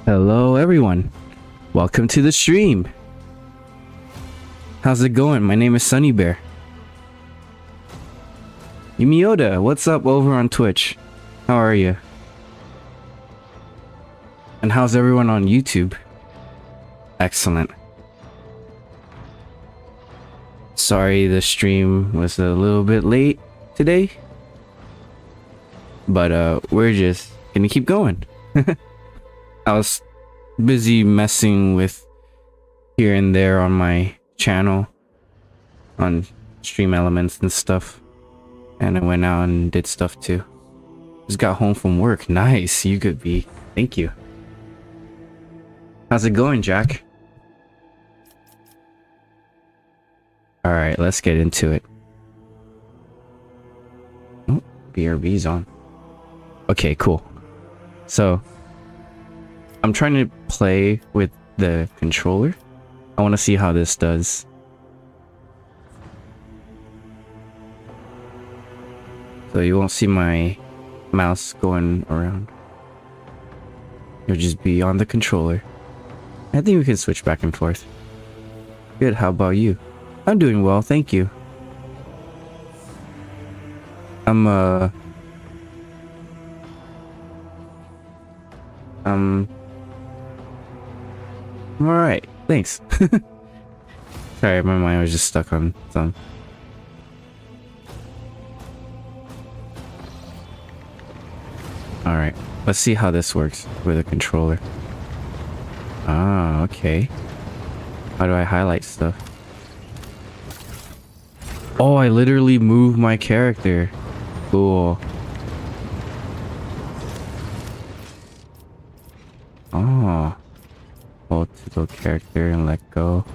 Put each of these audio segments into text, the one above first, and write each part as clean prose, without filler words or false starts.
Hello everyone, welcome to the stream. How's it going? My name is Sonny Bear. Yumioda, what's up over on Twitch? How are you? And how's everyone on YouTube? Excellent. Sorry the stream was a little bit late today, but we're just gonna keep going. I was busy messing with here and there on my channel on stream elements and stuff, and I went out and did stuff too. Just got home from work. Nice, you could be. Thank you. How's it going, Jack? All right, let's get into it. Oh, BRB's on. Okay, cool. So I'm trying to play with the controller. I want to see how this does. So you won't see my mouse going around. It'll just be on the controller. I think we can switch back and forth. Good, how about you? I'm doing well, thank you. I'm alright, thanks. Sorry, my mind was just stuck on some. Alright, let's see how this works with a controller. Ah, okay. How do I highlight stuff? Oh, I literally moved my character. Cool. Oh. Hold to go character and let go.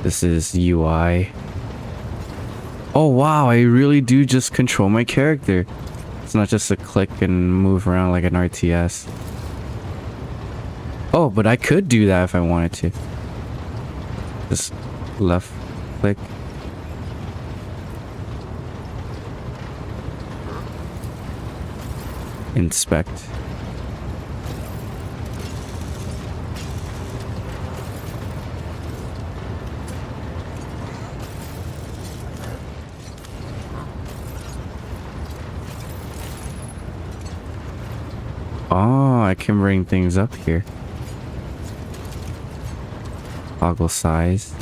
This is UI. Oh wow, I really do just control my character. It's not just a click and move around like an RTS. Oh, but I could do that if I wanted to. Just left click. Inspect. Oh, I can bring things up here. Toggle size.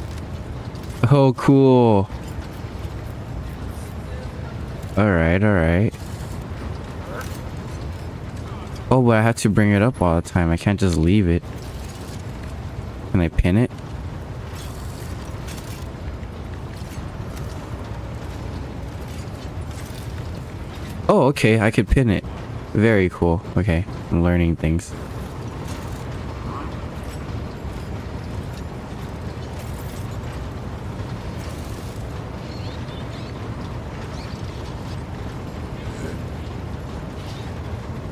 Oh, cool. Alright, alright. Oh, but I have to bring it up all the time. I can't just leave it. Can I pin it? Oh, okay. I could pin it. Very cool. Okay, I'm learning things.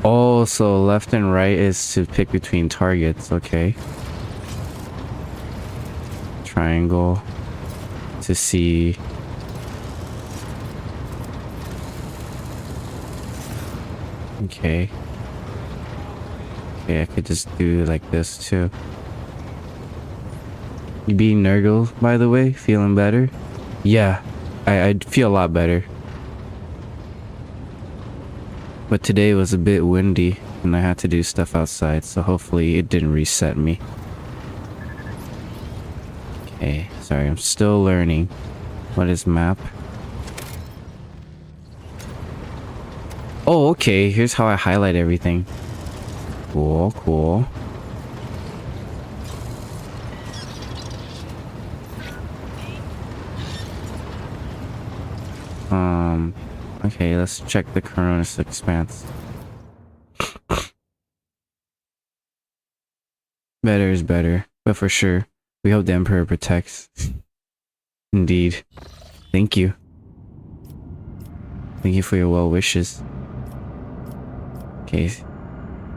Oh, so left and right is to pick between targets. Okay. Triangle to see. Okay. Okay, I could just do like this too. You being Nurgle, by the way? Feeling better? Yeah, I'd feel a lot better. But today was a bit windy and I had to do stuff outside, so hopefully it didn't reset me. Okay, sorry, I'm still learning. What is map? Oh, okay, here's how I highlight everything. Cool, cool. Okay, let's check the Coronis Expanse. Better is better, but for sure, we hope the Emperor protects. Indeed. Thank you. Thank you for your well wishes. Okay,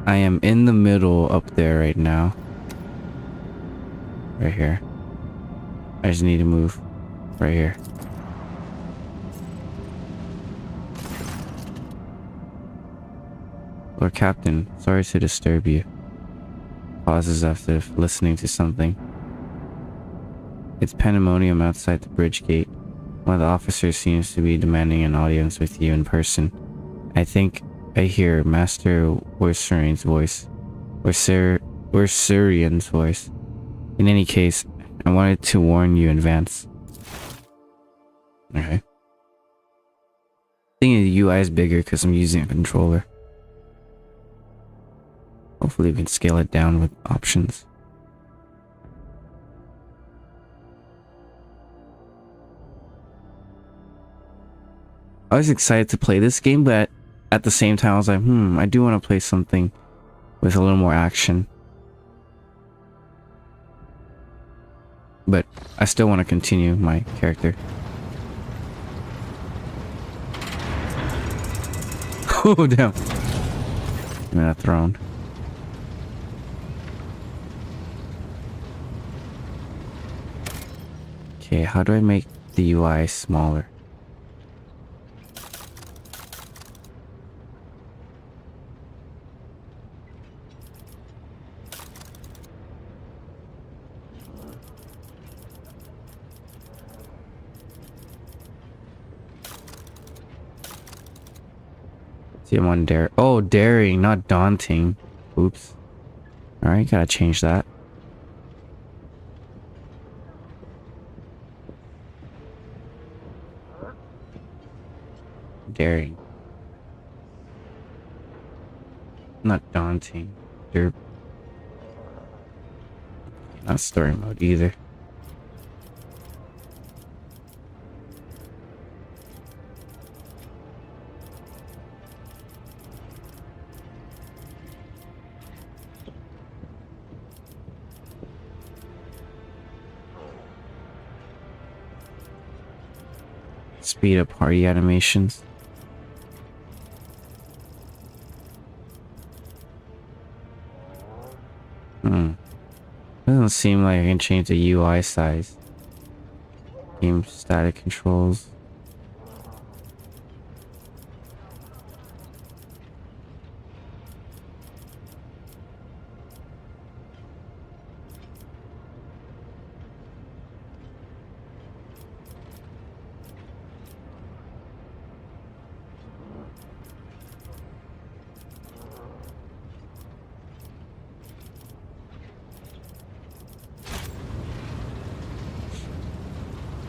I am in the middle up there right now. Right here. I just need to move right here. Lord Captain, sorry to disturb you. Pauses after listening to something. It's pandemonium outside the bridge gate. One of the officers seems to be demanding an audience with you in person. I think I hear Master Worsurian's voice. Worsurian's voice. In any case, I wanted to warn you in advance. Okay. I think the UI is bigger because I'm using a controller. Hopefully we can scale it down with options. I was excited to play this game, but at the same time I was like, I do want to play something with a little more action. But I still want to continue my character. Oh, damn. I'm in a throne. Okay, how do I make the UI smaller? See, I'm on dare. Oh, daring, not daunting. Oops. Alright, gotta change that. Daring. Not daunting. Derp. Not story mode either. Speed up party animations. Doesn't seem like I can change the UI size. Game static controls.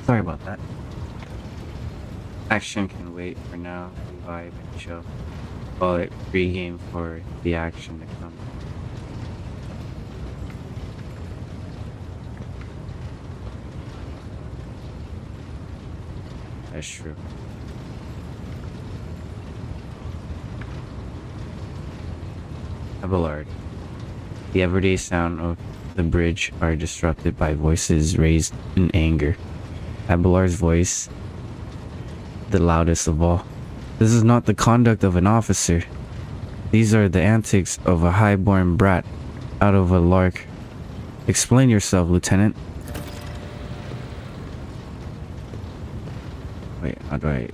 Sorry about that. Action can wait for now. Revive and show. Call it pre-game for the action to come. That's true. Abelard. The everyday sound of the bridge are disrupted by voices raised in anger. Abelard's voice, the loudest of all. This is not the conduct of an officer. These are the antics of a high-born brat out of a lark. Explain yourself, Lieutenant. Wait, how do I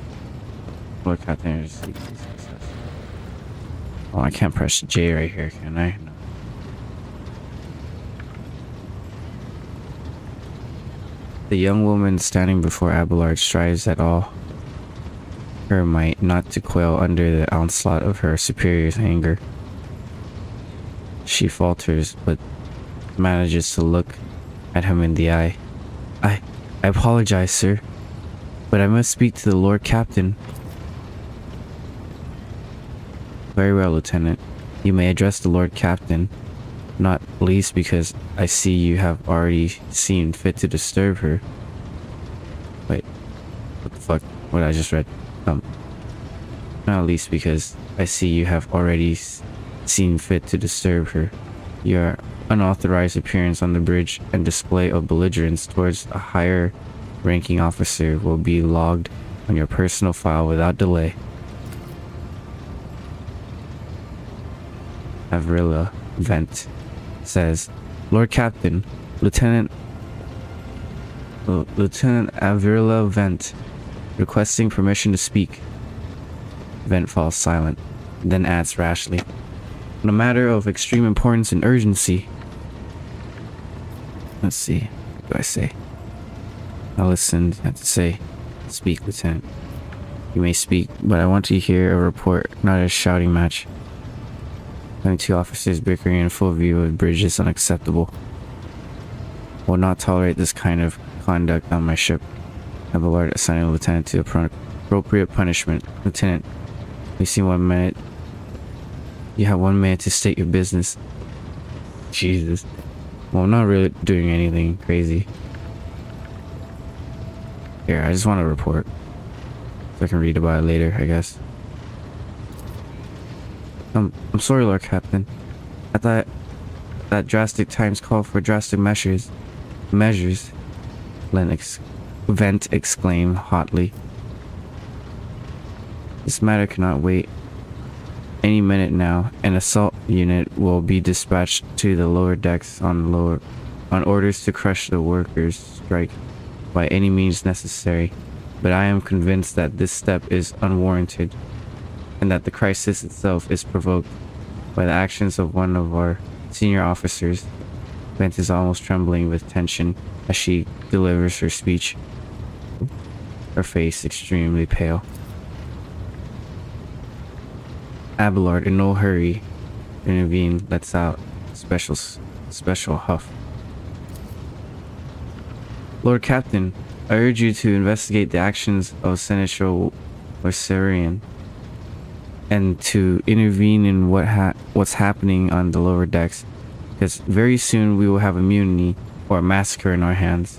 look at there? Oh, I can't press J right here, can I? No. The young woman standing before Abelard strives at all her might not to quail under the onslaught of her superior's anger. She falters, but manages to look at him in the eye. I apologize, sir, but I must speak to the Lord Captain. Very well, Lieutenant. You may address the Lord Captain. Not least because I see you have already seen fit to disturb her. Wait, what the fuck? What I just read? Not least because I see you have already seen fit to disturb her. Your unauthorized appearance on the bridge and display of belligerence towards a higher ranking officer will be logged on your personal file without delay. Avrilla Vent says, Lord Captain, Lieutenant Avrilla Vent, requesting permission to speak. Vent falls silent, then adds rashly, On a matter of extreme importance and urgency. Let's see. What do I say? I listened. I have to say, speak, Lieutenant. You may speak, but I want to hear a report, not a shouting match. Having two officers bickering in full view of the bridge is unacceptable. I will not tolerate this kind of conduct on my ship. Abelard assigning the lieutenant to appropriate punishment. Lieutenant, we see 1 minute. You have 1 minute to state your business. Jesus. Well, I'm not really doing anything crazy. Here, I just want to report. So I can read about it later, I guess. I'm sorry, Lord Captain. I thought that drastic times call for drastic measures. Vent exclaimed hotly. This matter cannot wait. Any minute now, an assault unit will be dispatched to the lower decks on orders to crush the workers' strike by any means necessary. But I am convinced that this step is unwarranted, and that the crisis itself is provoked by the actions of one of our senior officers. Vent is almost trembling with tension as she delivers her speech, her face extremely pale. Abelard, in no hurry, intervened, lets out special huff. Lord Captain, I urge you to investigate the actions of Seneschal Orsarian and to intervene in what's happening on the lower decks, because very soon we will have a mutiny or a massacre in our hands.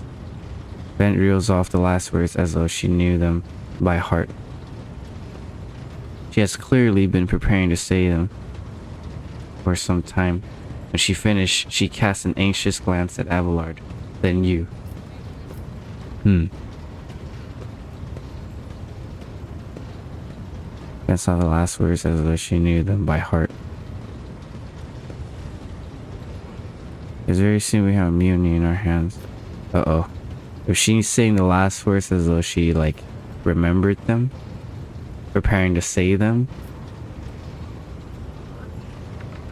Bent reels off the last words as though she knew them by heart. She has clearly been preparing to say them for some time. When she finished, she cast an anxious glance at Abelard, then you. I saw the last words as though she knew them by heart. Because very soon we have a mutiny in our hands. Uh-oh. If she's saying the last words as though she, like, remembered them, preparing to say them,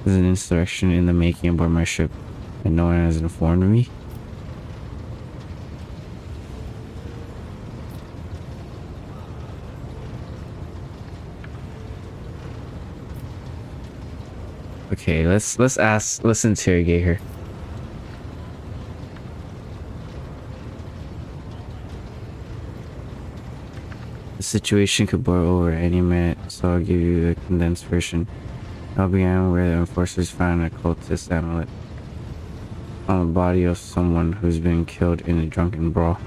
there's an insurrection in the making aboard my ship, and no one has informed me. Okay, let's interrogate her. The situation could boil over any minute, so I'll give you the condensed version. I'll begin where the enforcers found a cultist amulet on the body of someone who's been killed in a drunken brawl.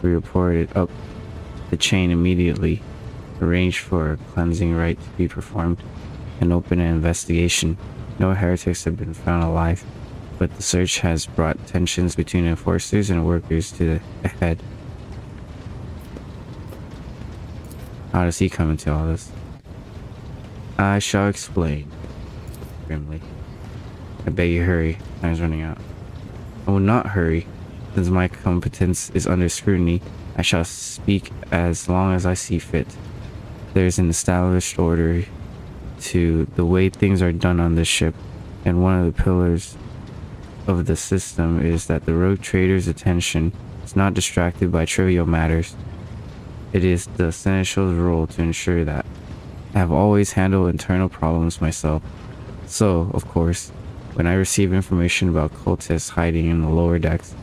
We reported up the chain immediately, arranged for a cleansing rite to be performed, and opened an investigation. No heretics have been found alive, but the search has brought tensions between enforcers and workers to a head. How does he come into all this? I shall explain. Grimly. I beg you hurry. Time's running out. I will not hurry. Since my competence is under scrutiny, I shall speak as long as I see fit. There is an established order to the way things are done on this ship, and one of the pillars of the system is that the rogue trader's attention is not distracted by trivial matters. It is the Seneschal's role to ensure that. I have always handled internal problems myself, so, of course, when I receive information about cultists hiding in the lower decks,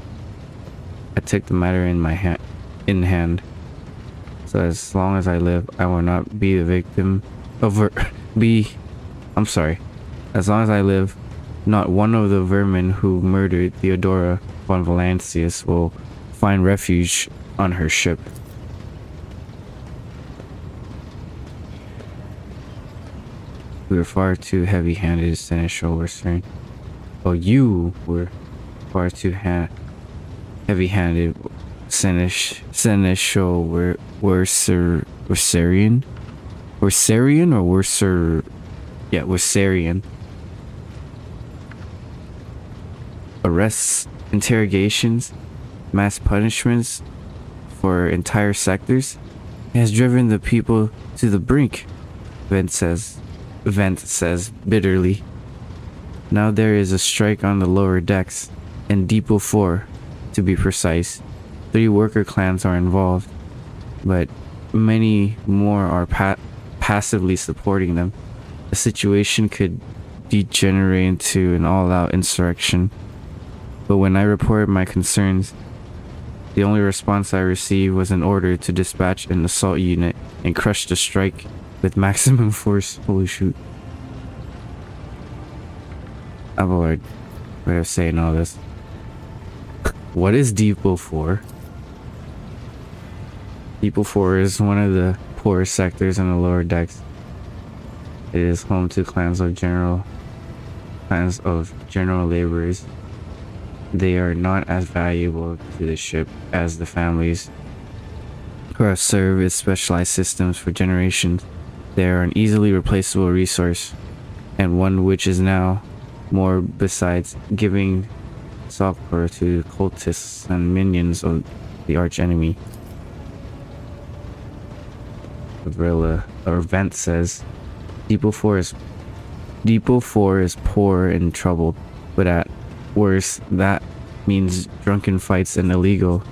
I took the matter in hand. So as long as I live, I will not be the victim of as long as I live, not one of the vermin who murdered Theodora von Valancius will find refuge on her ship. We were far too heavy-handed, Seneschal was saying. Well, you were far too heavy-handed, Seneschal were Worsarian? Worsarian or Worsar? Yeah, Worsarian. Arrests, interrogations, mass punishments for entire sectors. It has driven the people to the brink, Vent says. vent says bitterly. Now there is a strike on the lower decks, in Depot 4, to be precise. 3 worker clans are involved, but many more are passively supporting them. The situation could degenerate into an all-out insurrection. But when I reported my concerns, the only response I received was an order to dispatch an assault unit and crush the strike with maximum force. Holy shoot. I'm a way of saying all this. What is Depot 4? Depot 4 is one of the poorest sectors in the lower decks. It is home to clans of general laborers. They are not as valuable to the ship as the families who have served its specialized systems for generations. They are an easily replaceable resource, and one which is now more besides giving software to cultists and minions of the archenemy. Varilla or Vent says Depot 4 is poor and troubled, but at worst that means drunken fights and illegal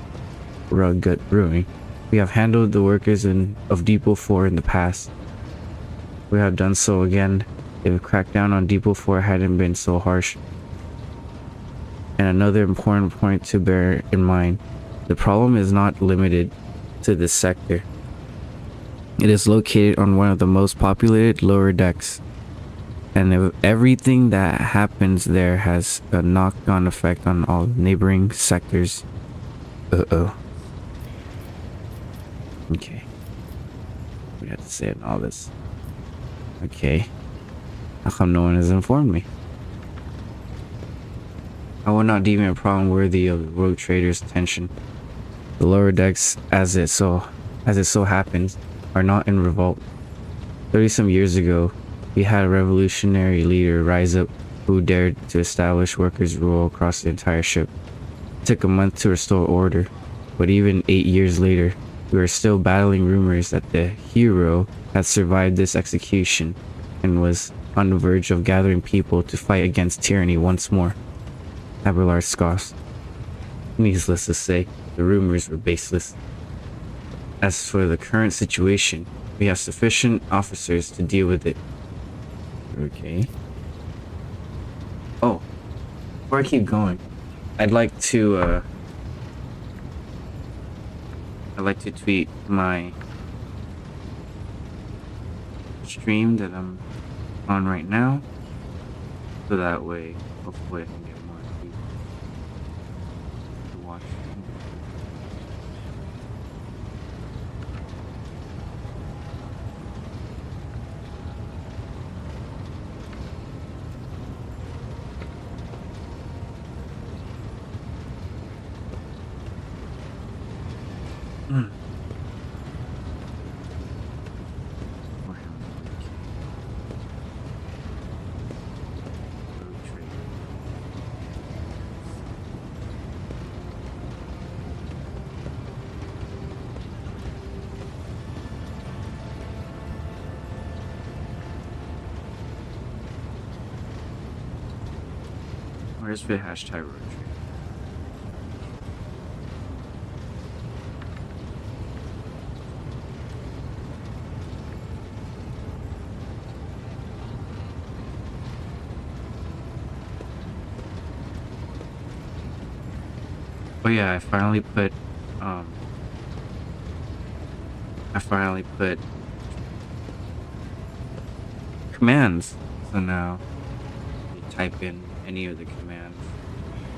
gut brewing. We have handled the workers of Depot 4 in the past. We have done so again if a crackdown on Depot 4 hadn't been so harsh. And another important point to bear in mind, the problem is not limited to this sector. It is located on one of the most populated lower decks, and everything that happens there has a knock-on effect on all neighboring sectors. Uh-oh. Okay. We have to say it in all this. Okay. How come no one has informed me? I would not deem it a problem worthy of rogue traders' attention. The lower decks, as it so happens, are not in revolt. 30-some years ago, we had a revolutionary leader rise up who dared to establish workers' rule across the entire ship. It took a month to restore order, but even 8 years later, we are still battling rumors that the hero had survived this execution and was on the verge of gathering people to fight against tyranny once more. Abelard scoffs. Needless to say, the rumors were baseless. As for the current situation, we have sufficient officers to deal with it. Okay. Oh, before I keep going, I'd like to tweet my stream that I'm on right now, so that way, hopefully I can get more people to watch. Where's the hashtag road trip? Oh yeah, I finally put commands. So now you type in any of the commands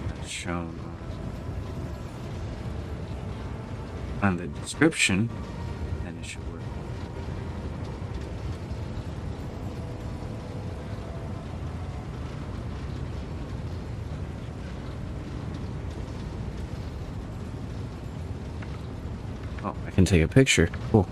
that's shown on the description, then it should work. Oh, I can take a picture. Cool.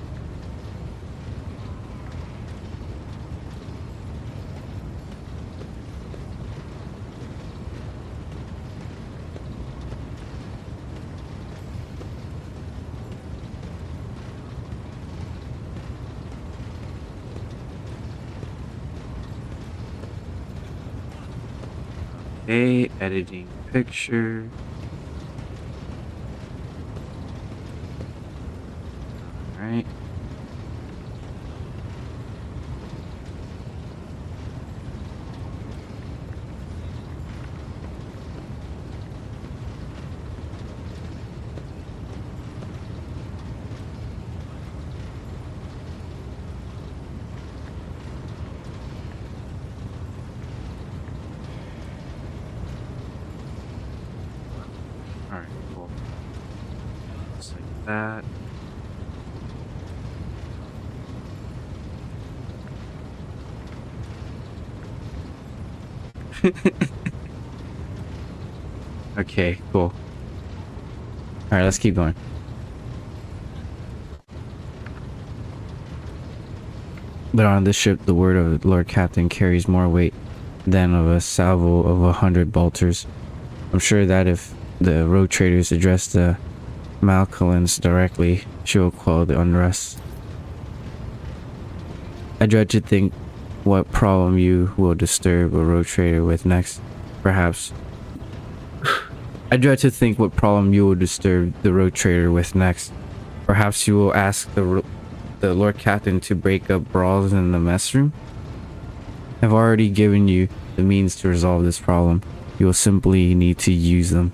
Okay, editing picture. All right. All right, cool. Just like that. Okay, cool. All right, let's keep going. But on this ship, the word of the Lord Captain carries more weight than of a salvo of 100 bolters. I'm sure that if the road traders address the Malcolans directly, she will quell the unrest. I dread to think what problem you will disturb a road trader with next. Perhaps. I dread to think what problem you will disturb the road trader with next. Perhaps you will ask the Lord Captain to break up brawls in the mess room? I've already given you the means to resolve this problem. You will simply need to use them.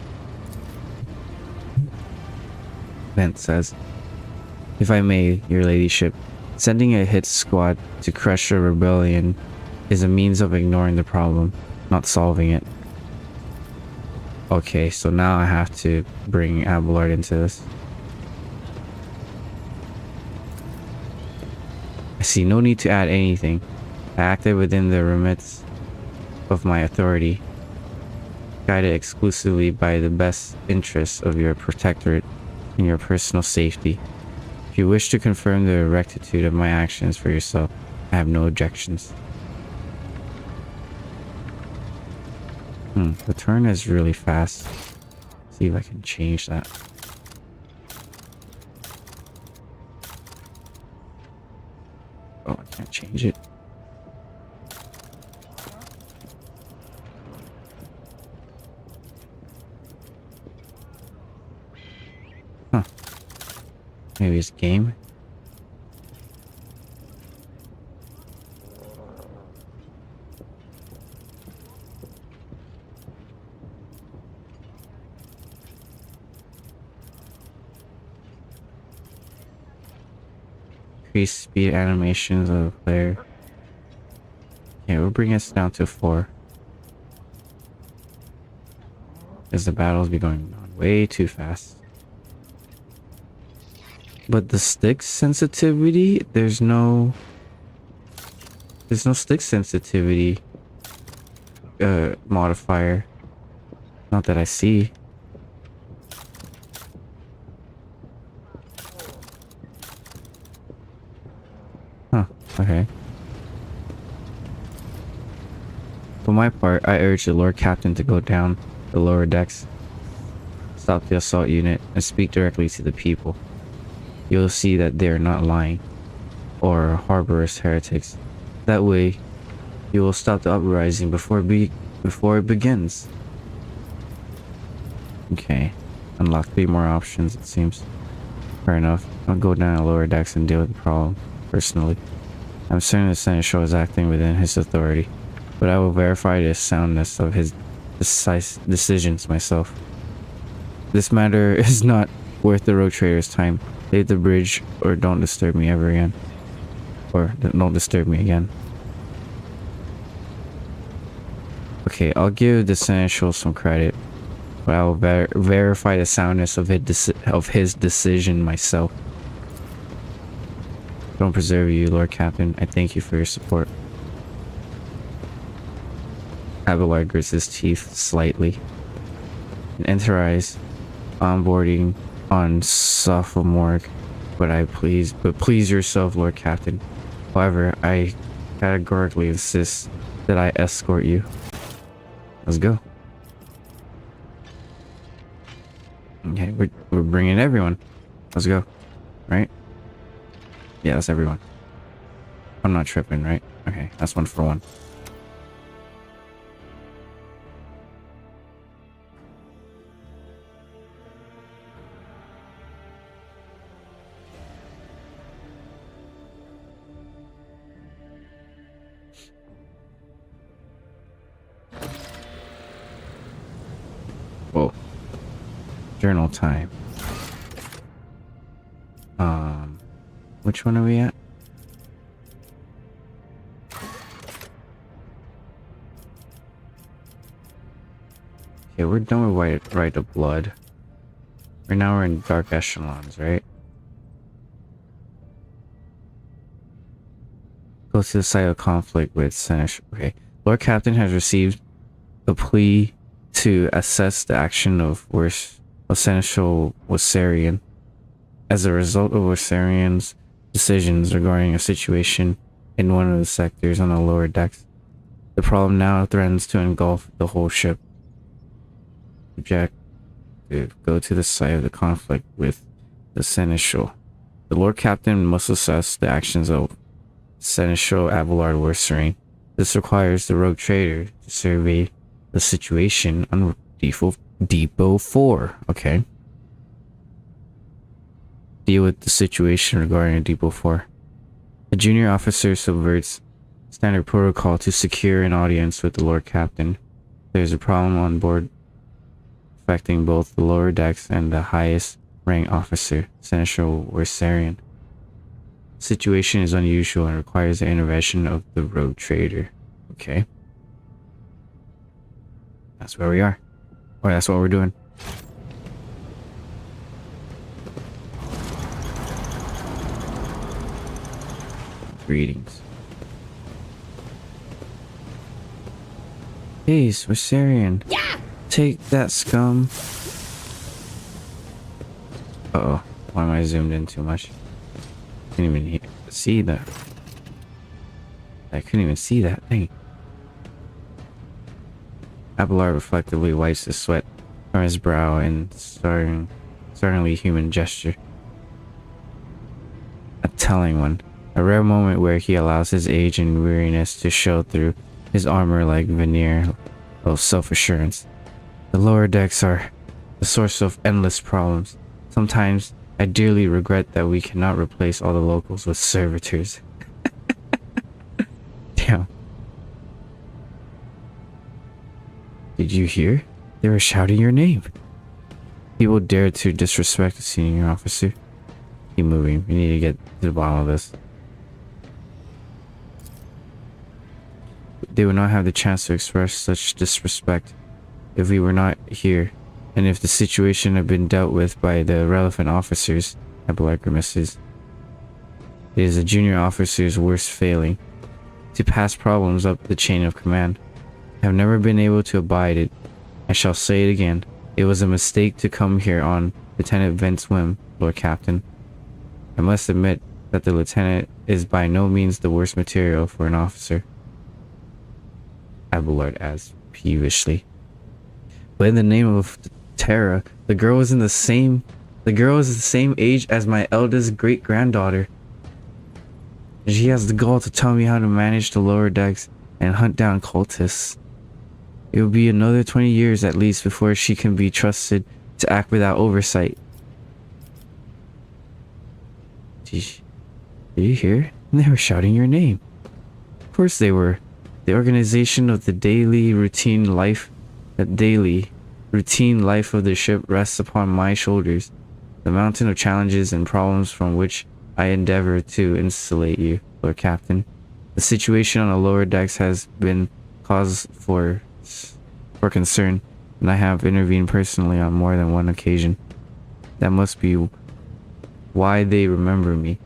Vent says, if I may, your ladyship, sending a hit squad to crush a rebellion is a means of ignoring the problem, not solving it. Okay, so now I have to bring Abelard into this. I see no need to add anything. I acted within the remits of my authority, guided exclusively by the best interests of your protectorate and your personal safety. If you wish to confirm the rectitude of my actions for yourself, I have no objections. The turn is really fast. See if I can change that. Oh, I can't change it. Huh. Maybe it's game. Increase speed animations of the player. Okay, we'll bring us down to 4. Because the battles be going on way too fast. But the stick sensitivity, there's no stick sensitivity modifier. Not that I see. Huh, okay. For my part, I urge the Lord Captain to go down the lower decks, stop the assault unit, and speak directly to the people. You'll see that they are not lying or harborous heretics. That way, you will stop the uprising before it begins. Okay, unlock 3 more options, it seems. Fair enough. I'll go down the lower decks and deal with the problem personally. I'm certain the Seneschal is acting within his authority, but I will verify the soundness of his decisions myself. This matter is not worth the road trader's time. Leave the bridge or don't disturb me ever again. Or don't disturb me again. Okay, I'll give the Seneschal some credit, but I will verify the soundness of his decision myself. Don't preserve you, Lord Captain. I thank you for your support. Abelard grits his teeth slightly. Enterize onboarding on sophomoric, but please yourself, Lord Captain. However, I categorically insist that I escort you. Let's go. Okay, we're bringing everyone. Let's go. Right? Yeah, that's everyone. I'm not tripping, right? Okay, that's 1 for 1. Journal time. Which one are we at? Okay, we're done with Rite of Blood. Right now we're in Dark Echelons, right? Go to the site of conflict with Seneschal. Okay. Lord Captain has received a plea to assess the action of Seneschal Wassarian. As a result of Wassarian's decisions regarding a situation in one of the sectors on the lower decks, the problem now threatens to engulf the whole ship. Objective: go to the site of the conflict with the Seneschal. The Lord Captain must assess the actions of Seneschal Abelard Wassarian. This requires the rogue trader to survey the situation on Depot 4. Okay. Deal with the situation regarding Depot 4. A junior officer subverts standard protocol to secure an audience with the Lord Captain. There's a problem on board affecting both the lower decks and the highest rank officer, Seneschal Wassarian. The situation is unusual and requires the intervention of the rogue trader. Okay. That's where we are. Or that's what we're doing. Greetings. Hey, Wassarian. Yeah! Take that, scum. Uh-oh. Why am I zoomed in too much? Couldn't even see that. I couldn't even see that thing. Abelard reflectively wipes the sweat from his brow in startlingly human gesture. A telling one. A rare moment where he allows his age and weariness to show through his armor-like veneer of self-assurance. The lower decks are the source of endless problems. Sometimes I dearly regret that we cannot replace all the locals with servitors. Damn. Did you hear? They were shouting your name. People dare to disrespect a senior officer. Keep moving. We need to get to the bottom of this. They would not have the chance to express such disrespect if we were not here, and if the situation had been dealt with by the relevant officers. Abelard grimaces. It is a junior officer's worst failing, to pass problems up the chain of command. I have never been able to abide it. I shall say it again. It was a mistake to come here on Lieutenant Vent's whim, Lord Captain. I must admit that the lieutenant is by no means the worst material for an officer. Abelard adds peevishly. But in the name of Terra, the girl is the same age as my eldest great-granddaughter. And she has the gall to tell me how to manage the lower decks and hunt down cultists. It will be another 20 years at least before she can be trusted to act without oversight. Did you hear? They were shouting your name. Of course they were. The organization of the daily routine life of the ship rests upon my shoulders. The mountain of challenges and problems from which I endeavor to insulate you, Lord Captain. The situation on the lower decks has been cause for concern, and I have intervened personally on more than one occasion. That must be why they remember me.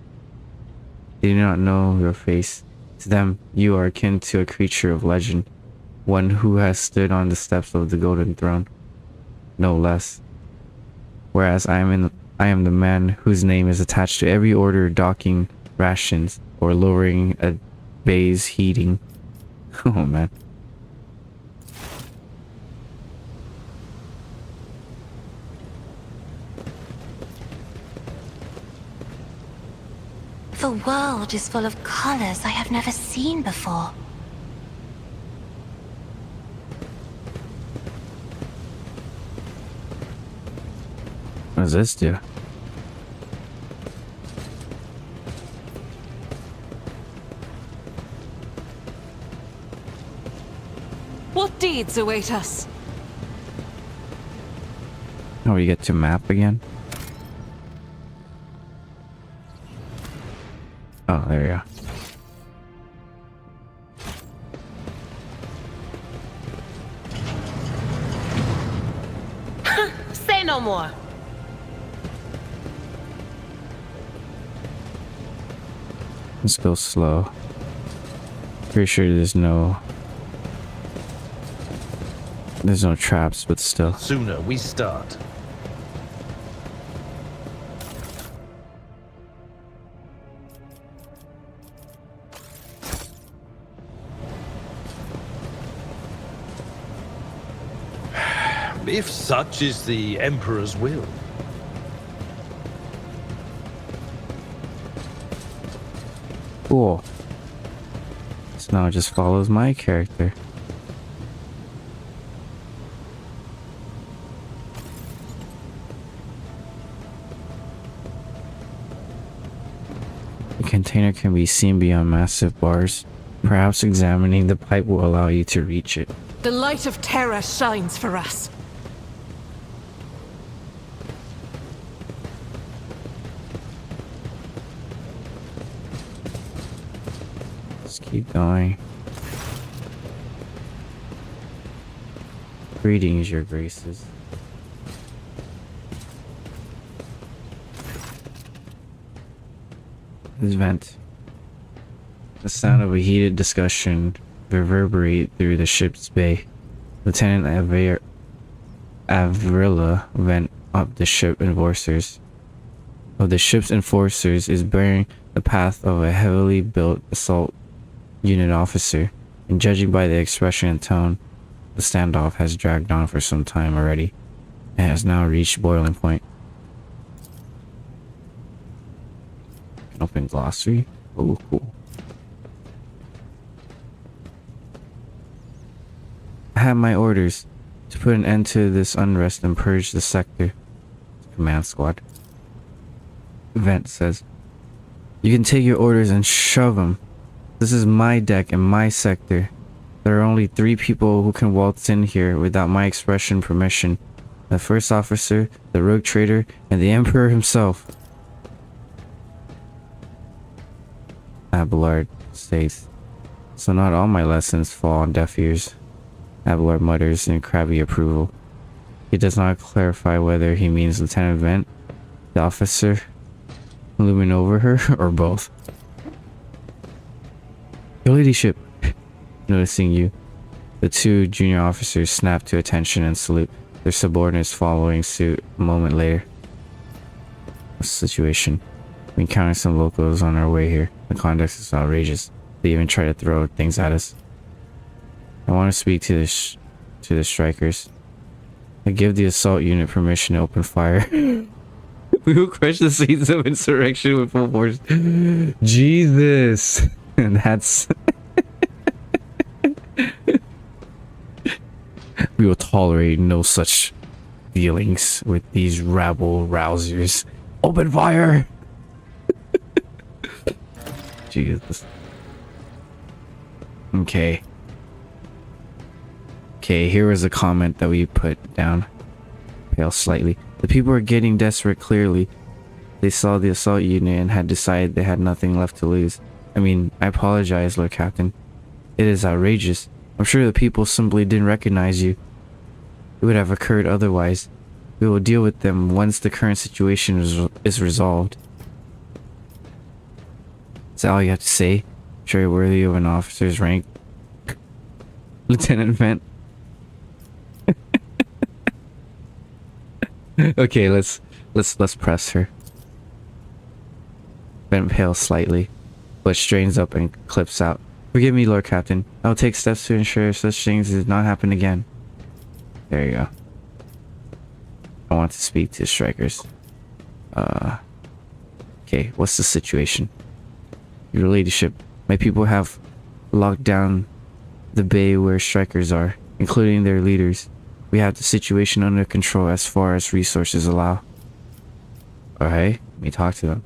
They do not know your face. To them, you are akin to a creature of legend, one who has stood on the steps of the Golden Throne, no less. Whereas I am the man whose name is attached to every order docking rations or lowering a bay's heating. Oh man. The world is full of colors I have never seen before. What does this do? What deeds await us? Oh Oh, we get to map again? Oh, there we go. Say no more. Let's go slow. Pretty sure there's no traps, but still. Sooner we start. If such is the Emperor's will. Cool. So now it just follows my character. The container can be seen beyond massive bars. Perhaps examining the pipe will allow you to reach it. The light of terror shines for us. Let's keep going. Greetings, your graces. This vent. The sound of a heated discussion reverberate through the ship's bay. Lieutenant Avrilla vent up the ship's enforcers. Is bearing the path of a heavily built assault unit officer, and judging by the expression and tone, the standoff has dragged on for some time already and has now reached boiling point. Open glossary. Oh, cool. I have my orders to put an end to this unrest and purge the sector. Command squad. Vent says, "You can take your orders and shove them. This is my deck and my sector. There are only 3 people who can waltz in here without my express permission. The first officer, the rogue trader, and the Emperor himself." Abelard states, "So not all my lessons fall on deaf ears." Abelard mutters in crabby approval. He does not clarify whether he means Lieutenant Vent, the officer looming over her, or both. "Your ladyship." Noticing you, the 2 junior officers snap to attention and salute, their subordinates following suit a moment later. What's the situation? We encountered some locals on our way here. The conduct is outrageous. They even try to throw things at us. I want to speak to the strikers. I give the assault unit permission to open fire. We will crush the seeds of insurrection with full force. Jesus. And that's... We will tolerate no such dealings with these rabble rousers. Open fire! Jesus. Okay. Okay, here was a comment that we put down. Pale slightly. The people are getting desperate, clearly. They saw the assault unit and had decided they had nothing left to lose. I mean, I apologize, Lord Captain. It is outrageous. I'm sure the people simply didn't recognize you. It would have occurred otherwise. We will deal with them once the current situation is resolved. Is that all you have to say? Sure, worthy of an officer's rank. Lieutenant Vent. Okay, let's press her. Vent pales slightly, but straightens up and clips out. Forgive me, Lord Captain. I will take steps to ensure such things do not happen again. There you go. I want to speak to strikers. Okay, what's the situation? Your ladyship, my people have locked down the bay where strikers are, including their leaders. We have the situation under control as far as resources allow. Alright, let me talk to them.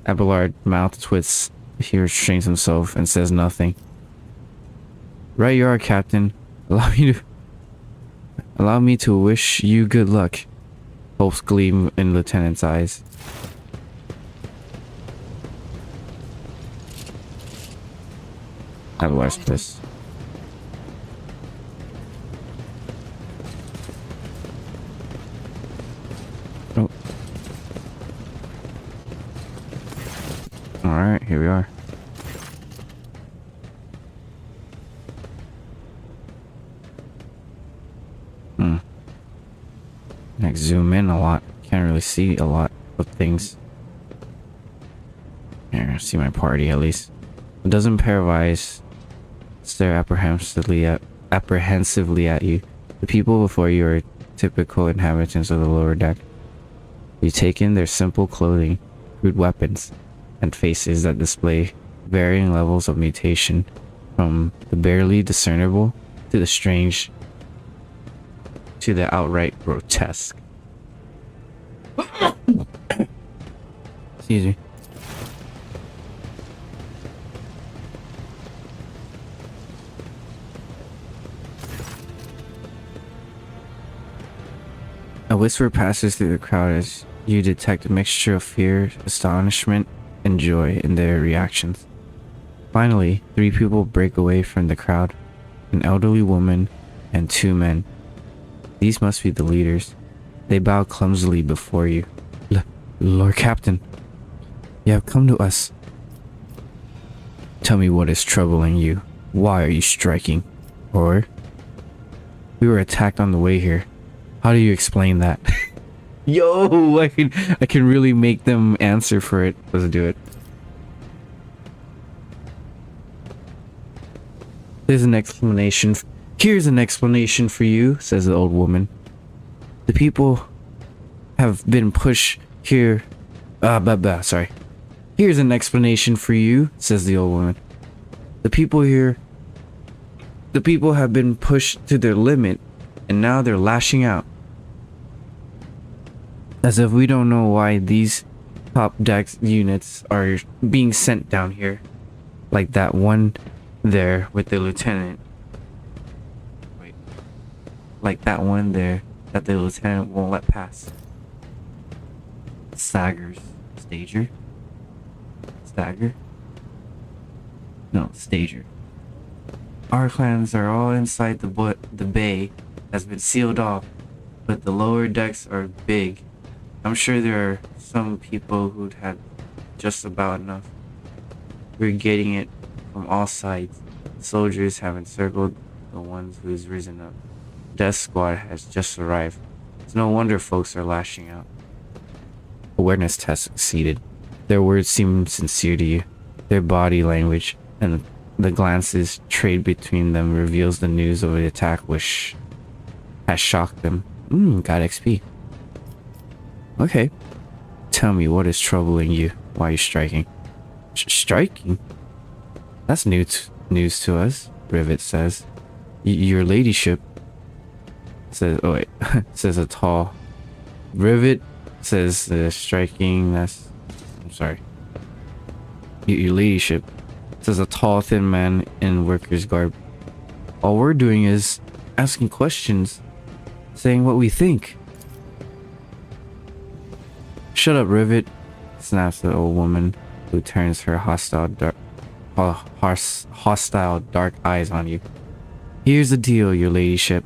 Abelard mouth twists He restrains himself and says nothing. Right you are, Captain. Allow me to wish you good luck. Hopes gleam in Lieutenant's eyes. I've watched this. Oh. Alright, here we are. Like zoom in a lot. Can't really see a lot of things. Here, see my party at least. A dozen pair of eyes stare apprehensively at you. The people before you are typical inhabitants of the lower deck. You take in their simple clothing, crude weapons, and faces that display varying levels of mutation, from the barely discernible to the strange to the outright grotesque. Excuse me. A whisper passes through the crowd as you detect a mixture of fear, astonishment, and joy in their reactions. Finally, 3 people break away from the crowd, an elderly woman and 2 men. These must be the leaders. They bow clumsily before you. Lord Captain, you have come to us. Tell me what is troubling you. Why are you striking? Or, we were attacked on the way here. How do you explain that? Yo, I can really make them answer for it. Let's do it. Here's an explanation for you, says the old woman. The people have been pushed here. Sorry. Here's an explanation for you, says the old woman. The people have been pushed to their limit, and now they're lashing out. As if we don't know why these top deck units are being sent down here. Like that one there with the lieutenant. Wait. Like that one there that the lieutenant won't let pass. Stagger. No, Stager. Our clans are all inside the bay has been sealed off, but the lower decks are big. I'm sure there are some people who'd had just about enough. We're getting it from all sides. Soldiers have encircled the ones who's risen up. Death Squad has just arrived. It's no wonder folks are lashing out. Awareness test succeeded. Their words seem sincere to you. Their body language and the glances trade between them reveals the news of the attack which has shocked them. Got XP. Okay. Tell me what is troubling you. Why are you striking? Striking? That's news to us, Rivet says. Your ladyship says, oh wait, says a tall. Rivet says striking, I'm sorry. Your ladyship says a tall, thin man in worker's garb. All we're doing is asking questions, saying what we think. Shut up, Rivet, snaps the old woman, who turns her hostile dark eyes on you. Here's the deal, your ladyship.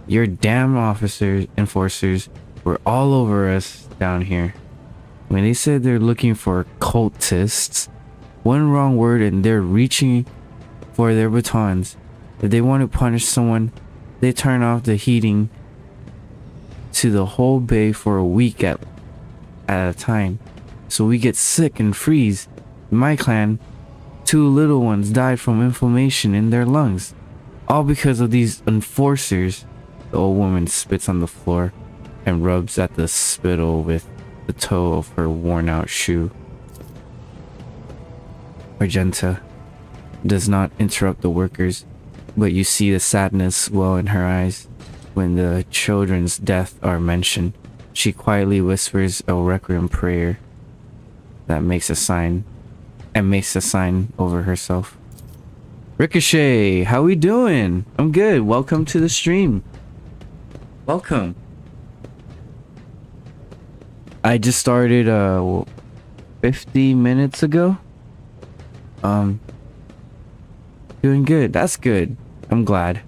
Your damn enforcers were all over us down here. When they said they're looking for cultists, one wrong word and they're reaching for their batons. If they want to punish someone, they turn off the heating to the whole bay for a week at a time. So we get sick and freeze. In my clan, 2 little ones died from inflammation in their lungs. All because of these enforcers. The old woman spits on the floor and rubs at the spittle with the toe of her worn out shoe. Argenta does not interrupt the workers, but you see the sadness well in her eyes when the children's death are mentioned. She quietly whispers a requiem prayer that makes a sign, and makes a sign over herself. Ricochet, how we doing? I'm good. Welcome to the stream. Welcome. I just started 50 minutes ago. Doing good. That's good. I'm glad.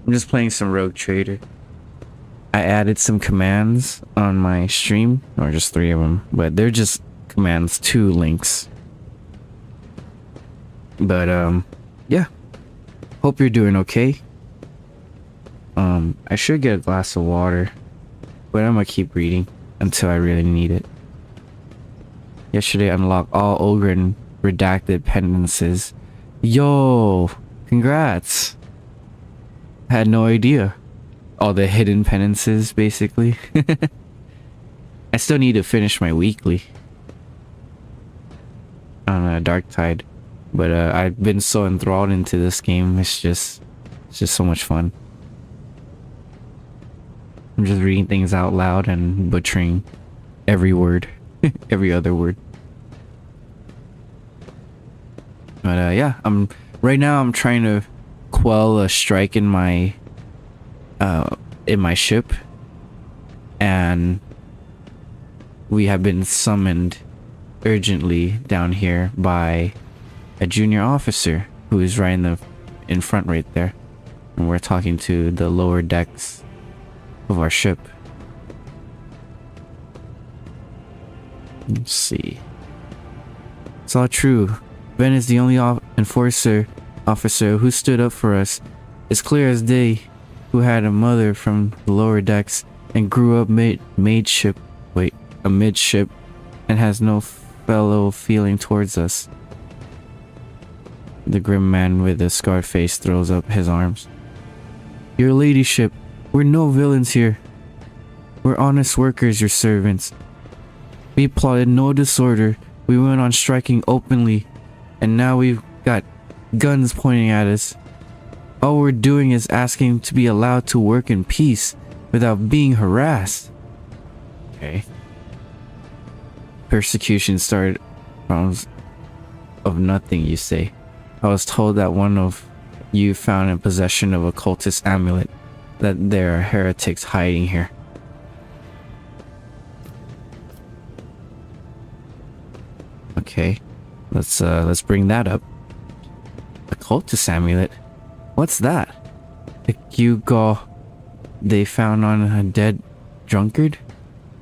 I'm just playing some Rogue Trader. I added some commands on my stream, or just 3 of them, but they're just commands, 2 links. But yeah. Hope you're doing okay. I should get a glass of water, but I'm gonna keep reading until I really need it. Yesterday unlocked all ogre and redacted penances. Yo, congrats. Had no idea. All the hidden penances, basically. I still need to finish my weekly on Dark Tide, but I've been so enthralled into this game. It's just so much fun. I'm just reading things out loud and butchering every word, every other word. But yeah, right now I'm trying to quell a strike in my ship, and we have been summoned urgently down here by a junior officer who is right in front right there, and we're talking to the lower decks of our ship. Let's see. It's all true. Ben is the only officer who stood up for us. It's clear as day, who had a mother from the lower decks and grew up amidship and has no fellow feeling towards us. The grim man with the scarred face throws up his arms. Your ladyship, we're no villains here. We're honest workers, your servants. We plotted no disorder. We went on striking openly, and now we've got guns pointing at us. All we're doing is asking to be allowed to work in peace without being harassed. Okay. Persecution started from of nothing, you say. I was told that one of you found in possession of a cultist amulet, that there are heretics hiding here. Okay, let's bring that up. A cultist amulet? What's that? The gewgaw they found on a dead drunkard?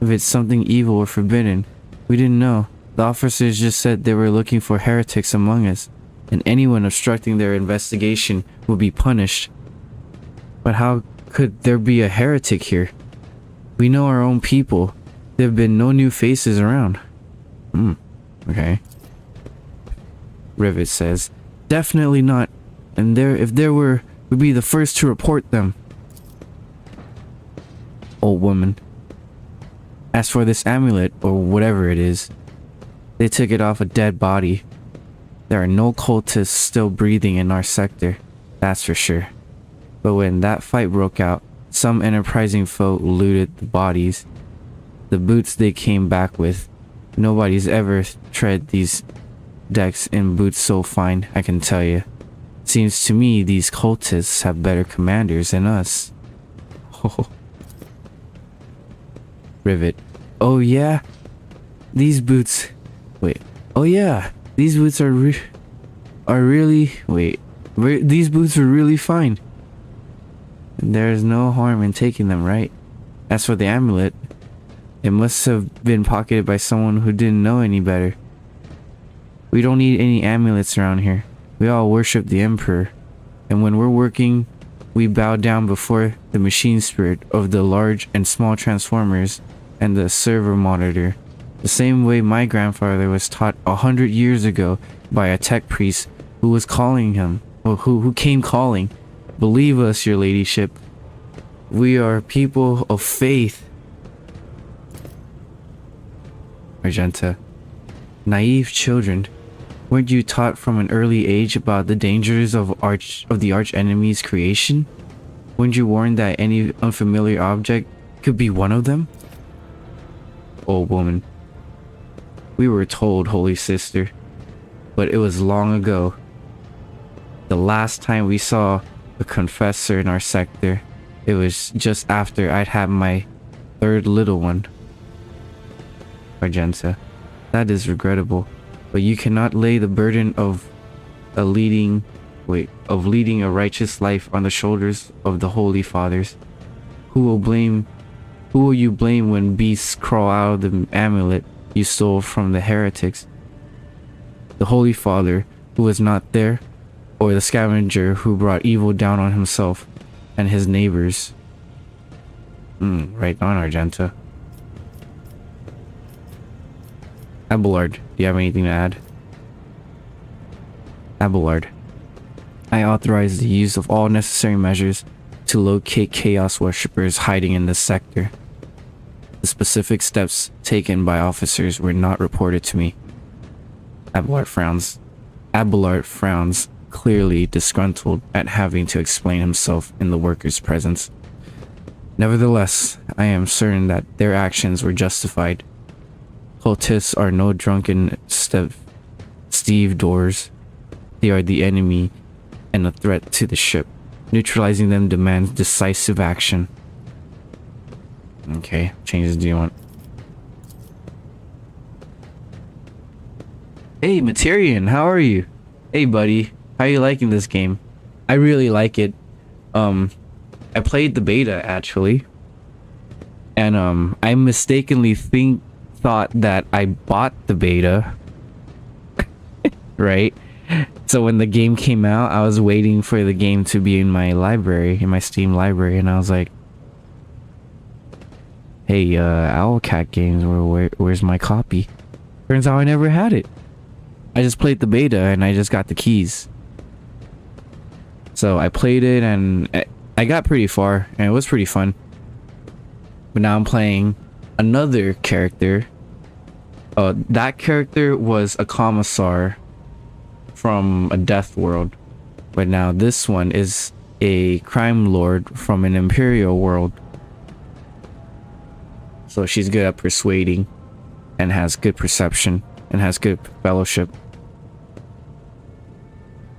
If it's something evil or forbidden, we didn't know. The officers just said they were looking for heretics among us, and anyone obstructing their investigation will be punished. But how could there be a heretic here? We know our own people. There have been no new faces around. Okay. Rivet says, definitely not. And if there were, we'd be the first to report them. Old woman. As for this amulet, or whatever it is, they took it off a dead body. There are no cultists still breathing in our sector, that's for sure. But when that fight broke out, some enterprising foe looted the bodies. The boots they came back with. Nobody's ever tread these decks in boots so fine, I can tell you. Seems to me these cultists have better commanders than us. Rivet. Oh yeah? These boots... Wait. Oh yeah! These boots are really... Wait. These boots are really fine. There's no harm in taking them, right? As for the amulet, it must have been pocketed by someone who didn't know any better. We don't need any amulets around here. We all worship the Emperor, and when we're working, we bow down before the machine spirit of the large and small transformers and the server monitor, the same way my grandfather was taught 100 years ago by a tech priest who was calling him, or who came calling. Believe us, your ladyship. We are people of faith. Argenta. Naive children. Weren't you taught from an early age about the dangers of the arch enemy's creation? Weren't you warned that any unfamiliar object could be one of them? Old woman. We were told, holy sister. but it was long ago. The last time we saw a confessor in our sector, it was just after I'd had my third little one. Argenta. That is regrettable, but you cannot lay the burden of leading a righteous life on the shoulders of the Holy Fathers. Who will you blame when beasts crawl out of the amulet you stole from the heretics? The Holy Father, who was not there, or the scavenger who brought evil down on himself and his neighbors? Right on, Argenta. Abelard, do you have anything to add? Abelard. I authorize the use of all necessary measures to locate Chaos worshippers hiding in this sector. The specific steps taken by officers were not reported to me. Abelard frowns. Abelard frowns, clearly disgruntled at having to explain himself in the workers' presence. Nevertheless, I am certain that their actions were justified. Cultists are no drunken stevedores. They are the enemy and a threat to the ship. Neutralizing them demands decisive action. Okay, changes do you want? Hey, Materian, how are you? Hey, buddy, how are you liking this game? I really like it. I played the beta actually, and I mistakenly thought that I bought the beta. Right? So when the game came out, I was waiting for the game to be in my library, in my Steam library, and I was like, hey, Owlcat Games, where's my copy? Turns out I never had it. I just played the beta and I just got the keys. So I played it and I got pretty far and it was pretty fun. But now I'm playing another character. That character was a commissar from a death world, but now this one is a crime lord from an imperial world. So she's good at persuading and has good perception and has good fellowship.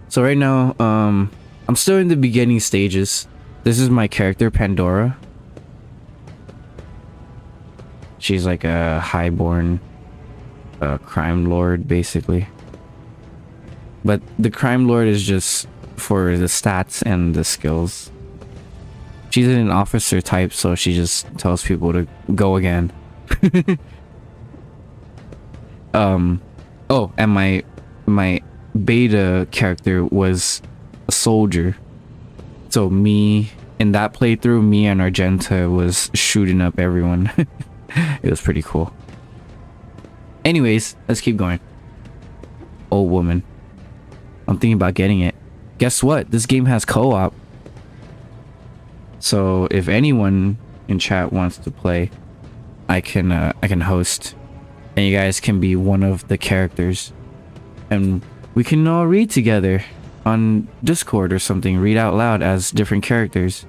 So right now I'm still in the beginning stages. This is my character, Pandora. She's like a highborn crime lord basically. But the crime lord is just for the stats and the skills. She's an officer type, so she just tells people to go again. Oh, and my beta character was a soldier. So me, in that playthrough, me and Argenta was shooting up everyone. It was pretty cool. Anyways, let's keep going. Old woman. I'm thinking about getting it. Guess what? This game has co-op. So if anyone in chat wants to play, I can host, and you guys can be one of the characters, and we can all read together on Discord or something. Read out loud as different characters.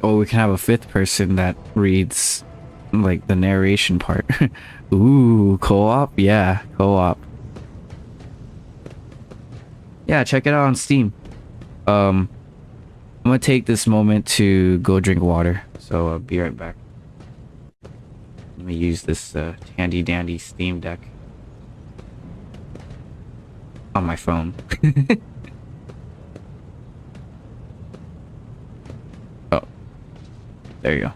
Or we can have a fifth person that reads like the narration part. Ooh, co-op? Yeah, co-op. Yeah, check it out on Steam. I'm gonna take this moment to go drink water, so I'll be right back. Let me use this handy dandy Steam Deck on my phone. Oh, there you go.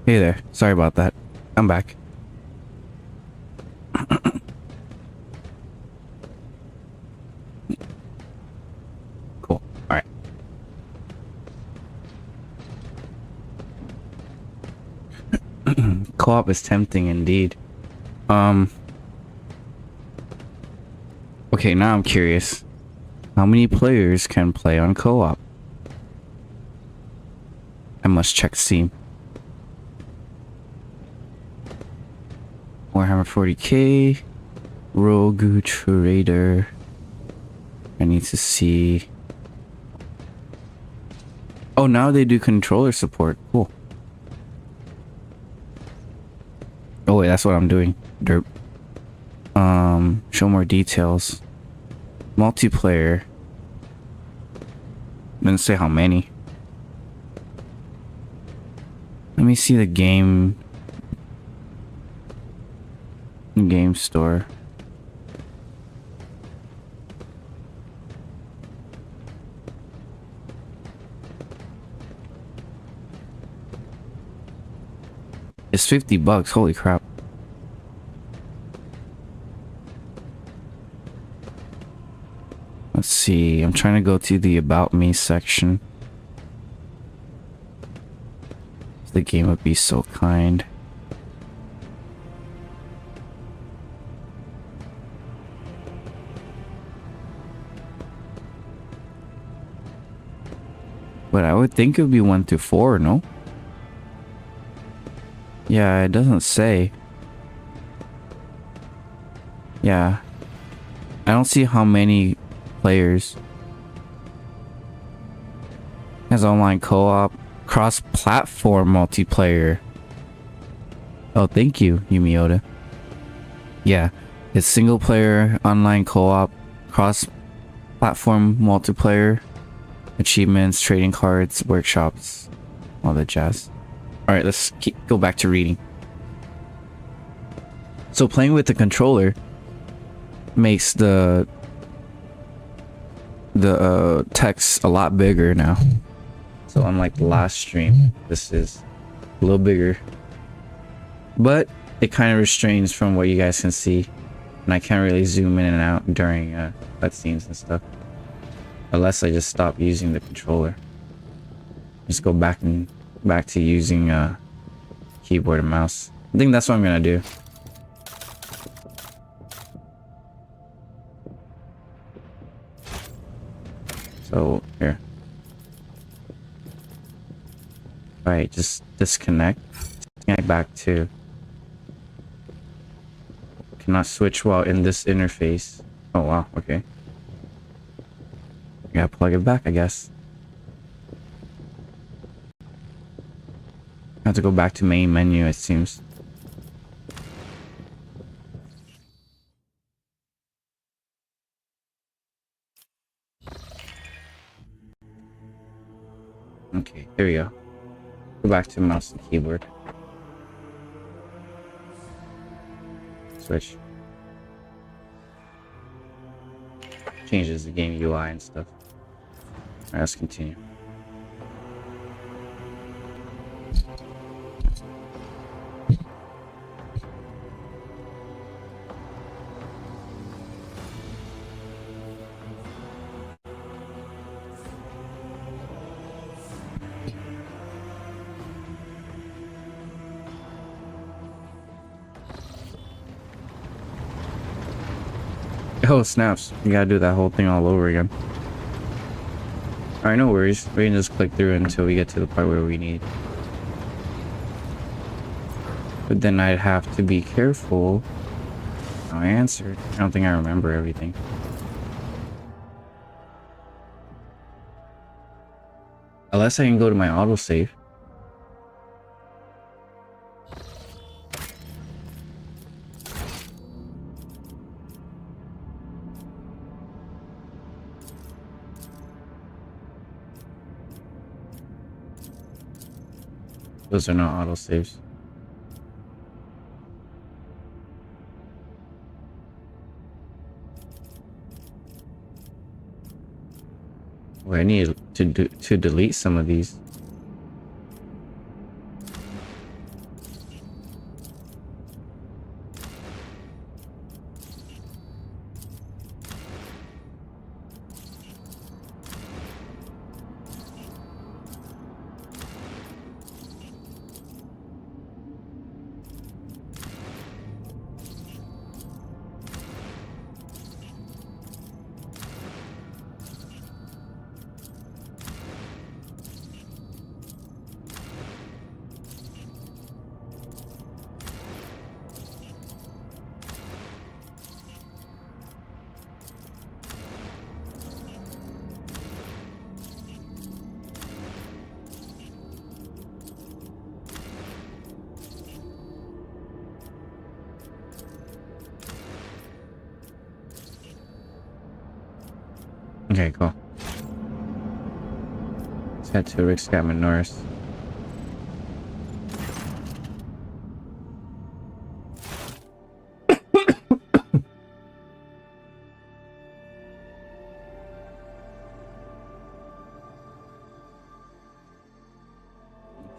Hey there. Sorry about that. I'm back. Cool. All right. Co-op is tempting indeed. Okay, now I'm curious. How many players can play on co-op? I must check Steam. Warhammer 40k. Rogue Trader. I need to see. Oh, now they do controller support. Cool. Oh wait, that's what I'm doing. Derp. Show more details. Multiplayer. Didn't say how many. Let me see the game store. It's $50. Holy crap. Let's see. I'm trying to go to the About Me section. The game would be so kind. But I would think it would be 1 to 4, no? Yeah, it doesn't say. Yeah. I don't see how many players. Has online co-op, cross-platform multiplayer. Oh, thank you, Yumiota. Yeah, it's single player, online co-op, cross-platform multiplayer, achievements, trading cards, workshops, all that jazz. All right, let's go back to reading. So playing with the controller makes the text a lot bigger now. So unlike the last stream, this is a little bigger, but it kind of restrains from what you guys can see, and I can't really zoom in and out during cutscenes and stuff, unless I just stop using the controller. Just go back to using keyboard and mouse. I think that's what I'm gonna do. So here. Alright, just disconnect. Connect back to. Cannot switch while in this interface. Oh wow, okay. Gotta plug it back, I guess. I have to go back to main menu, it seems. Okay, here we go. Go back to mouse and keyboard. Switch. Changes the game UI and stuff. Alright, let's continue. Oh snaps, you gotta do that whole thing all over again. Alright, no worries. We can just click through until we get to the part where we need. But then I'd have to be careful. I answered. I don't think I remember everything. Unless I can go to my autosave. Those are not autosaves. Well, I need to delete some of these. Okay, cool. Let's head to Rick Scatman Norris.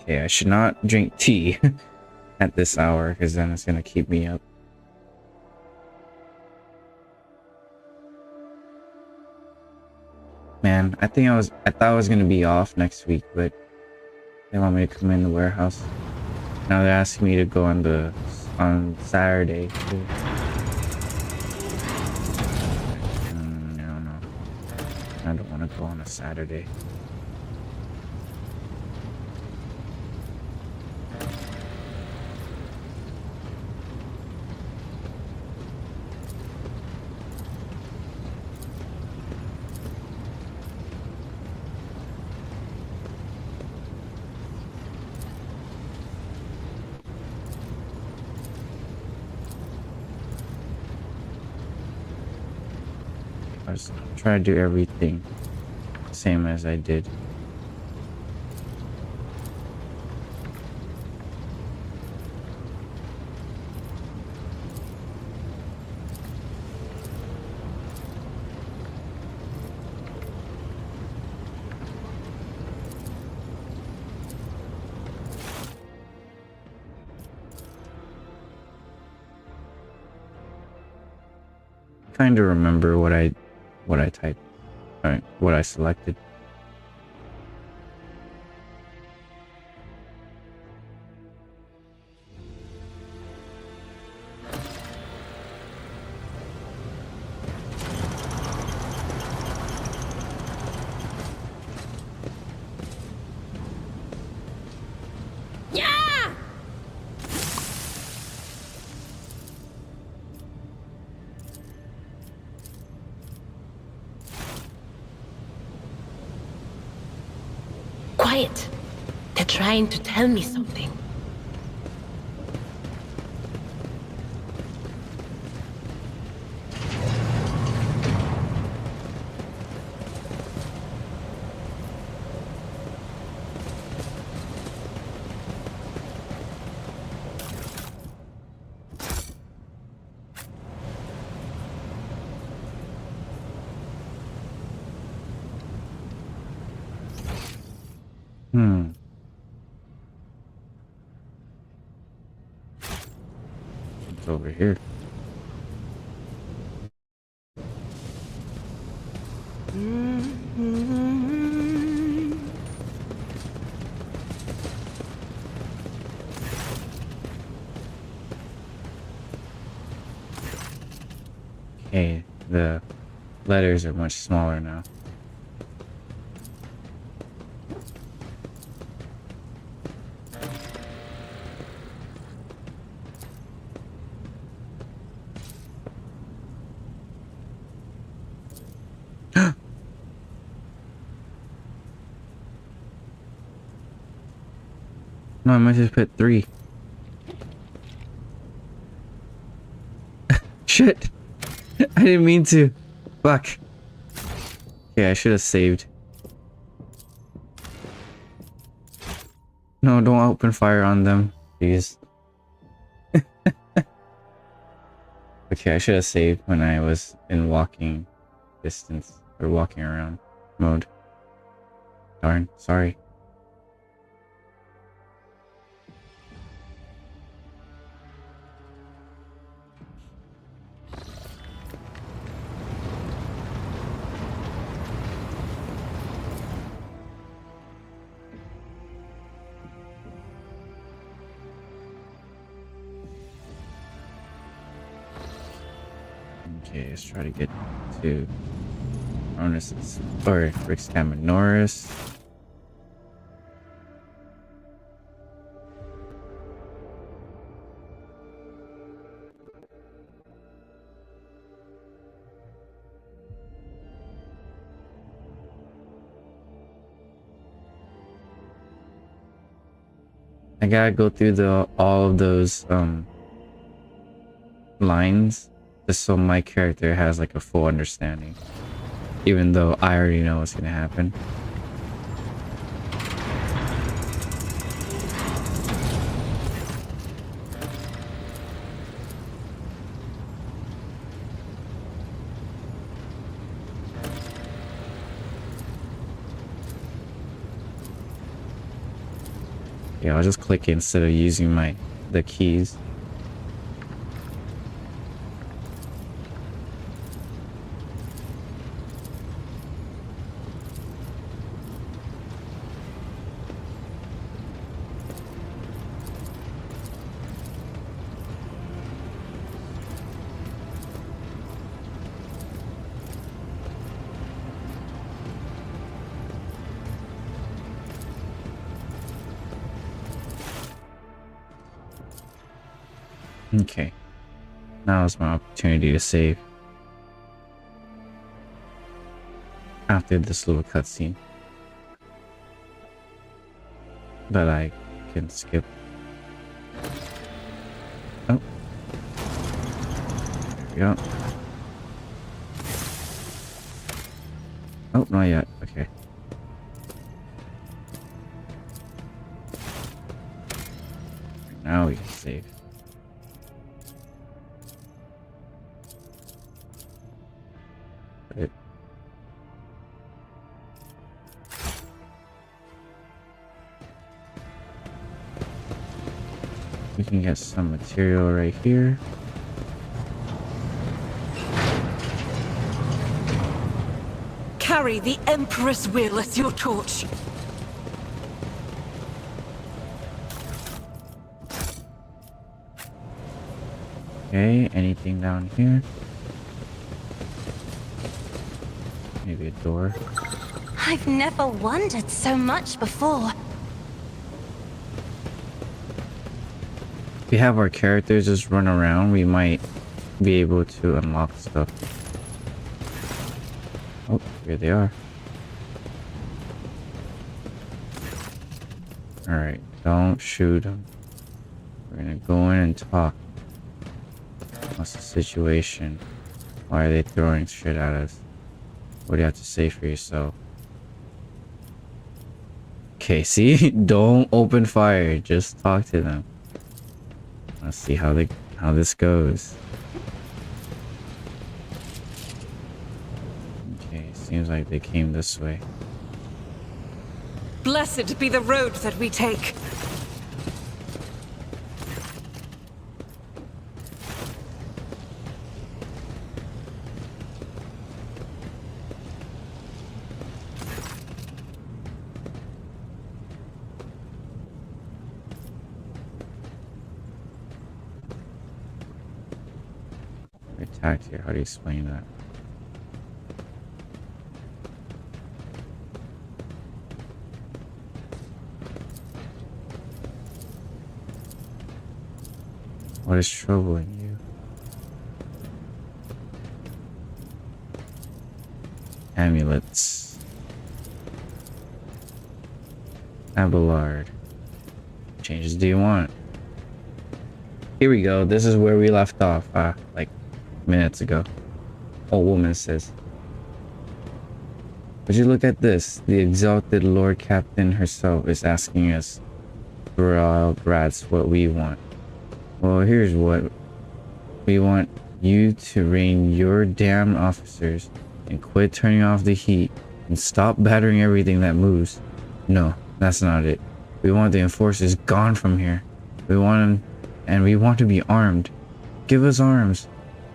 Okay, I should not drink tea at this hour because then it's gonna keep me up. Man, I thought I was gonna be off next week, but they want me to come in the warehouse. Now they're asking me to go on Saturday too. I don't know. I don't want to go on a Saturday. I was trying to do everything same as I did. Kind of remember what I typed, what I selected. Quiet. They're trying to tell me something. It's over here. Okay, the letters are much smaller now. No, I might just put 3. Shit! I didn't mean to. Fuck. Okay, I should have saved. No, don't open fire on them, please. Okay, I should have saved when I was in walking distance or walking around mode. Darn, sorry. Okay, let's try to get to Norris's or Rick Scatman Norris. I gotta go through all of those lines just so my character has like a full understanding. Even though I already know what's gonna happen. Yeah, I'll just click instead of using the keys. Okay, now is my opportunity to save after this little cutscene that I can skip. Oh, there we go. Oh, not yet. Okay. Now we can save. It. We can get some material right here. Carry the Emperor's will as your torch. Okay, anything down here? Maybe a door. I've never wondered so much before. If we have our characters just run around, we might be able to unlock stuff. Oh, here they are. Alright, don't shoot them. We're gonna go in and talk. What's the situation? Why are they throwing shit at us? What do you have to say for yourself? Okay, see? Don't open fire. Just talk to them. Let's see how this goes. Okay, seems like they came this way. Blessed be the road that we take. Attacked here. How do you explain that? What is troubling you? Amulets. Abelard. Changes do you want? Here we go. This is where we left off. Like minutes ago. Old woman says, "Would you look at this? The exalted Lord Captain herself is asking us, wild rats, what we want. Well, here's what we want: you to rein your damn officers and quit turning off the heat and stop battering everything that moves. No, that's not it. We want the enforcers gone from here. We want them, and we want to be armed. Give us arms.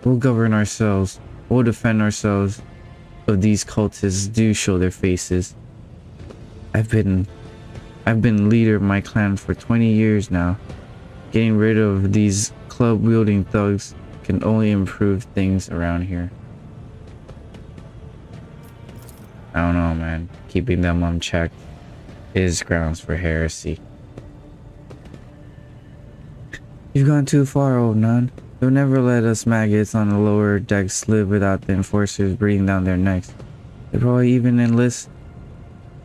We'll govern ourselves. We'll defend ourselves. If these cultists do show their faces. I've been leader of my clan for 20 years now. Getting rid of these club-wielding thugs can only improve things around here." I don't know, man. Keeping them unchecked is grounds for heresy. "You've gone too far, old nun. They'll never let us maggots on the lower decks live without the enforcers breathing down their necks. They probably even enlist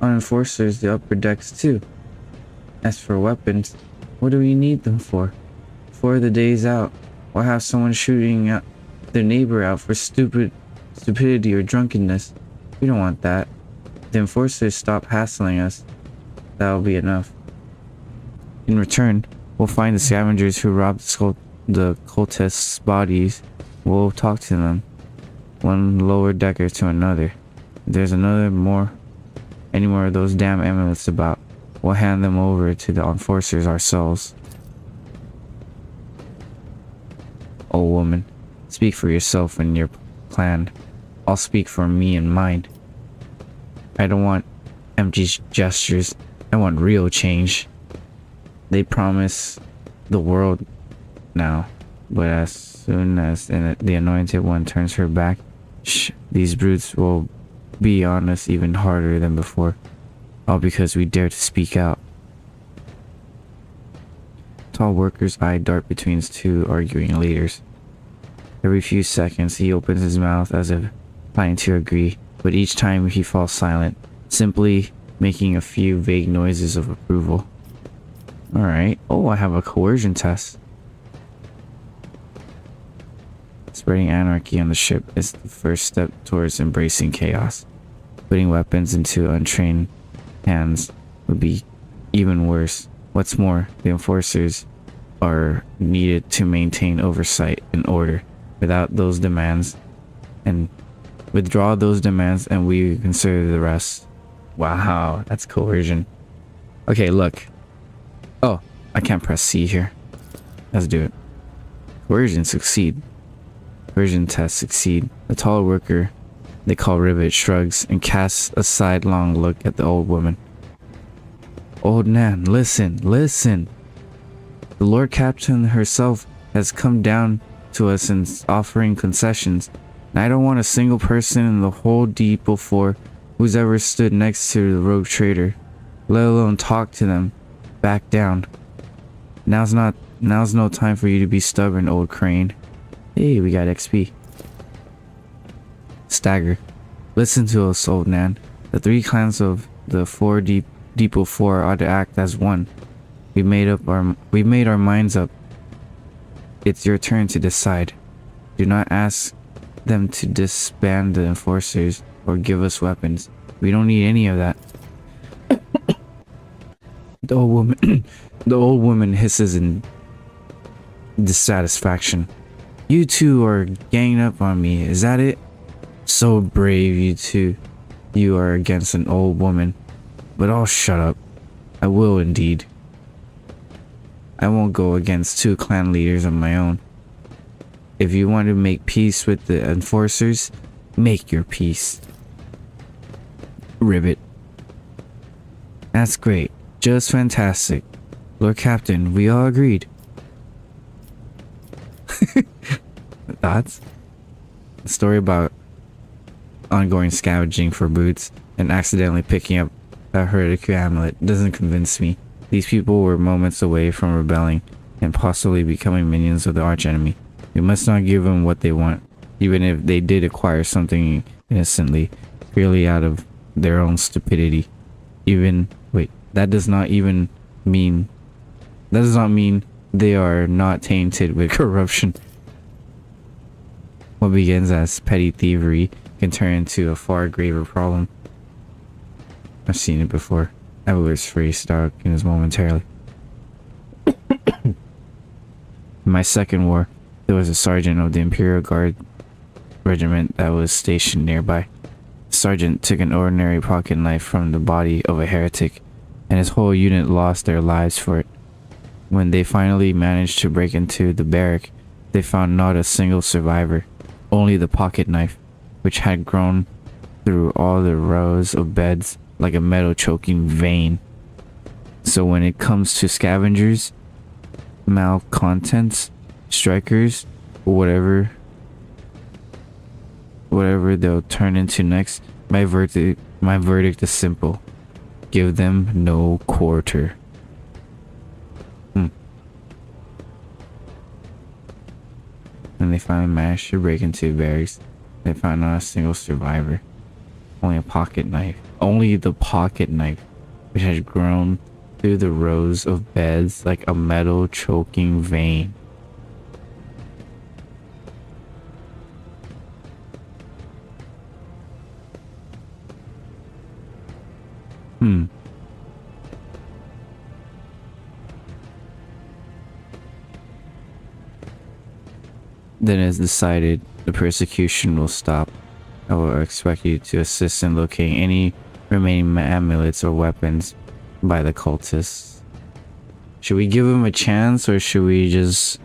on enforcers the upper decks too. As for weapons, what do we need them for? Before the day's out, we'll have someone shooting their neighbor out for stupidity or drunkenness. We don't want that. If the enforcers stop hassling us, that'll be enough. In return, we'll find the scavengers who robbed the cultists' bodies. We'll talk to them, one lower decker to another. If there's any more of those damn amulets about, we'll hand them over to the enforcers ourselves. Old woman, speak for yourself and your plan. I'll speak for me and mine. I don't want empty gestures. I want real change. They promise the world now, but as soon as the Anointed One turns her back, these brutes will be on us even harder than before, all because we dare to speak out. Tall worker's eye dart between his two arguing leaders. Every few seconds he opens his mouth as if trying to agree, but each time he falls silent, simply making a few vague noises of approval. Alright. Oh, I have a coercion test. Spreading anarchy on the ship is the first step towards embracing chaos. Putting weapons into untrained hands would be even worse. What's more, the enforcers are needed to maintain oversight and order. Without those demands, and withdraw those demands, and we consider the rest. Wow, that's coercion. Okay, look. Oh, I can't press C here. Let's do it. Coercion succeed. Coercion test succeed. The tall worker they call Rivet shrugs and casts a sidelong look at the old woman. Old Nan, listen. The Lord Captain herself has come down to us and offering concessions, and I don't want a single person in the whole depot for who's ever stood next to the rogue trader, let alone talk to them, back down. Now's no time for you to be stubborn, old crane. Hey, we got XP. Stagger. Listen to us, old Nan. The three clans of the Depot 4 ought to act as one. We made our minds up. It's your turn to decide. Do not ask them to disband the enforcers or give us weapons. We don't need any of that. The old woman hisses in dissatisfaction. You two are ganging up on me, is that it? So brave, you two. You are against an old woman. But I'll shut up. I will indeed. I won't go against two clan leaders of my own. If you want to make peace with the enforcers, make your peace. Rivet. That's great. Just fantastic. Lord Captain, we all agreed. Thoughts? A story about ongoing scavenging for boots and accidentally picking up a hereditary amulet doesn't convince me. These people were moments away from rebelling and possibly becoming minions of the archenemy. We must not give them what they want, even if they did acquire something innocently, purely out of their own stupidity. That does not mean they are not tainted with corruption. What begins as petty thievery can turn into a far graver problem. I've seen it before. Evelyn's face darkens momentarily. In my second war, there was a sergeant of the Imperial Guard regiment that was stationed nearby. The sergeant took an ordinary pocket knife from the body of a heretic, and his whole unit lost their lives for it. When they finally managed to break into the barrack, they found not a single survivor, only the pocket knife, which had grown through all the rows of beds like a metal choking vein. So when it comes to scavengers, malcontents, strikers, whatever they'll turn into next, my verdict is simple. Give them no quarter. When they finally managed to break into barracks, they found not a single survivor. Only a pocket knife. Only the pocket knife, which had grown through the rows of beds like a metal choking vein. Then it's decided the persecution will stop. I will expect you to assist in locating any remaining amulets or weapons by the cultists. Should we give them a chance, or should we just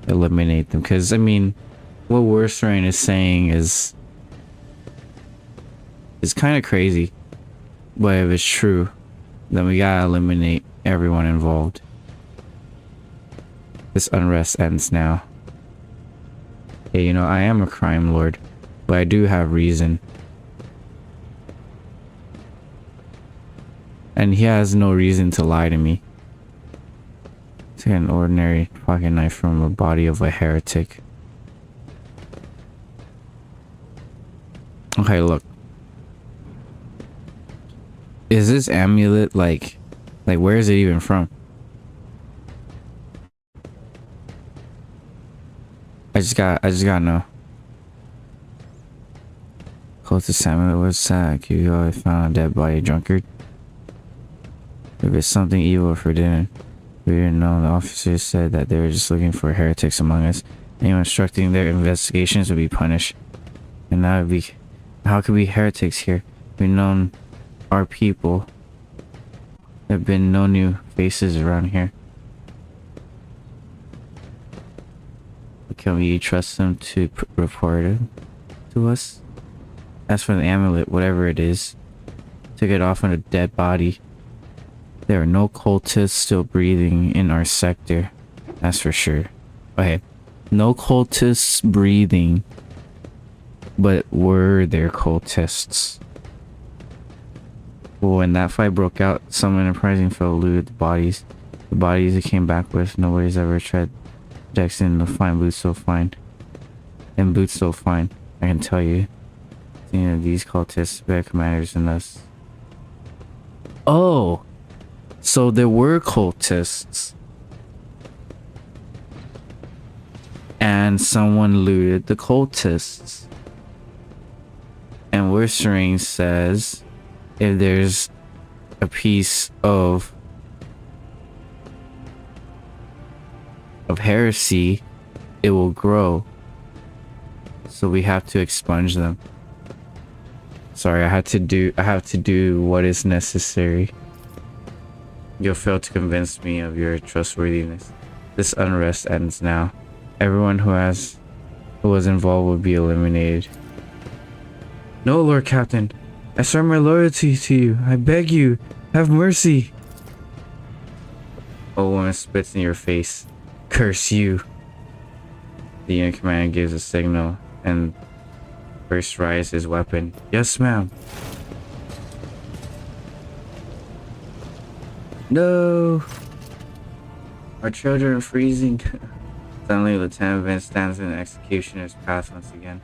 eliminate them? Because I mean, what Warstrain is saying is kind of crazy, but if it's true, then we gotta eliminate everyone involved. This unrest ends now. Hey, you know, I am a crime lord, but I do have reason. And he has no reason to lie to me. Take an ordinary pocket knife from the body of a heretic. Okay, look. Is this amulet like where is it even from? I just gotta know. Closest amulet was sad. You found a dead body, drunkard. If it's something evil or forbidden, we didn't know. The officers said that they were just looking for heretics among us. Anyone obstructing their investigations would be punished. And now it'd be, how could we heretics here? We've known our people. There have been no new faces around here. Can we trust them to report it to us? As for the amulet, whatever it is, took it off on a dead body. There are no cultists still breathing in our sector. That's for sure. Okay. No cultists breathing. But were there cultists? Well, when that fight broke out, some enterprising fellow looted the bodies. The bodies he came back with, nobody's ever tried Jackson to find boots so fine. And boots so fine, I can tell you. You know, these cultists better commanders than us. Oh! So there were cultists. And someone looted the cultists. And Warstrain says if there's a piece of heresy, it will grow. So we have to expunge them. Sorry, I have to do what is necessary. You'll fail to convince me of your trustworthiness. This unrest ends now. Everyone who was involved will be eliminated. No, Lord Captain. I swear my loyalty to you. I beg you, have mercy. Old woman spits in your face. Curse you. The unit commander gives a signal and first raises his weapon. Yes, ma'am. No. Our children are freezing. Suddenly, Lieutenant Vince stands in the executioner's path once again.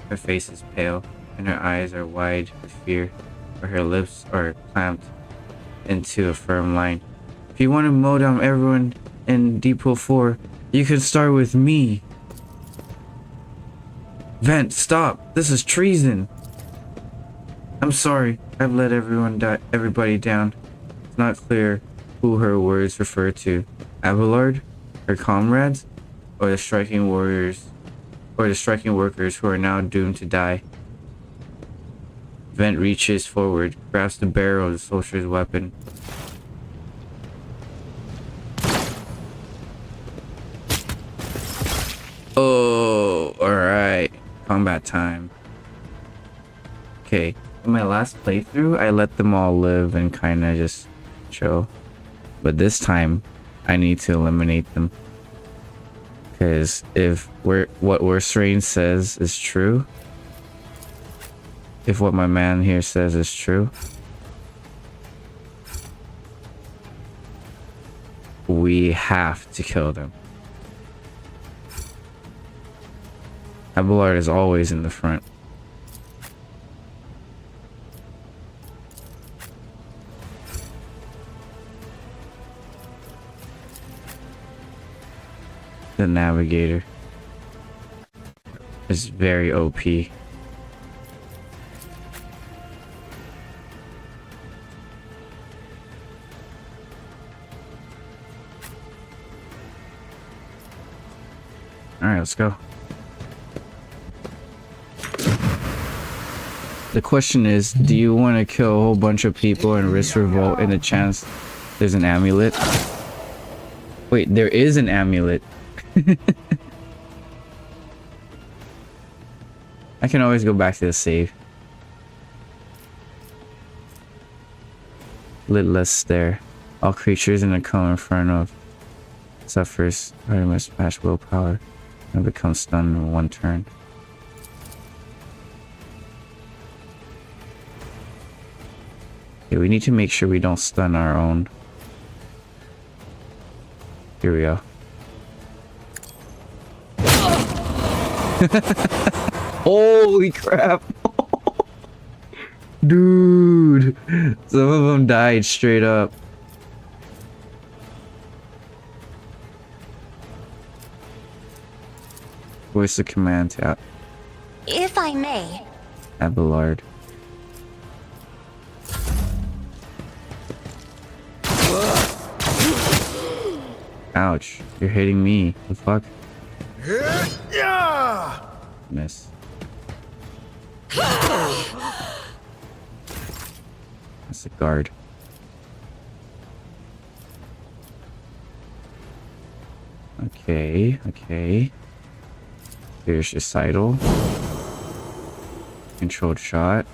Her face is pale, and her eyes are wide with fear, but her lips are clamped into a firm line. If you want to mow down everyone in Depot 4, you can start with me. Vent, stop! This is treason! I'm sorry, I've let everybody down. It's not clear who her words refer to. Abelard? Her comrades? Or the striking warriors? Or the striking workers who are now doomed to die? Vent reaches forward, grabs the barrel of the soldier's weapon. Oh, alright. Combat time. Okay, in my last playthrough, I let them all live and kind of just chill. But this time, I need to eliminate them. Because if what Warstrain says is true, if what my man here says is true, we have to kill them. Abelard is always in the front. The navigator is very OP. Alright, let's go. The question is, do you want to kill a whole bunch of people and risk revolt in the chance there's an amulet? Wait, there is an amulet. I can always go back to the save. Lidless there. All creatures in the cone in front of suffers very much past willpower and becomes stunned in one turn. Okay, we need to make sure we don't stun our own. Here we go. Holy crap! Dude! Some of them died straight up. Voice the command to If I may. Abelard. Ouch, you're hitting me. The fuck? Miss. That's a guard. Okay, okay. Here's your Seidel. Controlled shot.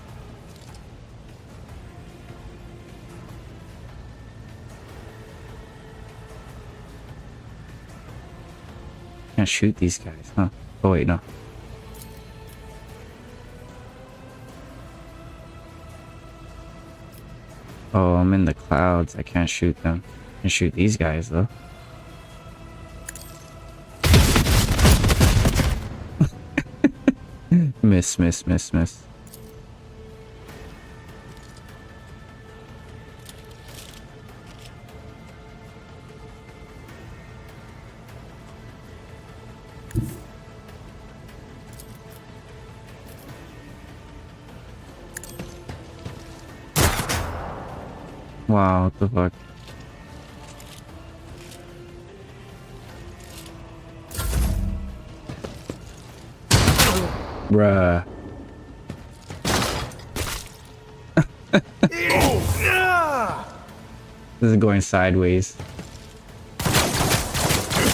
Can't shoot these guys, huh? Oh wait, no. Oh, I'm in the clouds. I can't shoot them. I can shoot these guys though. Miss, miss, miss, miss. Wow, what the fuck? Bruh. This is going sideways.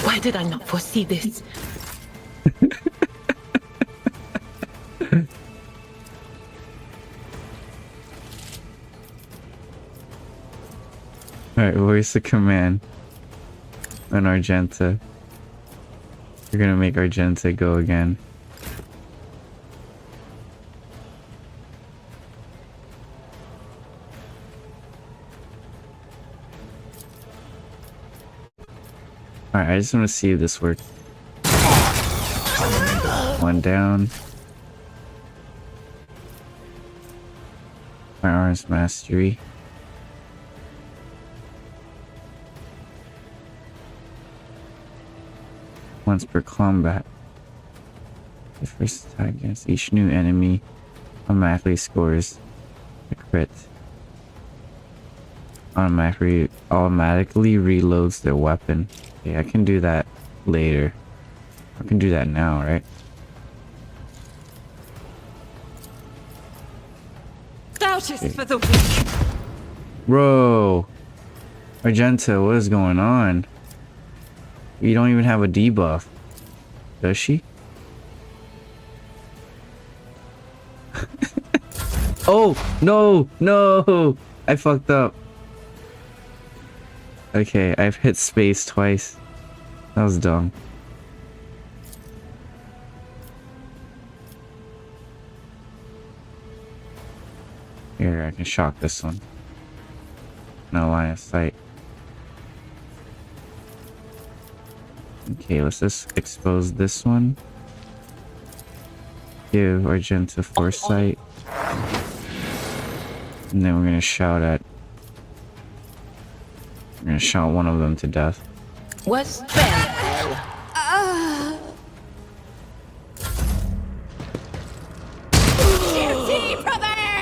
Why did I not foresee this? Alright, voice the command on Argenta. We're gonna make Argenta go again. Alright, I just want to see if this works. One down. Firearms mastery. Once per combat. The first attack against each new enemy automatically scores a crit. Automatically reloads their weapon. Okay, I can do that later. I can do that now, right? Doubt is for the weak. Bro! Argenta, what is going on? You don't even have a debuff. Does she? Oh! No! No! I fucked up. Okay, I've hit space twice. That was dumb. Here, I can shock this one. No line of sight. Okay, let's just expose this one. Give Argenta foresight. And then we're gonna shout at... We're gonna shout one of them to death. What's that?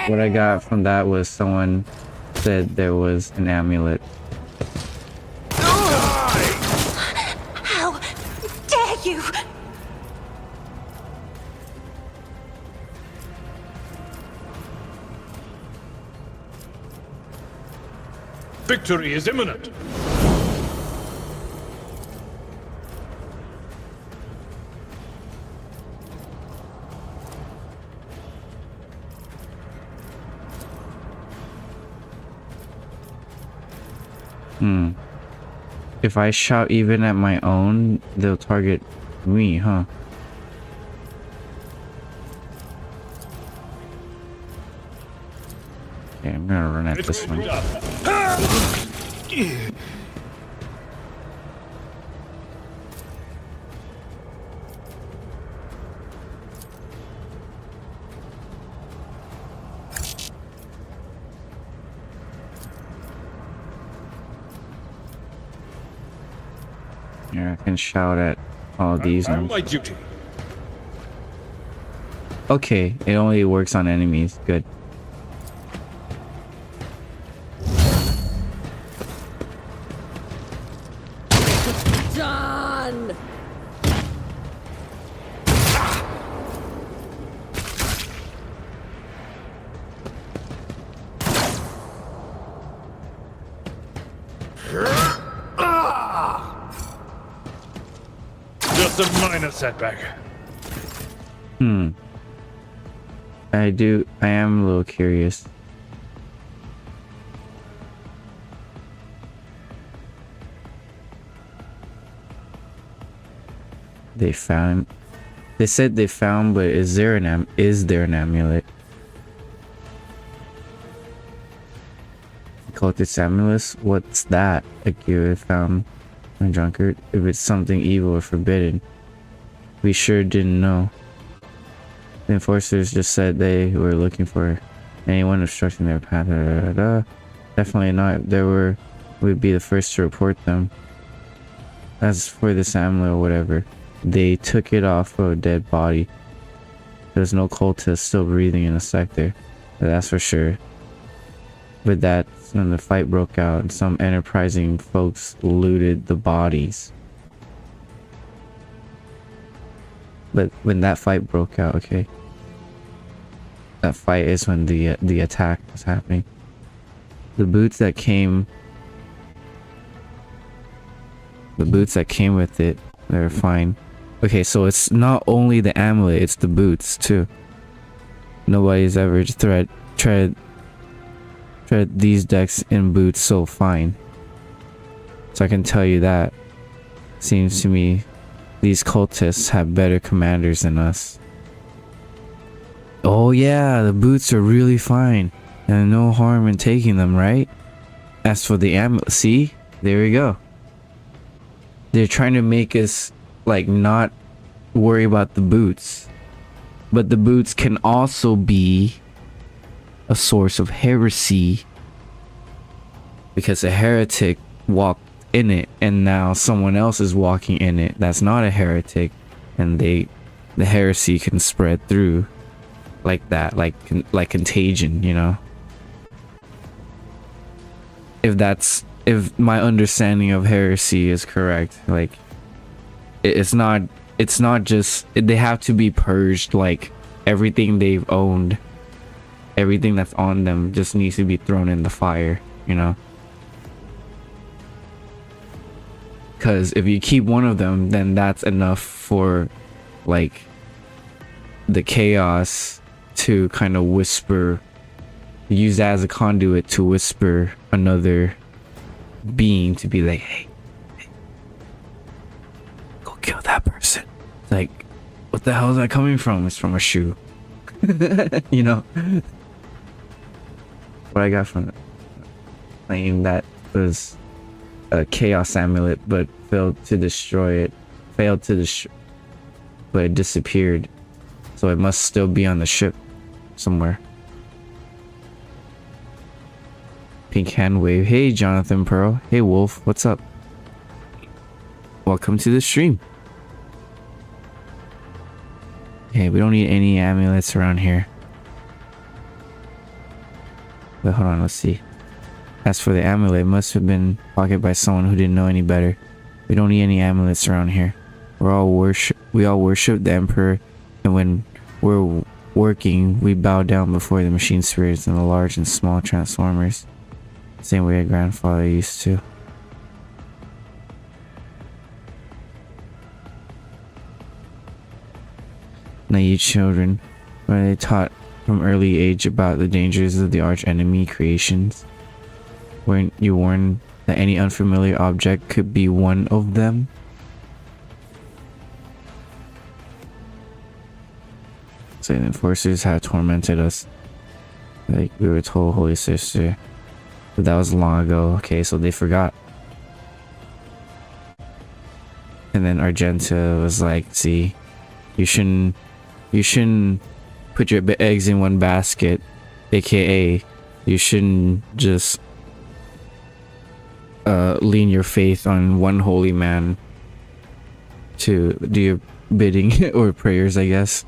What I got from that was someone said there was an amulet. How dare you! victory is imminent. If I shout even at my own, they'll target me, huh? Okay, I'm gonna run at this one. Yeah, I can shout at all these On ones. my duty. Okay, it only works on enemies. Good. Done! Just a minor setback. I am a little curious. They said they found, but is there an amulet? Cultist amulet? What's that? Akira found a drunkard. If it's something evil or forbidden. We sure didn't know. The enforcers just said they were looking for anyone obstructing their path. Definitely not. If there were, we'd be the first to report them. As for this amulet or whatever, they took it off of a dead body. There's no cultist still breathing in the sector. That's for sure. But that's when the fight broke out and some enterprising folks looted the bodies. But when that fight broke out, okay. That fight is when the attack was happening. The boots that came with it, they're fine. Okay, so it's not only the amulet, it's the boots too. Nobody's ever tread these decks in boots so fine. So I can tell you that. Seems to me these cultists have better commanders than us. Oh yeah, the boots are really fine. And no harm in taking them, right? As for the amulet, see? There we go. They're trying to make us like not worry about the boots. But the boots can also be a source of heresy. Because a heretic walked in it and now someone else is walking in it that's not a heretic, and the heresy can spread through like that, like contagion, you know. If my understanding of heresy is correct, like it's not just they have to be purged. Like everything they've owned, everything that's on them just needs to be thrown in the fire, you know. Because if you keep one of them, then that's enough for like the chaos to kind of whisper, use that as a conduit to whisper another being to be like, hey, go kill that person. It's like, what the hell is that coming from? It's from a shoe. You know? What I got from it, claim that was a chaos amulet, but failed to destroy it. But it disappeared. So it must still be on the ship somewhere. Pink hand wave. Hey, Jonathan Pearl. Hey, Wolf. What's up? Welcome to the stream. Okay, we don't need any amulets around here. But hold on, let's see. As for the amulet, it must have been pocketed by someone who didn't know any better. We don't need any amulets around here. We all worship the Emperor, and when we're working, we bow down before the machine spirits and the large and small transformers. Same way a grandfather used to. Naive children, when they taught from early age about the dangers of the arch enemy creations, weren't you warned that any unfamiliar object could be one of them? So the enforcers have tormented us, like we were told, Holy Sister. But that was long ago. Okay, so they forgot. And then Argenta was like, see, you shouldn't put your eggs in one basket, aka you shouldn't just lean your faith on one holy man to do your bidding or prayers, I guess,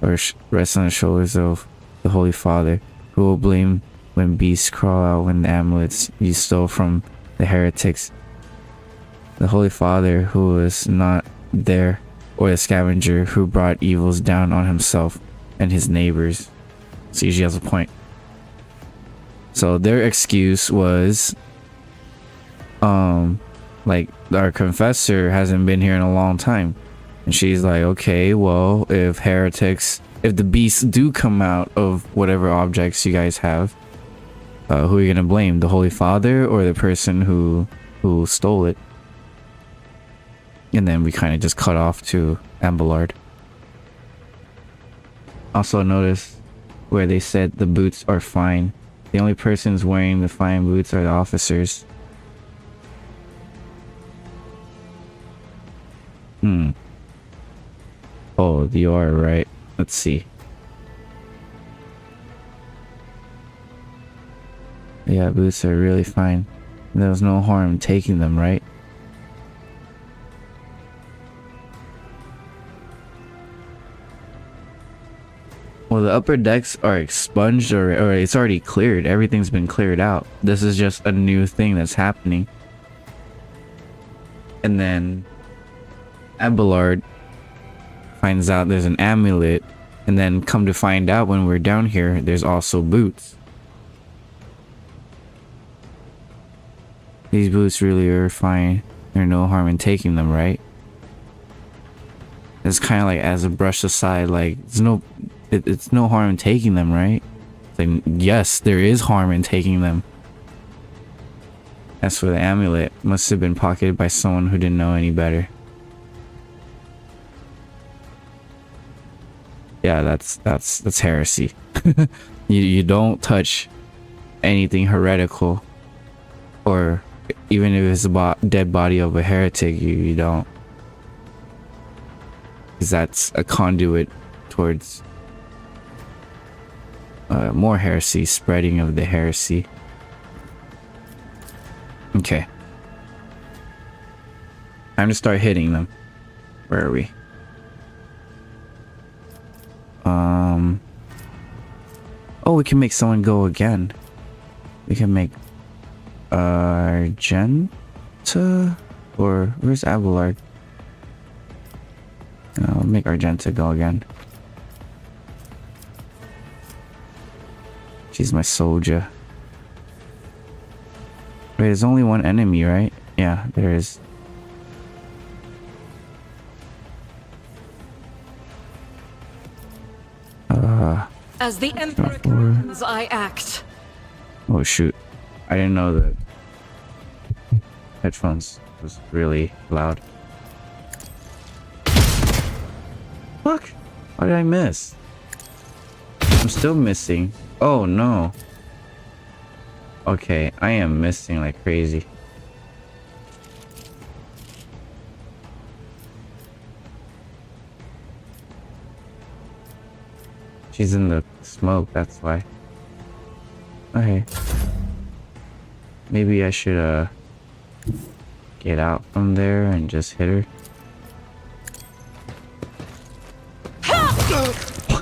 or rest on the shoulders of the Holy Father, who will blame when beasts crawl out when the amulets you stole from the heretics. The Holy Father who was not there, or the scavenger who brought evils down on himself and his neighbors. See, she has a point. So their excuse was, like, our confessor hasn't been here in a long time. And she's like, okay, well, if the beasts do come out of whatever objects you guys have, who are you gonna blame? The Holy Father or the person who stole it? And then we kind of just cut off to Abelard. Also notice where they said the boots are fine. The only persons wearing the fine boots are the officers. Oh, you are right. Let's see. Yeah, boots are really fine. There was no harm taking them, right? Well, the upper decks are expunged, or it's already cleared. Everything's been cleared out. This is just a new thing that's happening. And then Abelard finds out there's an amulet, and then come to find out when we're down here, there's also boots. These boots really are fine. There's no harm in taking them, right? It's kind of like as a brush aside, like it's no harm in taking them, right? It's like, yes, there is harm in taking them. As for the amulet, must have been pocketed by someone who didn't know any better. Yeah, that's heresy. You don't touch anything heretical, or even if it's a dead body of a heretic, you don't, because that's a conduit towards more heresy, spreading of the heresy. Okay, time to start hitting them. Where are we? Oh, we can make someone go again. We can make Argenta, or where's Abelard? I'll make Argenta go again. She's my soldier. Wait, there's only one enemy, right? Yeah, there is. As the Emperor commands, I act. Oh shoot, I didn't know that headphones was really loud. Fuck, why did I miss? I'm still missing. Oh no. Okay, I am missing like crazy. She's in the smoke, that's why. Okay. Maybe I should get out from there and just hit her.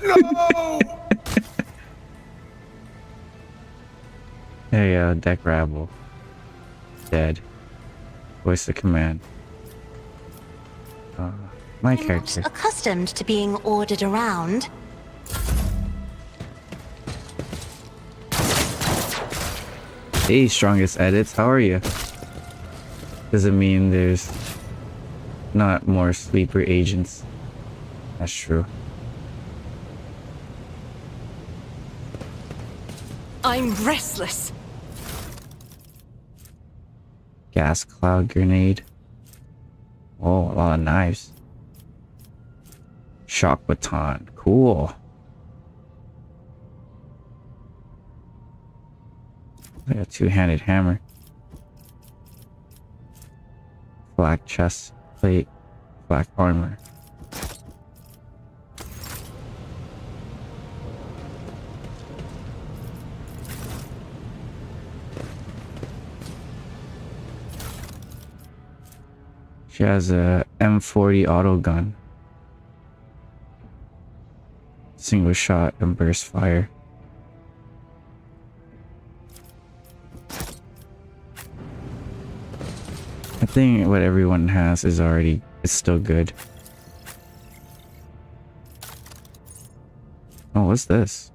No! There you go, deck rabble. Dead. Voice of command. My I'm character. not accustomed to being ordered around. Hey, strongest edits, how are you? Doesn't mean there's not more sleeper agents. That's true. I'm restless. Gas cloud grenade. Oh, a lot of knives. Shock baton. Cool. Like a two-handed hammer. Black chest plate. Black armor. She has a M40 auto gun. Single shot and burst fire. I think what everyone has is already, it's still good. Oh, what's this?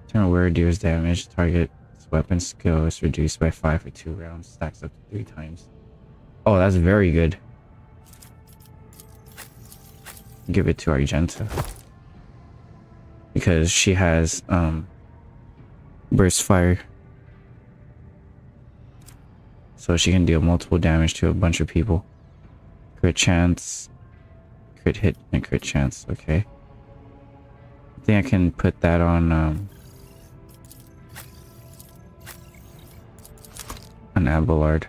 Turn where deals damage. Target's weapon skill is reduced by 5 for 2 rounds. Stacks up to 3 times. Oh, that's very good. Give it to Argenta. Because she has burst fire. So she can deal multiple damage to a bunch of people. Crit chance, crit hit, and crit chance. Okay. I think I can put that on Abelard.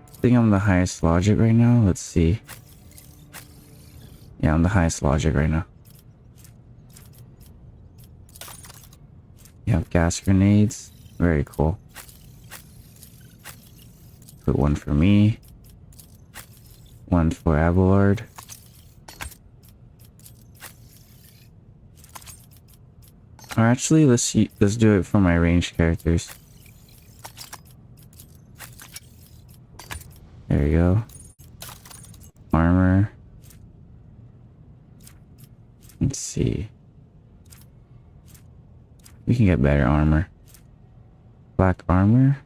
I think I'm the highest logic right now. Let's see. Yeah, I'm the highest logic right now. You have gas grenades. Very cool. Put one for me. One for Abelard. Or actually, let's do it for my ranged characters. There you go. Armor. Let's see. We can get better armor. Black armor.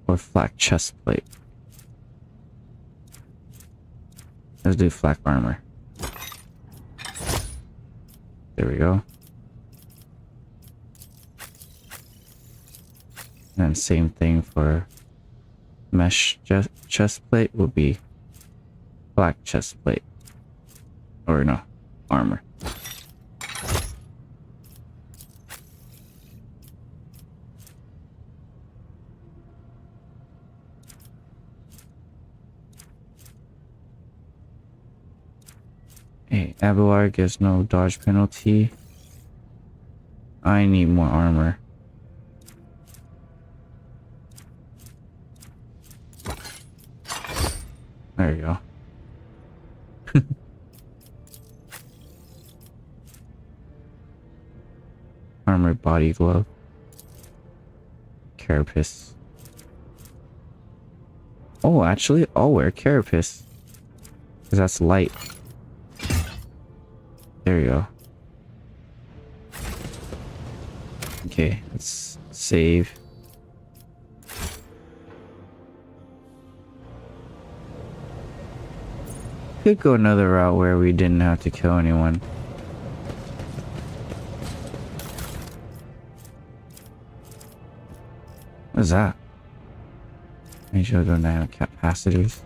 Or black chest plate. Let's do black armor. There we go. And same thing for mesh chest plate will be black chest plate. Or no, armor. Hey, Abelard gives no dodge penalty. I need more armor. There you go. Armored body glove. Carapace. Oh, actually, I'll wear carapace. Because that's light. There you go. Okay, let's save. Could go another route where we didn't have to kill anyone. What is that? Major dynamic capacitors.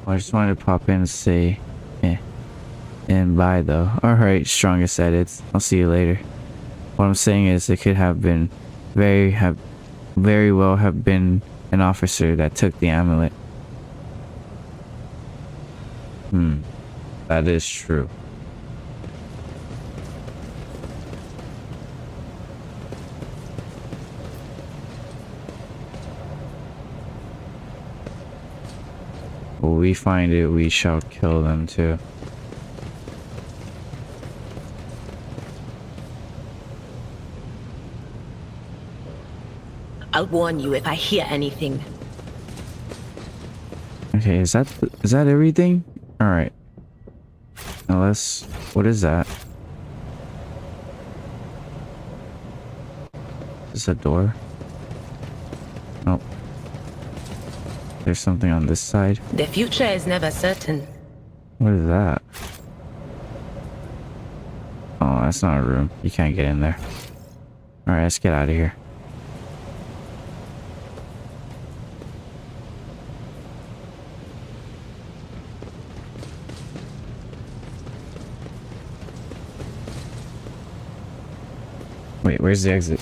I just wanted to pop in and say, and bye though. Alright, strongest edits. I'll see you later. What I'm saying is it could have been very well have been an officer that took the amulet. That is true. When we find it, we shall kill them too. I'll warn you if I hear anything. Okay, is that everything? All right. Now let's. What is that? Is this a door? Nope. There's something on this side. The future is never certain. What is that? Oh, that's not a room. You can't get in there. All right, let's get out of here. Wait, where's the exit?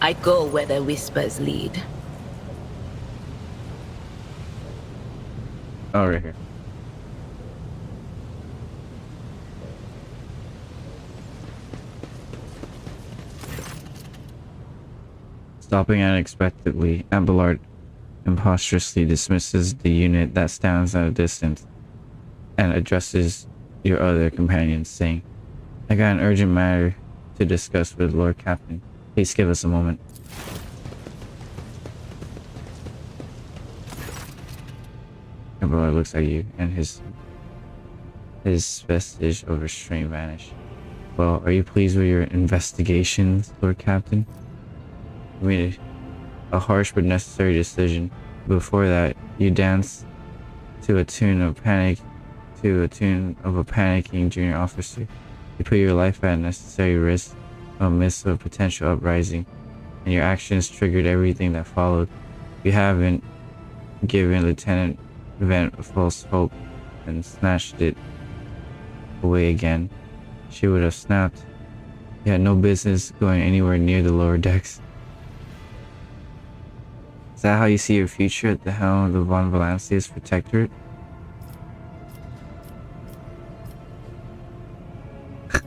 I go where the whispers lead. Oh, right here. Stopping unexpectedly, Abelard impetuously dismisses the unit that stands at a distance and addresses your other companions, saying, I got an urgent matter to discuss with Lord Captain. Please give us a moment. Abelard looks at you, and his vestige of restraint vanish. Well, are you pleased with your investigations, Lord Captain? You made a harsh but necessary decision. Before that, you danced to a tune of a panicking junior officer. You put your life at necessary risk amidst a potential uprising, and your actions triggered everything that followed. You haven't given Lieutenant Vent a false hope and snatched it away again. She would have snapped. You had no business going anywhere near the lower decks. Is that how you see your future at the helm of the Von Valancius Protectorate?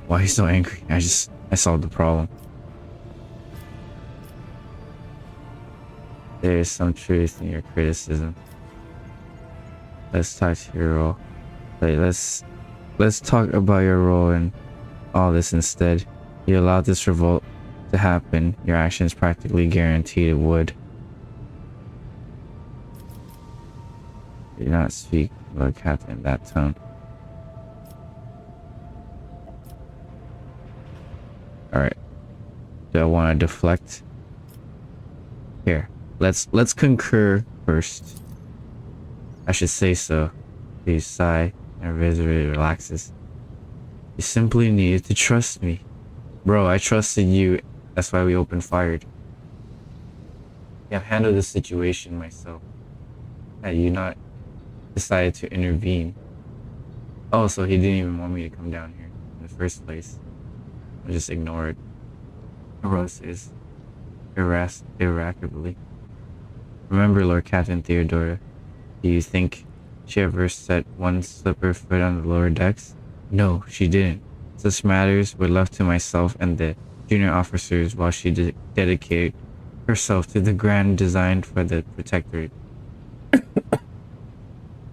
Why are you so angry? I solved the problem. There is some truth in your criticism. Let's talk to your role. Let's talk about your role in all this instead. You allowed this revolt to happen. Your actions practically guaranteed it would. Do not speak, Lord Captain, in that tone. Alright. Do I want to deflect? Here. Let's concur first. I should say so. Please sigh and visibly relaxes. You simply needed to trust me. Bro, I trusted you. That's why we opened fire. I've handled this situation myself. Had you not decided to intervene. Oh, so he didn't even want me to come down here in the first place. I just ignored. Roses irascibly. Remember, Lord Captain Theodora, do you think she ever set one slipper foot on the lower decks? No, she didn't. Such matters were left to myself and the junior officers while she dedicated herself to the grand design for the Protectorate.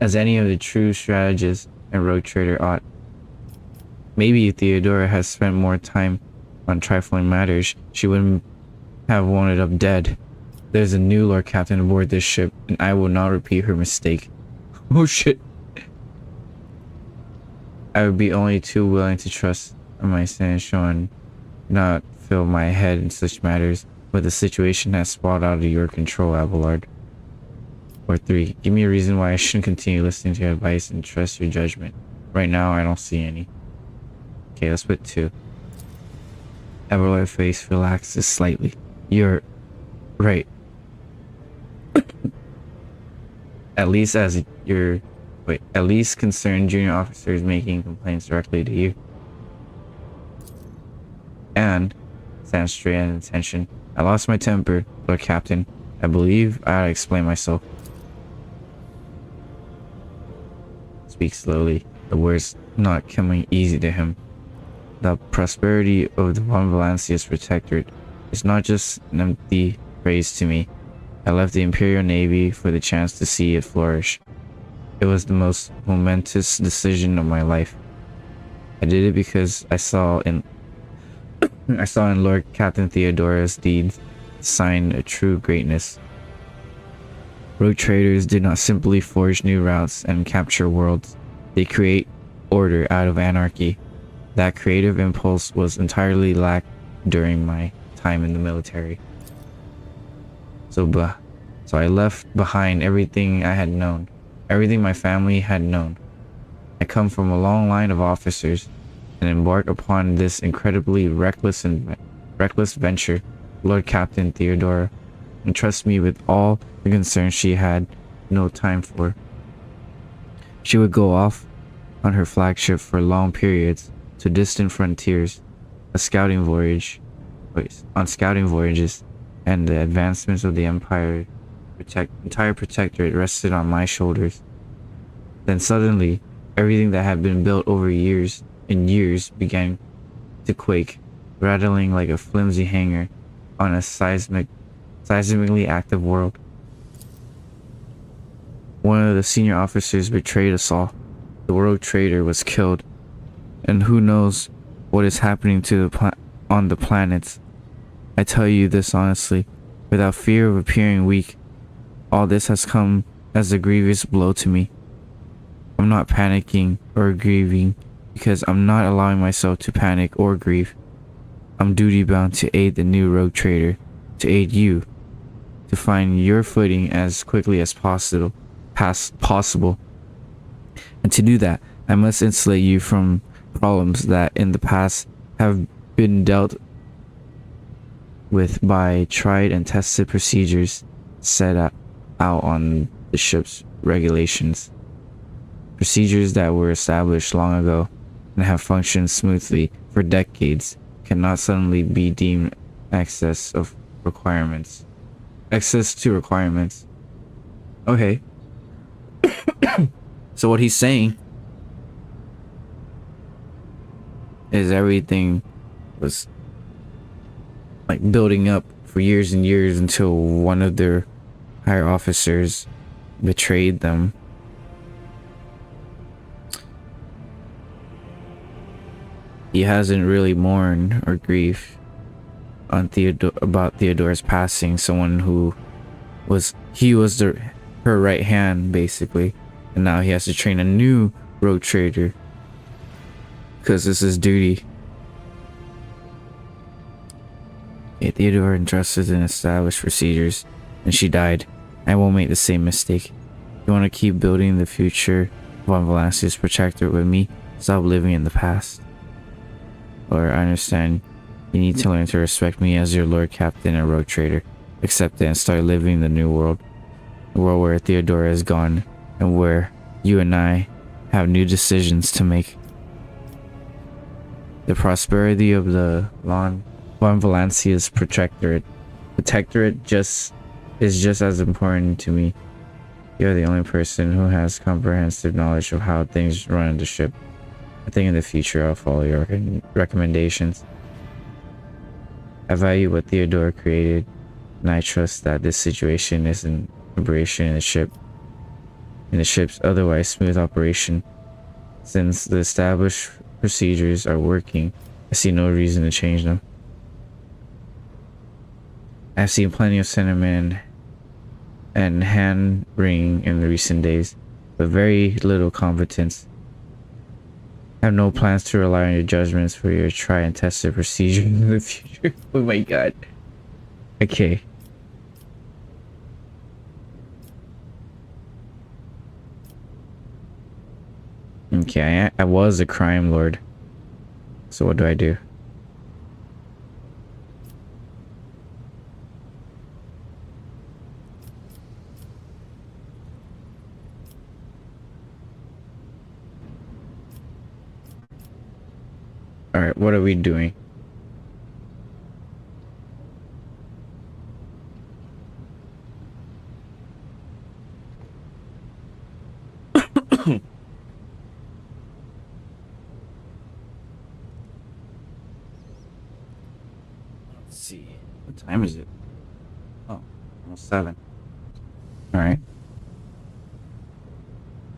As any of the true strategists and rogue trader ought. Maybe if Theodora has spent more time on trifling matters, she wouldn't have wound up dead. There's a new Lord Captain aboard this ship, and I will not repeat her mistake. Oh shit. I would be only too willing to trust my Seneschal and not fill my head in such matters, but the situation has sprawled out of your control, Abelard. Or 3. Give me a reason why I shouldn't continue listening to your advice and trust your judgment. Right now, I don't see any. Okay, let's put 2. Abelard's face relaxes slightly. You're right. At least concerned junior officers making complaints directly to you. And stand straight at attention. I lost my temper, Lord Captain. I believe I ought to explain myself. Speak slowly, the words not coming easy to him. The prosperity of the Von Valancius Protectorate is not just an empty phrase to me. I left the Imperial Navy for the chance to see it flourish. It was the most momentous decision of my life. I did it because I saw in Lord Captain Theodora's deeds sign a true greatness. Rogue traders did not simply forge new routes and capture worlds. They create order out of anarchy. That creative impulse was entirely lacked during my time in the military. So I left behind everything I had known, everything my family had known. I come from a long line of officers and embarked upon this incredibly reckless venture. Lord Captain Theodora entrusted me with all the concerns she had no time for. She would go off on her flagship for long periods to distant frontiers, on scouting voyages, and the advancements of the entire protectorate rested on my shoulders. Then suddenly, everything that had been built over years and years began to quake, rattling like a flimsy hanger on a seismically active world. One of the senior officers betrayed us all. The rogue trader was killed, and who knows what is happening to on the planets. I tell you this honestly, without fear of appearing weak. All this has come as a grievous blow to me. I'm not panicking or grieving because I'm not allowing myself to panic or grieve. I'm duty bound to aid the new rogue trader, to aid you, to find your footing as quickly as possible. And to do that, I must insulate you from problems that in the past have been dealt with by tried and tested procedures set out on the ship's regulations. Procedures that were established long ago and have functioned smoothly for decades cannot suddenly be deemed excess to requirements. Okay. So what he's saying is everything was like building up for years and years until one of their higher officers betrayed them. He hasn't really mourned or grieved on about Theodora's passing, someone who was her right hand basically, and now he has to train a new rogue trader because it's his duty. Theodora entrusted in established procedures, and she died. I won't make the same mistake. You want to keep building the future von Valancia's protectorate with me? Stop living in the past. Or I understand you need to learn to respect me as your Lord Captain and rogue trader. Accept it and start living the new world. A world where Theodora is gone and where you and I have new decisions to make. The prosperity of the von Valancia's protectorate is just as important to me. You're the only person who has comprehensive knowledge of how things run on the ship. I think in the future I'll follow your recommendations. I value what Theodora created, and I trust that this situation is an aberration in the ship's otherwise smooth operation. Since the established procedures are working, I see no reason to change them. I've seen plenty of sentiment and hand-wringing in the recent days, but very little competence. I have no plans to rely on your judgments for your try and tested procedure in the future. Oh my god. Okay. Okay, I was a crime lord. So what do I do? Alright, what are we doing? Let's see. What time is it? Oh, almost 7. Alright.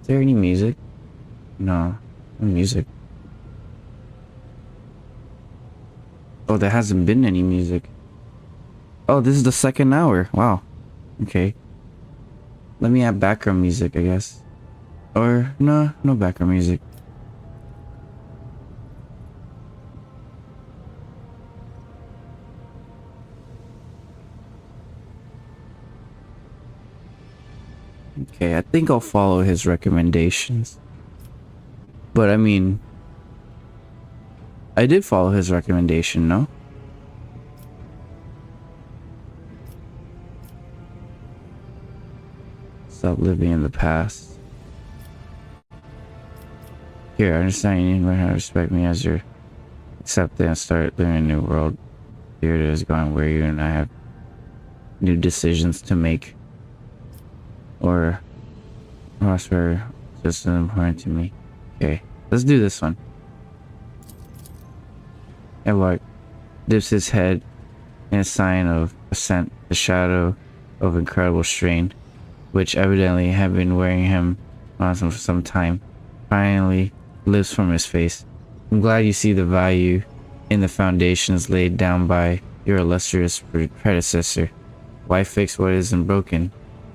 Is there any music? No. No music. Oh, there hasn't been any music. Oh, this is the second hour. Wow. Okay. Let me add background music, I guess. Or, no background music. Okay, I think I'll follow his recommendations. But I mean, I did follow his recommendation, no? Stop living in the past. Here, I understand you need to learn how to respect me as your accept it and start living in a new world. Here it is going where you and I have new decisions to make. Or prosper just as important to me. Okay, let's do this one. Edward dips his head in a sign of assent, the shadow of incredible strain, which evidently had been wearing him on for some time, finally lifts from his face. I'm glad you see the value in the foundations laid down by your illustrious predecessor. Why fix what isn't broken?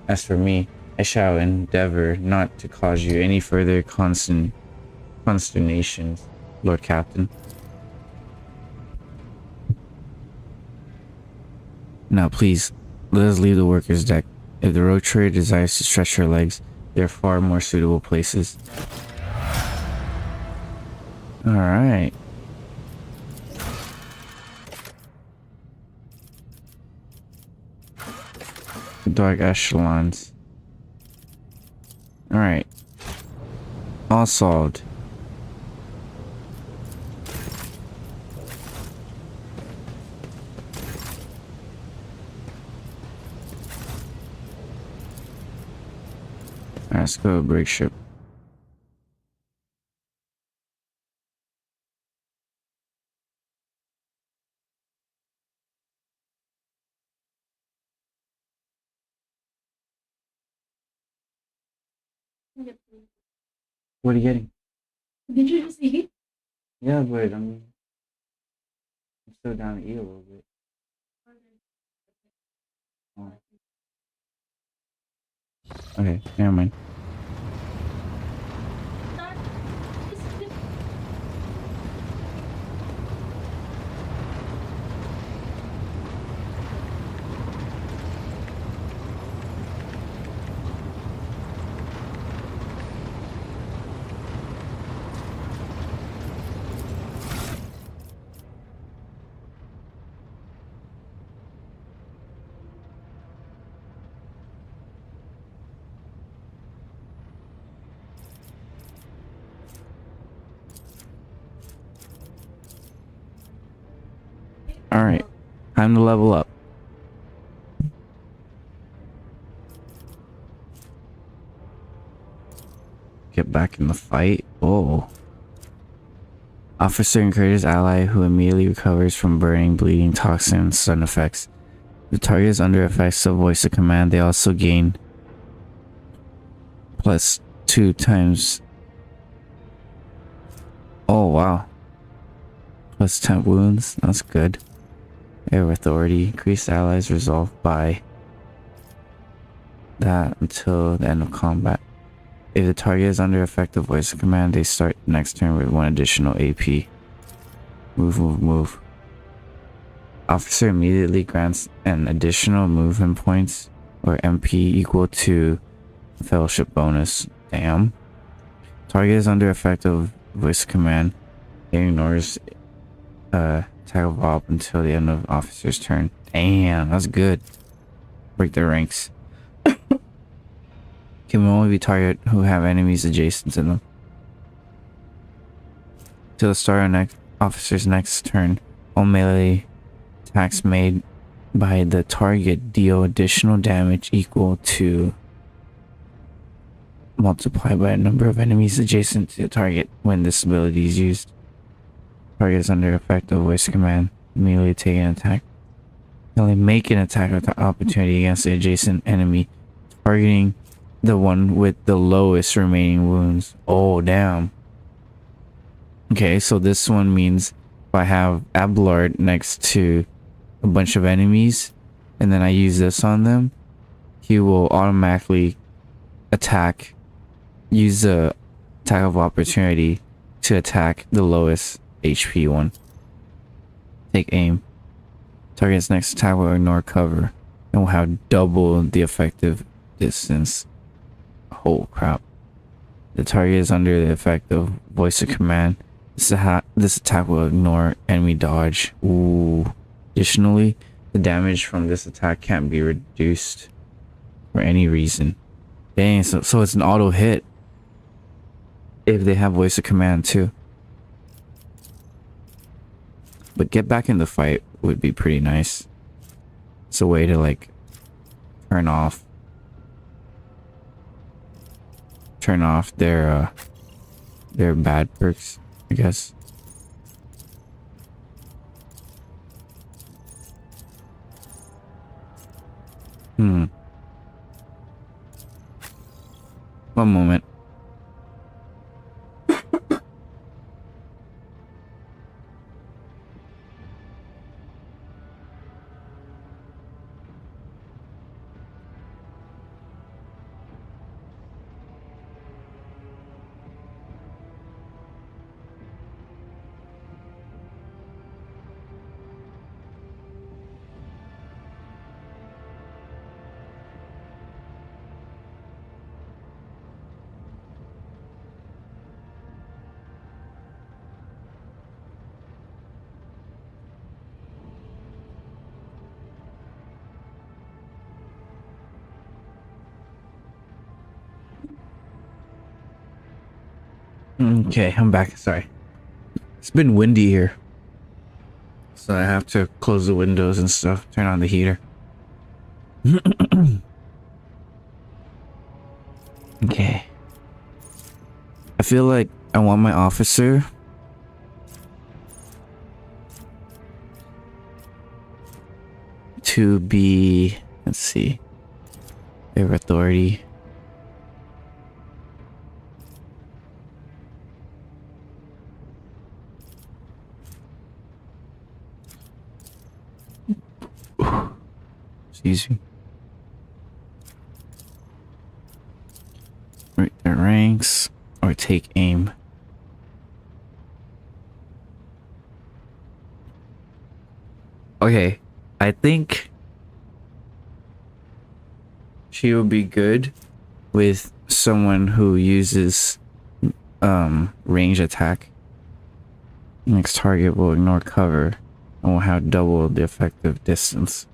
As for me, I shall endeavor not to cause you any further consternations, Lord Captain. Now please, let us leave the workers' deck. If the road trader desires to stretch her legs, there are far more suitable places. Alright. Dark echelons. Alright. All solved. Alright, let's go break ship. What are you getting? Did you just eat? Yeah, but I'm still down to eat a little bit. Oh. Okay, never mind. Alright, time to level up. Get back in the fight. Oh. Officer encourages ally who immediately recovers from burning, bleeding, toxin, stun effects. The target is under effects of voice of command. They also gain +2 times. Oh wow. +10 wounds. That's good. Air authority. Increase allies resolve by that until the end of combat. If the target is under effective voice of command, they start next turn with 1 additional AP. Move. Officer immediately grants an additional movement points or MP equal to fellowship bonus. Damn. Target is under effective voice of command. It ignores attack of op until the end of officer's turn. Damn, that's good. Break their ranks. Can only be target who have enemies adjacent to them. Till the start of next officer's next turn, all melee attacks made by the target deal additional damage equal to multiplied by a number of enemies adjacent to the target when this ability is used. Target is under effect of voice command. Immediately take an attack. Only make an attack with the opportunity against the adjacent enemy Targeting the one with the lowest remaining wounds. Oh, damn. Okay, so this one means if I have Abelard next to a bunch of enemies and then I use this on them, he will automatically attack, use the attack of opportunity to attack the lowest HP one. Take aim. Target's next attack will ignore cover and will have double the effective distance. Oh crap. The target is under the effect of voice of command. This attack will ignore enemy dodge. Ooh. Additionally, the damage from this attack can't be reduced for any reason. Dang, so it's an auto hit if they have voice of command too. But get back in the fight would be pretty nice. It's a way to like turn off their bad perks, I guess. One moment. Okay, I'm back. Sorry. It's been windy here, so I have to close the windows and stuff, turn on the heater. Okay. I feel like I want my officer to be, let's see, their authority. Excuse me. Rate their ranks or take aim. Okay, I think she will be good with someone who uses range attack. Next target will ignore cover and will have double the effective distance.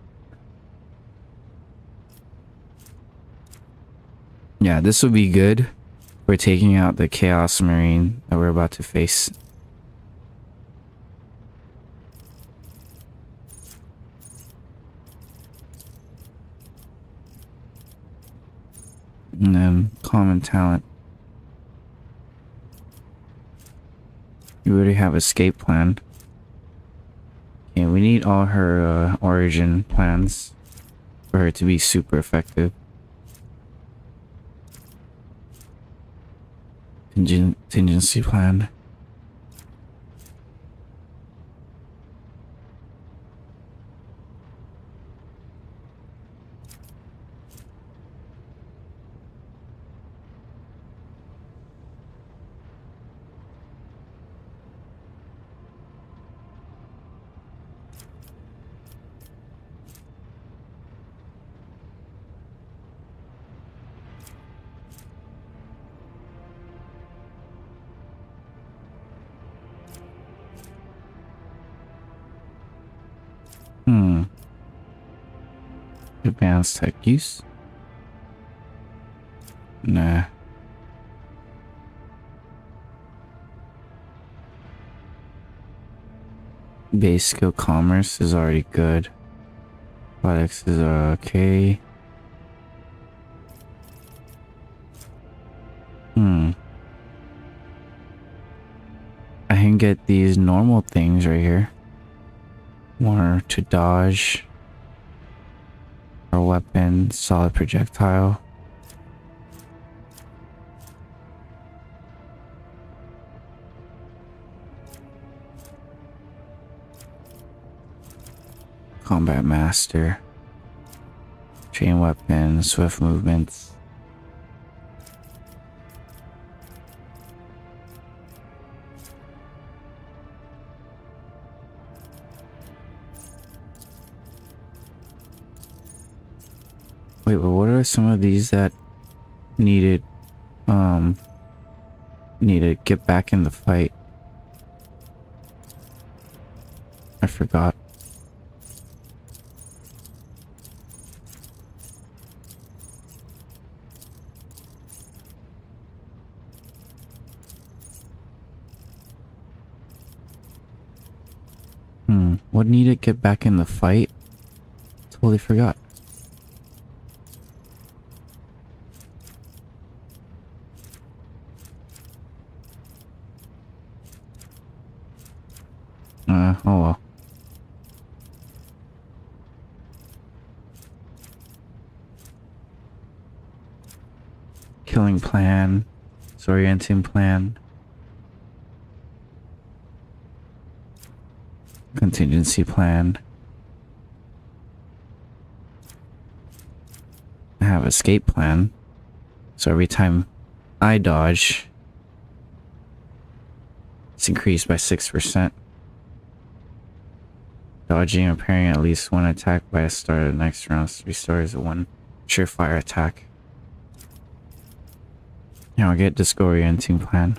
Yeah, this will be good for taking out the Chaos Marine that we're about to face. And then common talent. You already have escape plan. Okay, we need all her origin plans for her to be super effective. Contingency plan. Advanced tech use? Nah. Base skill commerce is already good. Products is okay. I can get these normal things right here. More to dodge. Our weapon, solid projectile. Combat Master. Chain weapon, swift movements. Wait, but what are some of these that needed need to get back in the fight? I forgot. What needed to get back in the fight? Totally forgot. Oh well. Killing plan, disorienting plan, contingency plan. I have escape plan. So every time I dodge, it's increased by 6%. Dodging or parrying at least one attack by the start of the next round restores one surefire attack. Now I'll get disorienting plan.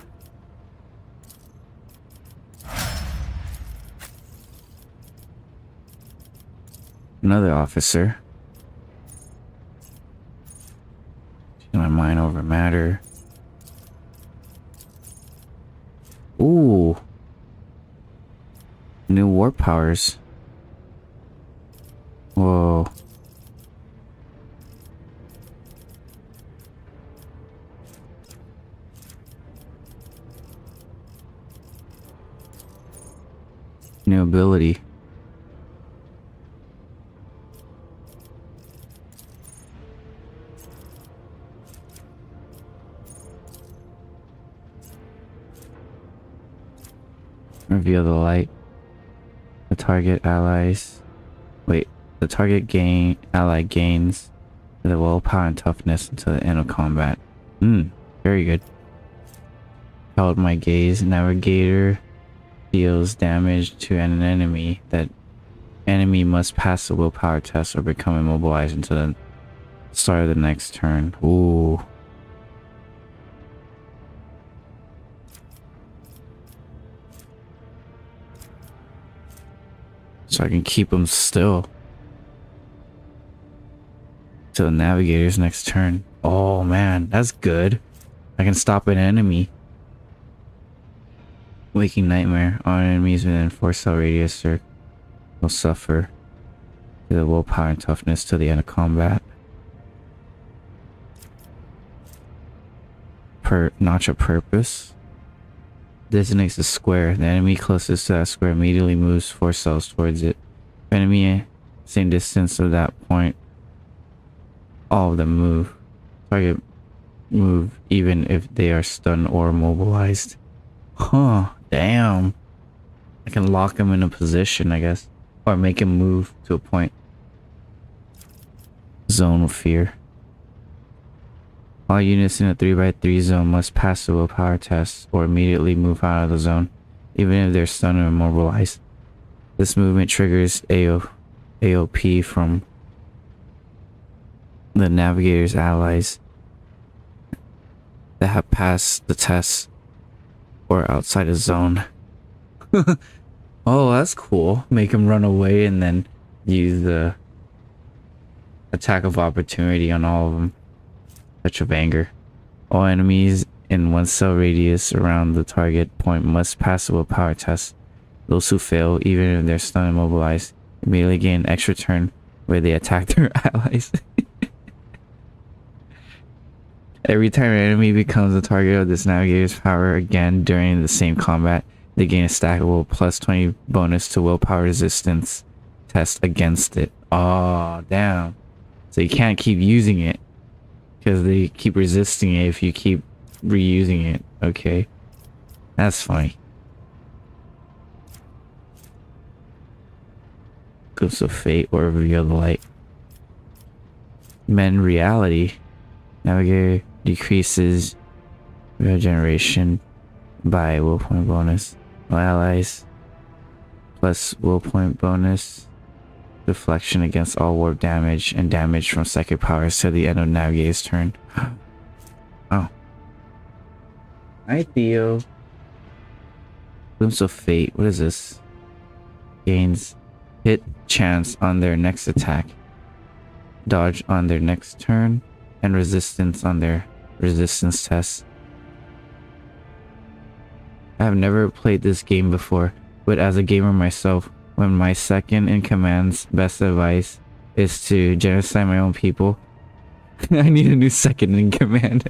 Another officer. My mind over matter. Ooh. New warp powers. Whoa. New ability. Reveal the light. The target allies. Wait. The target ally gains the willpower and toughness until the end of combat. Very good. Held my gaze. Navigator deals damage to an enemy. That enemy must pass the willpower test or become immobilized until the start of the next turn. Ooh. So I can keep them still till the navigator's next turn. Oh man, that's good. I can stop an enemy. Waking nightmare. All enemies within 4-cell radius will suffer the willpower and toughness till the end of combat. Notch of purpose. Designates a square. The enemy closest to that square immediately moves 4 cells towards it. Enemy same distance of that point. All of them move. Target move even if they are stunned or mobilized. Huh. Damn. I can lock him in a position, I guess. Or make him move to a point. Zone of fear. All units in a 3x3 zone must pass the willpower test or immediately move out of the zone, even if they're stunned or immobilized. This movement triggers AOP from the navigator's allies that have passed the test or outside a zone. Oh, that's cool. Make him run away and then use the attack of opportunity on all of them. Touch of anger. All enemies in 1 cell radius around the target point must pass the willpower test. Those who fail, even if they're stunned and immobilized, immediately gain an extra turn where they attack their allies. Every time an enemy becomes the target of this navigator's power again during the same combat, they gain a stackable plus 20 bonus to willpower resistance test against it. Oh, damn. So you can't keep using it because they keep resisting it if you keep reusing it. Okay. That's funny. Glimpse of fate or reveal the light. Men reality. Navigator decreases regeneration by will point bonus. All allies plus will point bonus. Deflection against all warp damage and damage from psychic powers to the end of Navigator's turn. Oh. Hi, Theo. Glimpse of fate. What is this? Gains hit chance on their next attack, dodge on their next turn, and resistance on their resistance test. I have never played this game before, but as a gamer myself, when my second in command's best advice is to genocide my own people, I need a new second in command.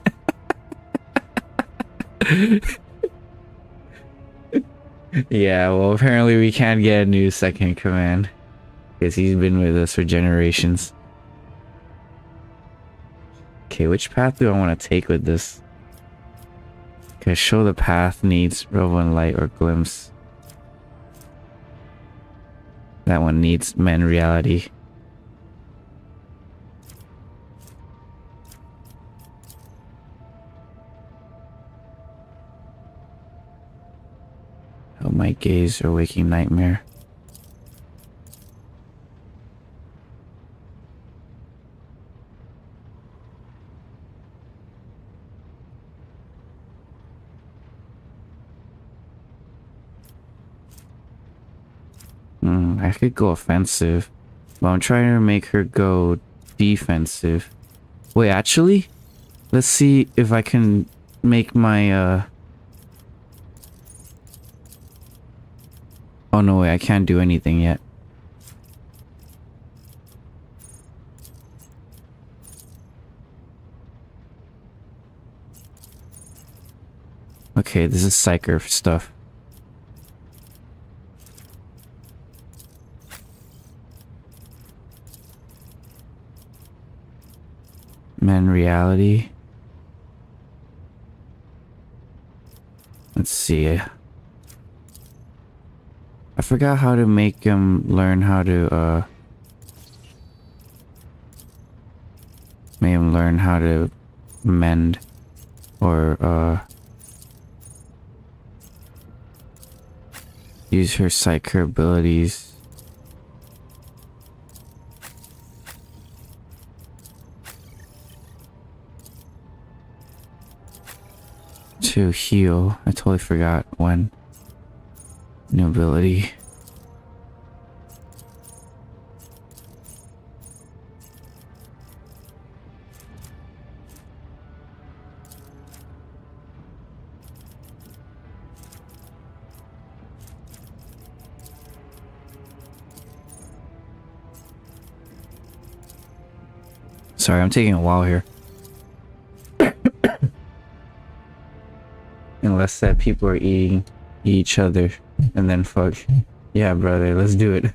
Yeah, well, apparently we can't get a new second in command because he's been with us for generations. Okay, which path do I want to take with this? Okay, show the path needs revel in light or glimpse. That one needs men reality. Oh, my gaze or waking nightmare. I could go offensive, but I'm trying to make her go defensive. Wait, actually, let's see if I can make my oh no, wait, I can't do anything yet. Okay, this is psyker stuff. Men reality. Let's see. I forgot how to make him learn how to make him learn how to mend or use her psyker abilities. To heal. I totally forgot when. New ability. Sorry, I'm taking a while here. Unless that people are eating each other and then fuck. Yeah, brother, let's do it.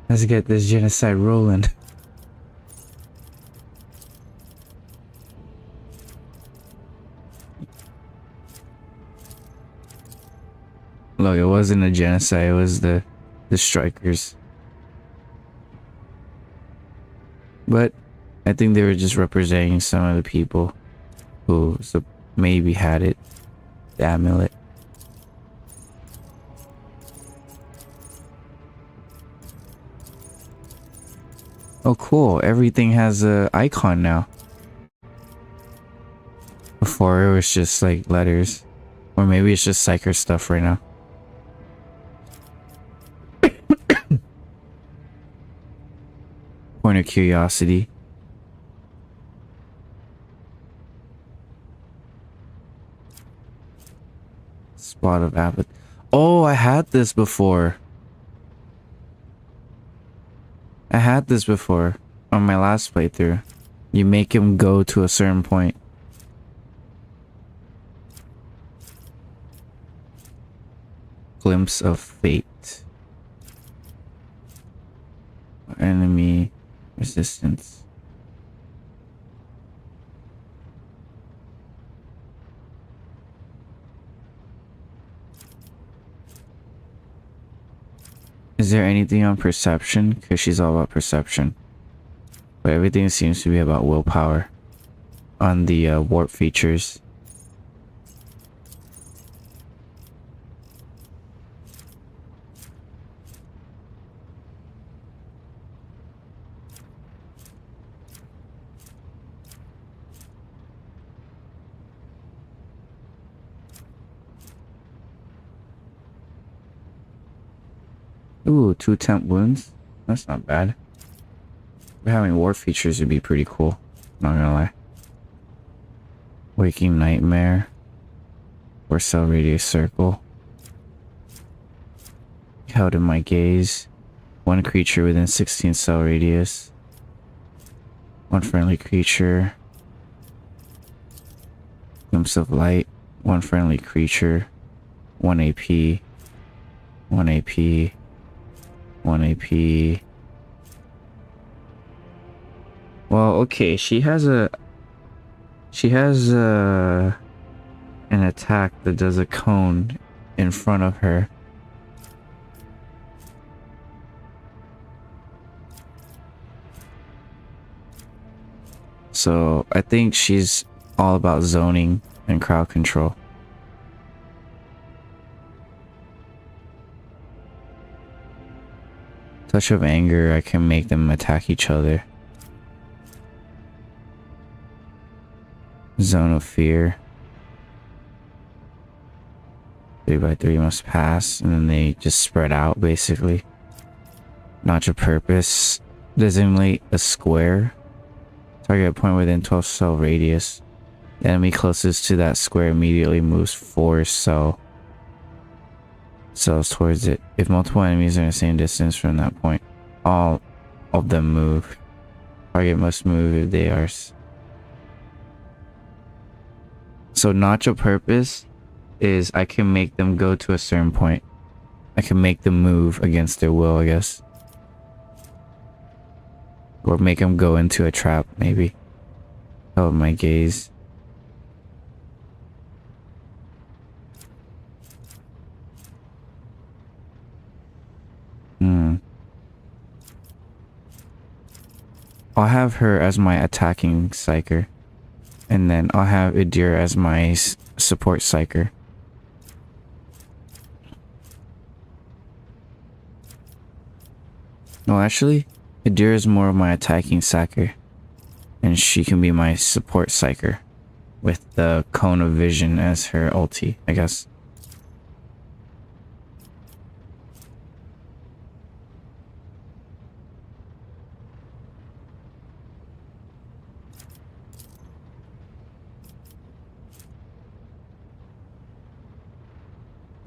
Let's get this genocide rolling. Look, it wasn't a genocide, it was the strikers. But I think they were just representing some of the people who maybe had it. The amulet. Oh cool, everything has a icon now. Before it was just like letters. Or maybe it's just psyker stuff right now. Point of curiosity. Spot of apathy. Oh, I had this before. I had this before on my last playthrough. You make him go to a certain point. Glimpse of fate. Enemy resistance. Is there anything on perception? Because she's all about perception. But everything seems to be about willpower on the warp features. Ooh, 2 temp wounds? That's not bad. But having war features would be pretty cool. Not gonna lie. Waking Nightmare. 4 cell radius circle. Held in my gaze. 1 creature within 16 cell radius. 1 friendly creature. Glimpse of light. 1 friendly creature. 1 AP. 1 AP. 1 AP. Well, okay, she has an attack that does a cone in front of her. So I think she's all about zoning and crowd control. Touch of anger, I can make them attack each other. Zone of fear. 3x3 must pass, and then they just spread out basically. Notch of purpose. Designate a square. Target a point within 12 cell radius. The enemy closest to that square immediately moves 4 cells towards it. If multiple enemies are in the same distance from that point, all of them move. Target must move if they are. So notch of purpose is I can make them go to a certain point. I can make them move against their will, I guess. Or make them go into a trap, maybe. Oh, my gaze. I'll have her as my attacking psyker. And then I'll have Idir as my support psyker. No, actually, Idir is more of my attacking psyker. And she can be my support psyker. With the cone of vision as her ulti, I guess.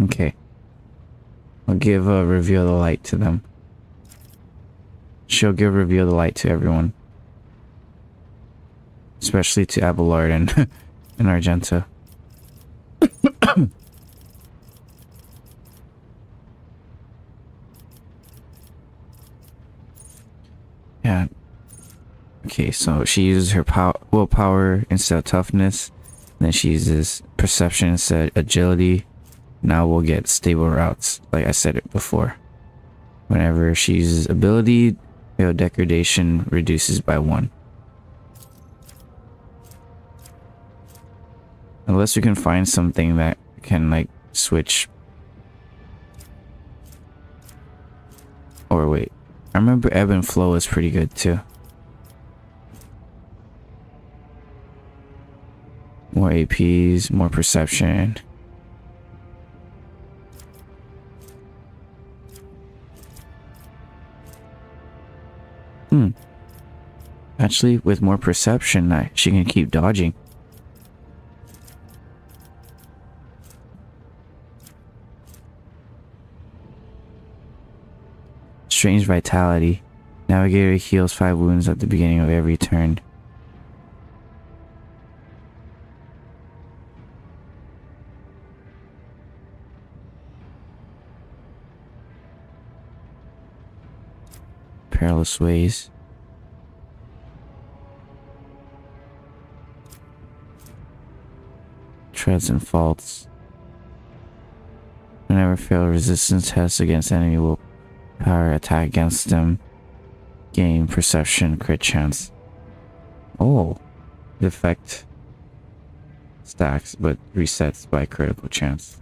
Okay. I'll give a reveal the light to them. She'll give reveal the light to everyone. Especially to Abelard and, and Argenta. Yeah. Okay, so she uses her willpower instead of toughness. Then she uses perception instead of agility. Now we'll get stable routes, like I said it before. Whenever she uses ability, degradation reduces by 1. Unless we can find something that can like switch. Or wait, I remember ebb and flow is pretty good too. More APs, more perception. Actually, with more perception, she can keep dodging. Strange vitality. Navigator heals 5 wounds at the beginning of every turn. Perilous ways. Treads and faults. Whenever fail resistance tests against enemy will Power attack against them. Gain perception crit chance. Oh, the effect stacks but resets by critical chance.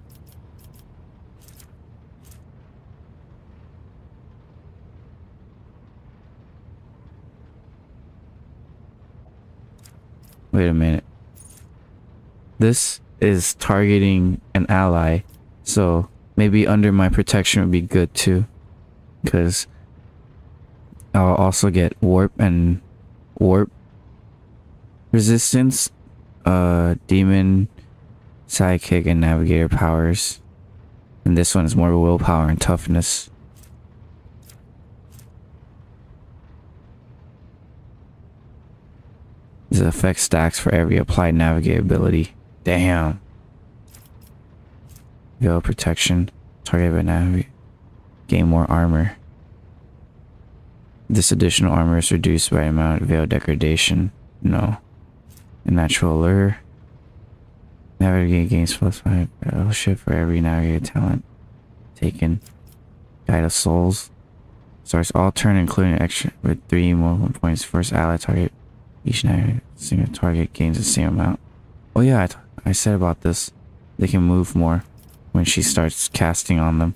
Wait a minute. This is targeting an ally, so maybe under my protection would be good too, because I'll also get warp and warp resistance, demon, sidekick, and navigator powers, and this one is more willpower and toughness. This effect stacks for every applied navigate ability. Damn. Veil protection. Target by navigate. Gain more armor. This additional armor is reduced by amount of veil degradation. No. A natural lure. Navigate gains +5 fellowship for every navigator talent taken. Guide of souls. Starts all turn including extra with 3 more points. First ally target. Each single target gains the same amount. Oh yeah, I said about this. They can move more when she starts casting on them.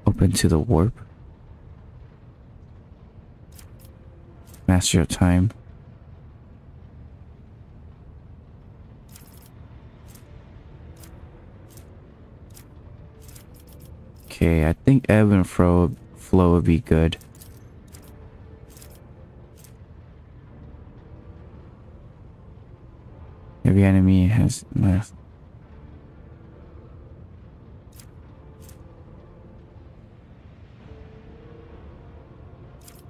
Open to the warp. Master of time. Okay, I think ebb and flow would be good. Every enemy has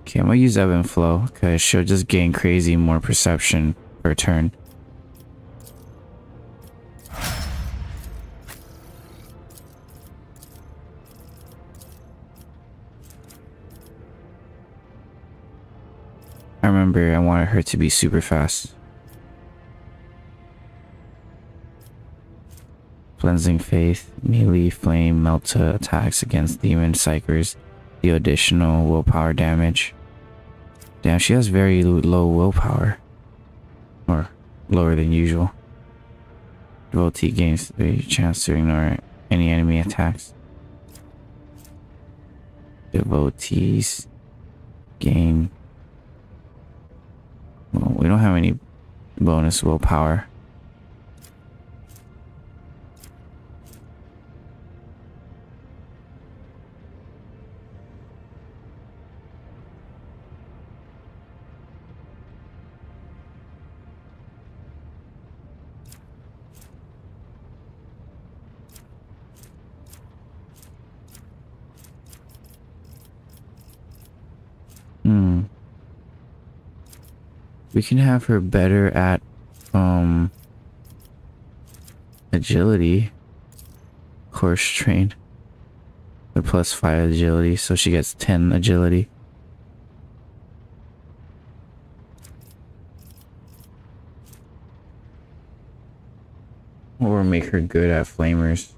okay, I'm gonna use ebb and flow because she'll just gain crazy more perception per turn. I remember I wanted her to be super fast. Cleansing Faith, melee, flame, melta attacks against demon psychers, deal additional willpower damage. Damn, she has very low willpower. Or lower than usual. Devotee gains the chance to ignore any enemy attacks. Devotees gain... Well, we don't have any bonus willpower. We can have her better at agility. Horse train. With +5 agility, so she gets 10 agility. Or make her good at flamers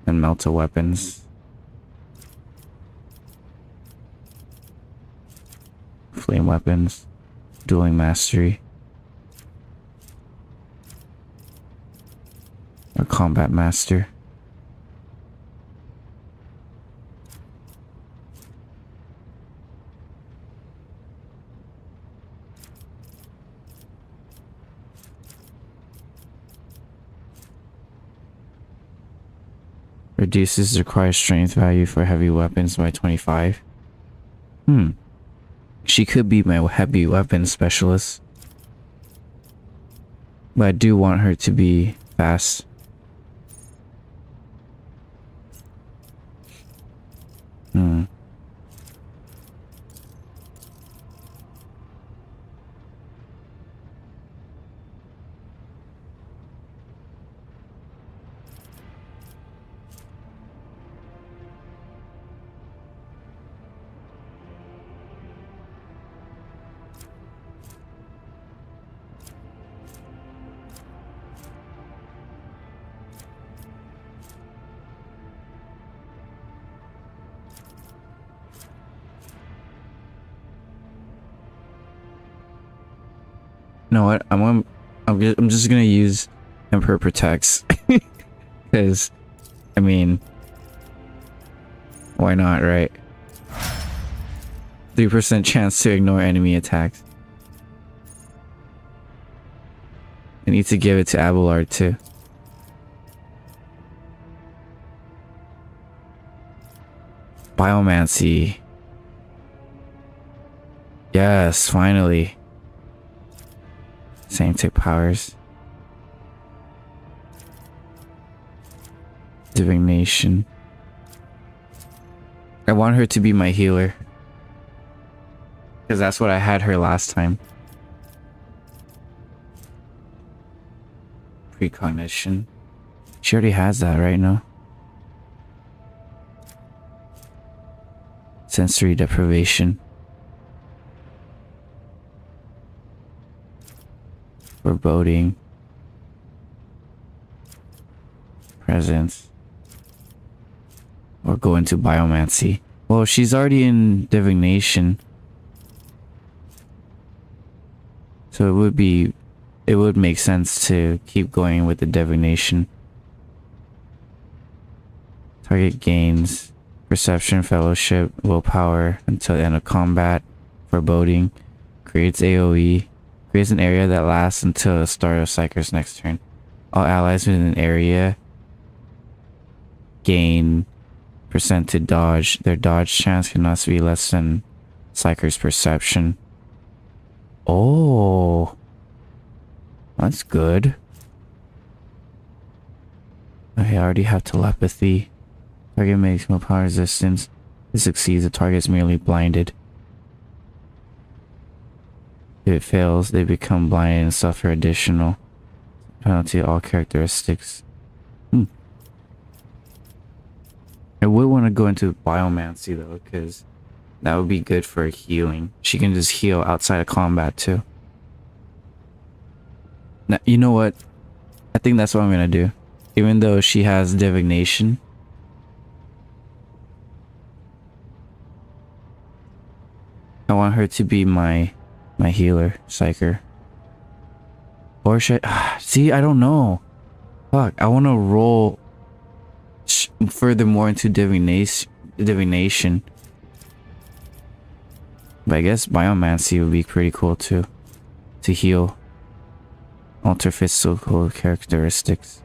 and melta weapons. Flame weapons. Dueling mastery. Or combat master. Reduces the required strength value for heavy weapons by 25. She could be my heavy weapon specialist. But I do want her to be fast. know what? I'm just gonna use Emperor Protects. Because, I mean, why not, right? 3% chance to ignore enemy attacks. I need to give it to Abelard too. Biomancy. Yes, finally. Same type powers. Divination. I want her to be my healer. Because that's what I had her last time. Precognition. She already has that right now. Sensory deprivation. Foreboding. Presence. Or go into biomancy. Well, she's already in divination. So it would make sense to keep going with the divination. Target gains perception, fellowship, willpower until the end of combat. Foreboding. Creates AoE. Creates an area that lasts until the start of Psyker's next turn. All allies within an area gain percent to dodge. Their dodge chance cannot be less than Psyker's perception. Oh, that's good. Okay, I already have telepathy. Target makes no power resistance. If it succeeds, the target is merely blinded. If it fails, they become blinded and suffer additional penalty to all characteristics. I would want to go into biomancy though, because that would be good for healing. She can just heal outside of combat too. Now, you know what? I think that's what I'm gonna do. Even though she has divination, I want her to be my healer, Psyker. Or should I, see, I don't know. Fuck, I want to roll furthermore into divination. But I guess biomancy would be pretty cool too. To heal. Alter physical characteristics.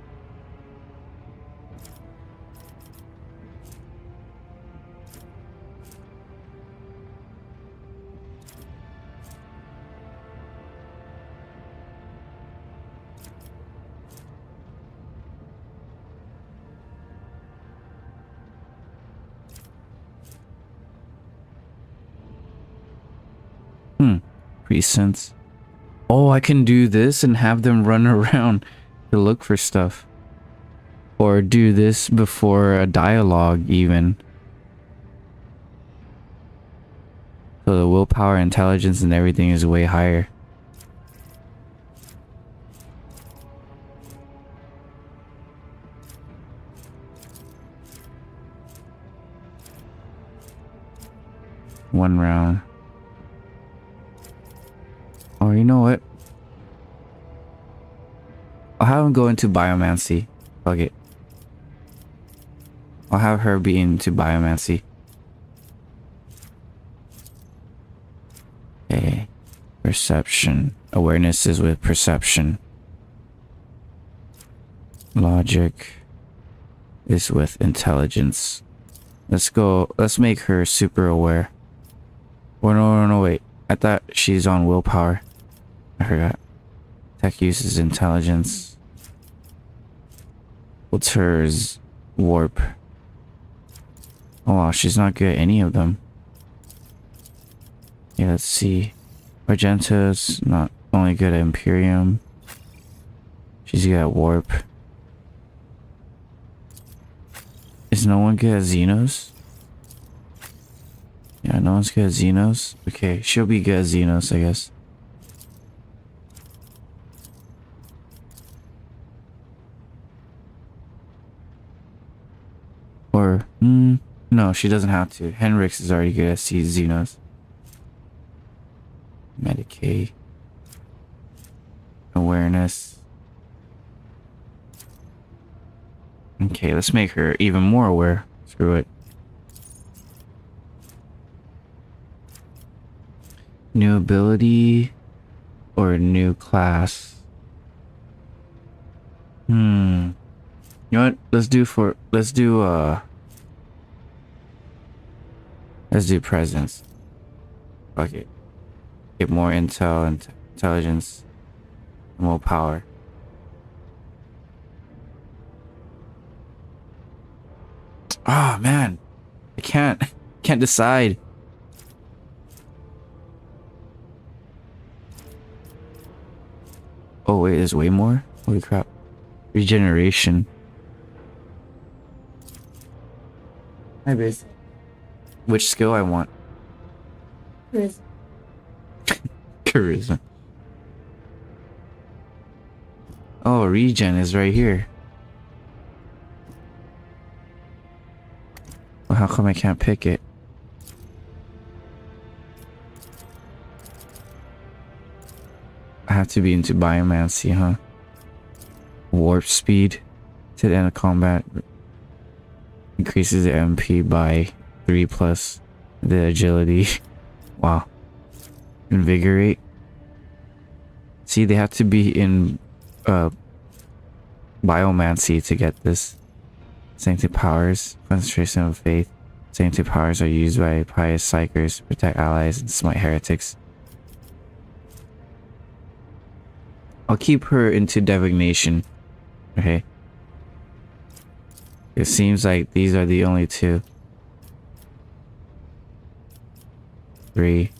Precincts. Oh, I can do this and have them run around to look for stuff. Or do this before a dialogue even. So the willpower, intelligence, and everything is way higher. One round. Or you know what? I'll have him go into biomancy. Fuck it. I'll have her be into biomancy. Okay. Perception. Awareness is with perception. Logic is with intelligence. Let's go. Let's make her super aware. Oh no, wait. I thought she's on willpower. I forgot. Tech uses intelligence. What's hers? Warp. Oh wow, she's not good at any of them. Yeah, let's see. Argenta's not only good at Imperium. She's good at Warp. Is no one good at Xenos? Yeah, no one's good at Xenos. Okay, she'll be good at Xenos, I guess. Or, no, she doesn't have to. Henrix is already good at Xenos. Medicaid. Awareness. Okay, let's make her even more aware. Screw it. New ability or new class? You know what? Let's do presence. Fuck it. Get more intel and intelligence, more power. Ah, man. I can't decide. Oh wait, there's way more? Holy crap. Regeneration. Hi, Biz. Which skill I want? Chris. Charisma. Oh, regen is right here. Well, how come I can't pick it? I have to be into biomancy, huh? Warp speed to the end of combat increases the MP by 3 plus the agility. Wow. Invigorate. See, they have to be in biomancy to get this. Sanctity powers, concentration of faith. Sanctity powers are used by pious psychers to protect allies and smite heretics. I'll keep her into divination. Okay. It seems like these are the only two. 3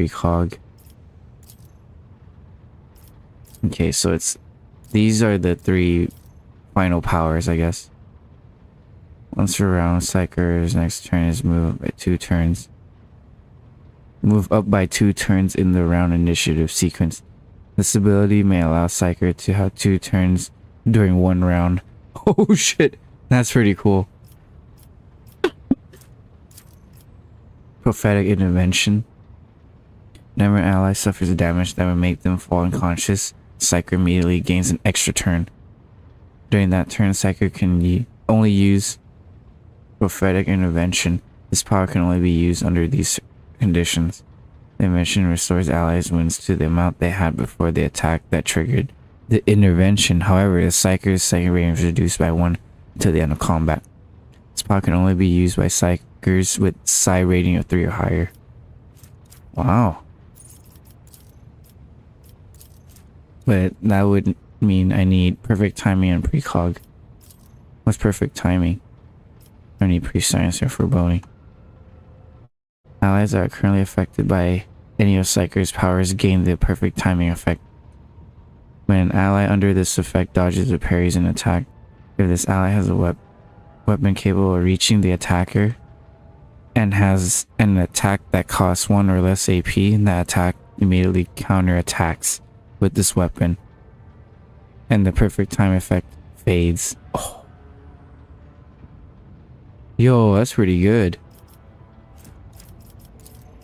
cog. Okay, so these are the 3 final powers, I guess. Once per round, Psyker's next turn is moved by 2 turns. Move up by 2 turns in the round initiative sequence. This ability may allow Psyker to have 2 turns during 1 round. Oh shit, that's pretty cool. Prophetic intervention. Whenever an ally suffers damage that would make them fall unconscious, Psyker immediately gains an extra turn. During that turn, Psyker can only use prophetic intervention. This power can only be used under these conditions. The intervention restores allies' wounds to the amount they had before the attack that triggered the intervention. However, the Psyker's second rating is reduced by 1 until the end of combat. This power can only be used by Psykers with Psi rating of 3 or higher. Wow. But that would mean I need perfect timing and precog. What's perfect timing? I need prescience or foreboding. Allies that are currently affected by any of Psyker's powers gain the perfect timing effect. When an ally under this effect dodges or parries an attack, if this ally has a weapon capable of reaching the attacker and has an attack that costs 1 or less AP, that attack immediately counterattacks with this weapon, and the perfect time effect fades. Oh. Yo, that's pretty good.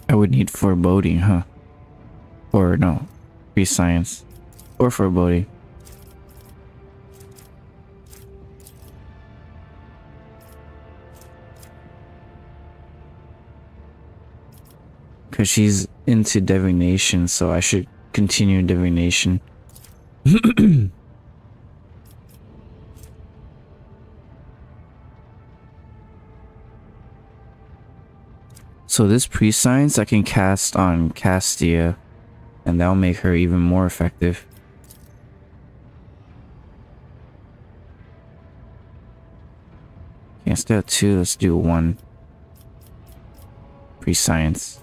I would need foreboding, huh? Or no, prescience or foreboding. Because she's into divination, so I should continue divination. So this prescience I can cast on Castia, and that'll make her even more effective. Okay, instead of 2, let's do 1. Prescience.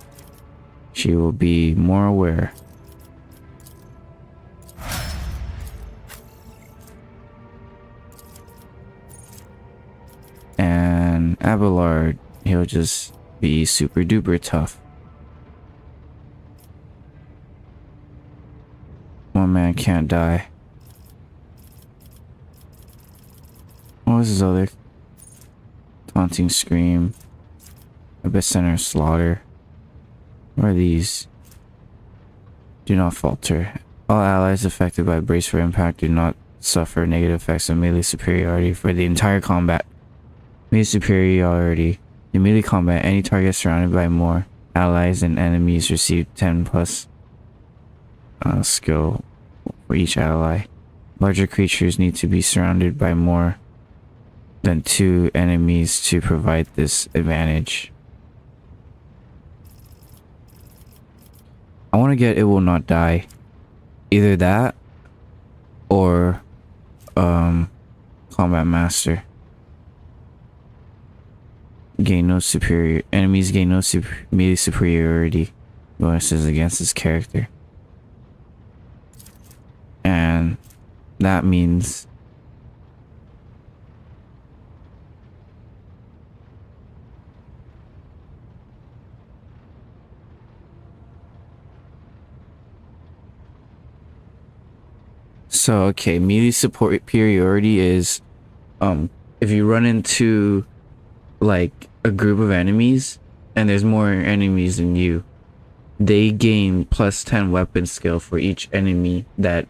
She will be more aware. And Abelard, he'll just be super duper tough. One man can't die. What was his other? Taunting Scream. Epicenter Slaughter. What are these? Do not falter. All allies affected by brace for impact do not suffer negative effects of melee superiority for the entire combat. Melee superiority. In melee combat, any target surrounded by more allies and enemies receive 10 plus skill for each ally. Larger creatures need to be surrounded by more than 2 enemies to provide this advantage. I want to get It Will Not Die. Either that or Combat Master. Gain no superior enemies gain no melee superiority bonuses against this character. And that means so okay, melee superiority is if you run into like a group of enemies and there's more enemies than you, they gain plus 10 weapon skill for each enemy that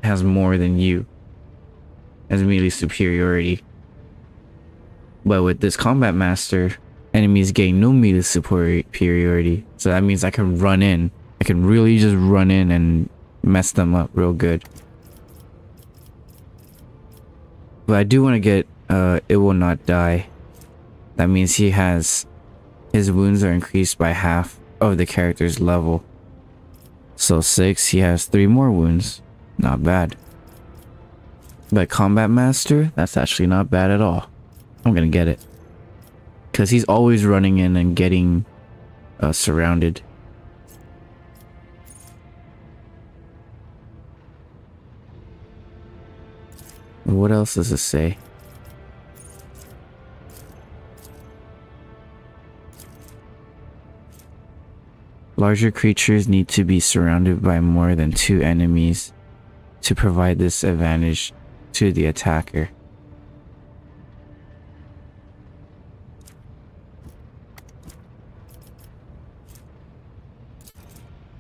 has more than you as melee superiority. But with this Combat Master, enemies gain no melee superiority, so that means I can really just run in and mess them up real good. But I do want to get It Will Not Die. That means his wounds are increased by half of the character's level. So 6, he has 3 more wounds. Not bad. But Combat Master, that's actually not bad at all. I'm gonna get it. Because he's always running in and getting surrounded. What else does it say? Larger creatures need to be surrounded by more than 2 enemies to provide this advantage to the attacker.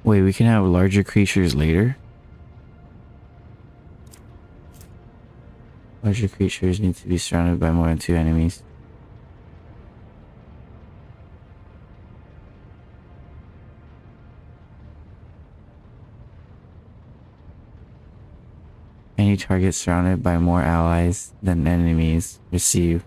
Wait, we can have larger creatures later? Larger creatures need to be surrounded by more than 2 enemies. Any target surrounded by more allies than enemies receive.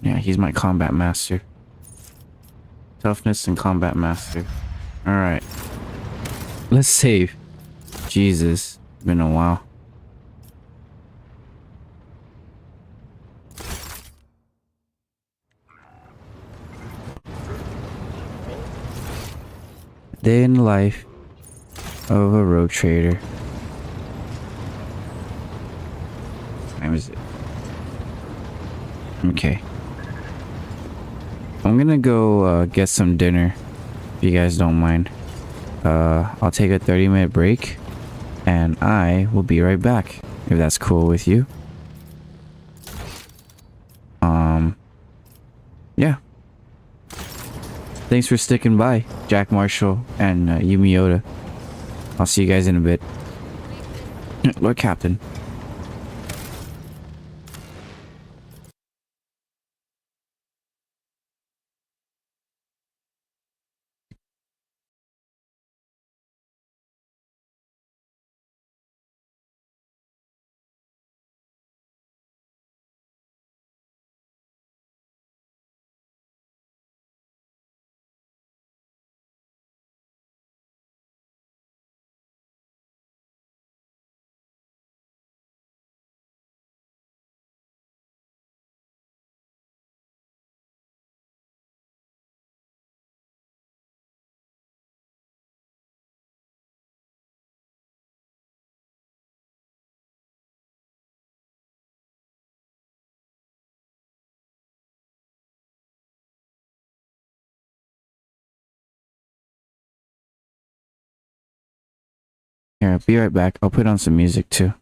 Yeah, he's my Combat Master. Toughness and Combat Master. Alright. Let's save. Jesus. Been a while. Day in the life of a rogue trader. What time is it? Okay. I'm gonna go get some dinner, if you guys don't mind. I'll take a 30-minute break, and I will be right back, if that's cool with you. Yeah. Thanks for sticking by, Jack Marshall and Yumi Yoda. I'll see you guys in a bit. Lord Captain. Here, I'll be right back. I'll put on some music too.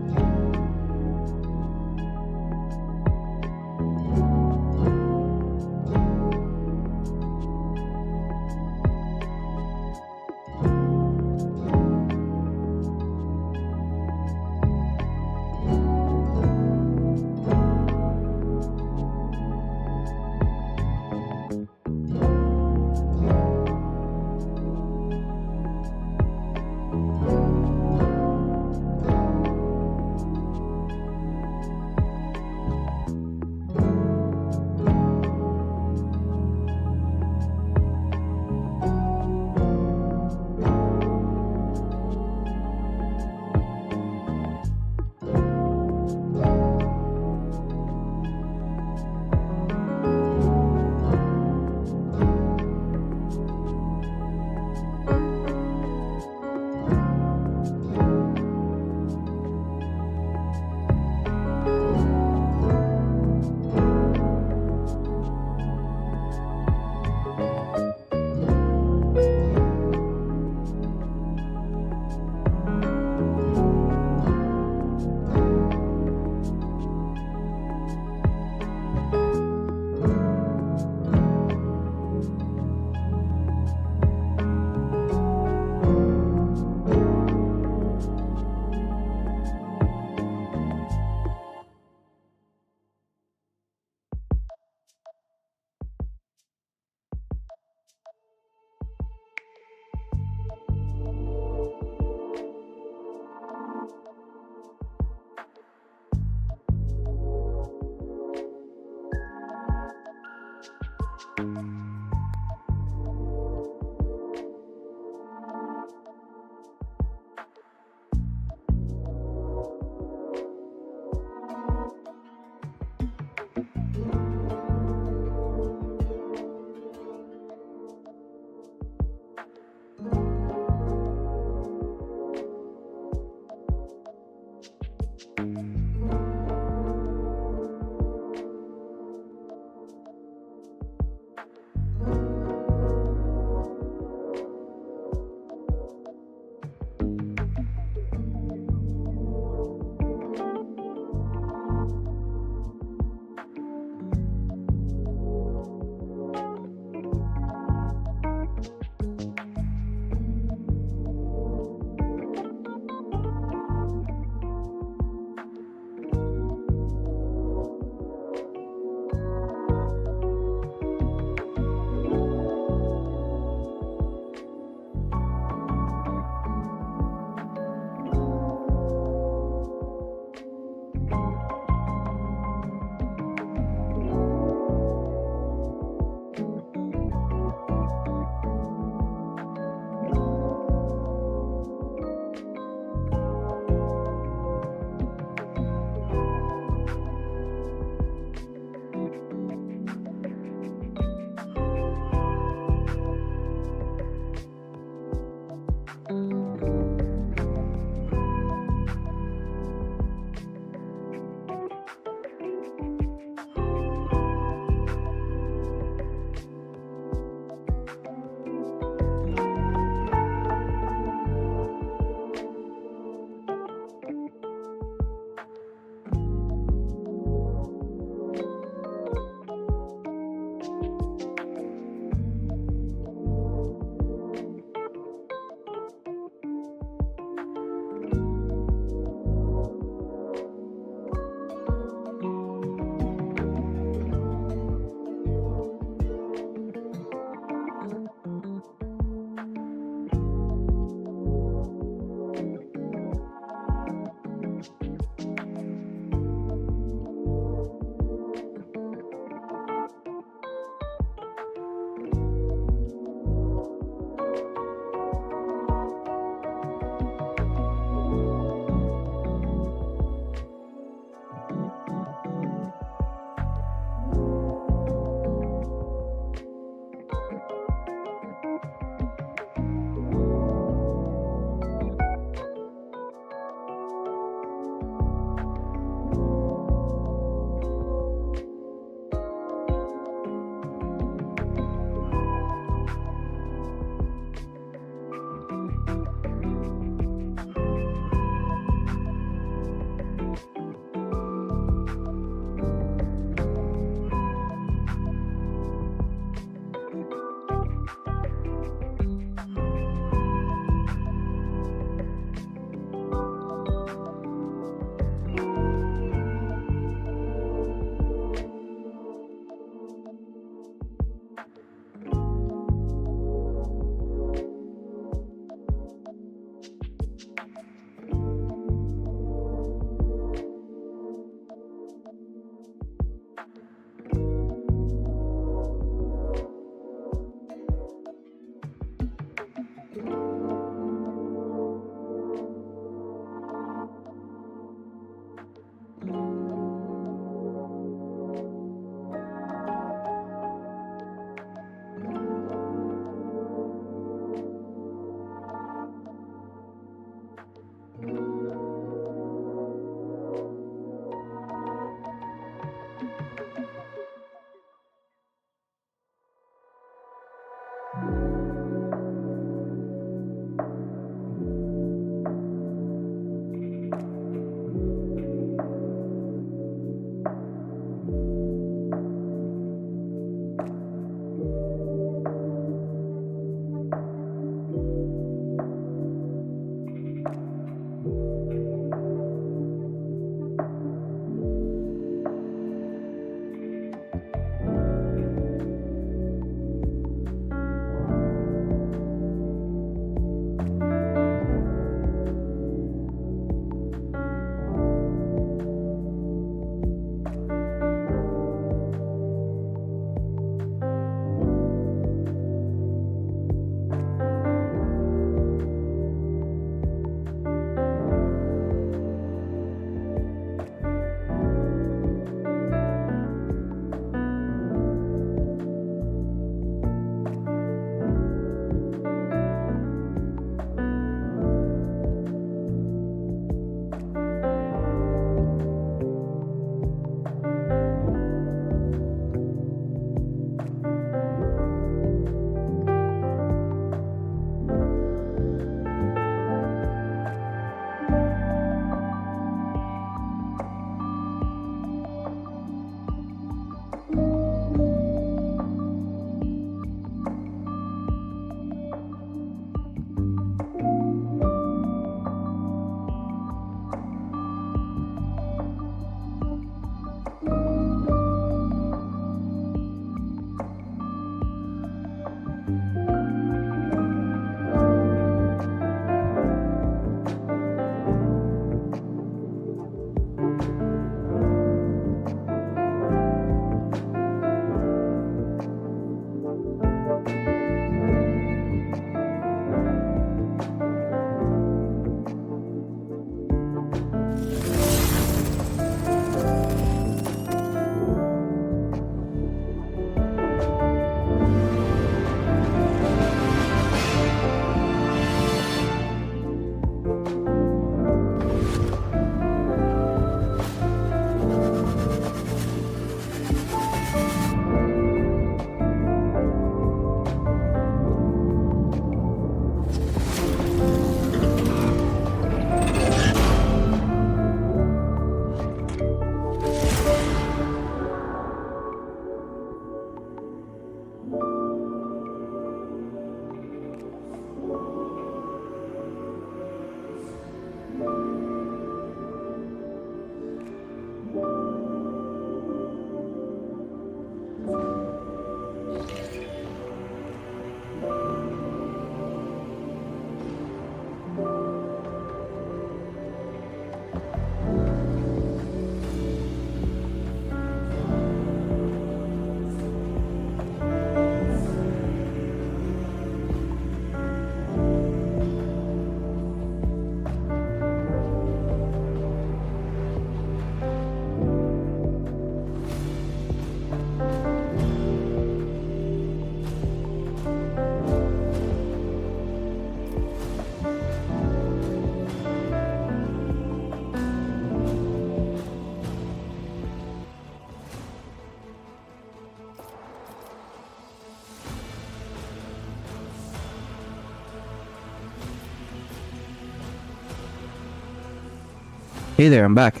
Hey there, I'm back.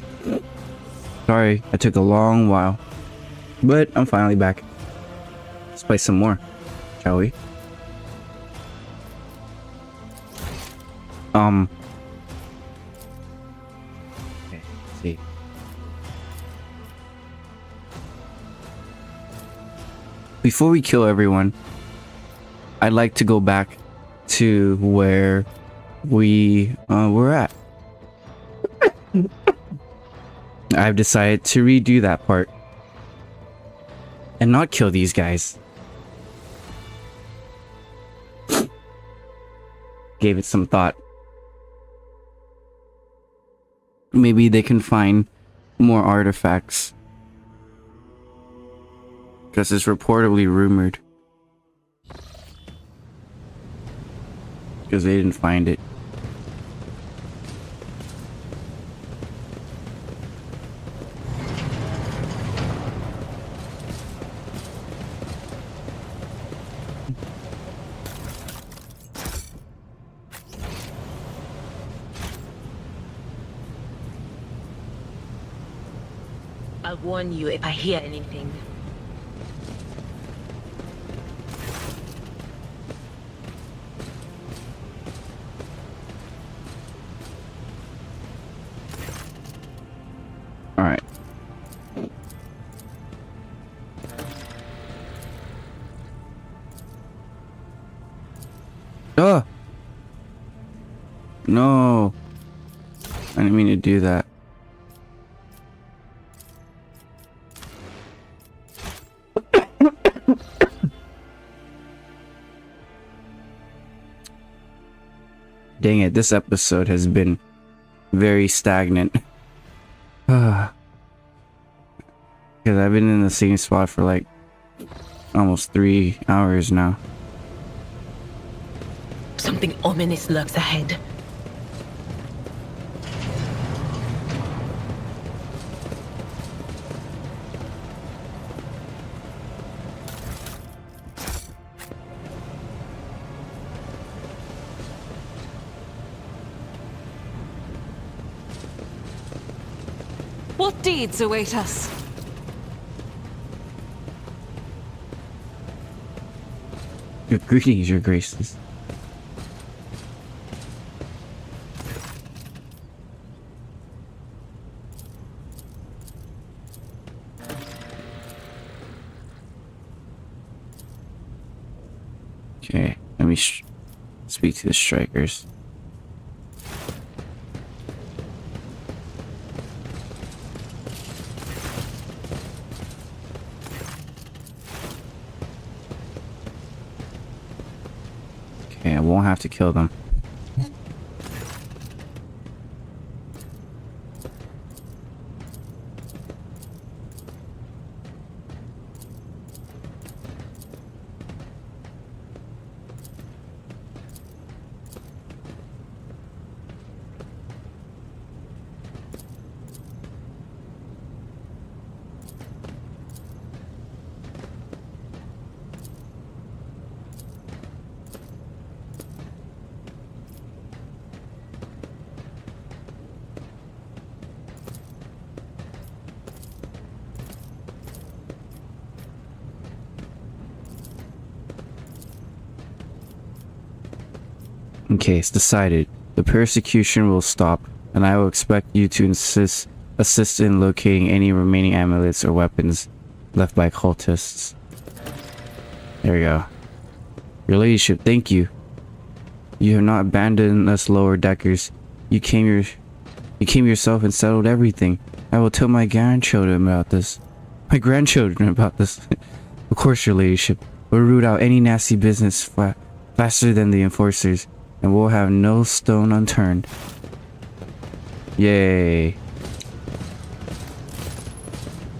Sorry, I took a long while. But I'm finally back. Let's play some more, shall we? Okay, let's see. Before we kill everyone, I'd like to go back to where we were at. I've decided to redo that part and not kill these guys. Gave it some thought. Maybe they can find more artifacts, because it's reportedly rumored, because they didn't find it. I'll warn you if I hear anything. All right. Oh no! I didn't mean to do that. Dang it, this episode has been very stagnant. Because I've been in the same spot for like almost 3 hours now. Something ominous lurks ahead. What deeds await us? Good greetings, your graces. Okay, let me speak to the strikers. Okay, I won't have to kill them. Okay, it's decided. The persecution will stop, and I will expect you to assist in locating any remaining amulets or weapons left by cultists. There we go. Your ladyship, thank you. You have not abandoned us lower deckers. You came yourself and settled everything. I will tell my grandchildren about this. Of course, your ladyship. We'll root out any nasty business faster than the enforcers, and we'll have no stone unturned. Yay.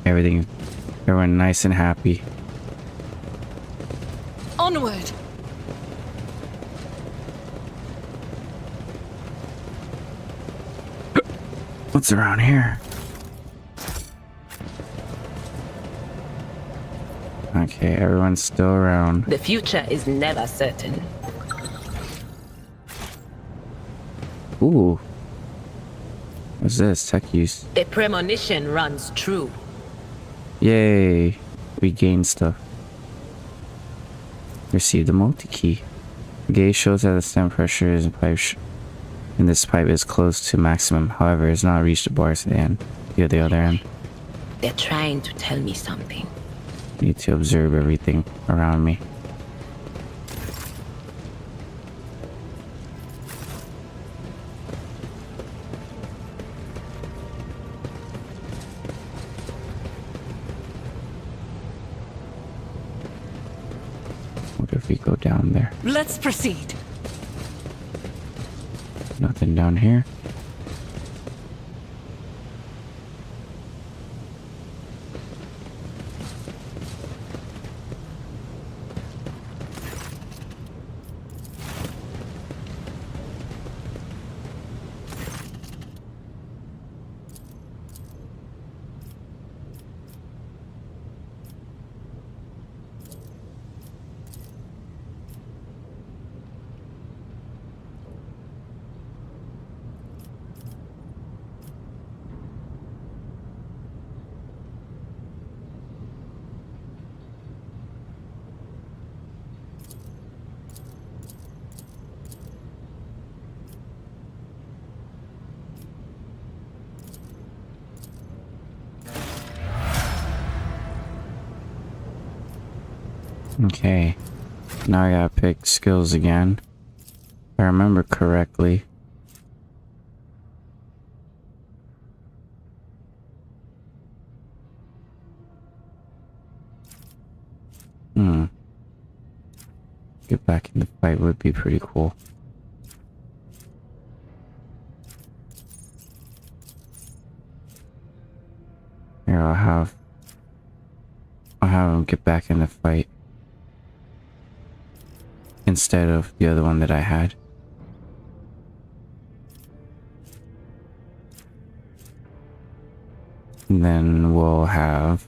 Everyone nice and happy. Onward! What's around here? Okay, everyone's still around. The future is never certain. Ooh. What's this? Tech use. The premonition runs true. Yay. We gained stuff. Received a multi-key. Gauge shows that the stem pressure is in this pipe is close to maximum. However, it's not reached the bars at the end. The other end. They're trying to tell me something. Need to observe everything around me. What if we go down there? Let's proceed. Nothing down here. Okay, now I gotta pick skills again. If I remember correctly. Get back in the fight would be pretty cool. Here, I'll have him get back in the fight instead of the other one that I had. And then we'll have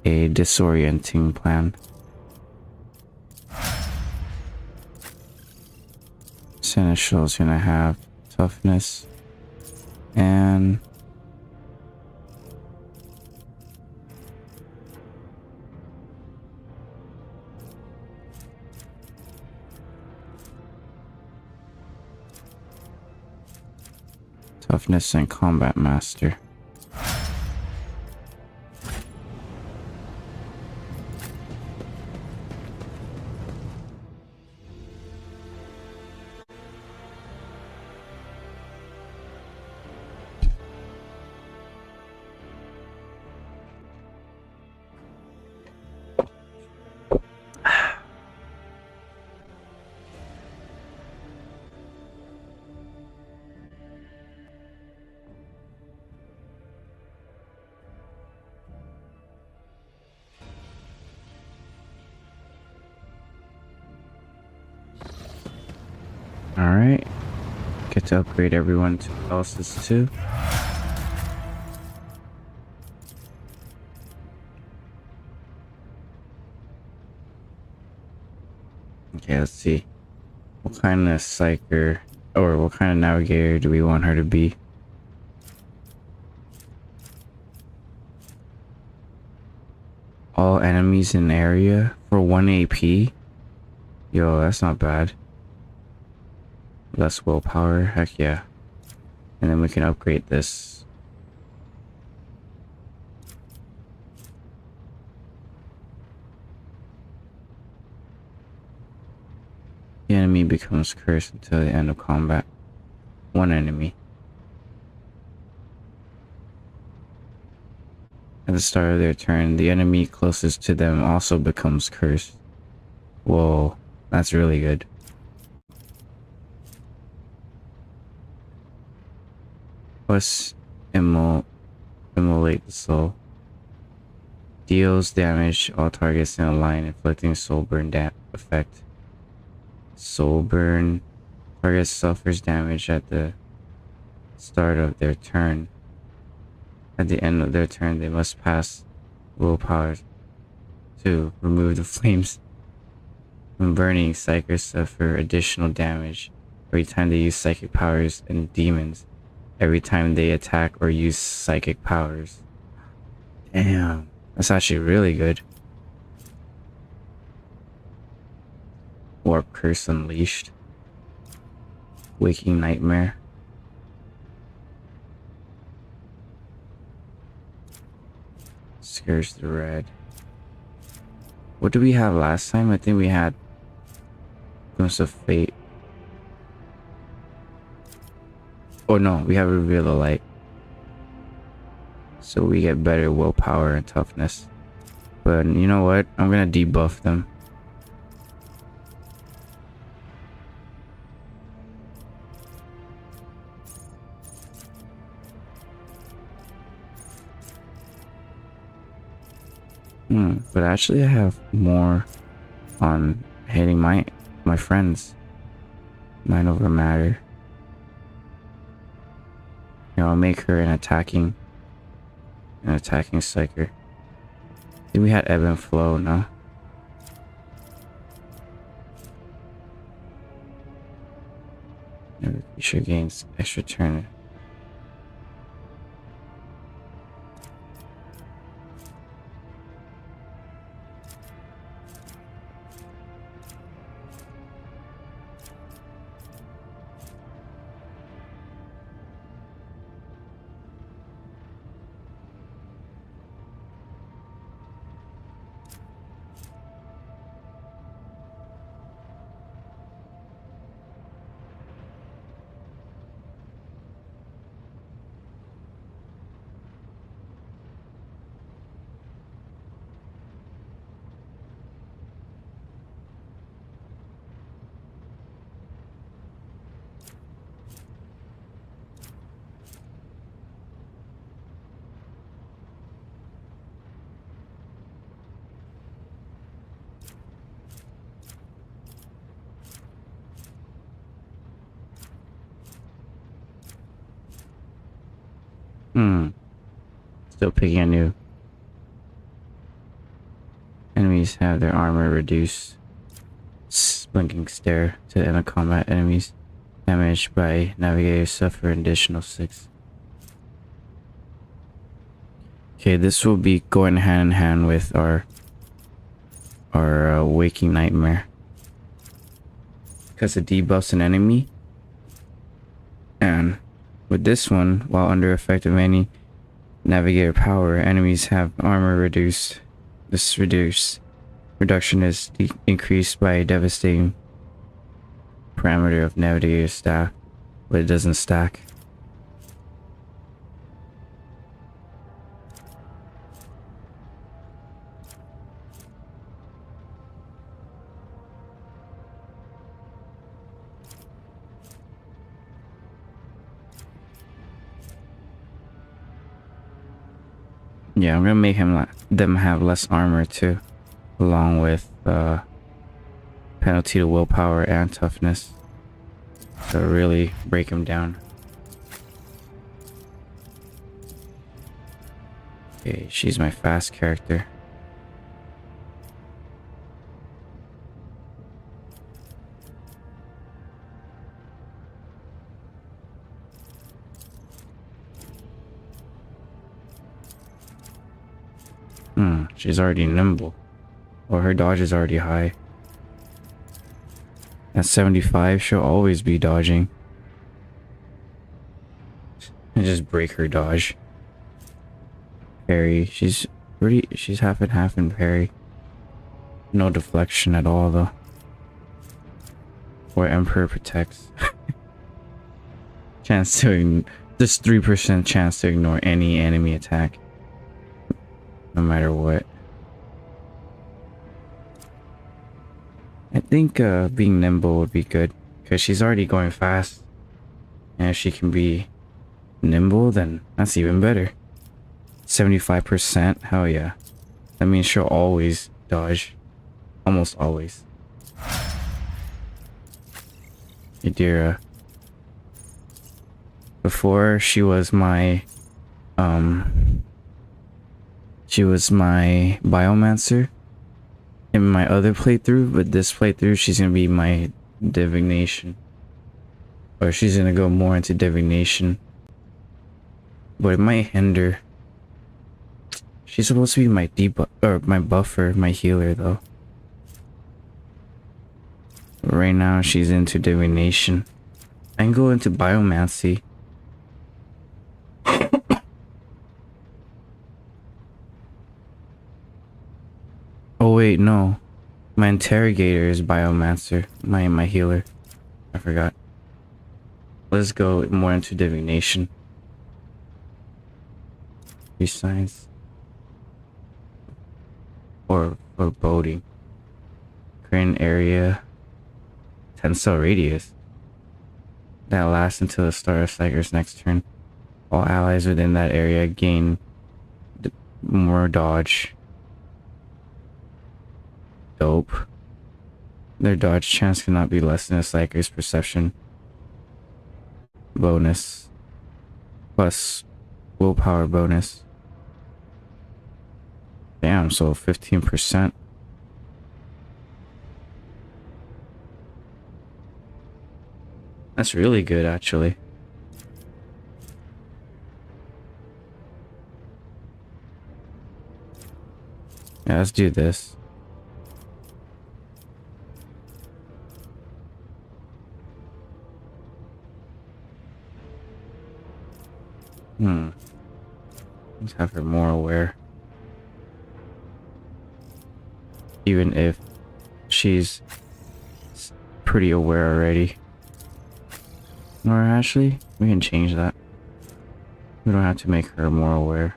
a disorienting plan. Seneschal's gonna have toughness and toughness and combat master. Alright. Get to upgrade everyone to else's too. Okay, let's see. What kind of psyker or what kind of navigator do we want her to be? All enemies in area for 1 AP? Yo, that's not bad. Less willpower, heck yeah. And then we can upgrade this. The enemy becomes cursed until the end of combat. One enemy. At the start of their turn, the enemy closest to them also becomes cursed. Whoa, that's really good. Plus, immolate the soul. Deals damage all targets in a line, inflicting soul burn effect. Soul burn. Target suffers damage at the start of their turn. At the end of their turn, they must pass willpower to remove the flames. When burning, psychers suffer additional damage every time they use psychic powers and demons every time they attack or use psychic powers. Damn, that's actually really good. Warp Curse Unleashed. Waking Nightmare. Scares the Red. What did we have last time? I think we had Glimpse of Fate. Oh no, we have Reveal the Light. So we get better willpower and toughness. But you know what? I'm gonna debuff them. But actually I have more on hitting my friends. Mind over matter. You know, I'll make her an attacking psyker. I think we had ebb and flow, no? Every creature gains extra turn. Still picking a new. Enemies have their armor reduced. Blinking stare to end of combat. Enemies damaged by navigators suffer an additional 6. Okay, this will be going hand in hand with our waking nightmare. Because it debuffs an enemy. And with this one, while under effect of any navigator power, enemies have armor reduced. This reduction is increased by a devastating parameter of navigator stack, but it doesn't stack. Yeah, I'm gonna make them have less armor too, along with penalty to willpower and toughness to really break them down. Okay, she's my fast character. She's already nimble. Or her dodge is already high. At 75, she'll always be dodging. And just break her dodge. Parry, she's half and half in parry. No deflection at all though. Or Emperor protects. Chance to just 3% chance to ignore any enemy attack. No matter what. I think being nimble would be good, because she's already going fast, and if she can be nimble, then that's even better. 75%, hell yeah. That means she'll always dodge. Almost always. Yadira. Before, she was my biomancer in my other playthrough, but this playthrough she's gonna be my divination, or she's gonna go more into divination but it might hinder. She's supposed to be my debuff or my buffer, my healer though. Right now she's into divination. I can go into biomancy. Oh wait, no. My interrogator is biomancer. My healer. I forgot. Let's go more into divination. Science. Or foreboding. Create an area. 10-cell radius. That lasts until the start of Psyker's next turn. All allies within that area gain more dodge. Dope. Their dodge chance cannot be less than a Psyker's perception bonus. Plus willpower bonus. Damn, so 15%. That's really good, actually. Yeah, let's do this. Let's have her more aware. Even if she's pretty aware already. Or actually, we can change that. We don't have to make her more aware.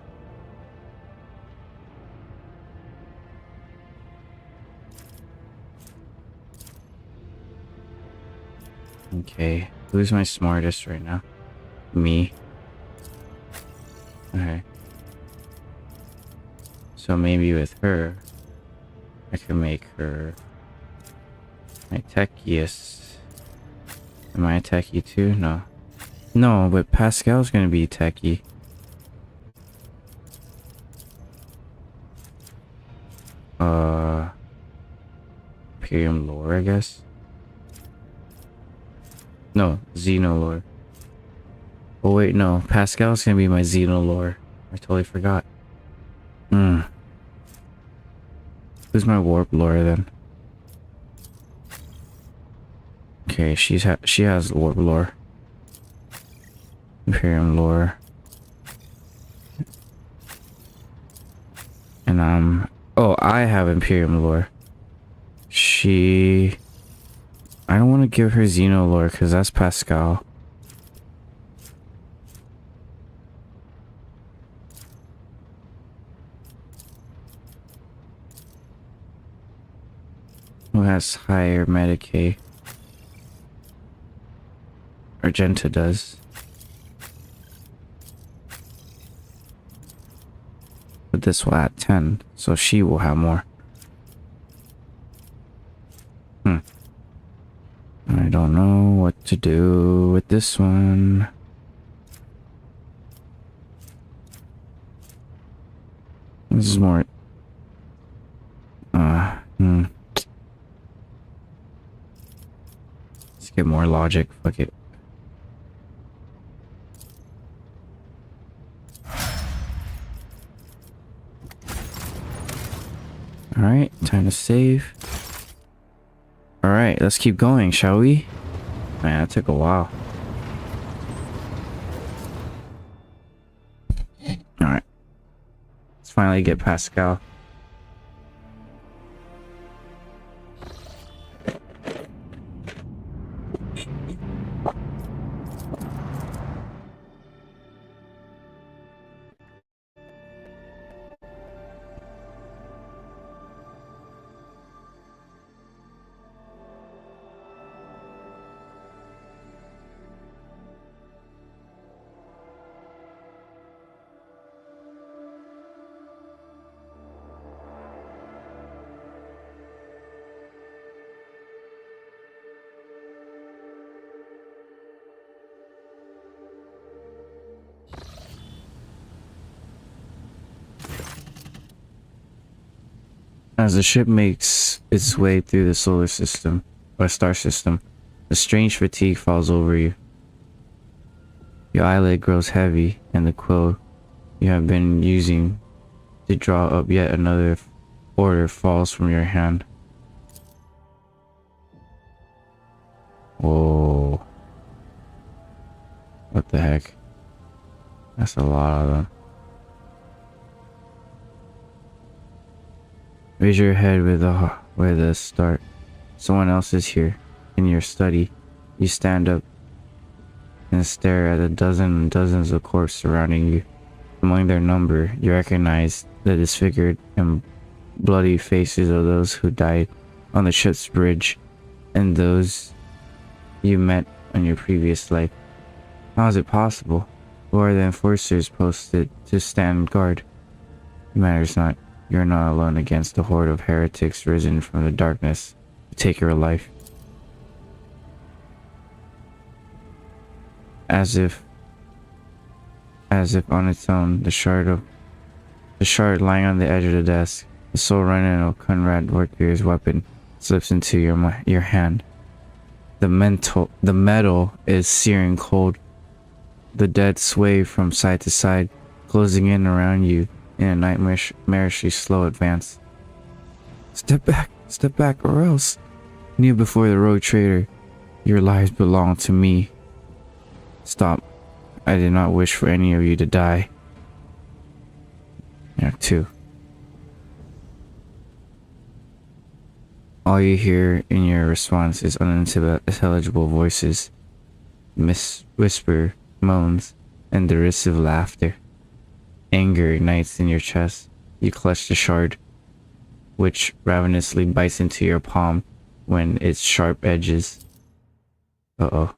Okay, who's my smartest right now? Me. Okay. So maybe with her, I can make her my techiest. Am I a techie too? No. No, but Pascal's gonna be techie. Imperium lore, I guess. No, Xenolore. Oh wait, no. Pascal's gonna be my Xenolore. I totally forgot. Who's my warp lore then? Okay, she has warp lore. Imperium lore. And oh, I have Imperium lore. I don't want to give her Xenolore because that's Pascal. Who has higher Medicaid? Argenta does. But this will add 10, so she will have more. I don't know what to do with this one. This is more... Let's get more logic. Fuck it. Alright, time to save. Alright, let's keep going, shall we? Man, that took a while. Alright. Let's finally get Pascal. As the ship makes its way through the solar system, or star system, a strange fatigue falls over you. Your eyelid grows heavy, and the quill you have been using to draw up yet another order falls from your hand. Whoa. What the heck? That's a lot of them. Raise your head with a start. Someone else is here. In your study, you stand up and stare at a dozen and dozens of corpses surrounding you. Among their number, you recognize the disfigured and bloody faces of those who died on the ship's bridge and those you met in your previous life. How is it possible? Who are the enforcers posted to stand guard? It matters not. You're not alone against a horde of heretics risen from the darkness to take your life. As if on its own, the shard lying on the edge of the desk, the sole remnant of Conrad Workier's weapon, slips into your hand. The metal is searing cold. The dead sway from side to side, closing in around you in a nightmarishly slow advance. Step back, or else. Kneel before the rogue traitor. Your lives belong to me. Stop. I did not wish for any of you to die. Act 2. All you hear in your response is unintelligible voices, whisper, moans, and derisive laughter. Anger ignites in your chest. You clutch the shard, which ravenously bites into your palm when its sharp edges. Uh-oh.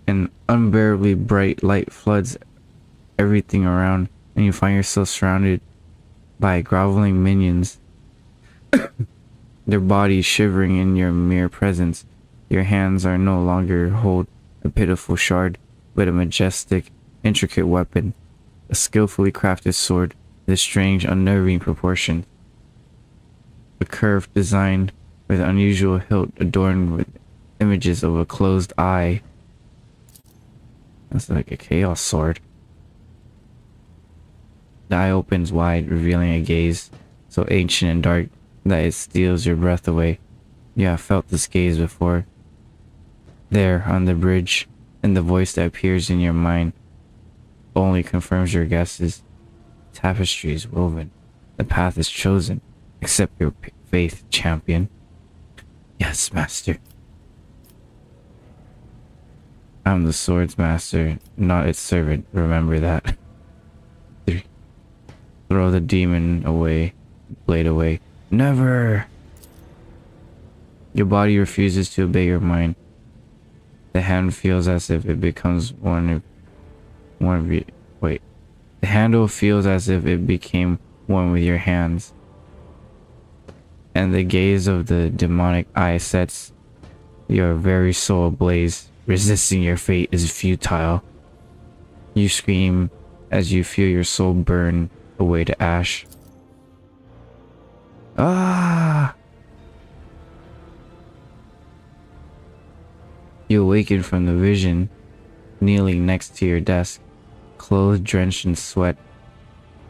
An unbearably bright light floods everything around, and you find yourself surrounded by groveling minions, their bodies shivering in your mere presence. Your hands are no longer hold a pitiful shard, but a majestic, intricate weapon, a skillfully crafted sword with a strange, unnerving proportion. A curved design with an unusual hilt adorned with images of a closed eye. That's like a chaos sword. The eye opens wide, revealing a gaze so ancient and dark that it steals your breath away. You have felt this gaze before. There, on the bridge, and the voice that appears in your mind only confirms your guesses. Tapestry is woven. The path is chosen. Accept your faith, champion. Yes, master. I'm the sword's master, not its servant. Remember that. 3. Throw the demon away. Blade away. Never! Your body refuses to obey your mind. The hand feels as if it becomes one of you. Wait. The handle feels as if it became one with your hands. And the gaze of the demonic eye sets your very soul ablaze. Resisting your fate is futile. You scream as you feel your soul burn away to ash. Ah! You awaken from the vision, kneeling next to your desk, clothes drenched in sweat,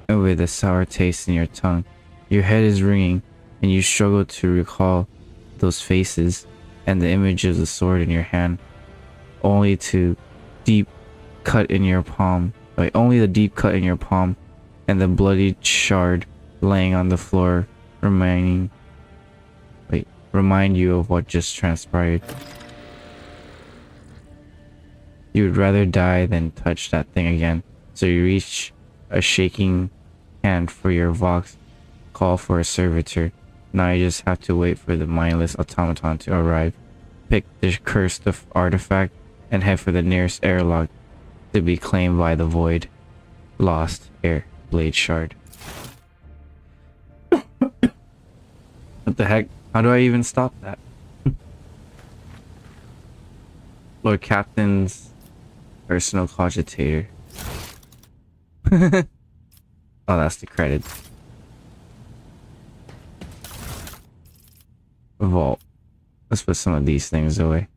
and with a sour taste in your tongue. Your head is ringing, and you struggle to recall those faces and the image of the sword in your hand. Only the deep cut in your palm, and the bloody shard laying on the floor remind you of what just transpired. You would rather die than touch that thing again, so you reach a shaking hand for your Vox, call for a servitor. Now you just have to wait for the mindless automaton to arrive. Pick the cursed artifact and head for the nearest airlock to be claimed by the void. Lost air blade shard. What the heck? How do I even stop that? Lord Captain's personal cogitator. Oh, that's the credit. Vault. Let's put some of these things away.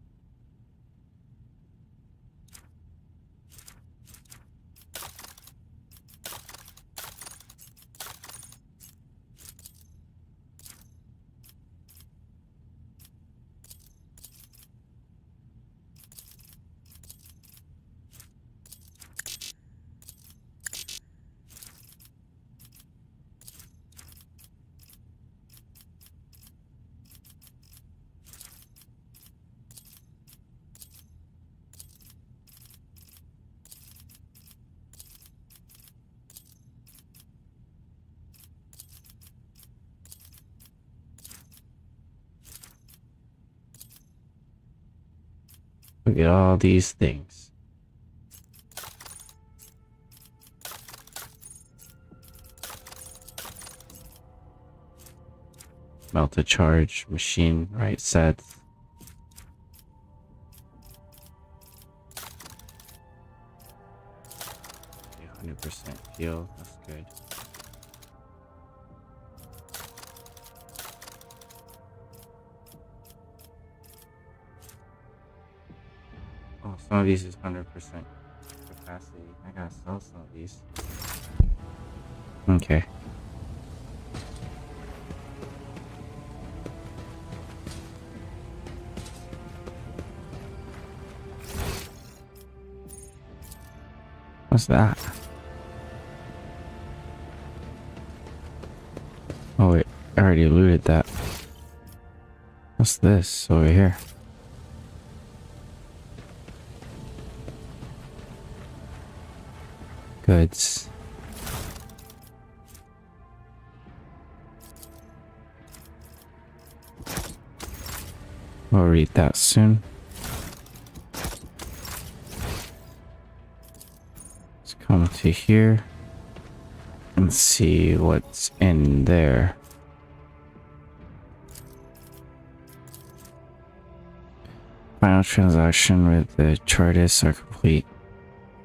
Look at all these things. Melt a charge, machine, right sets. Okay, 100% heal, that's good. Oh, some of these is 100% capacity. I gotta sell some of these. Okay. What's that? Oh wait, I already looted that. What's this over here? Goods. We'll read that soon. Let's come to here and see what's in there. Final transaction with the Chartists are complete.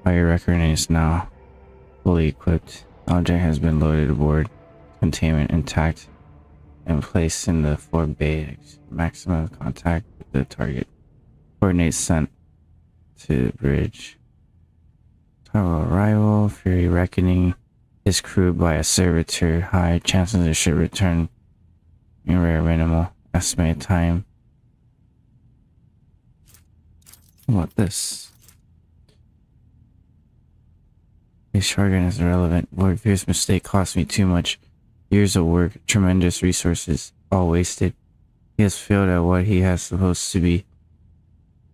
Fire record is now fully equipped. Object has been loaded aboard. Containment intact and placed in the forward bay. Maximum contact with the target. Coordinates sent to the bridge. Time of arrival. Fury reckoning is crewed by a servitor. High chances it should return in rare minimal. Estimated time. What about this? This jargon is irrelevant. Lord Fear's mistake cost me too much. Years of work, tremendous resources, all wasted. He has failed at what he has supposed to be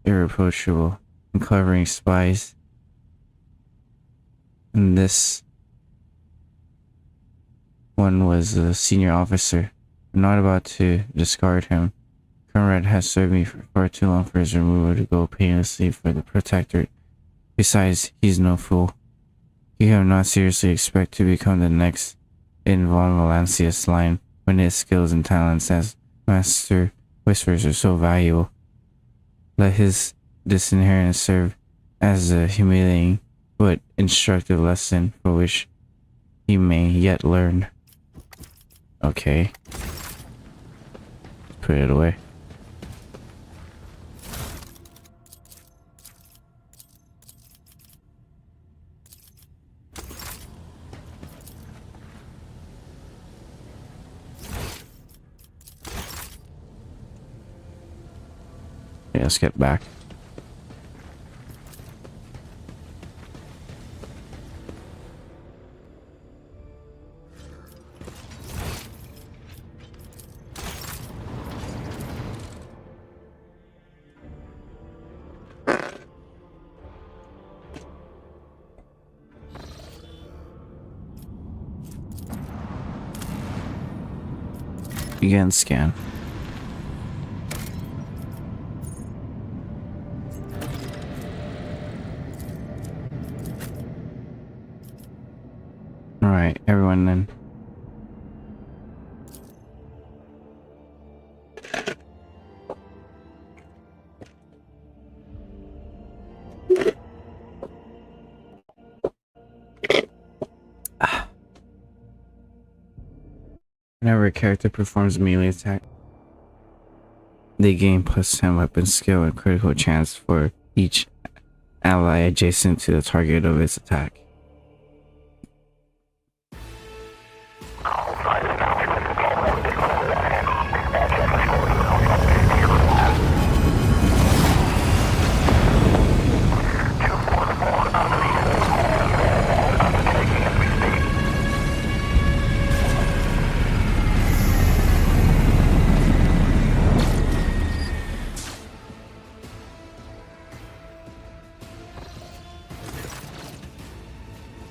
irreproachable, uncovering spies. And this one was a senior officer. I'm not about to discard him. Conrad has served me for far too long for his removal to go painlessly for the Protectorate. Besides, he's no fool. He cannot seriously expect to become the next in Von Valancius line when his skills and talents as Master Whisperers are so valuable. Let his disinheritance serve as a humiliating but instructive lesson for which he may yet learn. Okay. Put it away. Okay, let's get back. Begin scan. Alright, everyone then. Whenever a character performs a melee attack, They gain +10 weapon skill and critical chance for each ally adjacent to the target of its attack.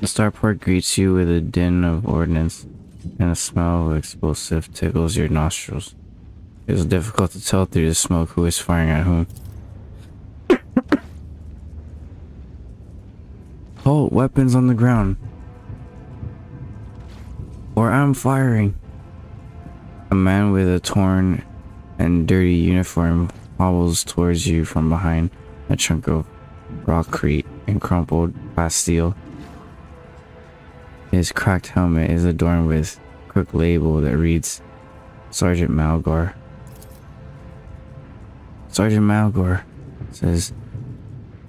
The starport greets you with a din of ordnance, and a smell of explosive tickles your nostrils. It is difficult to tell through the smoke who is firing at whom. Halt, weapons on the ground. Or I'm firing. A man with a torn and dirty uniform hobbles towards you from behind a chunk of rockcrete and crumpled plasteel. His cracked helmet is adorned with a crooked label that reads Sergeant Malgar. Sergeant Malgar says,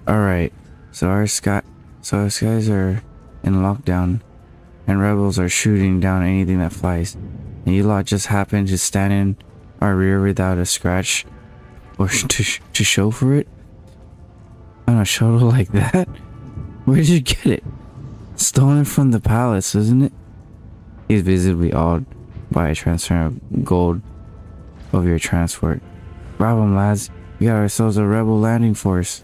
"Alright, so our skies are in lockdown, and rebels are shooting down anything that flies. And you lot just happen to stand in our rear without a scratch or to show for it? On a shuttle like that? Where did you get it? Stolen from the palace, isn't it?" He's visibly awed by a transfer of gold of your transport. "Grab 'em, lads. We got ourselves a rebel landing force."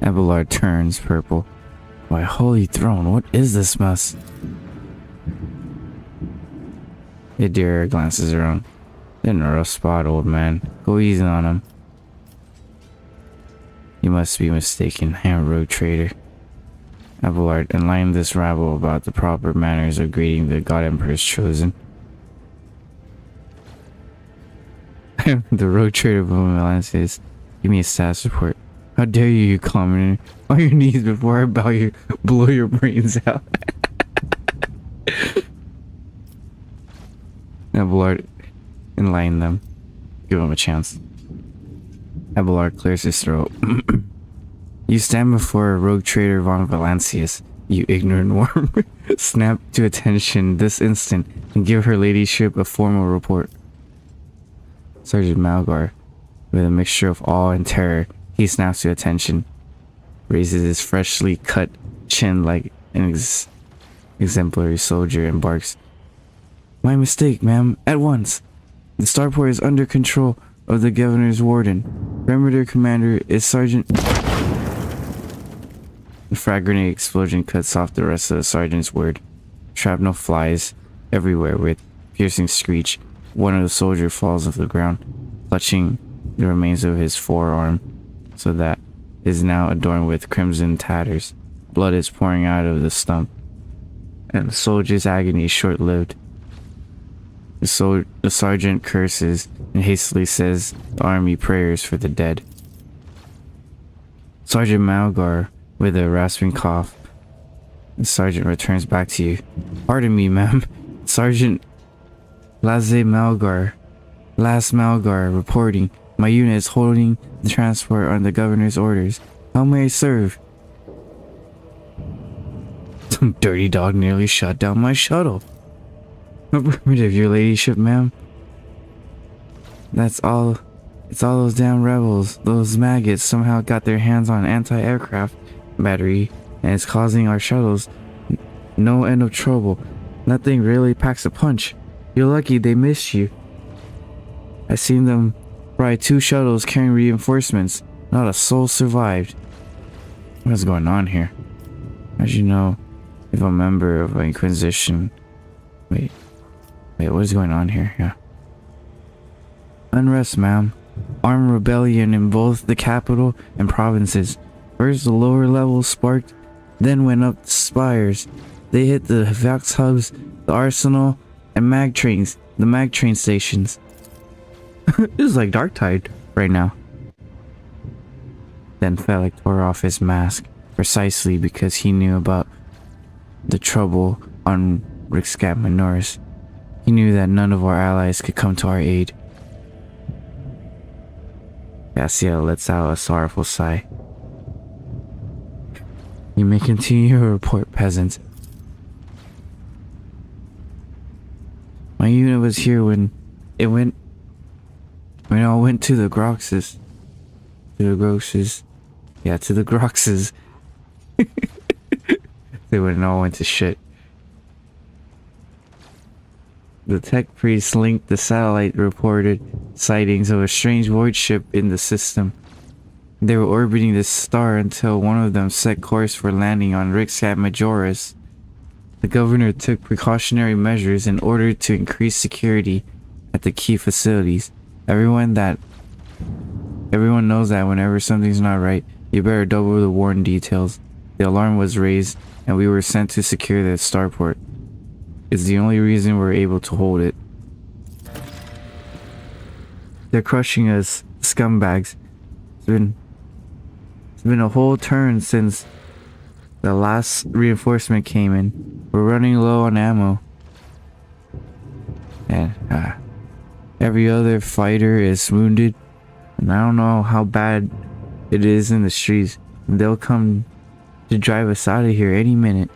Abelard turns purple. "My holy throne, what is this mess?" Idira glances around. "They're in a rough spot, old man. Go easy on him." "You must be mistaken, I am a rogue trader." Abelard enlightened this rabble about the proper manners of greeting the God Emperor's chosen. The rogue trader of Milan says, "Give me a status report." "How dare you, commoner? On your knees before I blow your brains out." Abelard enlightened them. Give him a chance. Abelard clears his throat. "You stand before a rogue trader von Valancius, you ignorant worm. Snap to attention this instant and give her ladyship a formal report." Sergeant Malgar, with a mixture of awe and terror, he snaps to attention, raises his freshly cut chin like an exemplary soldier, and barks, "My mistake, ma'am. At once. The starport is under control of the governor's warden. Perimeter commander is Sergeant..." The frag grenade explosion cuts off the rest of the sergeant's word. Shrapnel flies everywhere with piercing screech. One of the soldiers falls off the ground, clutching the remains of his forearm, so that is now adorned with crimson tatters. Blood is pouring out of the stump, and the soldier's agony is short-lived. The sergeant curses and hastily says the army prayers for the dead. Sergeant Malgar, with a rasping cough, the sergeant returns back to you. "Pardon me, ma'am. Sergeant Last Malgar reporting. My unit is holding the transport on the governor's orders. How may I serve?" "Some dirty dog nearly shot down my shuttle." "Primitive, your ladyship, ma'am. That's all. It's all those damn rebels. Those maggots somehow got their hands on anti-aircraft battery, and it's causing our shuttles no end of trouble. Nothing really packs a punch. You're lucky they missed you. I seen them fry 2 shuttles carrying reinforcements. Not a soul survived." What's going on here? How'd you know if a member of the Inquisition... Wait, what is going on here? Yeah. "Unrest, ma'am. Armed rebellion in both the capital and provinces. First the lower levels sparked, then went up the spires. They hit the Vax hubs, the arsenal, and the mag train stations." This is like Darktide right now. Then Felix tore off his mask, precisely because he knew about the trouble on Rixcat Minoris. He knew that none of our allies could come to our aid. Cassiel lets out a sorrowful sigh. You may continue your report, peasant. My unit was here when it all went to the Groxes. To the Groxes. Yeah, to the Groxes. They when it all went to shit. The tech priest linked the satellite reported sightings of a strange void ship in the system. They were orbiting this star until one of them set course for landing on Rixat Majoris. The governor took precautionary measures in order to increase security at the key facilities. Everyone knows that whenever something's not right, you better double the warning details. The alarm was raised and we were sent to secure the starport. It's the only reason we're able to hold it. They're crushing us, scumbags. It's been a whole turn since the last reinforcement came in. We're running low on ammo. And every other fighter is wounded. And I don't know how bad it is in the streets. They'll come to drive us out of here any minute.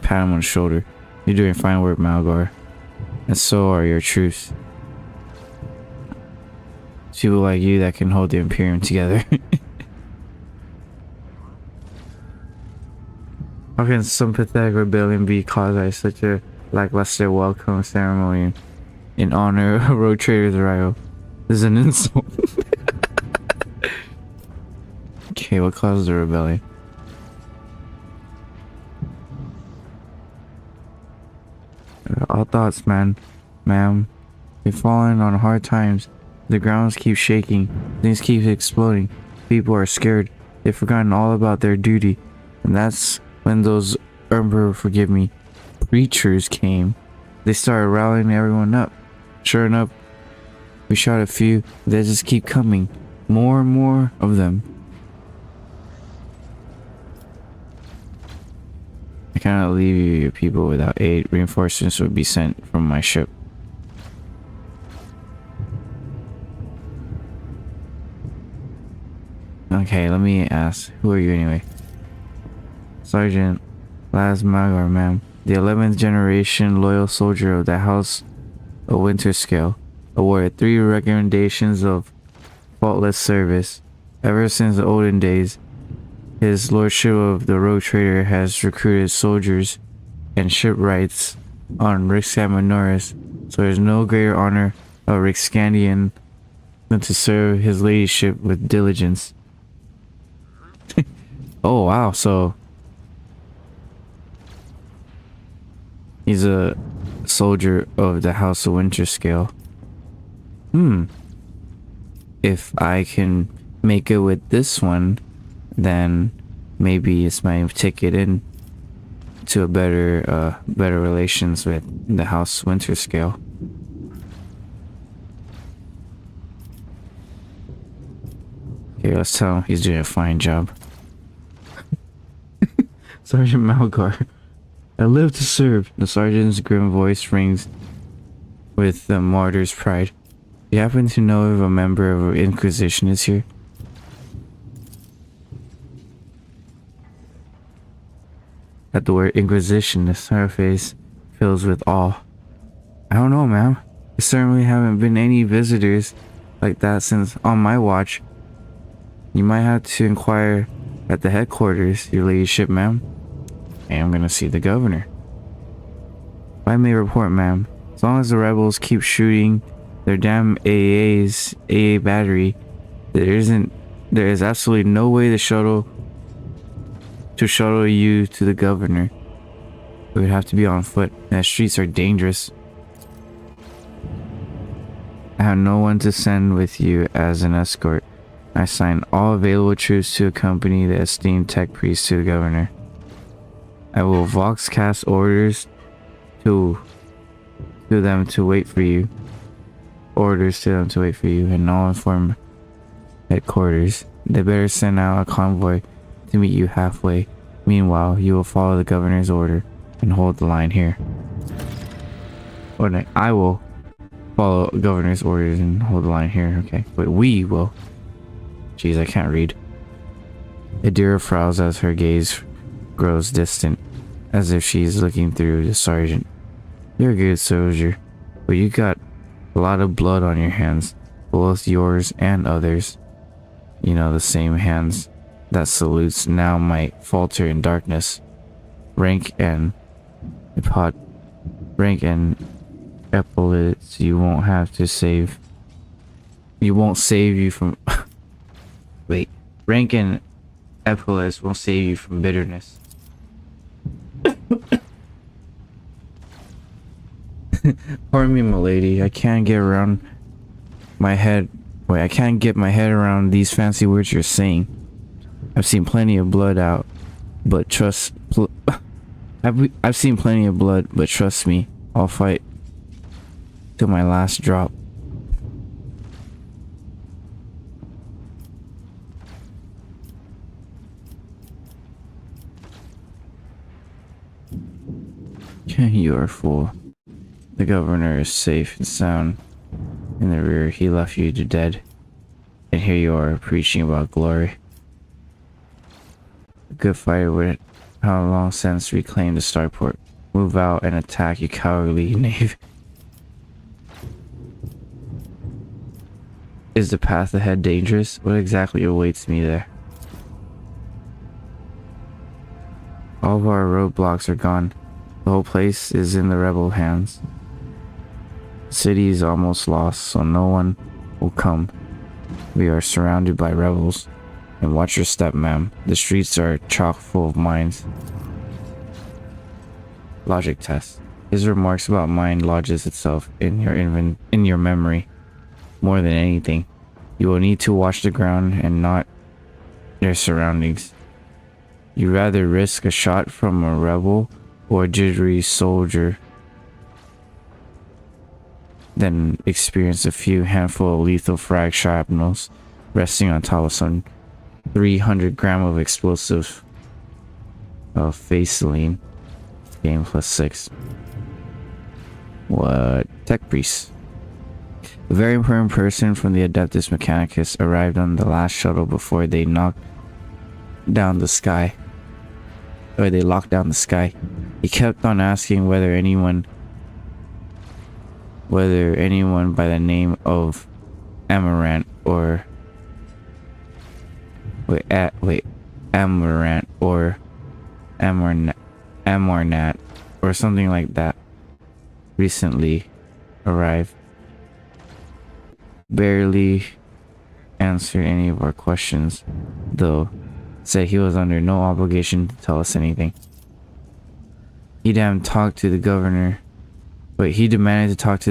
Pat him on the shoulder. You're doing fine work, Malgar. And so are your troops. It's people like you that can hold the Imperium together. How can some pathetic rebellion be caused by such a lackluster welcome ceremony in honor of a road trader's arrival? This is an insult. Okay, what caused the rebellion? All thoughts, ma'am. We've fallen on hard times. The grounds keep shaking. Things keep exploding. People are scared. They've forgotten all about their duty. And that's when those forgive me, preachers came. They started rallying everyone up. Sure enough, we shot a few. They just keep coming. More and more of them. I cannot leave your people without aid. Reinforcements would be sent from my ship. Okay, let me ask. Who are you anyway? Sergeant Laz Magar, ma'am. The 11th generation loyal soldier of the House of Winterscale. Awarded 3 recommendations of faultless service. Ever since the olden days, His Lordship of the Road Trader has recruited soldiers and shipwrights on Rixat Minoris, so there's no greater honor of Rixcandian than to serve his ladyship with diligence. Oh wow, so he's a soldier of the House of Winterscale. If I can make it with this one, then maybe it's my ticket in to a better relations with the House Winterscale. Okay, let's tell him he's doing a fine job. Sergeant Malgar, I live to serve. The sergeant's grim voice rings with the martyr's pride. Do you happen to know if a member of the Inquisition is here? At the word Inquisition, the star face fills with awe. I don't know, ma'am. There certainly haven't been any visitors like that since on my watch. You might have to inquire at the headquarters, your ladyship, ma'am. I am gonna see the governor. If I may report, ma'am, as long as the rebels keep shooting their damn AA battery, there is absolutely no way to shuttle you to the governor. We would have to be on foot, and the streets are dangerous. I have no one to send with you as an escort. I assign all available troops to accompany the esteemed tech priest to the governor. I will voxcast orders to them to wait for you. And I'll inform headquarters. They better send out a convoy to meet you halfway. Meanwhile, you will follow the governor's order. and hold the line here. Or I will follow governor's orders and hold the line here. Okay, but we will. Jeez, I can't read. Adira frowns as her gaze grows distant, as if she's looking through the sergeant. You're a good soldier, but you got a lot of blood on your hands, both yours and others. You know, the same hands that salutes now might falter in darkness. Rank and epaulets you won't have to save. You won't save you from wait. Rank and epaulets won't save you from bitterness. Pardon me, milady. I can't get around my head. Wait, I can't get my head around these fancy words you're saying. I've seen plenty of blood out, but I've seen plenty of blood, but trust me, I'll fight till my last drop. You are a fool. The governor is safe and sound in the rear. He left you to dead, and here you are preaching about glory. A good fighter would have long since reclaimed the starport. Move out and attack, you cowardly knave. Is the path ahead dangerous? What exactly awaits me there? All of our roadblocks are gone. The whole place is in the rebel hands. The city is almost lost, so no one will come. We are surrounded by rebels. And watch your step, ma'am. The streets are chock full of mines. Logic test. His remarks about mine lodges itself in your memory. More than anything, you will need to watch the ground and not their surroundings. You rather risk a shot from a rebel or a jittery soldier than experience a few handful of lethal frag shrapnels resting on top of some 300 gram of explosive of Faceline. Game +6. What? Tech priest. A very important person from the Adeptus Mechanicus arrived on the last shuttle before they knocked down the sky. Or they locked down the sky. He kept on asking whether anyone by the name of Amaranth or Amaranth or Amarnat or something like that recently arrived. Barely answered any of our questions, though said he was under no obligation to tell us anything. He demanded to talk to the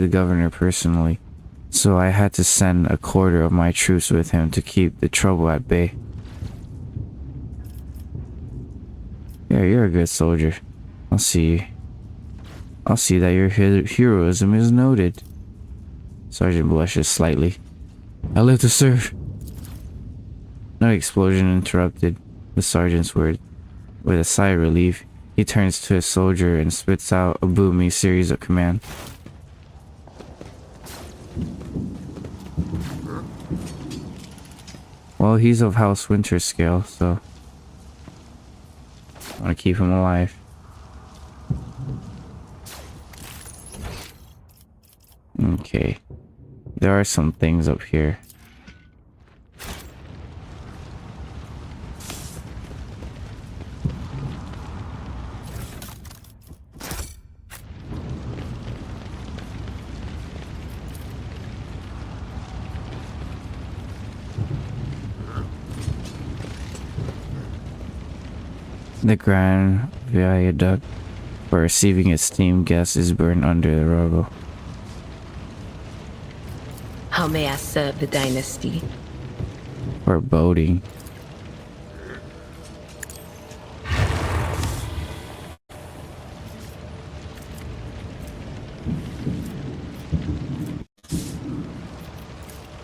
governor personally, so I had to send a quarter of my troops with him to keep the trouble at bay. Yeah, you're a good soldier. I'll see that your heroism is noted. Sergeant blushes slightly. I live to serve. No explosion interrupted the sergeant's word. With a sigh of relief, he turns to a soldier and spits out a booming series of commands. Well, he's of House Winter scale, so I want to keep him alive. Okay. There are some things up here. The Grand Viaduct for receiving esteemed guests is burned under the rubble. How may I serve the dynasty? Foreboding.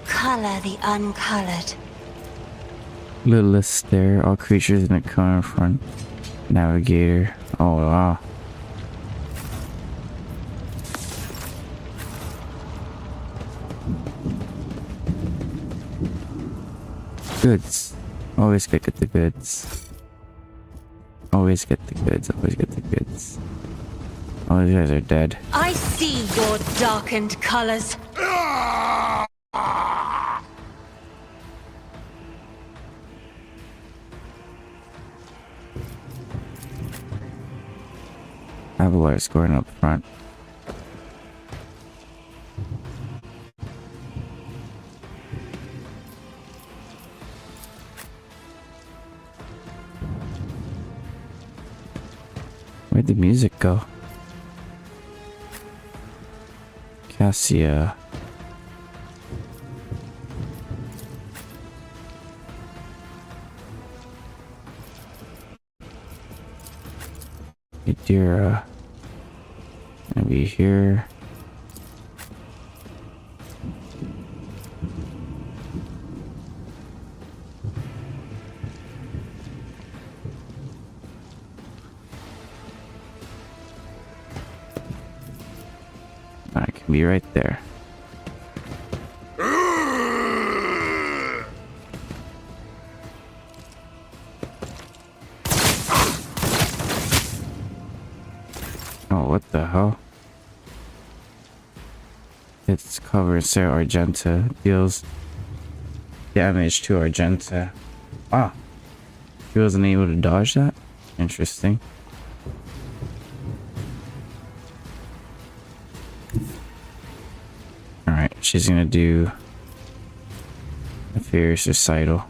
Color the uncolored. Littlest there, all creatures in the current front. Navigator. Oh wow. Goods. Always get the goods. Always get the goods. Always get the goods. All these guys are dead. I see your darkened colors. Avalar is scoring up front. Where'd the music go? Cassia. Idira. Gonna be here. I can be right there. Oh, what the hell? It's covered Sarah Argenta. Deals damage to Argenta. Wow. She wasn't able to dodge that? Interesting. Alright, she's gonna do a fierce recital.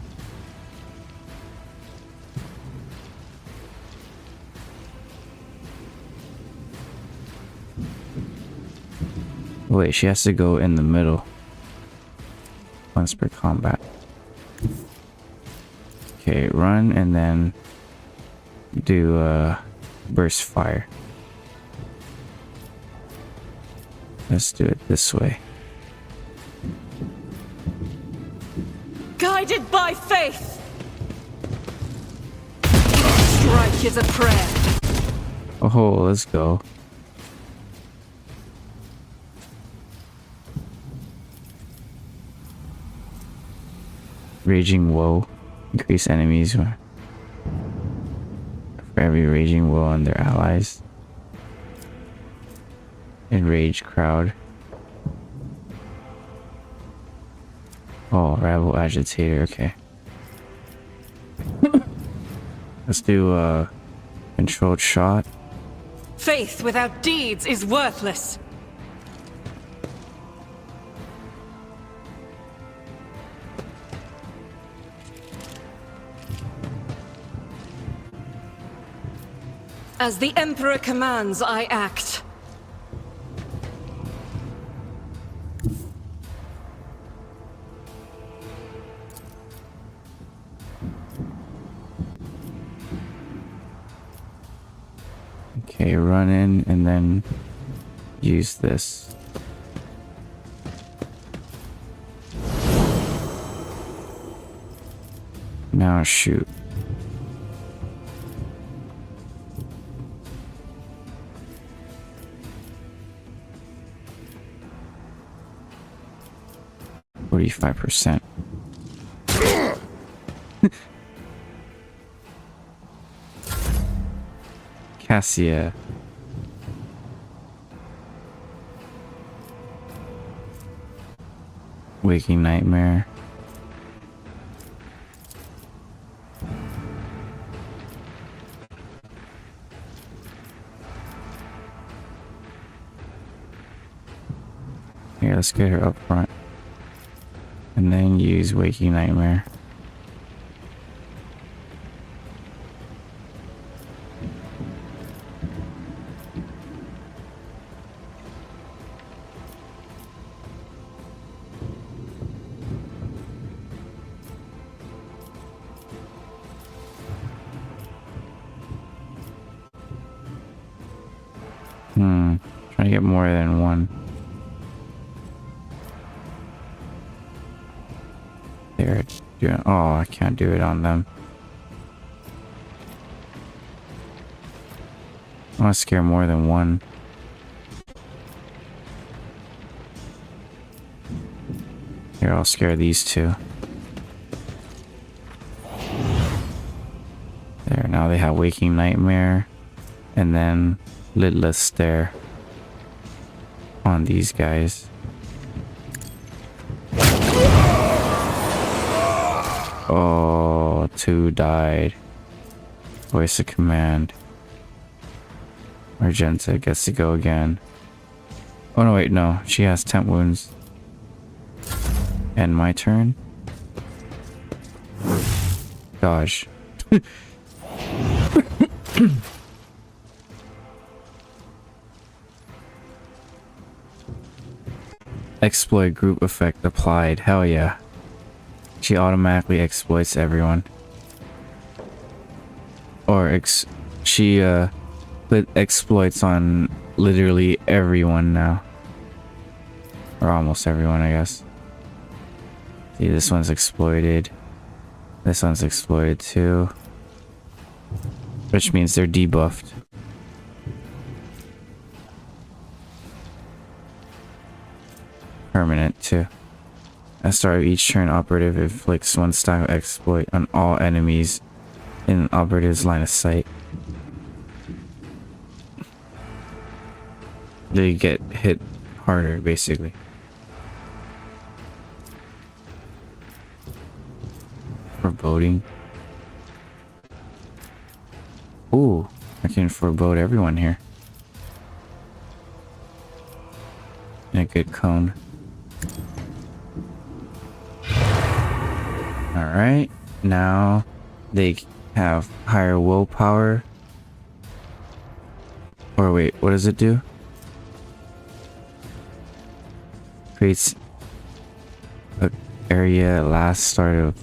Wait, she has to go in the middle once per combat. Okay, run and then do burst fire. Let's do it this way. Guided by faith! Strike is a prayer. Oh, let's go. Raging Woe. Increase enemies for every Raging Woe and their allies. Enraged crowd. Oh, Rival Agitator, okay. Let's do a controlled shot. Faith without deeds is worthless. As the Emperor commands, I act. Okay, run in and then use this. Now shoot. %. Cassia. Waking Nightmare. Here, let's get her up front. And then use Waking Nightmare. Trying to get more than one. They're doing. Oh, I can't do it on them. I want to scare more than one. Here, I'll scare these two. Now they have Waking Nightmare and then Lidless Stare on these guys. Oh, 2 died. Voice of Command. Argenta gets to go again. Oh no, wait, no. She has temp wounds. And my turn. Dodge. Exploit group effect applied. Hell yeah. She automatically exploits everyone. Or she put exploits on literally everyone now. Or almost everyone, I guess. See, this one's exploited. This one's exploited too. Which means they're debuffed. Permanent too. At the start of each turn, operative inflicts 1 stack of exploit on all enemies in operative's line of sight. They get hit harder, basically. Foreboding. Ooh, I can forebode everyone here. And a good cone. Alright, now they have higher willpower. Or wait, what does it do? Creates an area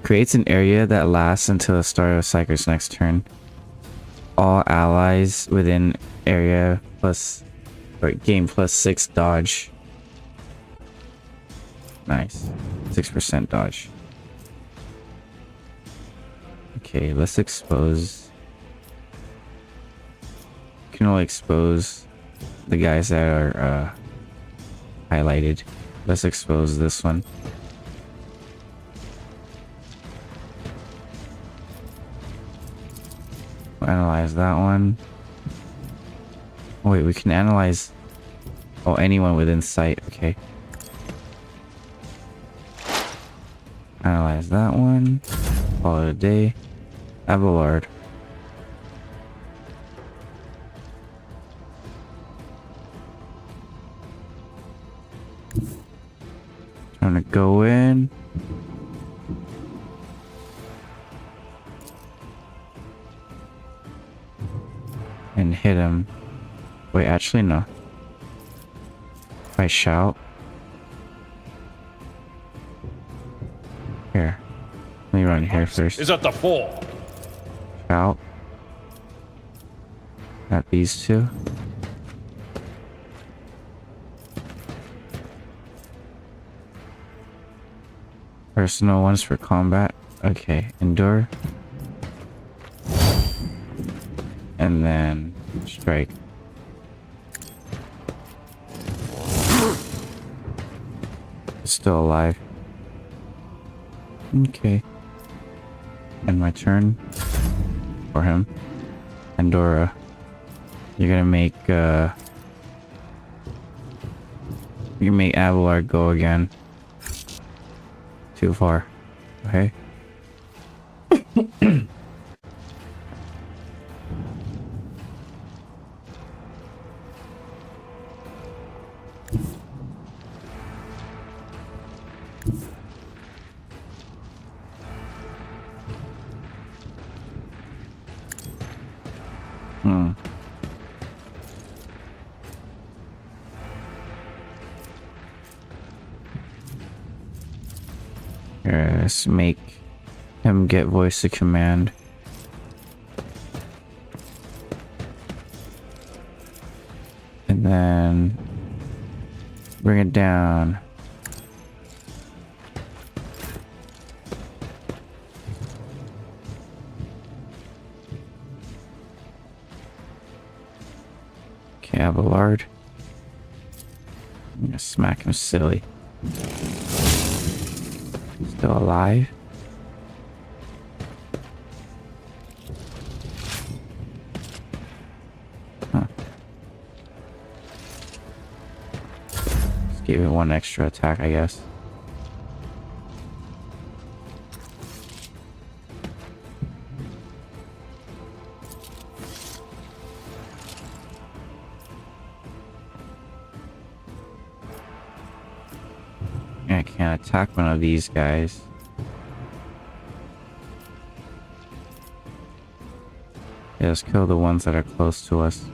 creates an area that lasts until the start of Psyker's next turn. All allies within area gain +6 dodge. Nice. 6% dodge. Okay, let's expose. You can only expose the guys that are highlighted. Let's expose this one. We'll analyze that one. Oh wait, we can analyze anyone within sight. Okay. Analyze that one. Call it a day. Abelard. Trying to go in. And hit him. Wait, actually no. If I shout. Here. Let me run here first. Is at the fore. Shout. Got these two. Personal ones for combat. Okay, endure. And then strike. Still alive. Okay. And my turn for him. Andorra. You're gonna make you can make Abelard go again. Too far. Okay. Here, let's make him get voice of command. And then bring it down. Okay, Abelard. I'm gonna smack him silly. Still alive. Give it one extra attack, I guess. I can't attack one of these guys. Yeah, let's kill the ones that are close to us.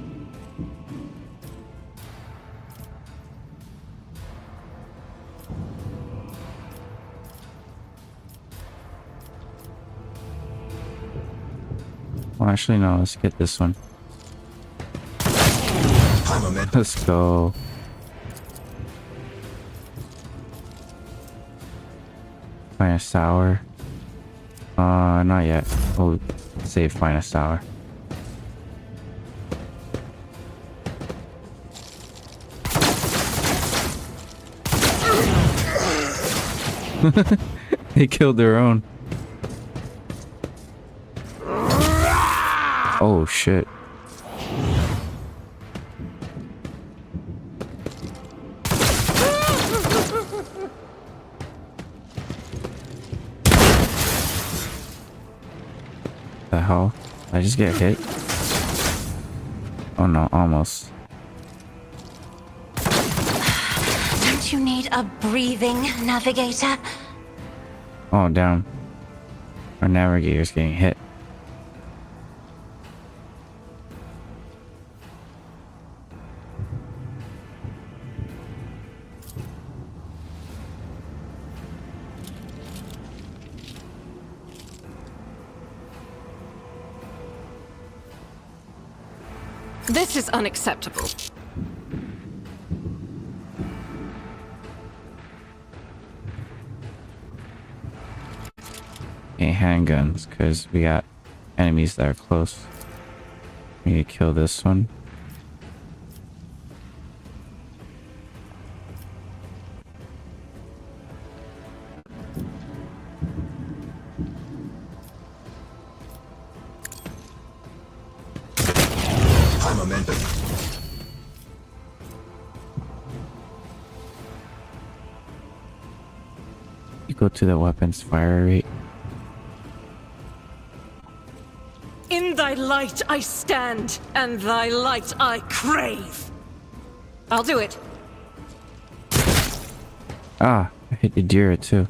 Well, actually, no, let's get this one. Let's go. Find a sour. Not yet. We'll save find a sour. They killed their own. Oh shit. The hell? Did I just get hit? Oh no, almost. Don't you need a breathing navigator? Oh damn. Our navigator's getting hit. This is unacceptable. Okay, handguns, because we got enemies that are close. We need to kill this one. You go to the weapons fire rate. In thy light I stand, and thy light I crave. I'll do it. Ah, I hit the deer too.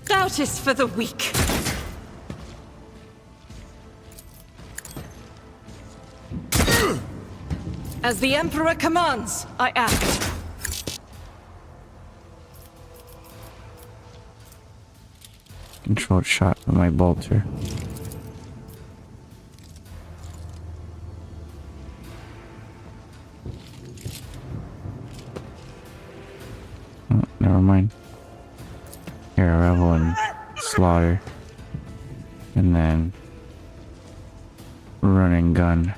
Doubt is for the weak. As the Emperor commands, I act. Controlled shot with my bolter. Oh, never mind. Here, revel and slaughter. And then run and gun.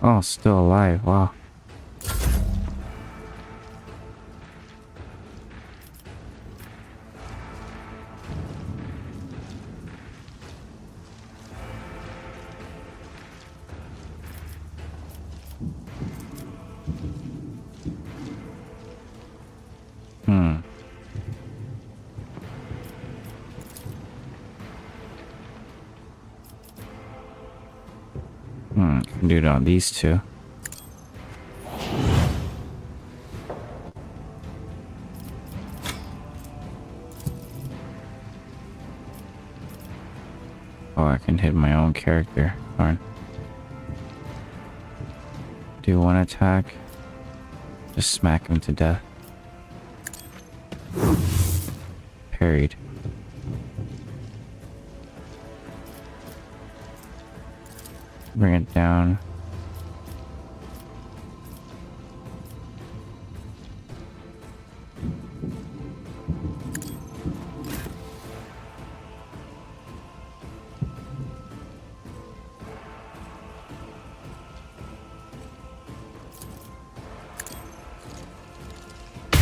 Oh, still alive. Wow. Can do it on these two. Oh, I can hit my own character. Darn. Do one attack. Just smack him to death. Parried. Bring it down.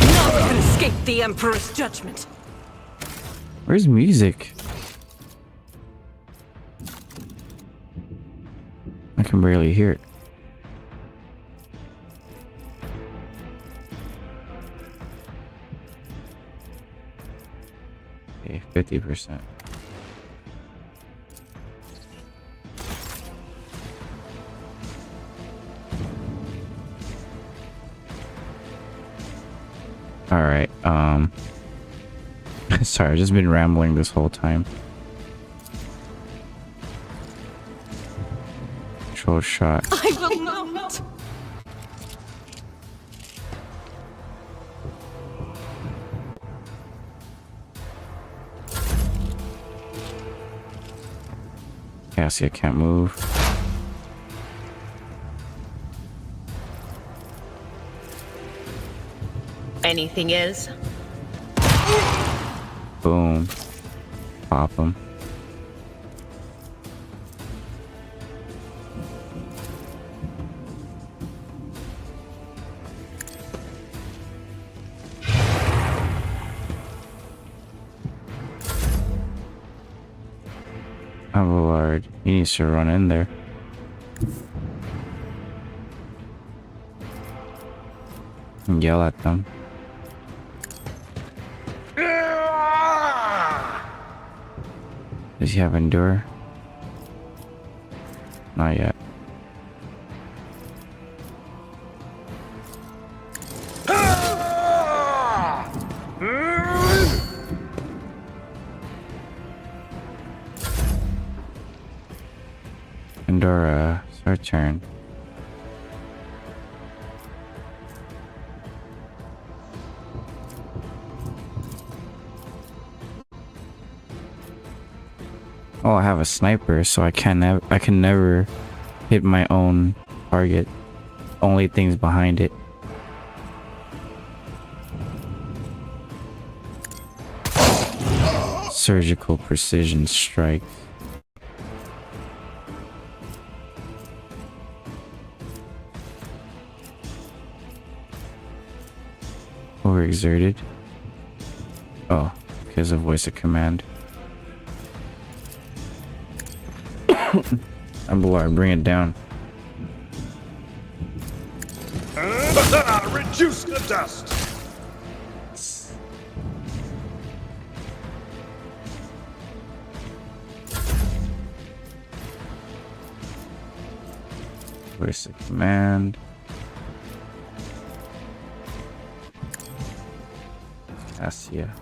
None can escape the Emperor's judgment. Where's music? I can barely hear it. Okay, 50%. All right. Sorry, I've just been rambling this whole time. Control shot. I will not. Cassia can't move. Anything is? Boom. Pop him. Abelard, he needs to run in there. And yell at them. Does he have endure? Not yet. Endora, it's our turn. Oh, I have a sniper, so I can never hit my own target. Only things behind it. Surgical precision strike. Overexerted. Oh, because of voice of command. Abelard, bring it down. Reduce the dust. Voice of command. Cassia.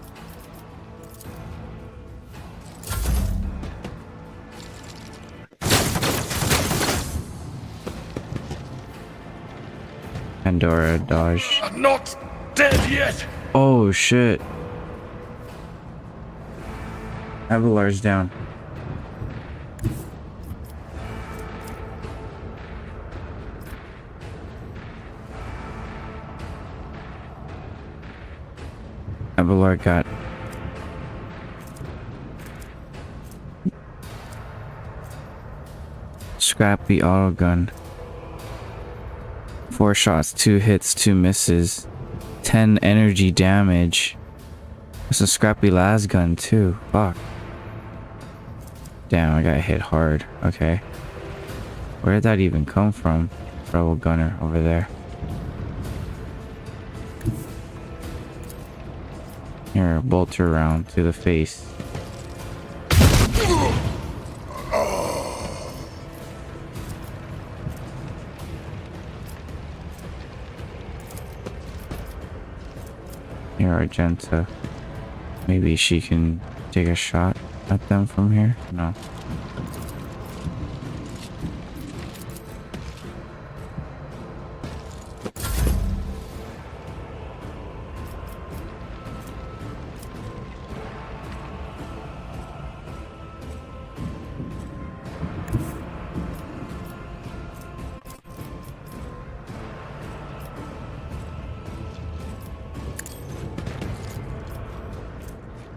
Pandora dodge. Not dead yet. Oh shit. Abelard's down. Abelard got scrappy auto gun. 4 shots, 2 hits, 2 misses, 10 energy damage. That's a scrappy las gun too. Fuck. Damn, I got hit hard. Okay. Where did that even come from? Rebel gunner over there. Here, bolter round to the face. Here, Argenta. Maybe she can take a shot at them from here? No.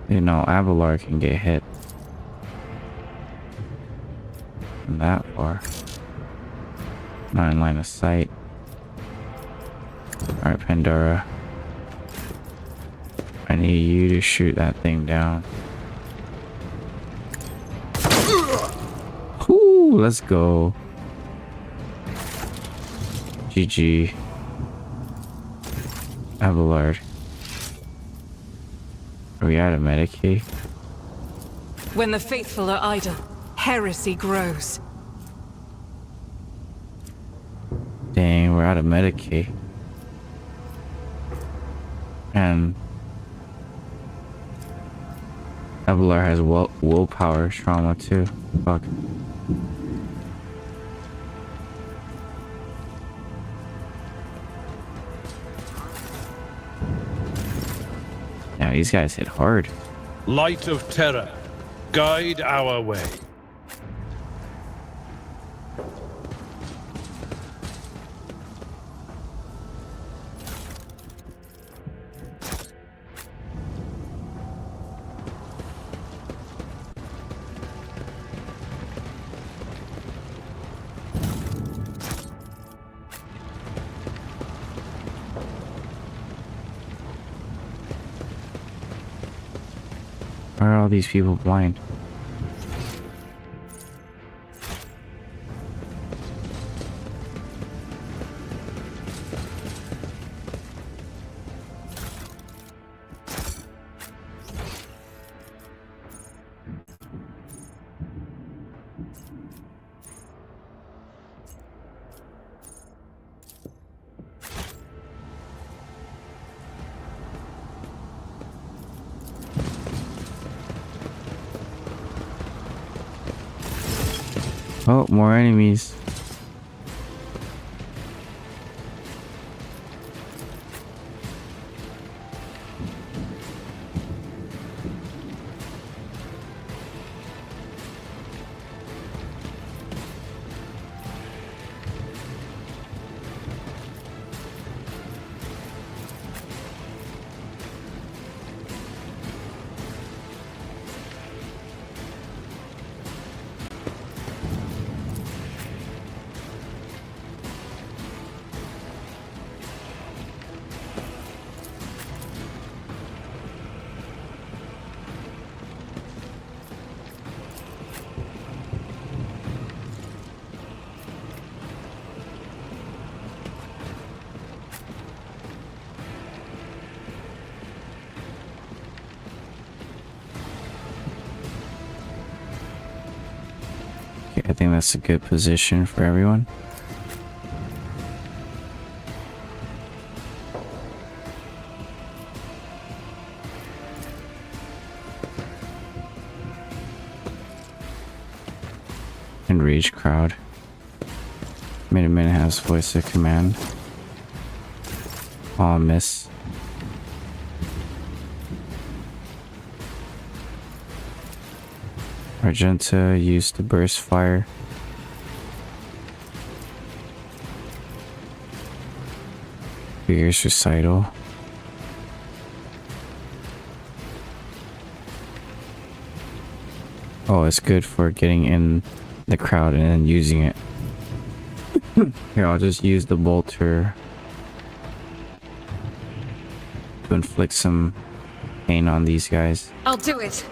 You know, Abelard can get hit from that far. Not in line of sight. Alright, Pandora. I need you to shoot that thing down. Whoo, let's go. GG. Abelard. Are we out of Medicaid? When the faithful are idle, heresy grows. Dang, we're out of Medicaid. And Abelard has willpower trauma too. Fuck. Yeah, these guys hit hard. Light of terror, guide our way. Why are all these people blind? Oh, more enemies. Okay, I think that's a good position for everyone. Enraged crowd. Minuteman has voice of command. Aw, miss. Argenta used to burst fire. Fierce recital. Oh, it's good for getting in the crowd and then using it. Here, I'll just use the bolter to inflict some pain on these guys. I'll do it.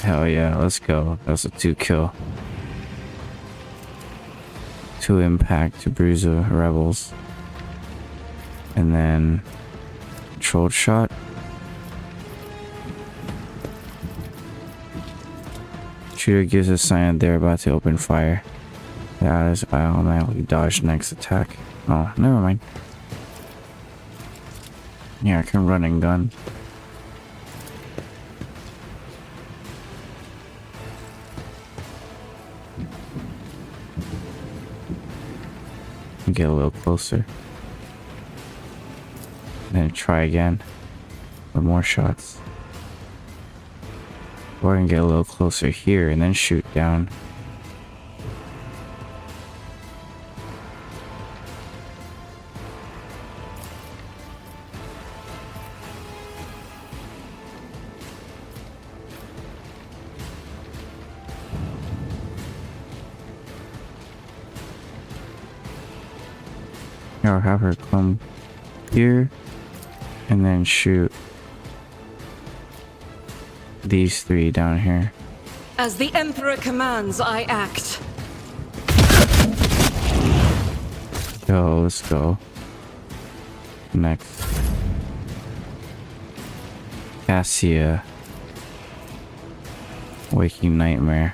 Hell yeah, let's go. That was a 2-kill. 2 impact to bruise the rebels. And then controlled shot. Shooter gives a sign that they're about to open fire. Yeah, I automatically dodge next attack. Oh, never mind. Yeah, I can run and gun. Get a little closer. Then try again with more shots. Or I can get a little closer here and then shoot down. I'll have her come here and then shoot these three down here. As the Emperor commands, I act. Yo, let's go. Next. Cassia. Waking Nightmare.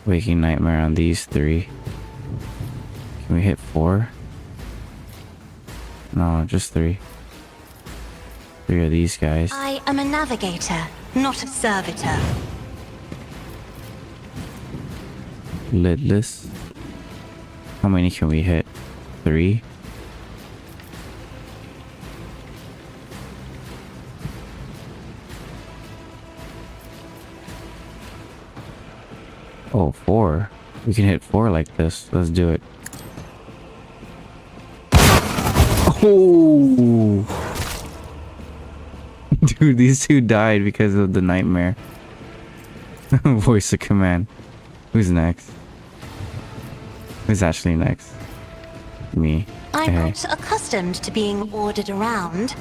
Waking Nightmare on these three. Can we hit 4? No, just 3. 3 of these guys. I am a navigator, not a servitor. Lidless. How many can we hit? 3? Oh, 4. We can hit 4 like this. Let's do it. Oh! Dude, these two died because of the nightmare. Voice of command. Who's next? Who's actually next? Me. I'm Okay. not accustomed to being ordered around.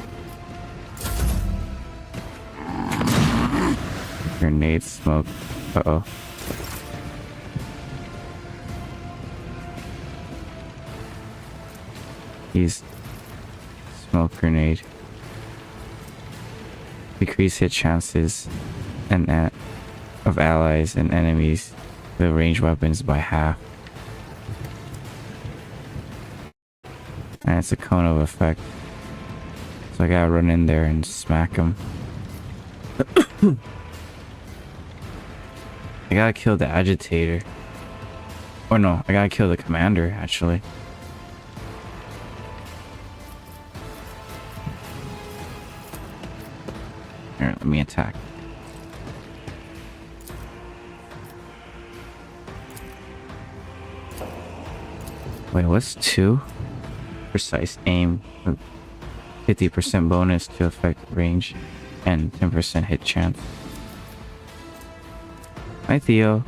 Grenade smoke. Uh-oh. He's smoke grenade. Decrease hit chances and of allies and enemies with ranged weapons by half. And it's a cone of effect. So I gotta run in there and smack him. I gotta kill the agitator. Or no, I gotta kill the commander actually. Here, let me attack. Wait, what's 2? Precise aim. 50% bonus to affect range and 10% hit chance. Hi, Theo.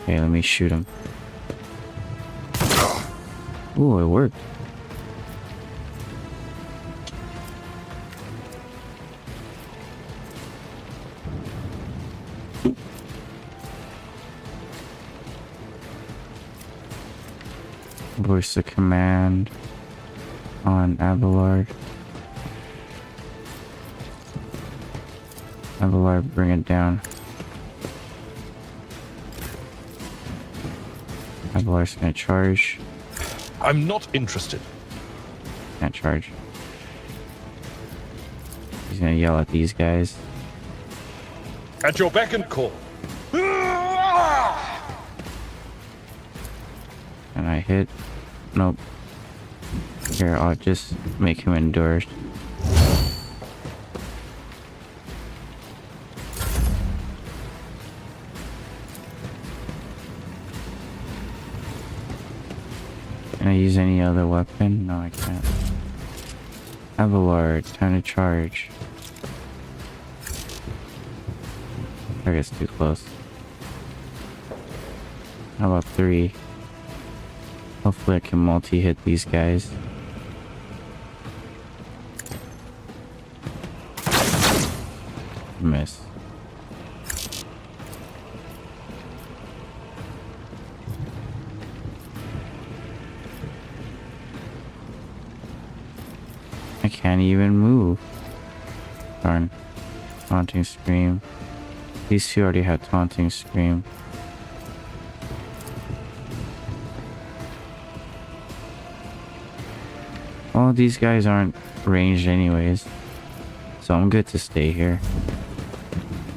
Okay, let me shoot him. Ooh, it worked. Voice of command on Abelard. Abelard, bring it down. Abelard's gonna charge. I'm not interested. Can't charge. He's gonna yell at these guys. At your beck and call. And I hit. Nope. Here, I'll just make him endure. Can I use any other weapon? No, I can't. Abelard, time to charge. Target's too close. How about 3? Hopefully I can multi-hit these guys. Miss. I can't even move. Darn. Taunting Scream. These two already had Taunting Scream. Well, these guys aren't ranged anyways, so I'm good to stay here.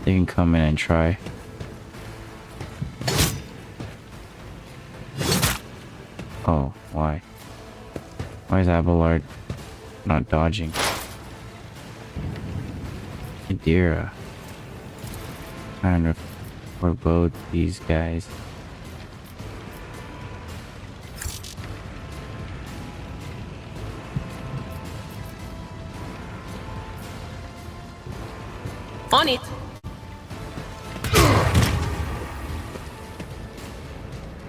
They can come in and try. Oh, why? Why is Abelard not dodging? Adira. Trying to forebode these guys. On it.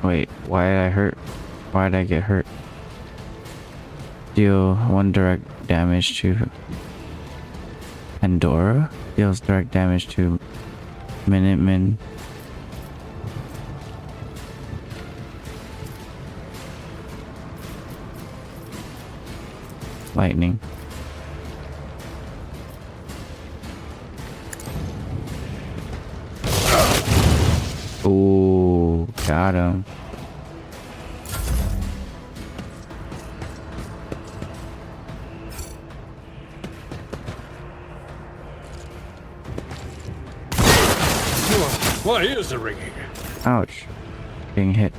Wait, why did I hurt? Why did I get hurt? Deal 1 direct damage to Pandora. Deals direct damage to Minutemen. Lightning. Ooh, got him. My ears are ringing. Ouch. Being hit.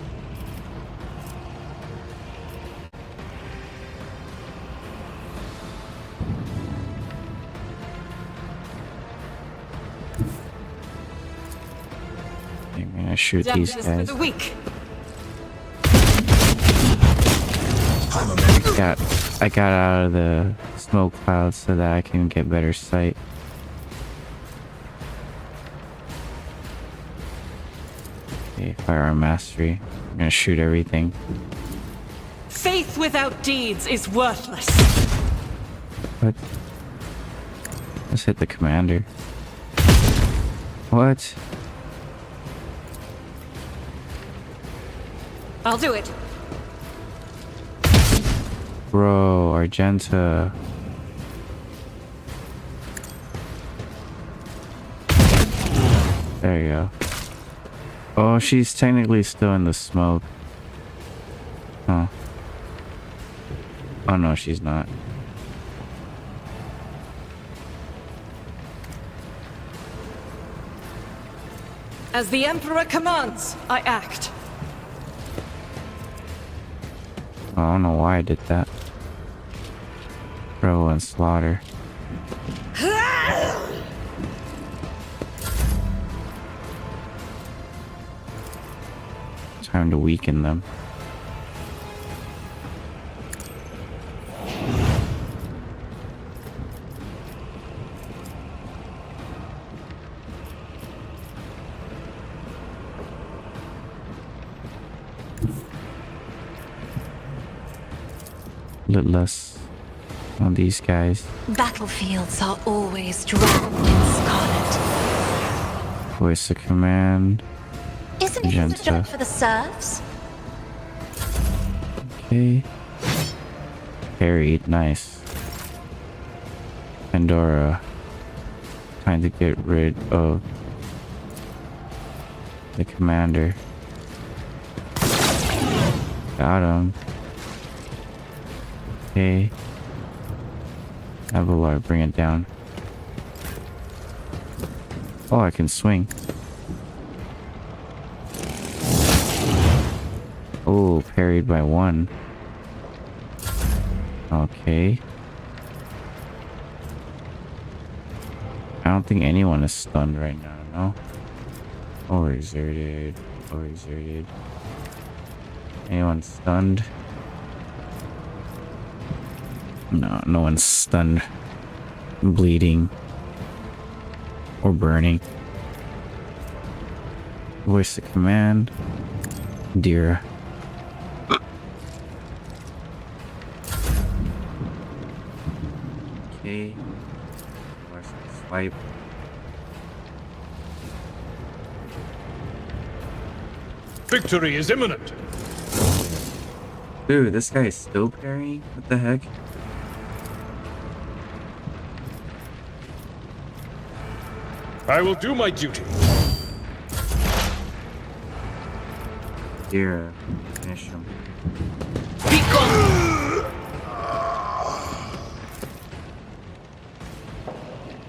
I'm gonna shoot these Justice for guys. the weak. I got out of the smoke clouds so that I can get better sight. Okay, firearm mastery. I'm gonna shoot everything. Faith without deeds is worthless. What? Let's hit the commander. What? I'll do it. Bro, Argenta. There you go. Oh, she's technically still in the smoke. Huh. Oh no, she's not. As the Emperor commands, I act. I don't know why I did that. Throw and slaughter. Time to weaken them. A little less on these guys. Battlefields are always drowned in scarlet. Voice of command. Isn't it Magenta. a job for the serfs? Okay. Parried, nice. Pandora. Time to get rid of the commander. Got him. Okay. Avalar, bring it down. Oh, I can swing. Oh, parried by 1. Okay. I don't think anyone is stunned right now, no? Overexerted. Overexerted. Anyone stunned? No, no one's stunned. Bleeding. Or burning. Voice of command. Dira. Okay. Swipe. Victory is imminent. Dude, this guy is still parrying? What the heck? I will do my duty. Dira. Finish him. Be gone.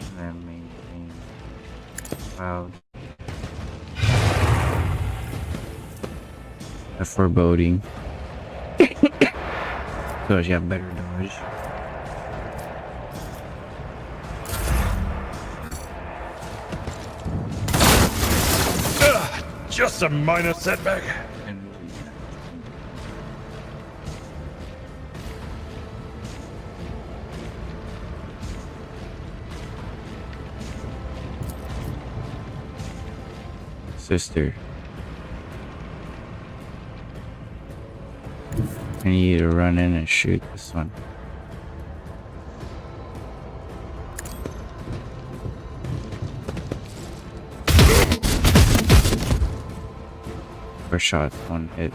And then maintain. Cloud. A foreboding. So you have better dodge. Just a minor setback. sister. I need you to run in and shoot this one. First shot, one hit.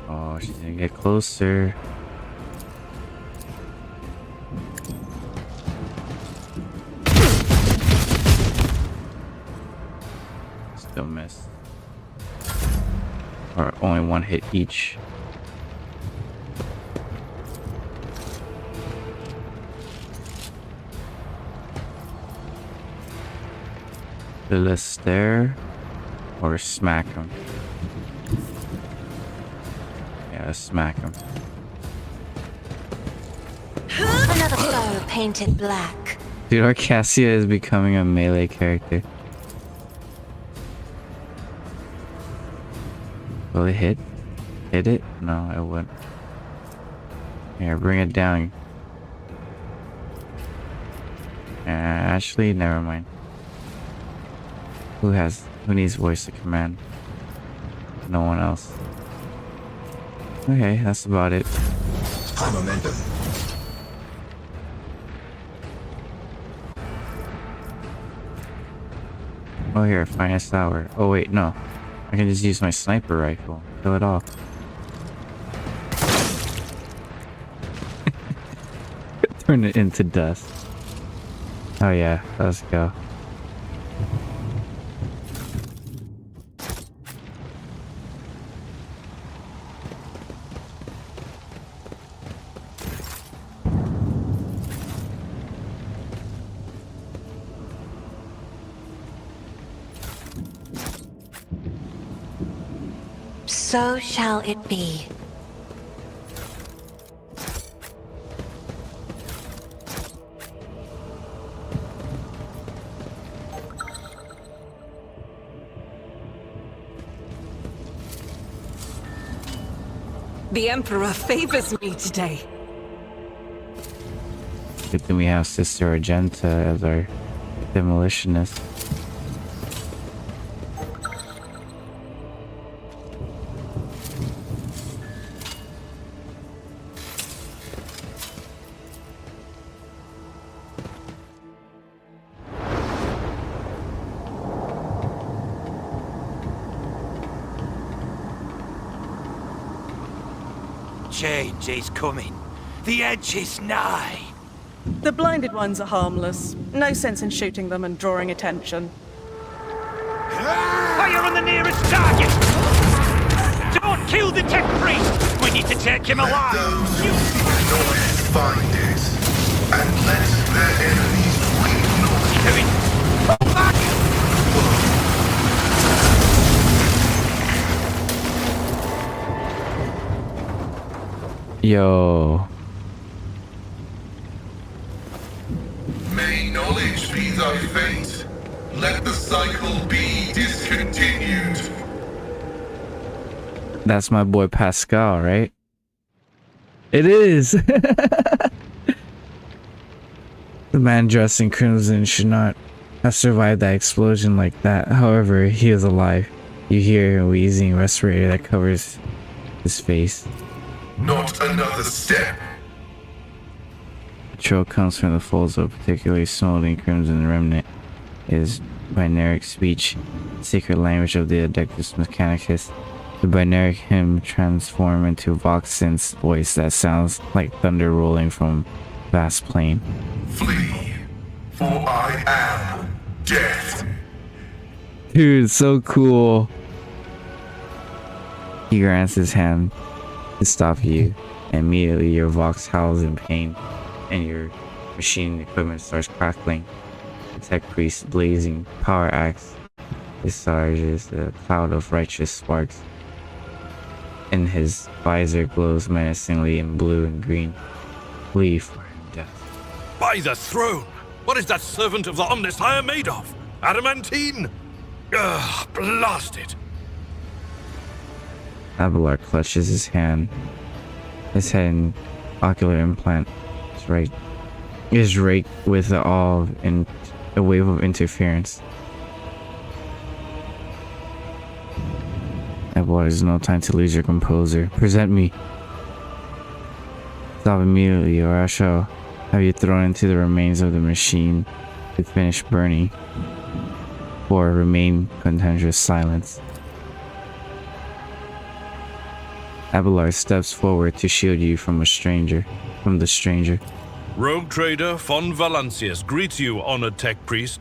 Oh, she's gonna get closer. Still missed. Or only one hit each. Let's stare or smack him. Yeah, let's smack him. Another foe painted black. Dude, Arcasia is becoming a melee character. Will it hit? Hit it? No, it wouldn't. Here, bring it down. Actually, never mind. Who needs voice of command? No one else. Okay, that's about it. High momentum. Oh, here, finest hour. Oh wait, no. I can just use my sniper rifle. Kill it off. Turn it into dust. Oh yeah, let's go. So shall it be. The Emperor favors me today. Good thing we have Sister Argenta as our demolitionist. Change is coming. The edge is nigh. The blinded ones are harmless. No sense in shooting them and drawing attention. Fire on the nearest target! Don't kill the tech priest! We need to take him alive! Those who ignore it find it, and let their enemies weep not. Yo. May knowledge be thy fate. Let the cycle be discontinued. That's my boy Pascal, right? It is! The man dressed in crimson should not have survived that explosion like that. However, he is alive. You hear a wheezing respirator that covers his face. Not another step. The trail comes from the folds of a particularly smoldering crimson remnant. It is binaric speech, sacred language of the Adeptus Mechanicus. The binaric hymn transforms into a vox synth voice that sounds like thunder rolling from vast plain. Flee, for I am death. Dude, so cool. He grants his hand to stop you, and immediately your vox howls in pain, and your machine equipment starts crackling. The tech priest, blazing power axe, discharges a cloud of righteous sparks, and his visor glows menacingly in blue and green. Flee for death. By the throne! What is that servant of the Omnissiah made of? Adamantine? Ugh, blast it! Abelard clutches his hand. His head and ocular implant is right is raked with a wave of interference. Well, there's no time to lose your composure. Present me. Stop immediately, or I shall have you thrown into the remains of the machine to finish burning. Or remain contentious silence. Abelard steps forward to shield you from the stranger. Rogue trader von Valancius greets you, honored tech priest,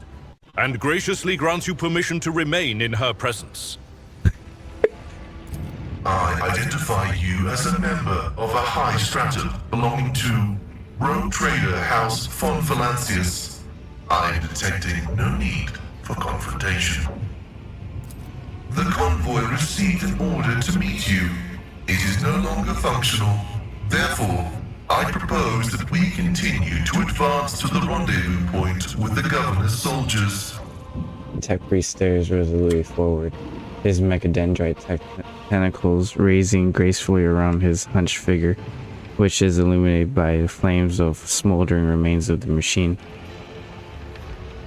and graciously grants you permission to remain in her presence. I identify you as a member of a high stratum belonging to Rogue Trader House von Valancius. I am detecting no need for confrontation. The convoy received an order to meet you. It is no longer functional. Therefore, I propose that we continue to advance to the rendezvous point with the governor's soldiers. The tech priest stares resolutely forward, his mechadendrite tentacles raising gracefully around his hunched figure, which is illuminated by the flames of smoldering remains of the machine.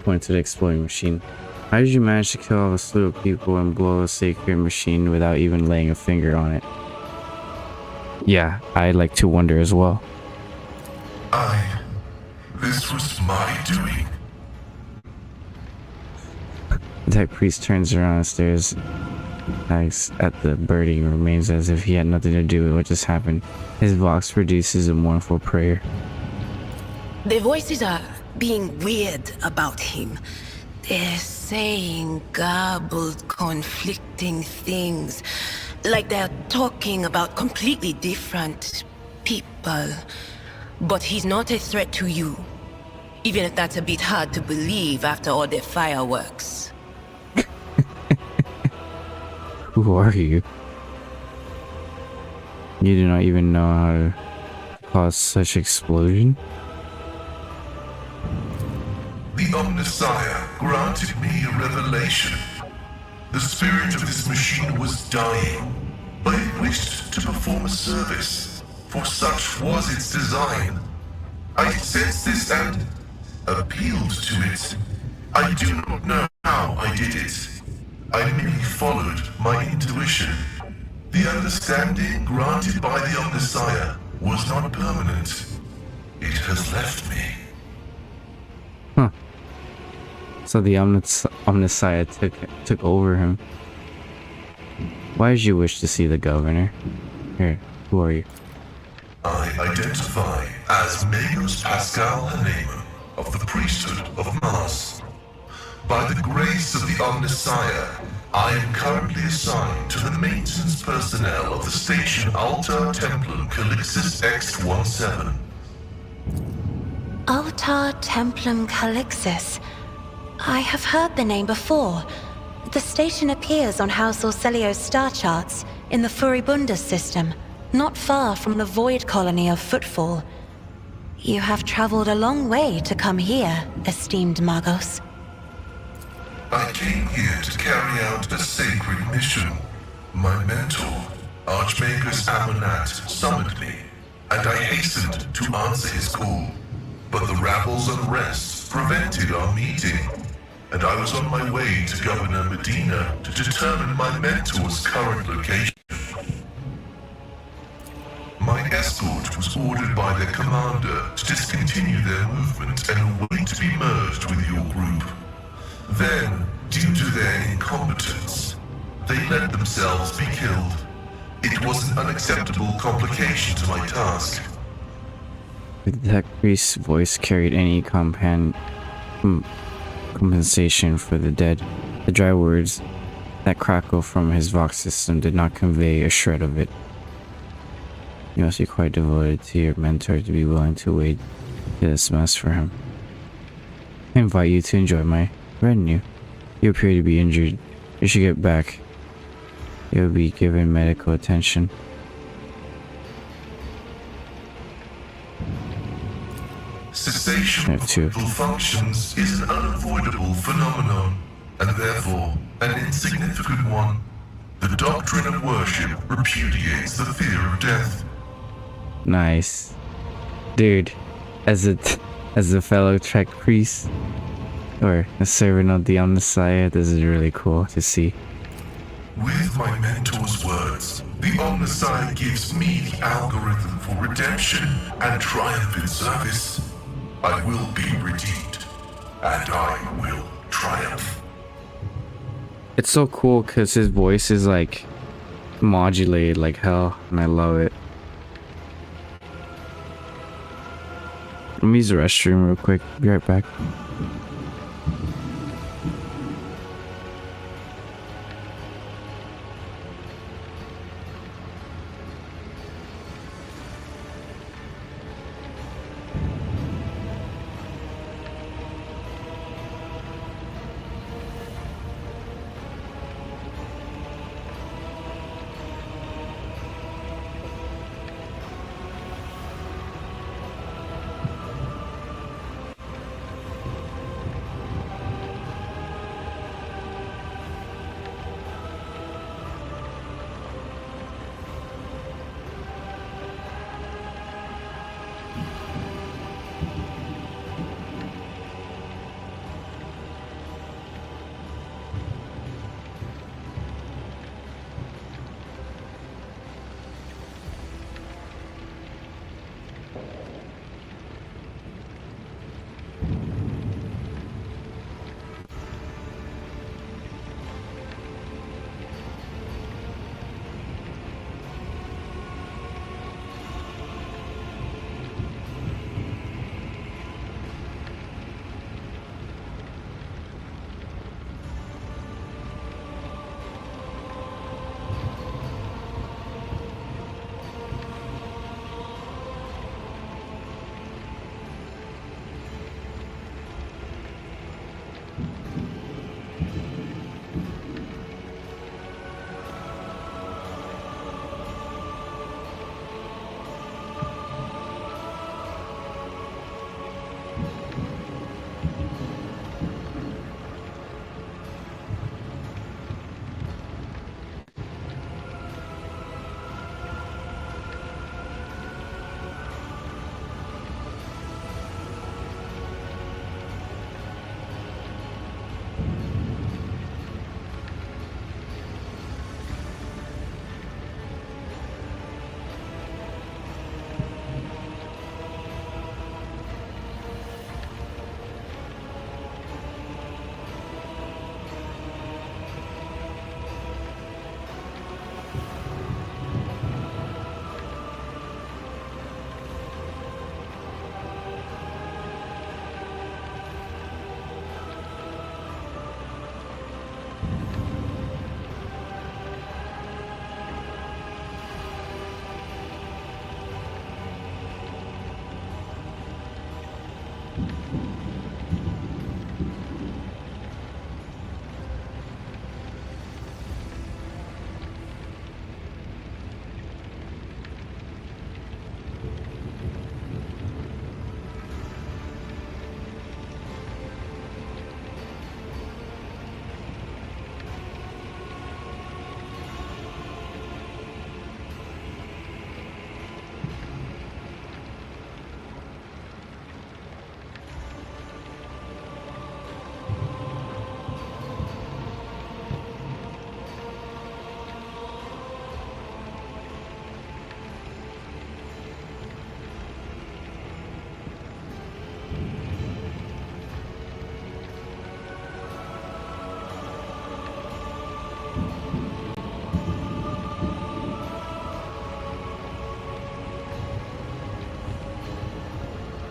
Point to the exploding machine. How did you manage to kill all this little people and blow a sacred machine without even laying a finger on it? Yeah, I like to wonder as well. This was my doing. The tech priest turns around and stares at the burning remains as if he had nothing to do with what just happened. His voice produces a mournful prayer. The voices are being weird about him. They're saying garbled, conflicting things. Like they're talking about completely different people. But he's not a threat to you. Even if that's a bit hard to believe after all the fireworks. Who are you? You do not even know how to cause such explosion? The Omnissiah granted me a revelation. The spirit of this machine was dying, but it wished to perform a service, for such was its design. I sensed this and appealed to it. I do not know how I did it. I merely followed my intuition. The understanding granted by the Omnissiah was not permanent. It has left me. Huh. So the Omnissiah took over him. Why did you wish to see the governor? Here, who are you? I identify as Magos Pascal Hanema of the priesthood of Mars. By the grace of the Omnissiah, I am currently assigned to the maintenance personnel of the station Altar Templum Calixis X-17. Altar Templum Calixis. I have heard the name before. The station appears on House Orselio's star charts in the Furibundus system, not far from the void colony of Footfall. You have traveled a long way to come here, esteemed Magos. I came here to carry out a sacred mission. My mentor, Archmagus Amonat, summoned me, and I hastened to answer his call. But the rabble's unrest prevented our meeting, and I was on my way to Governor Medina to determine my mentor's current location. My escort was ordered by their commander to discontinue their movement and wait to be merged with your group. Then, due to their incompetence, they let themselves be killed. It was an unacceptable complication to my task. The tech priest's voice carried any compensation for the dead. The dry words that crackled from his vox system did not convey a shred of it. You must be quite devoted to your mentor to be willing to wade through this mess for him. I invite you to enjoy my retinue. You appear to be injured. You should get back. You will be given medical attention. Cessation of vital functions is an unavoidable phenomenon, and therefore an insignificant one. The doctrine of worship repudiates the fear of death. Nice. Dude, as a As a fellow Trek priest or a servant of the Omnissiah, this is really cool to see. With my mentor's words, the Omnissiah gives me the algorithm for redemption and triumph in service. I will be redeemed, and I will triumph. It's so cool because his voice is like modulated like hell, and I love it. Let me use the restroom real quick. Be right back.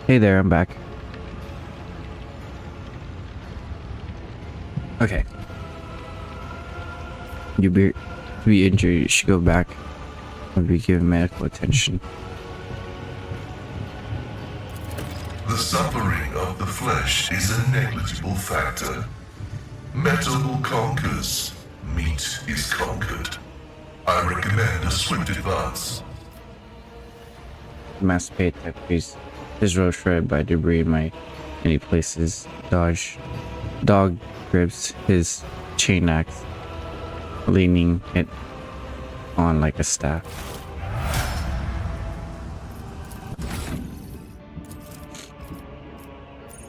Hey there, I'm back. Okay. You be injured, you should go back and be given medical attention. The suffering of the flesh is a negligible factor. Metal conquers, meat is conquered. I recommend a swift advance. Emancipate that priest. His robe shredded by debris in many places. Dog grips his chain axe, leaning it on like a staff.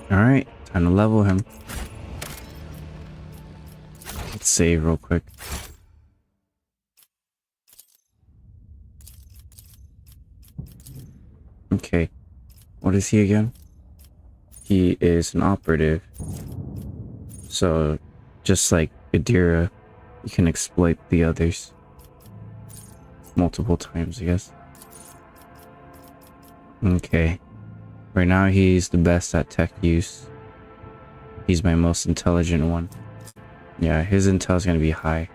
Alright, time to level him. Let's save real quick. Okay, what is he again? He is an operative. So, just like Adira, you can exploit the others multiple times, I guess. Okay. Right now, he's the best at tech use. He's my most intelligent one. Yeah, his intel is going to be high.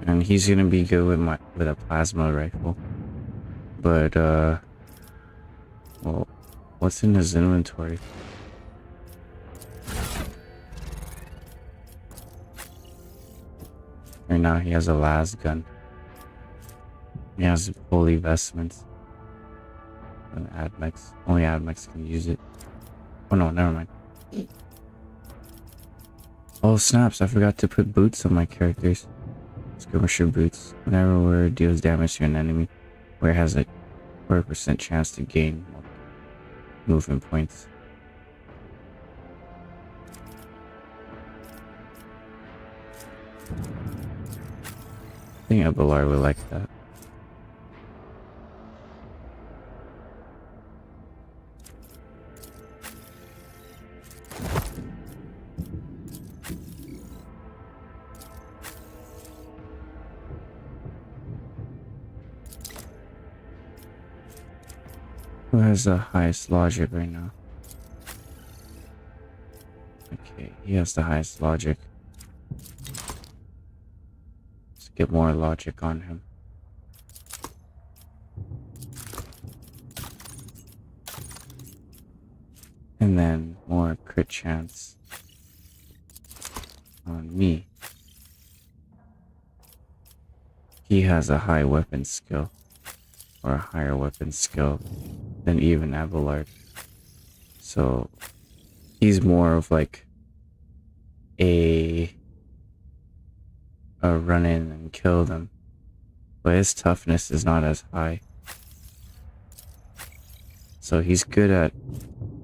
And he's going to be good with a plasma rifle. But, well, what's in his inventory? Right now, he has a las gun. He has fully vestments. And Admex. Only Admex can use it. Oh no, never mind. Oh snaps, I forgot to put boots on my characters. Skirmisher boots. Whenever wear deals damage to an enemy, wear has a 4% chance to gain movement points. I think Abelard would like that. Who has the highest logic right now? Okay, he has the highest logic. Let's get more logic on him. And then more crit chance on me. He has a high weapon skill, or a higher weapon skill than even Abelard. So he's more of like a run in and kill them, but his toughness is not as high. So he's good at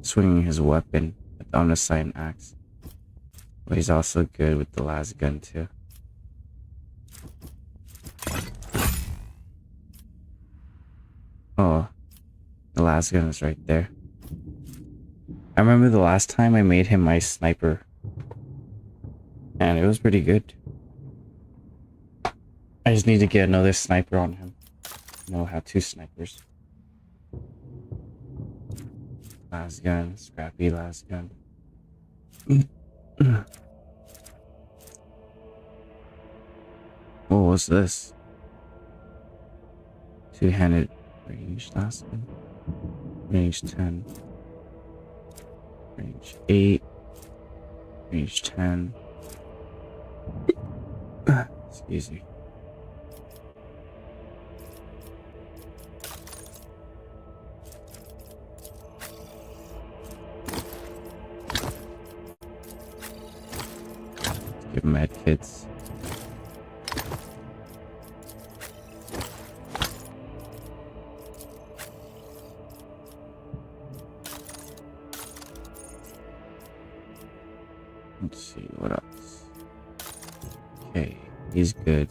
swinging his weapon on the side axe, but he's also good with the las gun too. Oh, the las gun is right there. I remember the last time I made him my sniper, and it was pretty good. I just need to get another sniper on him. No, I have 2 snipers. Las gun, scrappy las gun. Oh, what's this? 2-handed range las gun. Range 10. Range 8. Range 10. Excuse me. Give med kits. Let's see what else. Okay, he's good.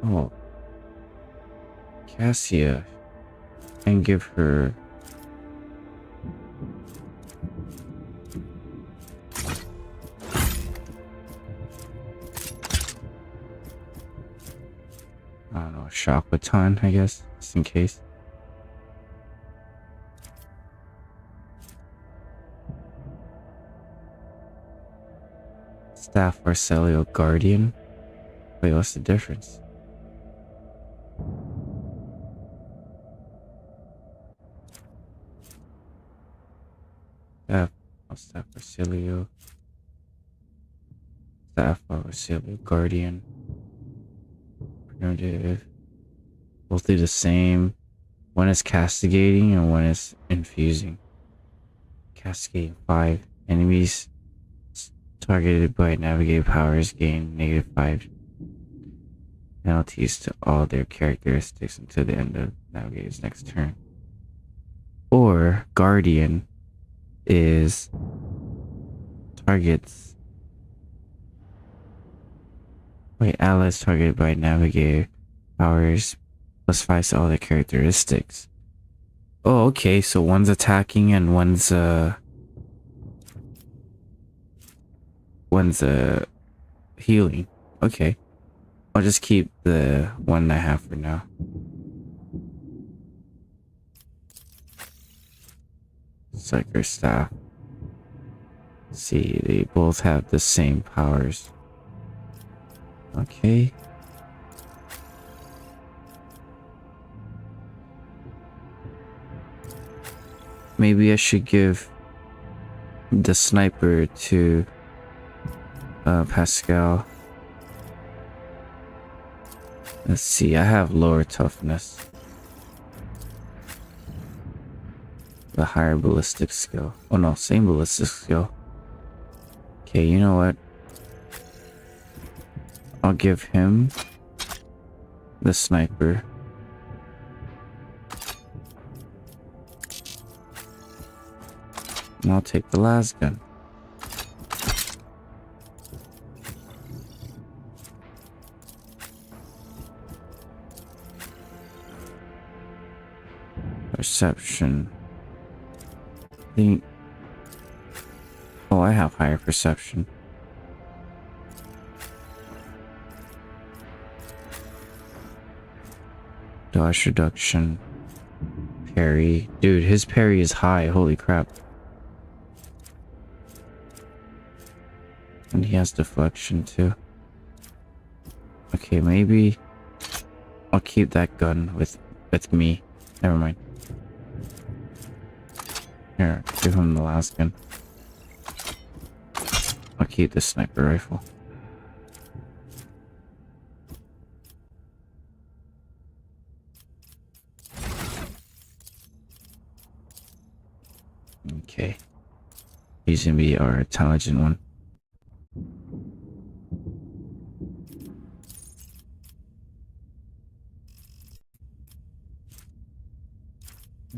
Oh, Cassia, and give her. I don't know, a shock baton, I guess, just in case. Staff Arcelio Guardian. Wait, what's the difference? Staff Arcelio. Staff Arcelio Guardian. Primitive. Both do the same. One is castigating and one is infusing. Castigating 5 enemies. Targeted by navigate powers gain -5 penalties to all their characteristics until the end of navigator's next turn. Or Guardian is targets. Wait, allies targeted by navigator powers +5 to all their characteristics. Oh, okay, so one's attacking and one's healing. Okay. I'll just keep the one I have for now. Psyker staff. See, they both have the same powers. Okay. Maybe I should give the sniper to Pascal. Let's see, I have lower toughness. The higher ballistic skill. Oh no, same ballistic skill. Okay, you know what? I'll give him the sniper. And I'll take the last gun. Perception. Oh, I have higher perception. Dodge reduction. Parry. Dude, his parry is high. Holy crap. And he has deflection too. Okay, maybe I'll keep that gun with me. Never mind. Here, give him the last gun. I'll keep the sniper rifle. Okay. He's gonna be our intelligent one.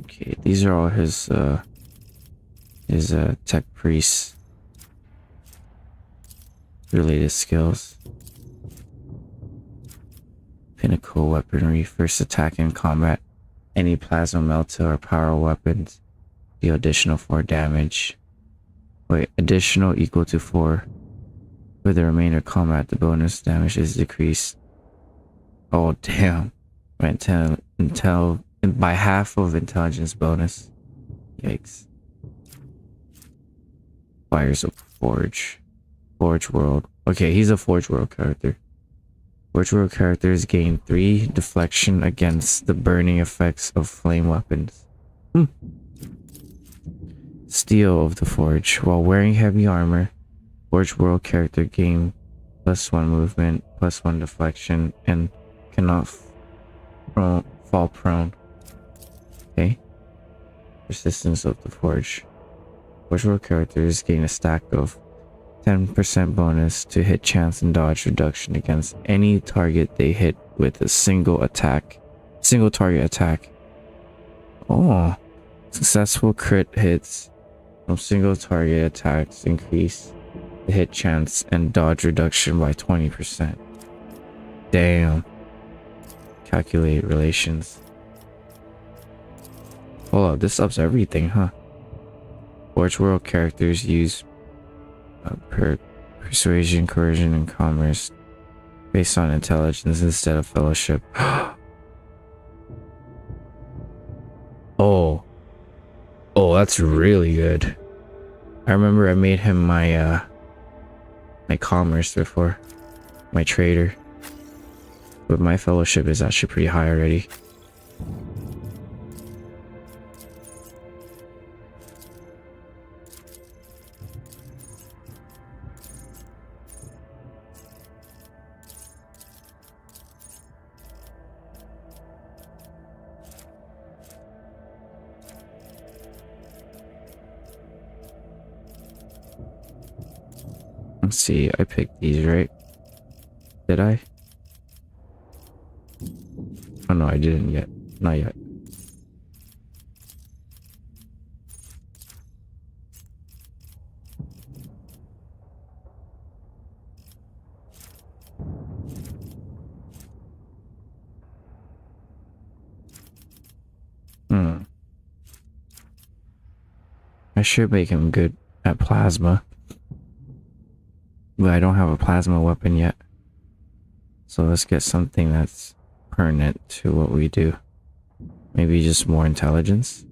Okay, these are all his tech priest related skills. Pinnacle weaponry, first attack in combat. Any plasma melter or power weapons deal additional 4 damage. Wait, additional equal to 4. For the remainder of combat, the bonus damage is decreased. Oh damn! By half of intelligence bonus. Yikes. Fires of Forge. Forge World. Okay, he's a Forge World character. Forge World characters gain 3 deflection against the burning effects of flame weapons. Steel of the Forge. While wearing heavy armor, Forge World character gain +1 movement, +1 deflection, and cannot fall prone. Okay. Persistence of the Forge. Forge World characters gain a stack of 10% bonus to hit chance and dodge reduction against any target they hit with a single target attack. Oh, successful crit hits from single target attacks increase the hit chance and dodge reduction by 20%. Damn. Calculate relations. Hold up, this ups everything, huh? Forge World characters use persuasion, coercion, and commerce based on intelligence instead of fellowship. Oh, that's really good. I remember I made him my my commerce before, my trader, but my fellowship is actually pretty high already. Let's see, I picked these, right? Did I? Oh no, I didn't yet. Not yet. I should make him good at plasma. But I don't have a plasma weapon yet. So let's get something that's pertinent to what we do. Maybe just more intelligence.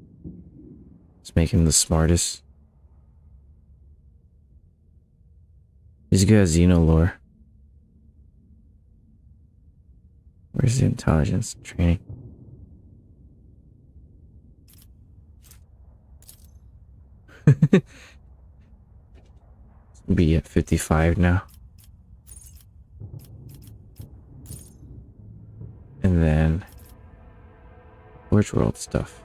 Let's make him the smartest. He's good at Xenolore. Where's the intelligence training? Be at 55 now. And then Forge World stuff.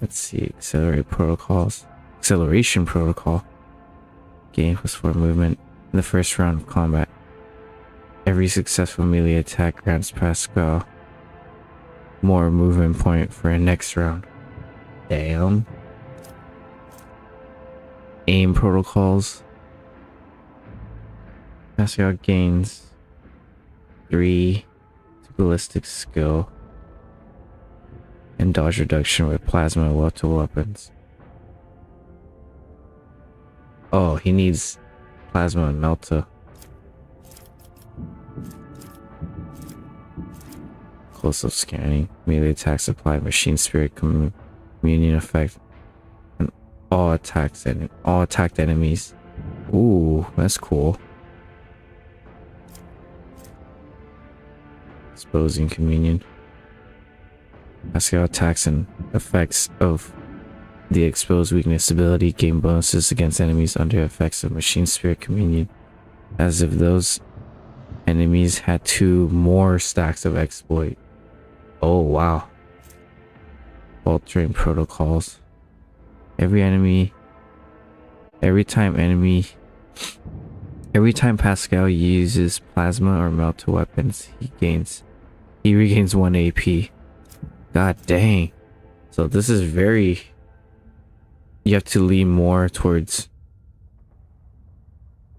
Let's see, acceleration protocol. Gain +4 movement in the first round of combat. Every successful melee attack grants Pascal more movement point for a next round. Damn. Aim protocols. Pascal gains 3 to ballistic skill and dodge reduction with plasma weapon weapons. Oh, he needs plasma and melta. Close-up scanning. Melee attacks apply machine spirit communion effect. All attacked enemies. Ooh, that's cool. Exposing communion. Pascal attacks and effects of the exposed weakness ability gain bonuses against enemies under effects of machine spirit communion, as if those enemies had 2 more stacks of exploit. Oh wow. Altering protocols. Every time Pascal uses plasma or melta weapons, he regains 1 AP. God dang. So this is very, you have to lean more towards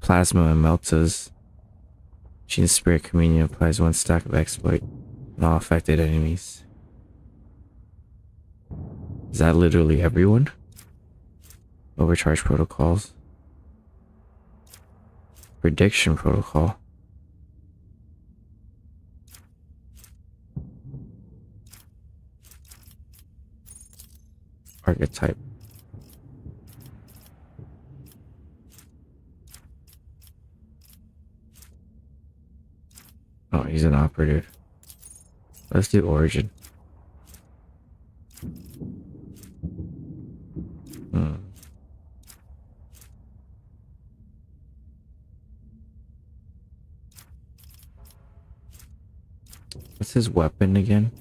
plasma and meltas. Machine Spirit Communion applies 1 stack of exploit on all affected enemies. Is that literally everyone? Overcharge protocols. Prediction protocol. Archetype. Oh, he's an operative. Let's do origin. What's his weapon again?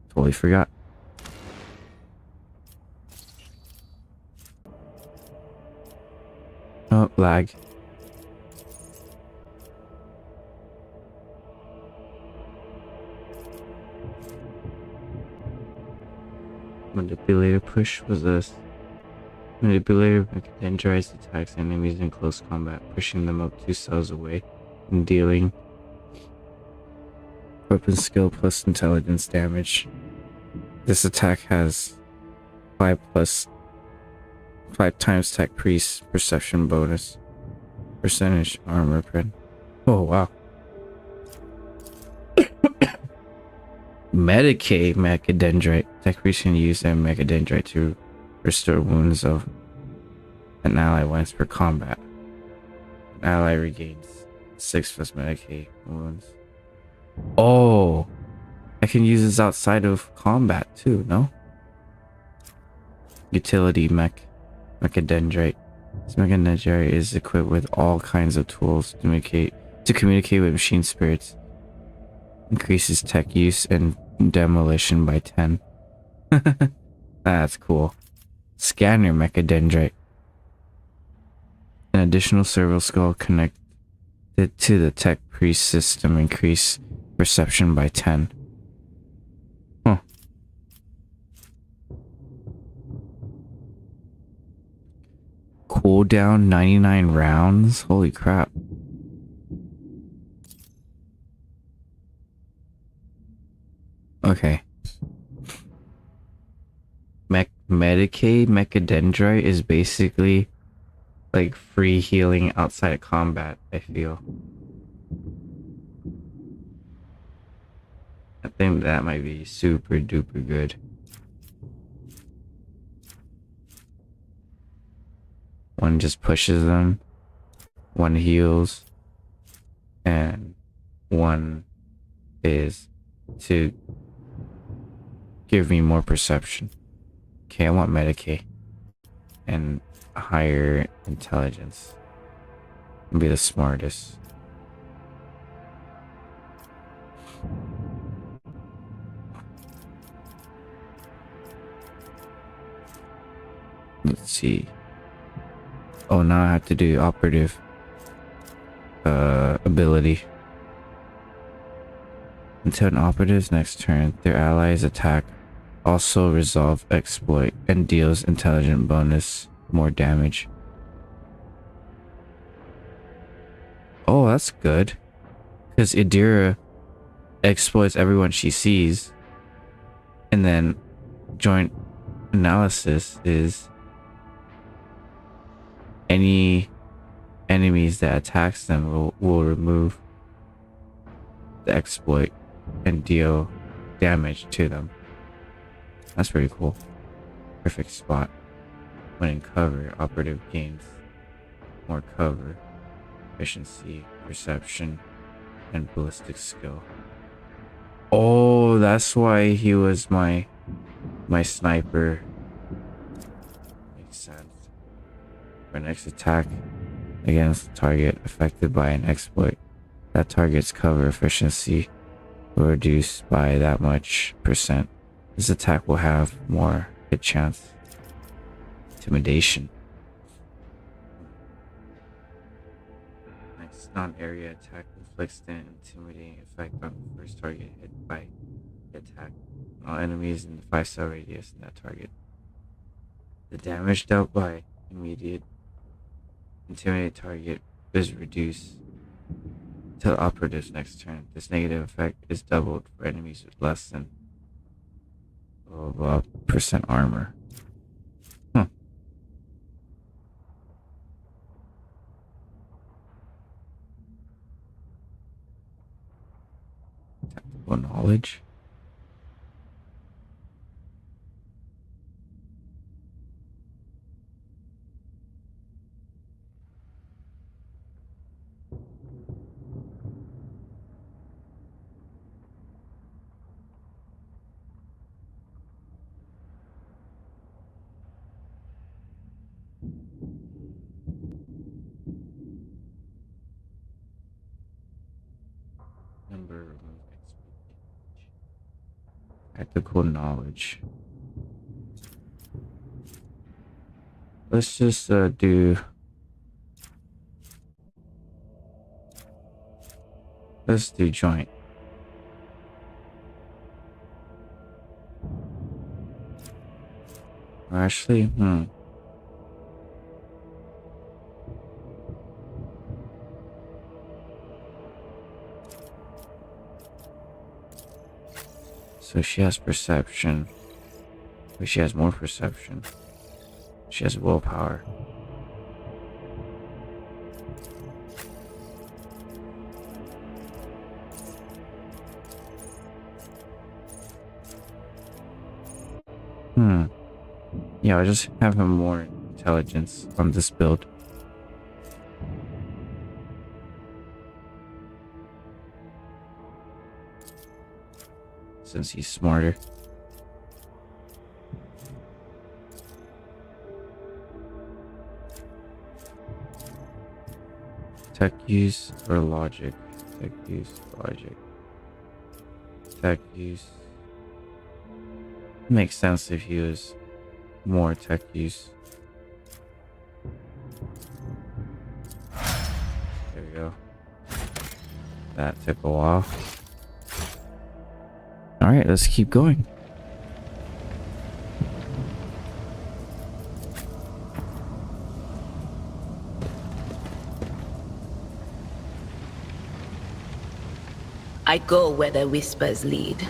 Totally forgot. Oh, lag. Manipulator push was this. Manipulator dendrites attacks enemies in close combat, pushing them up 2 cells away and dealing weapon skill plus intelligence damage. This attack has 5 times tech priest perception bonus. Percentage armor pen. Oh wow. Medicaid Mechadendrite. Tech priest can use that Mechadendrite to restore wounds of an ally once per combat. An ally regains 6 plus Medicaid wounds. Oh, I can use this outside of combat too, no? Utility Mechadendrite. This Mechadendrite is equipped with all kinds of tools to communicate with machine spirits. Increases tech use and demolition by 10. That's cool. Scanner Mechadendrite. An additional servo skull connected to the tech priest system increase perception by 10. Huh. Cooldown 99 rounds? Holy crap. Okay. Medicaid Mechadendrite is basically like free healing outside of combat, I feel. I think that might be super duper good. One just pushes them, one heals, and one is to give me more perception. Okay, I want Medicaid and higher intelligence. I'll be the smartest. Let's see. Oh, now I have to do operative ability. Until an operative's next turn, their allies attack also resolve exploit and deals intelligent bonus more damage. Oh, that's good. Because Idira exploits everyone she sees. And then joint analysis is any enemies that attacks them will remove the exploit and deal damage to them. That's pretty cool. Perfect spot. When in cover, operative gains more cover, efficiency, perception, and ballistic skill. Oh, that's why he was my sniper. Makes sense. For next attack against a target affected by an exploit, that target's cover efficiency will reduce by that much %. This attack will have more hit chance. Intimidation. Next non-area attack inflicts an intimidating effect on the first target hit by the attack. All enemies in the 5-cell radius in that target. The damage dealt by immediate intimidated target is reduced till operative's next turn. This negative effect is doubled for enemies with less than % armor. Huh. Tactical knowledge. Number tactical knowledge. Let's just do. Let's do joint. Actually, So she has perception. But she has more perception. She has willpower. Yeah, I'll just have him more intelligence on this build. Since he's smarter. Tech use or logic? Tech use, logic. Tech use. Makes sense if he was more tech use. There we go. That took a while. Alright, let's keep going. I go where the whispers lead.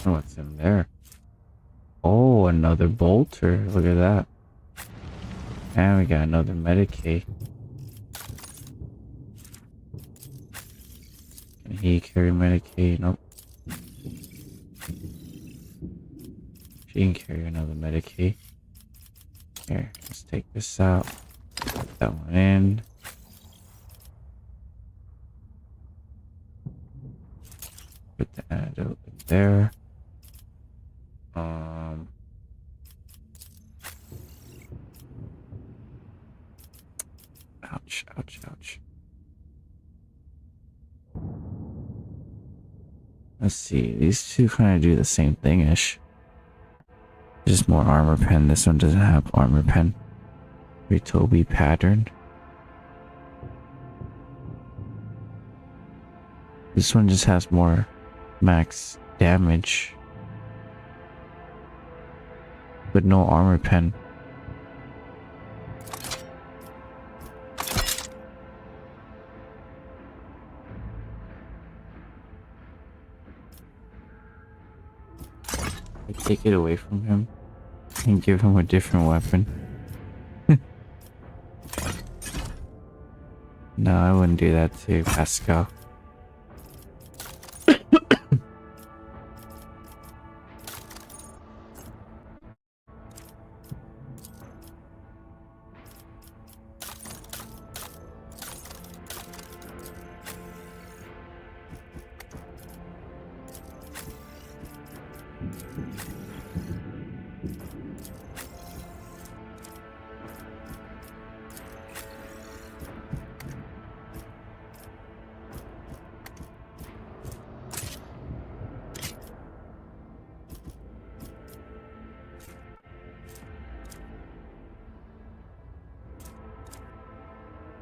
What's in there? Oh, another bolter. Look at that. And we got another Medicaid. Can he carry Medicaid? Nope. She can carry another Medicaid. Here, let's take this out. Put that one in. Put the antidote in there. Ouch, ouch, ouch. Let's see, these two kind of do the same thing-ish. Just more armor pen. This one doesn't have armor pen. Ritobi pattern. This one just has more max damage, but no armor pen. I take it away from him and give him a different weapon. No, I wouldn't do that to Pascal.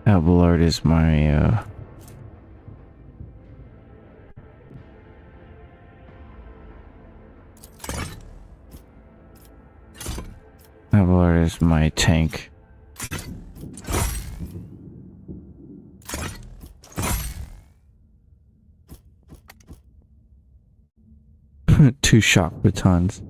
Abelard is my Abelard is my tank. Two shock batons.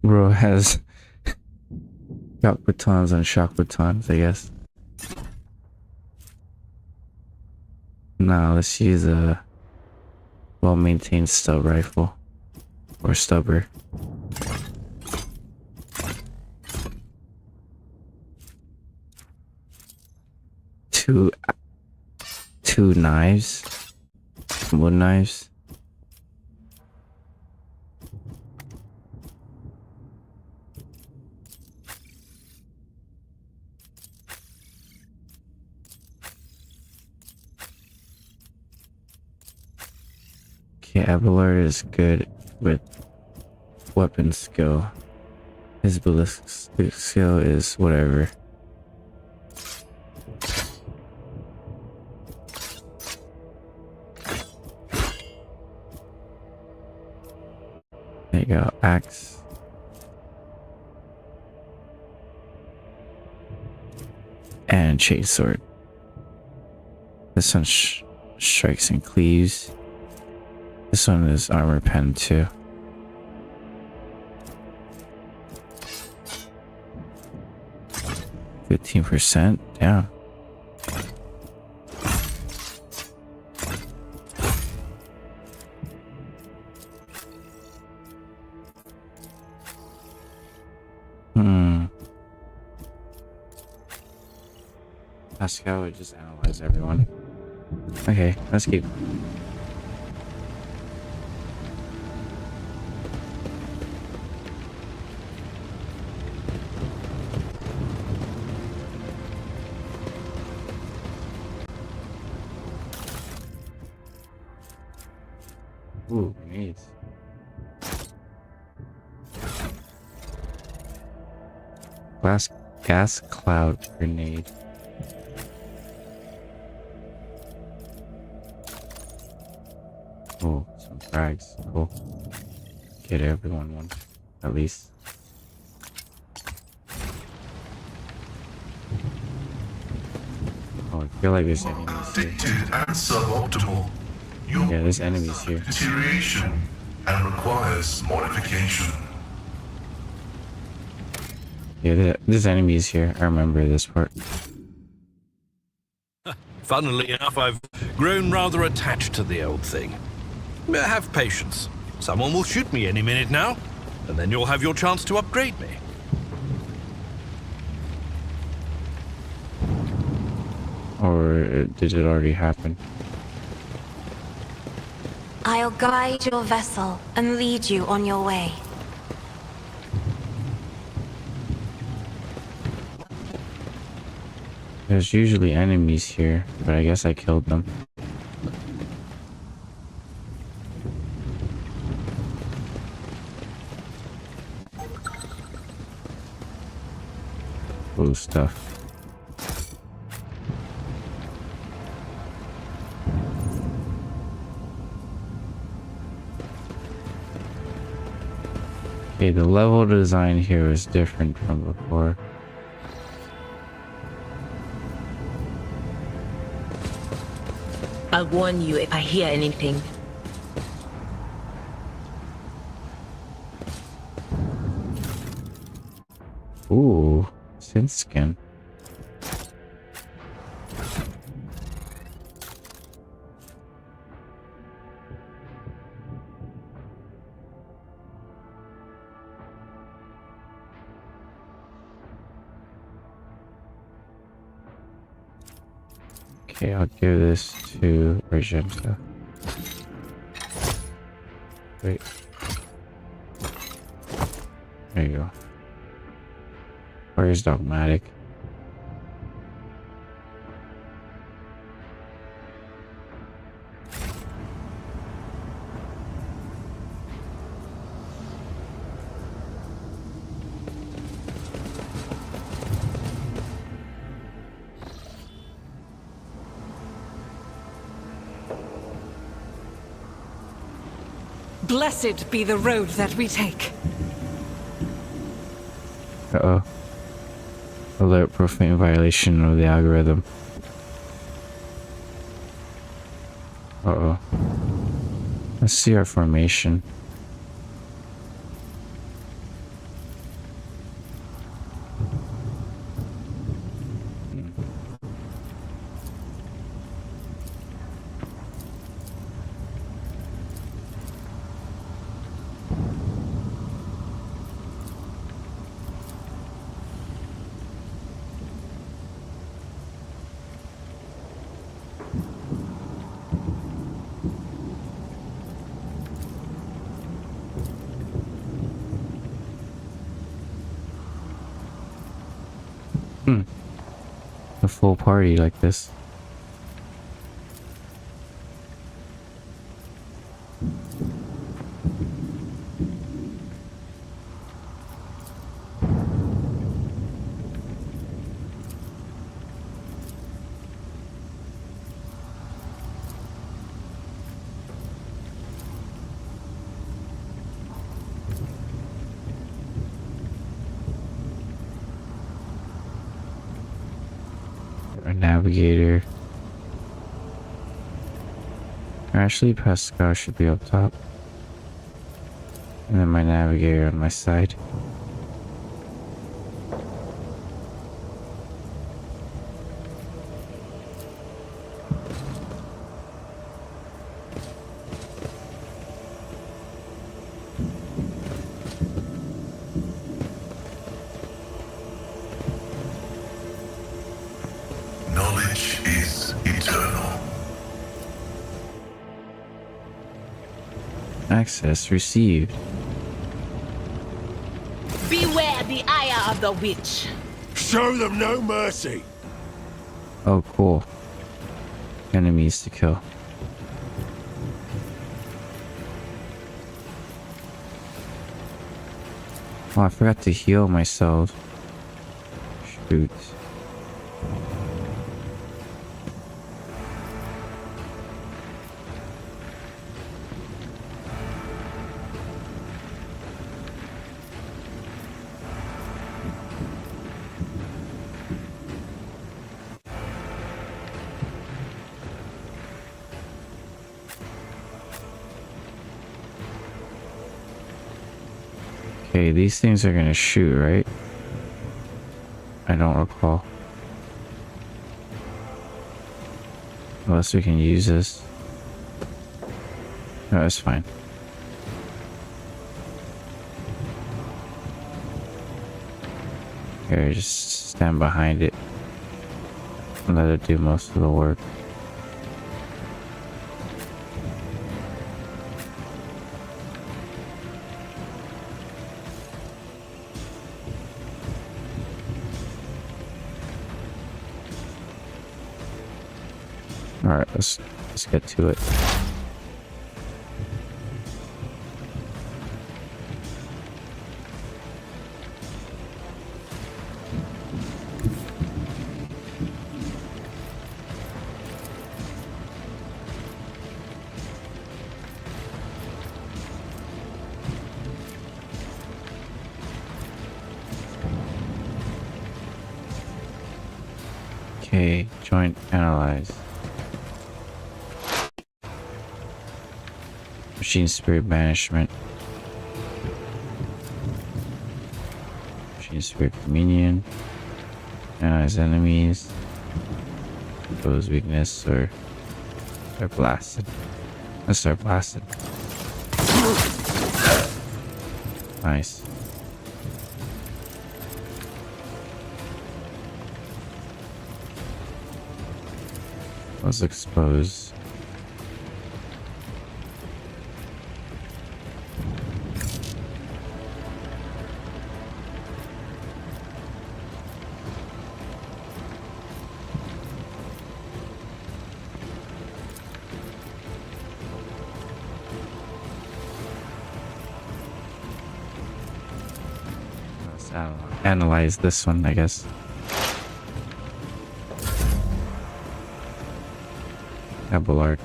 Bro has shock batons and shock batons, I guess. Nah, let's use a well-maintained stub rifle. Or stubber. Two knives. Wood knives. Okay, Abelard is good with weapon skill. His ballistic skill is whatever. There you go, axe. And chase sword. This one strikes and cleaves. This one is armor pen too. %, yeah. Pascal would just analyze everyone. Okay, let's keep. Ooh, grenades. Gas cloud grenade. Oh, some frags. Cool. Get everyone one, at least. Oh, I feel like there's enemies here. Addicted and suboptimal. Your Yeah, there's enemies here. deterioration and requires modification. Yeah, there's enemies here. I remember this part. Funnily enough, I've grown rather attached to the old thing. Have patience. Someone will shoot me any minute now, and then you'll have your chance to upgrade me. Or did it already happen? I'll guide your vessel and lead you on your way. There's usually enemies here, but I guess I killed them. Cool stuff. Okay, the level design here is different from before. I'll warn you if I hear anything. Ooh, synth skin. Okay, I'll give this to Argenta. Wait. There you go. Where's Dogmatic? Blessed be the road that we take. Uh-oh. Alert, profane violation of the algorithm. Uh-oh. Let's see our formation. A full party like this. Our navigator. Actually, Pascal should be up top. And then my navigator on my side. Access received. Beware the ire of the witch. Show them no mercy. Oh, cool. Enemies to kill. Oh, I forgot to heal myself. Shoot. Okay, these things are gonna shoot, right? I don't recall. Unless we can use this. No, it's fine. Here, just stand behind it. And let it do most of the work. Alright, let's get to it. Okay, joint analyze. Machine spirit banishment. Machine spirit communion. Analyze enemies. Those weakness or they're blasted. Let's start blasted. Nice. Let's expose. Let's analyze this one, I guess. Abelard.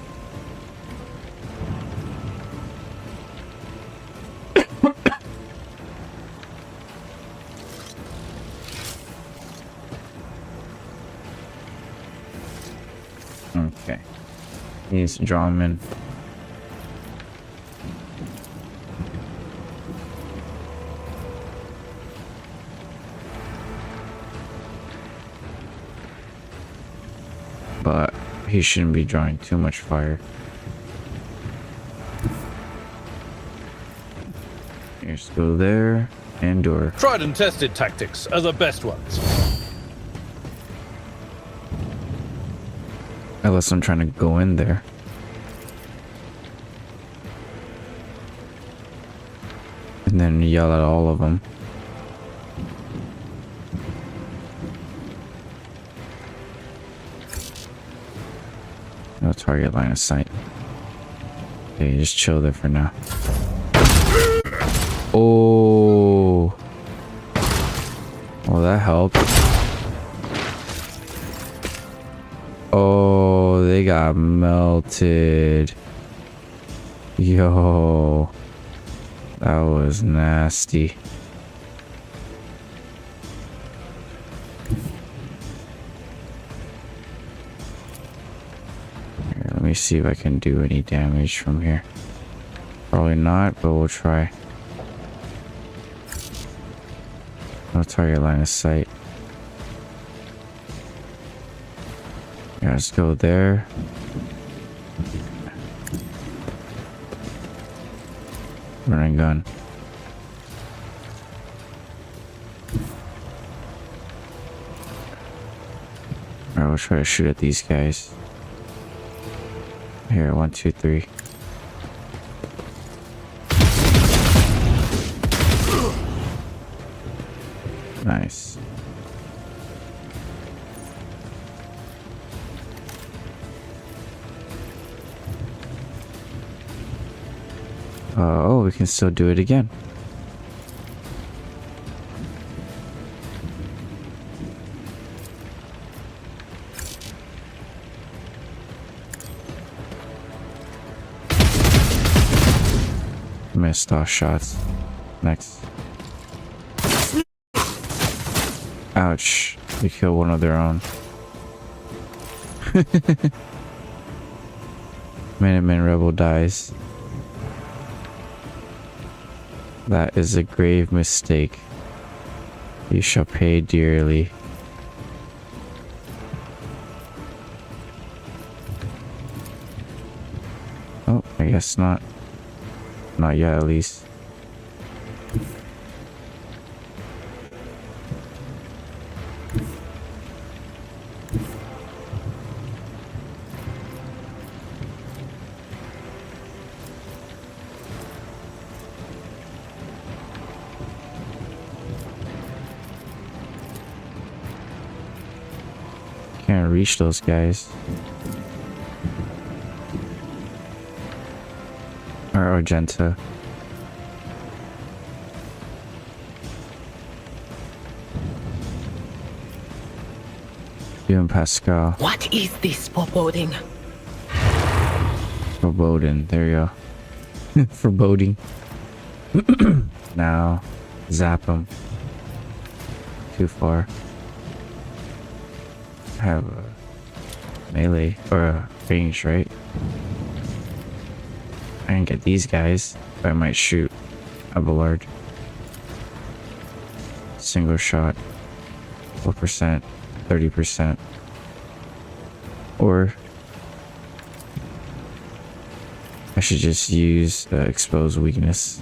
Okay. He's Drummond. But he shouldn't be drawing too much fire. Here's go there and door. Tried and tested tactics are the best ones. Unless I'm trying to go in there. And then yell at all of them. No target line of sight. Okay, just chill there for now. Oh. Well, that helped. Oh, they got melted. Yo. That was nasty. Here, let me see if I can do any damage from here. Probably not, but we'll try. No target line of sight. Yeah, let's go there. Running gun. Alright, we'll try to shoot at these guys. Here, 1, 2, 3. Nice. Oh, we can still do it again. Missed all shots. Next. Ouch. They killed one of their own. Minuteman Rebel dies. That is a grave mistake. You shall pay dearly. Oh, I guess not. Not yet, at least. Can't reach those guys. Or Argenta. You and Pascal. What is this foreboding? Foreboding. There you go. Foreboding. Now, zap him. Too far. Have a melee or a range, right? I can get these guys, but I might shoot Abelard. Single shot. 4%, 30%. Or I should just use exposed weakness.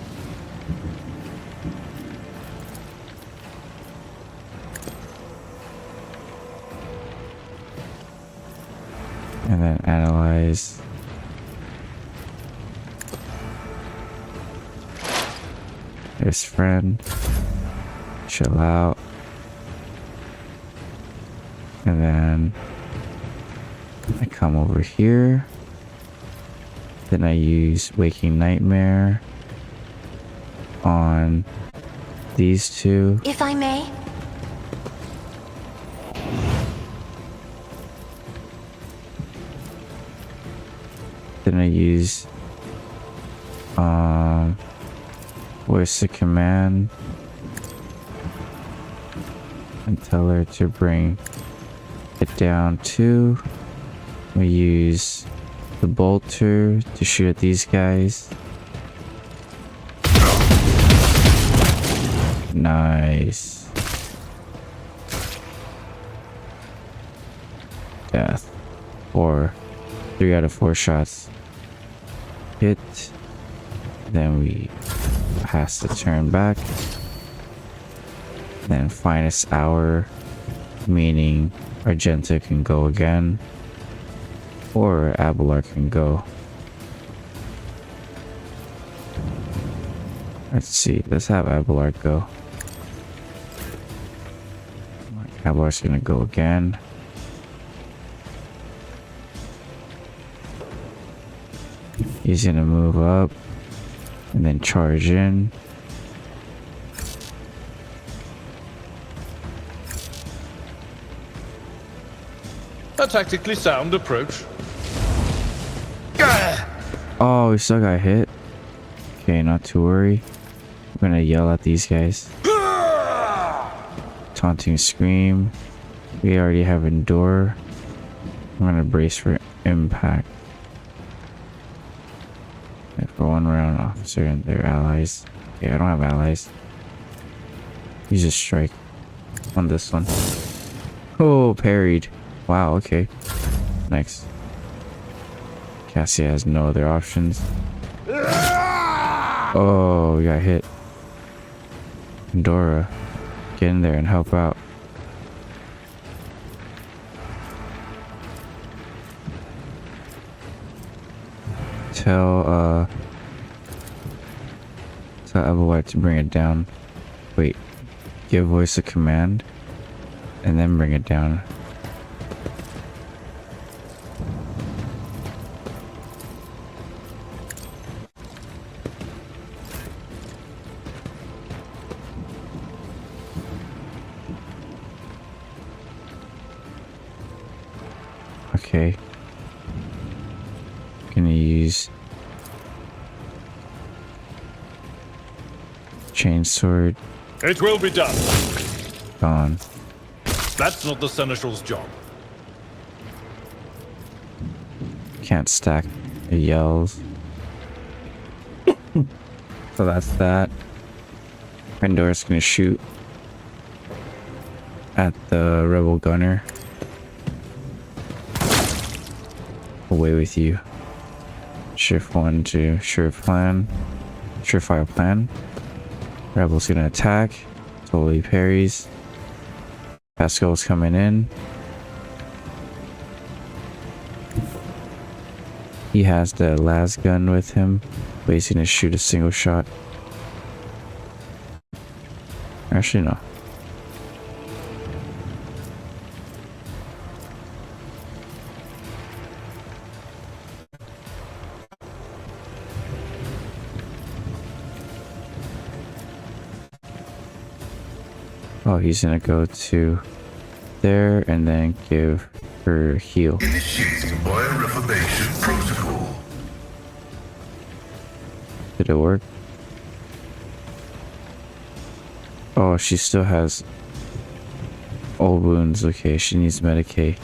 And then analyze. His friend. Chill out. And then I come over here. Then I use Waking Nightmare on these two. If I may. Then I use voice the command and tell her to bring it down to. We use the bolter to shoot at these guys. Nice. Death. 3 out of 4 shots. Hit. Then we pass the turn back. Then finest hour, meaning Argenta can go again, or Abelard can go. Let's see, let's have Abelard go. Abelard's gonna go again. He's gonna move up and then charge in. A tactically sound approach. Oh, we still got hit. Okay, not to worry. I'm gonna yell at these guys. Taunting scream. We already have endure. I'm gonna brace for impact. And for 1 round, officer and their allies. Okay, I don't have allies. Use a strike on this one. Oh, parried. Wow, okay. Next. Cassia has no other options. Oh, we got hit. Dora, get in there and help out. Tell Abelard to bring it down. Wait, give voice of command and then bring it down. Okay. Gonna use chainsword. It will be done. Gone. That's not the Seneschal's job. Can't stack. It yells. So that's that. Pandora's gonna shoot at the rebel gunner. Away with you. Shift 1 to surefire plan. Rebel's gonna attack. Totally parries. Pascal's coming in. He has the las gun with him, but he's gonna shoot a single shot. Actually, no. Oh, he's gonna go to there and then give her heal. Initiating bioreformation protocol. Did it work? Oh, she still has old wounds. Okay, she needs Medicaid.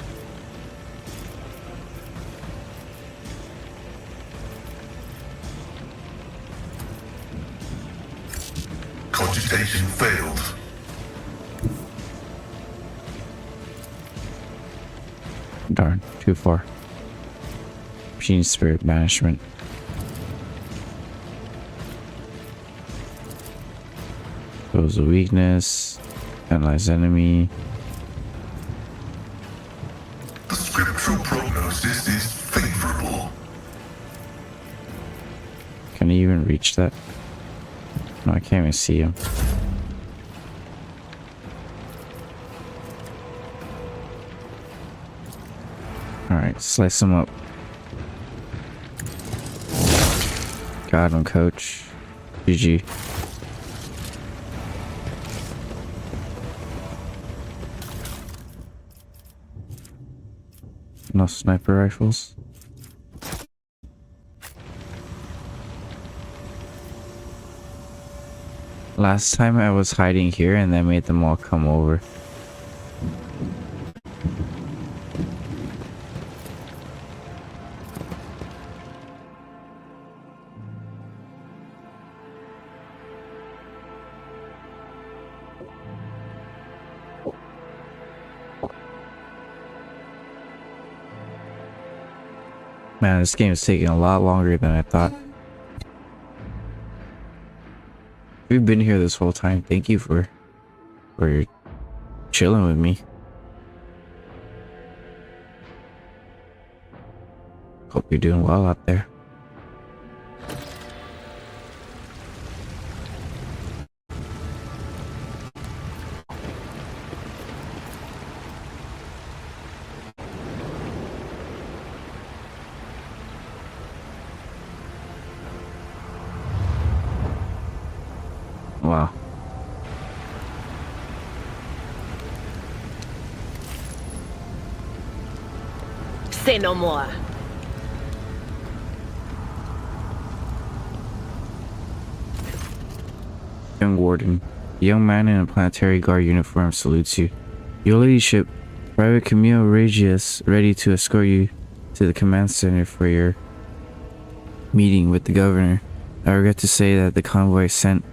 Cogitation failed. Darn, too far. She needs spirit banishment. Shows a weakness. Analyze enemy. The scriptural prognosis is favorable. Can he even reach that? No, I can't even see him. Alright, slice him up. Got him, coach. GG. No sniper rifles. Last time I was hiding here and then made them all come over. Man, this game is taking a lot longer than I thought. We've been here this whole time. Thank you for chilling with me. Hope you're doing well out there. Wow. Say no more. Young Warden. A young man in a planetary guard uniform salutes you. Your ladyship, Private Camille Regius, ready to escort you to the command center for your meeting with the governor. I regret to say that the convoy sent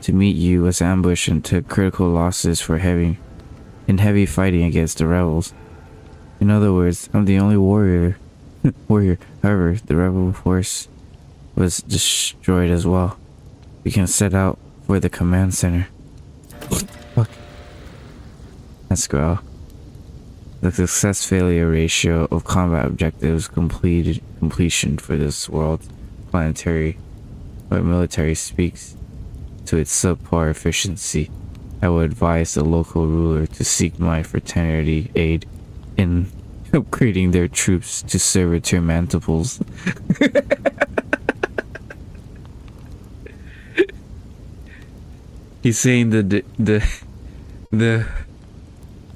to meet you was ambushed and took critical losses for heavy fighting against the rebels. In other words, I'm the only warrior. However, the rebel force was destroyed as well. We can set out for the command center. Fuck. Let's go. The success-failure ratio of combat objectives completion for this world planetary or military speaks to its subpar efficiency. I would advise the local ruler to seek my fraternity aid in upgrading their troops to servitor mantiples. He's saying the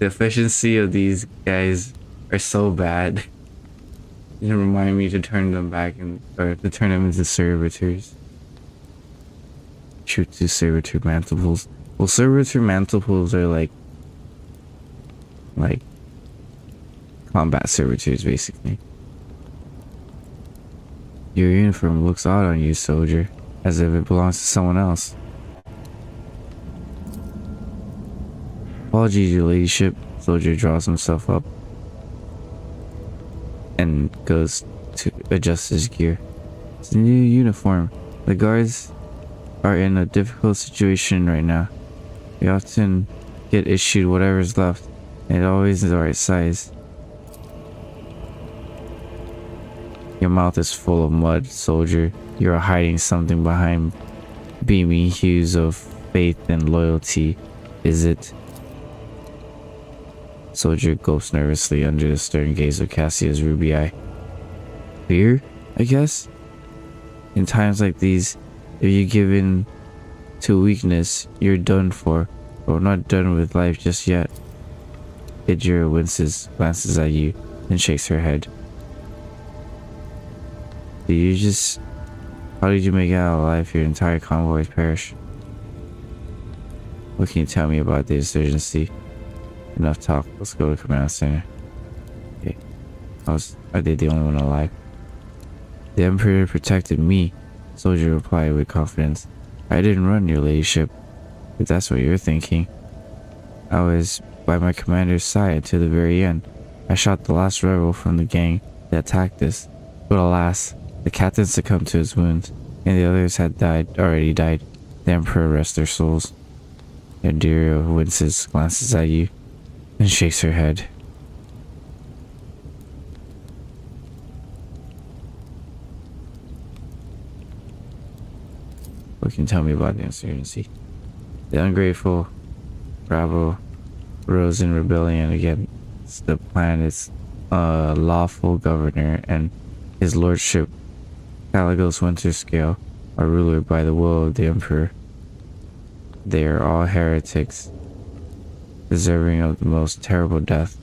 efficiency of these guys are so bad. It remind me to turn them back or to turn them into servitors. Shoot to servitor mantiples. Well, servitor mantiples are like combat servitors, basically. Your uniform looks odd on you, soldier, as if it belongs to someone else. Apologies, your ladyship. Soldier draws himself up and goes to adjust his gear. It's a new uniform. The guards are in a difficult situation right now. They often get issued whatever's left, and it always is the right size. Your mouth is full of mud, soldier. You are hiding something behind beaming hues of faith and loyalty. Is it? Soldier gulps nervously under the stern gaze of Cassia's ruby eye. Fear, I guess? In times like these, if you give in to weakness, you're done for. But we're not done with life just yet. Idra winces, glances at you, and shakes her head. How did you make it out alive if your entire convoy has perished? What can you tell me about the insurgency? Enough talk, let's go to command center. Okay, are they the only one alive? The Emperor protected me, soldier replied with confidence. I didn't run, your ladyship, if that's what you're thinking. I was by my commander's side to the very end. I shot the last rebel from the gang that attacked us, but alas, the captain succumbed to his wounds, and the others had already died. The Emperor rest their souls. Yadira winces, glances at you, and shakes her head. What can you tell me about the insurgency? The ungrateful rabble rose in rebellion against the planet's lawful governor and his lordship Caligos Winterscale, are ruler by the will of the Emperor. They are all heretics, deserving of the most terrible death.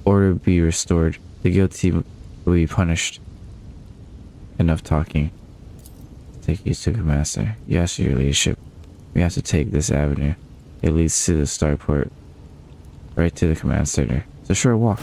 Order be restored. The guilty will be punished. Enough talking. Take you to command center. Yes, your ladyship. We have to take this avenue. It leads to the starport. Right to the command center. It's a short walk.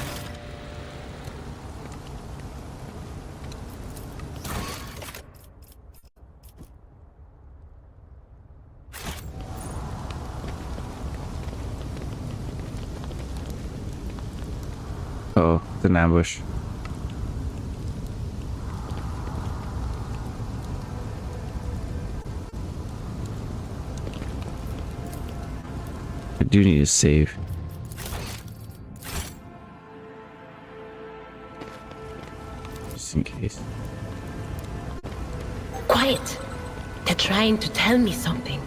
Oh, it's an ambush. I do need to save. Just in case. Quiet. They're trying to tell me something.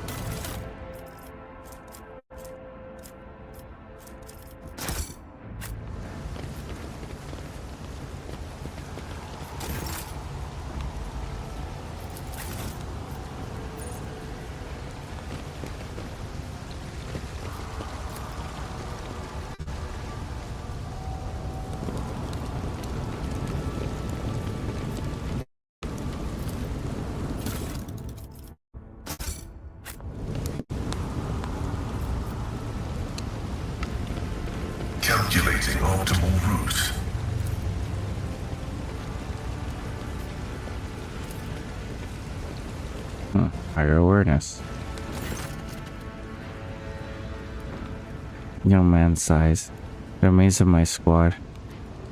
Calculating optimal route. Higher awareness. Young man sighs. The remains of my squad.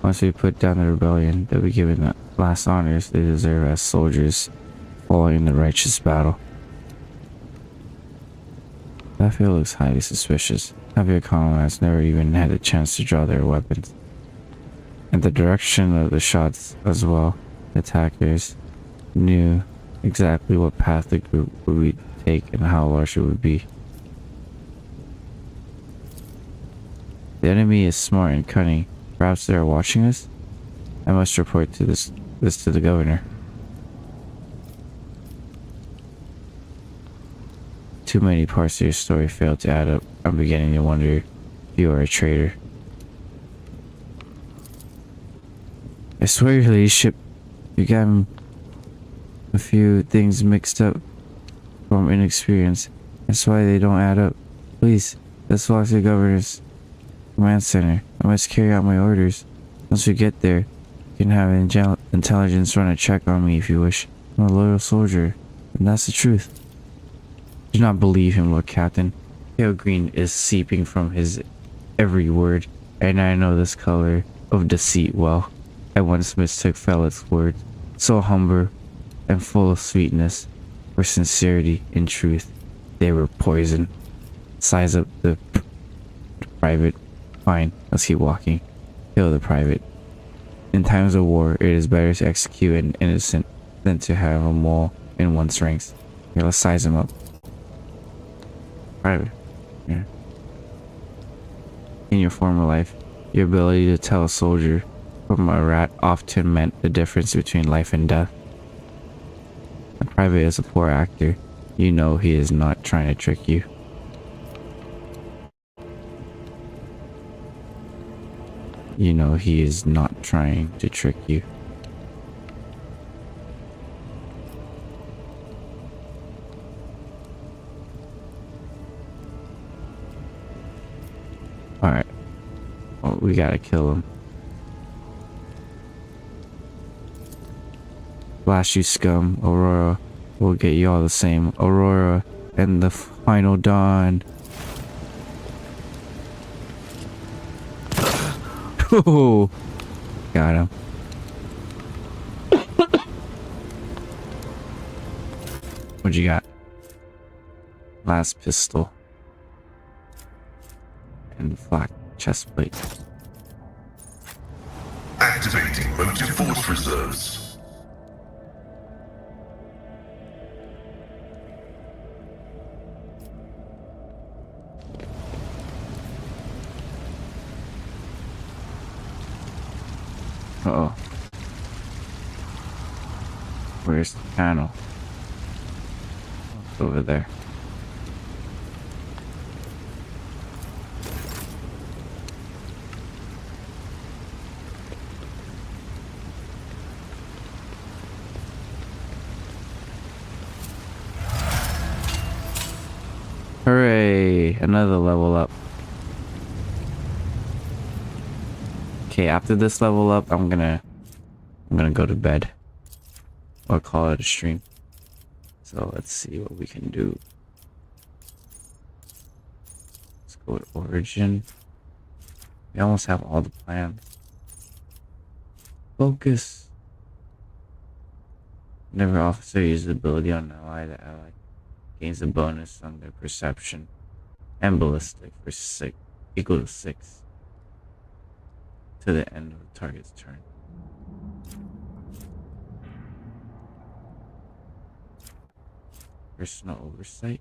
Once we put down the rebellion, they'll be given the last honors they deserve as soldiers following the righteous battle. That field looks highly suspicious. Half your colonists never even had a chance to draw their weapons. And the direction of the shots as well. The attackers knew exactly what path the group would take and how large it would be. The enemy is smart and cunning. Perhaps they are watching us? I must report this to the governor. Too many parts of your story fail to add up. I'm beginning to wonder if you are a traitor. I swear, your ladyship, you got a few things mixed up from inexperience. That's why they don't add up. Please, let's walk to the governor's command center. I must carry out my orders. Once we get there, you can have intelligence run a check on me if you wish. I'm a loyal soldier, and that's the truth. Do not believe him, Lord Captain. Pale green is seeping from his every word, and I know this color of deceit well. I once mistook Felix's words, so humble and full of sweetness, for sincerity and truth. They were poison. Size up the private. Fine, let's keep walking. Kill the private. In times of war, it is better to execute an innocent than to have a mole in one's ranks. Here, let's size him up. Private. Yeah. In your former life, your ability to tell a soldier from a rat often meant the difference between life and death. A private is a poor actor. You know he is not trying to trick you. You know he is not trying to trick you. Alright. Well, we gotta kill him. Blast you, scum. Aurora will get you all the same. Aurora and the final dawn. Oh, got him. What you got? Last pistol. And flak chest plate. Activating motive force reserves. Uh-oh. Where's the panel? It's over there. Hooray! Another level up. Okay, after this level up, I'm gonna go to bed. Or call it a stream. So let's see what we can do. Let's go with Origin. We almost have all the plans. Focus. Whenever officer uses ability on an ally, the ally gains a bonus on their perception and ballistic for 6 equal to 6 to the end of the target's turn. Personal oversight.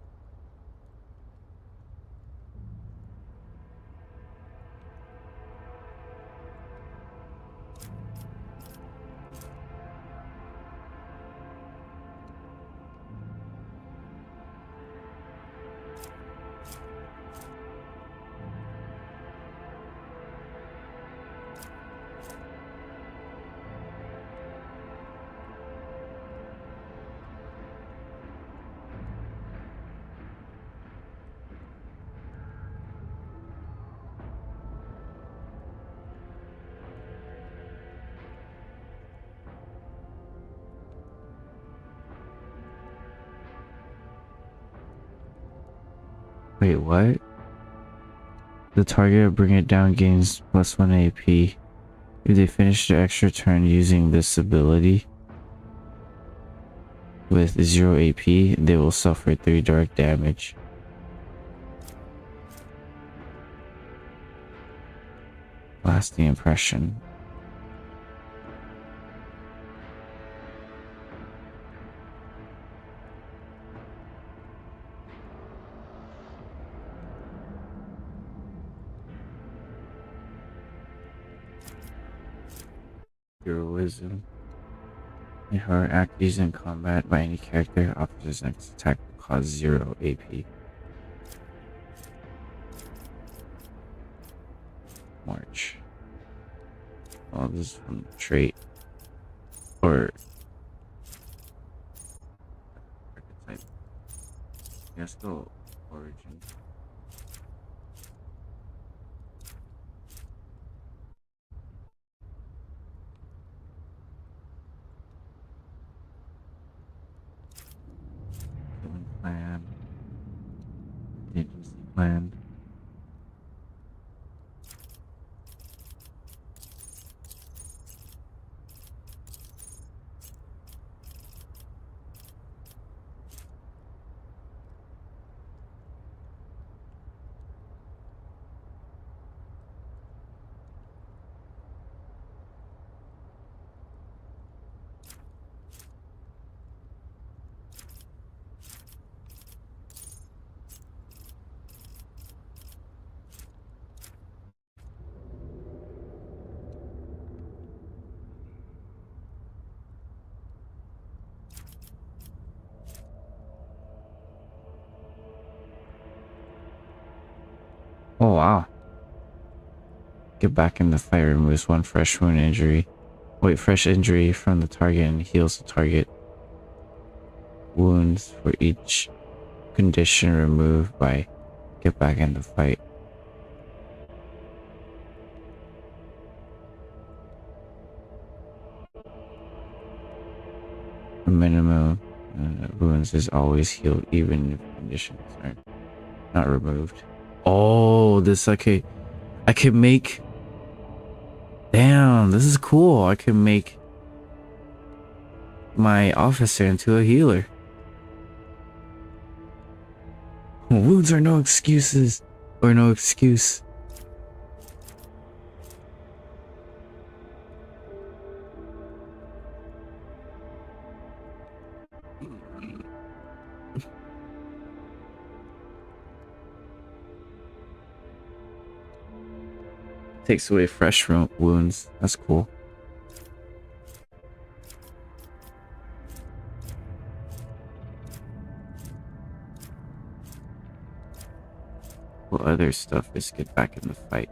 Wait, what? The target of Bring It Down gains +1 AP. If they finish their extra turn using this ability with 0 AP, they will suffer 3 dark damage. Lasting impression. heroism. A hard act used in combat by any character. Officer's next attack will cause 0 AP. March. Oh, this is from the trait. Or archetype. Let's go origin. Killing plan. Agency plan. Oh wow. Get back in the fight, removes 1 fresh wound injury. Wait, fresh injury from the target and heals the target wounds for each condition removed by get back in the fight. The minimum wounds is always healed even if conditions are not removed. Oh, this okay. I can make. Damn, this is cool. I can make my officer into a healer. Wounds are no excuses, or no excuse. Takes away fresh wounds. That's cool. What other stuff is get back in the fight?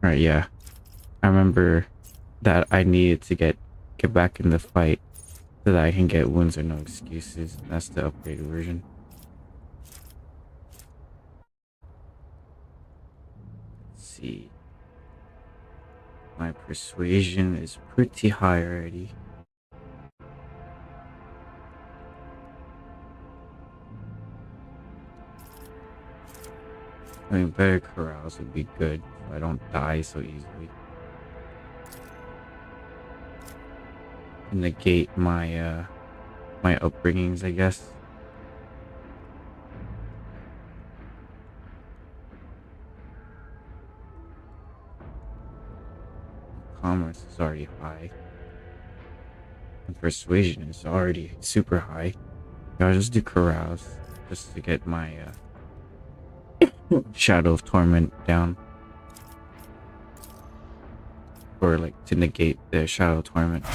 Alright, yeah. I remember that I needed to get back in the fight so that I can get wounds or no excuses. That's the upgraded version. Let's see. My persuasion is pretty high already. I mean, better corrals would be good so I don't die so easily. Negate my my upbringings, I guess. Commerce is already high. And persuasion is already super high. I'll just do corrals just to get my Shadow of Torment down. Or like to negate the Shadow of Torment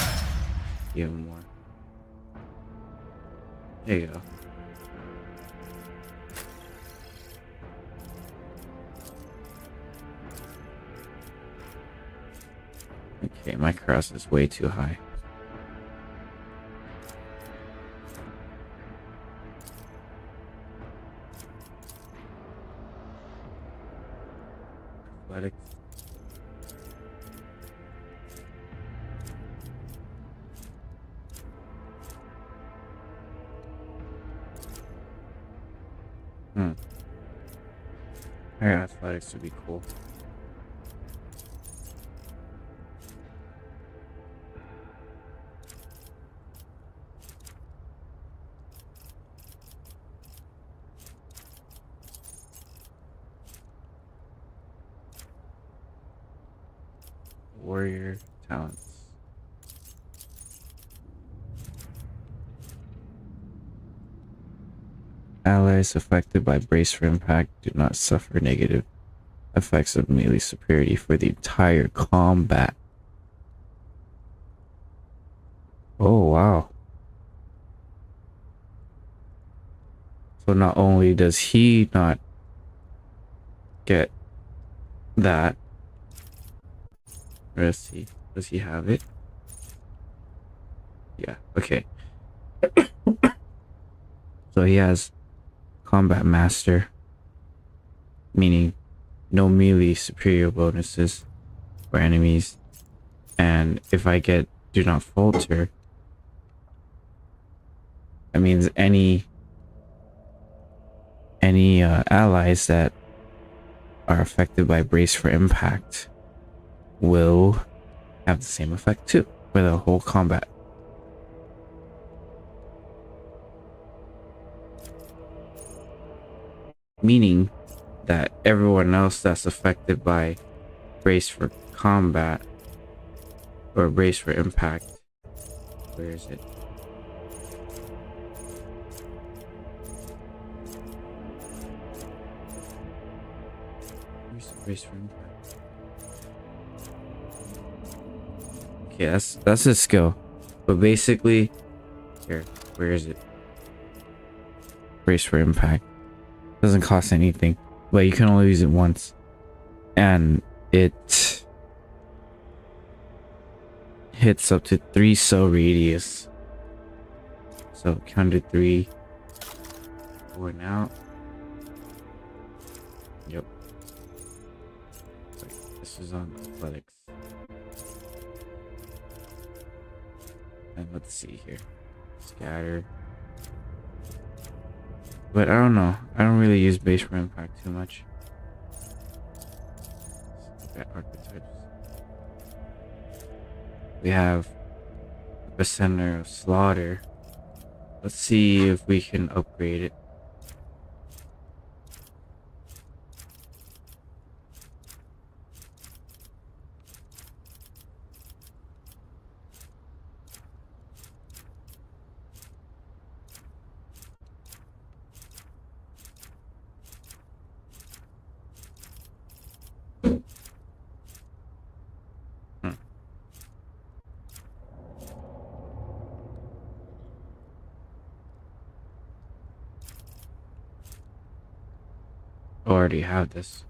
even more. There you go. Okay, my cross is way too high. Athletics. Higher athletics would be cool. Warrior talents. Allies affected by brace for impact do not suffer negative effects of melee superiority for the entire combat. Oh wow. So not only does he not get that, does he have it? Yeah, okay. So he has Combat Master, meaning no melee superior bonuses for enemies. And if I get Do Not Falter, that means any allies that are affected by Brace for Impact will have the same effect too for the whole combat. Meaning that everyone else that's affected by Brace for Combat or Brace for Impact, where is it? Where's the Brace for Impact? Okay, that's a skill, but basically, here, where is it? Brace for Impact doesn't cost anything, but you can only use it once, and it hits up to 3 cell radius. So count to 3, going out. Yep. Wait, this is on athletics. And let's see here. Scatter. But I don't know. I don't really use base for impact too much. Let's look at archetypes. We have Epicenter of Slaughter. Let's see if we can upgrade it. Already have this.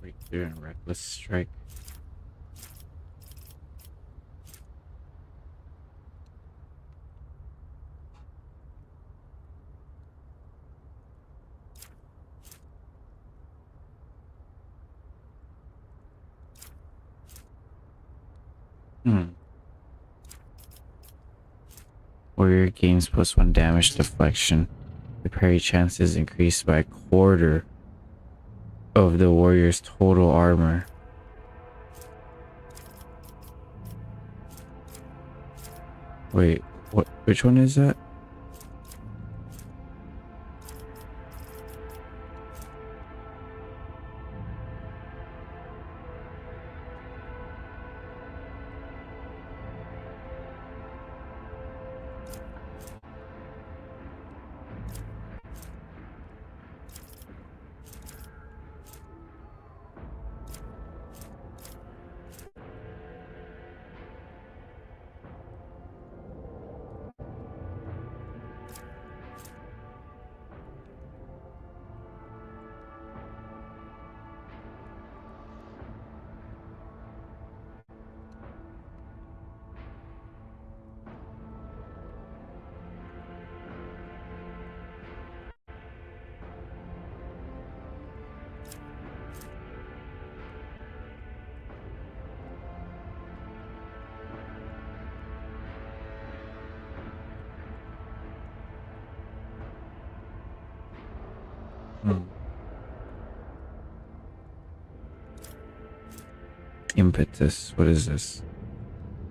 Breakthrough and reckless strike. Warrior gains +1 damage deflection. The parry chance is increased by 1/4 of the warrior's total armor. Wait, what? Which one is that? Impetus. What is this?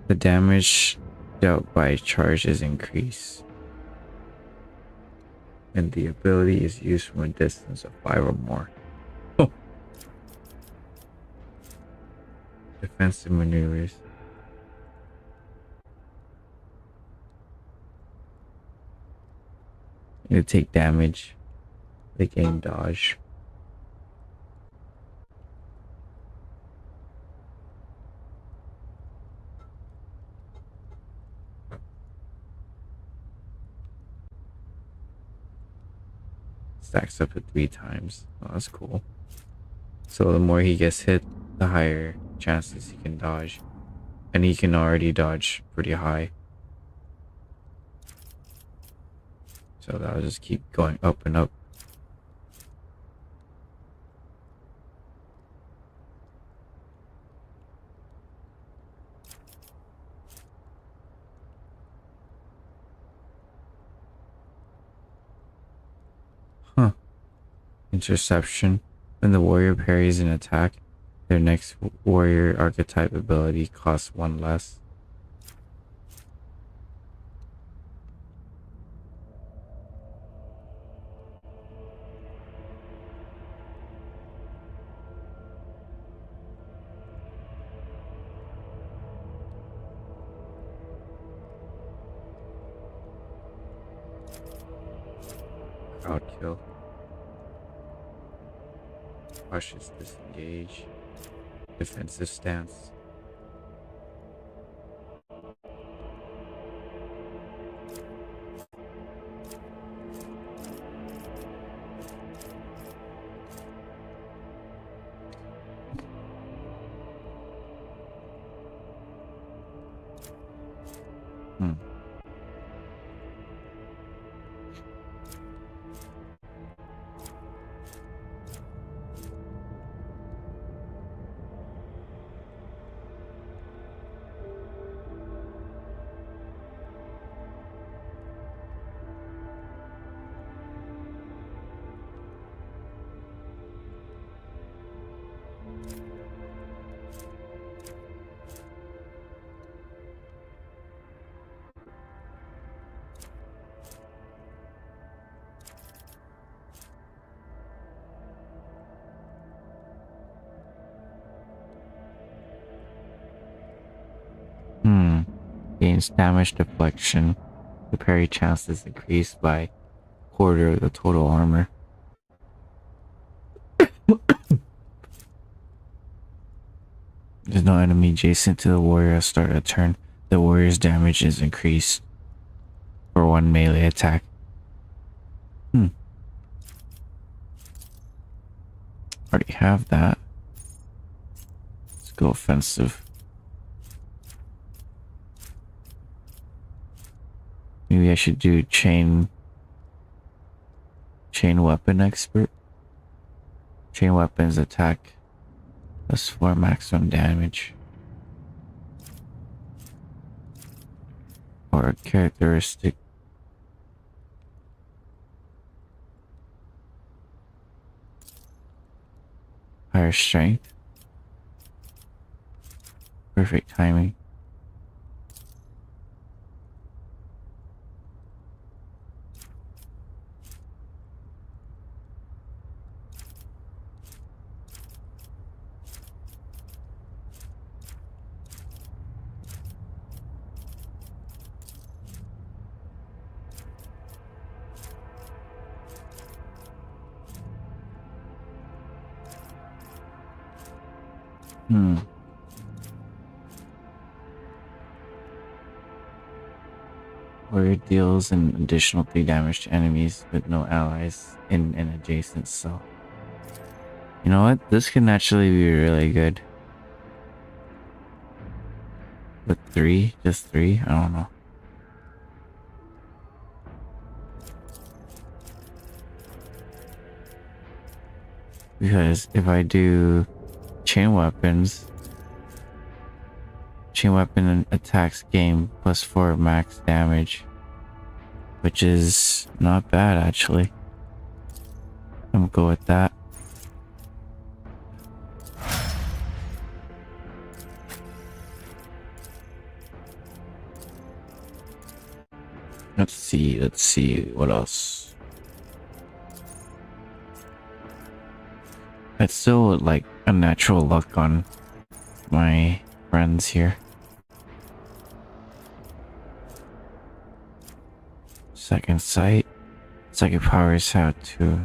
The damage dealt by charge is increased, and the ability is used from a distance of 5 or more. Oh. Defensive maneuvers. You take damage. They gain dodge. Stacks up to 3 times. Oh, that's cool. So the more he gets hit, the higher chances he can dodge. And he can already dodge pretty high. So that'll just keep going up and up. Huh. Interception. When the warrior parries an attack, their next warrior archetype ability costs 1 less. Crowd kill. Cautious disengage. Defensive stance. Gains damage deflection. The parry chance is increased by quarter of the total armor. There's no enemy adjacent to the warrior at start a turn. The warrior's damage is increased for 1 melee attack. Already have that. Let's go offensive. Maybe I should do chain weapon expert. Chain weapons attack +4 maximum damage. Or a characteristic. Higher strength. Perfect timing. Warrior deals an additional 3 damage to enemies with no allies in an adjacent cell. You know what? This can actually be really good. With 3? Just 3? I don't know. Because if I do chain weapon attacks gain +4 max damage, which is not bad actually. I'm gonna go with that. let's see what else. It's still like a natural luck on my friends here. Second sight. Psychic powers have to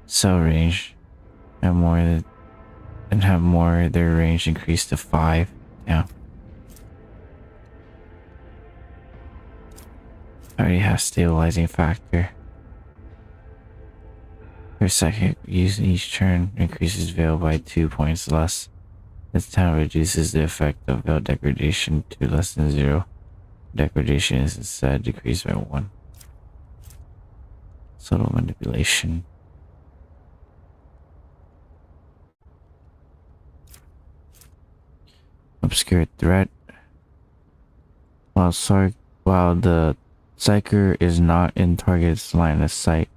cell range and have more their range increased to 5. Yeah. Already has stabilizing factor. Her psychic used each turn increases veil by 2 points less. This time reduces the effect of veil degradation to less than 0. Degradation is instead decreased by 1. Subtle manipulation. Obscure threat. While the Psyker is not in target's line of sight,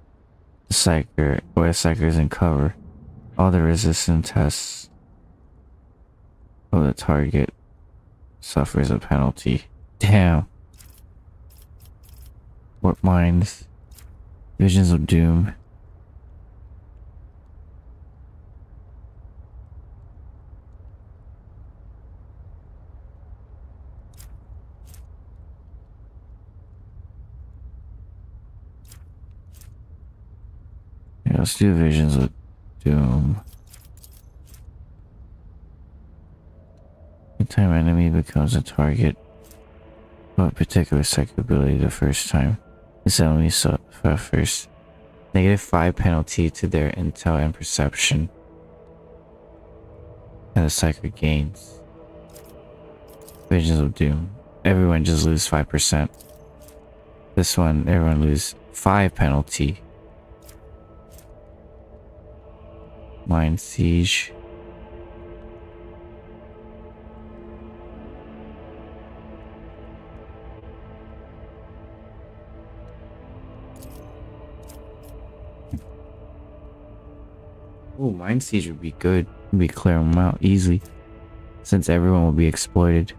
the Psyker is in cover. All the resistance tests of the target suffers a penalty. Damn. Warp Minds. Visions of Doom. Yeah, let's do Visions of Doom. Anytime enemy becomes a target of a particular psychic ability the first time, this enemy suffers -5 penalty to their intel and perception, and the psychic gains. Visions of Doom. Everyone just lose 5%. This one, everyone lose 5 penalty. Mind Siege. Oh, Mind Siege would be good. We'd be clearing them out easily, since everyone will be exploited.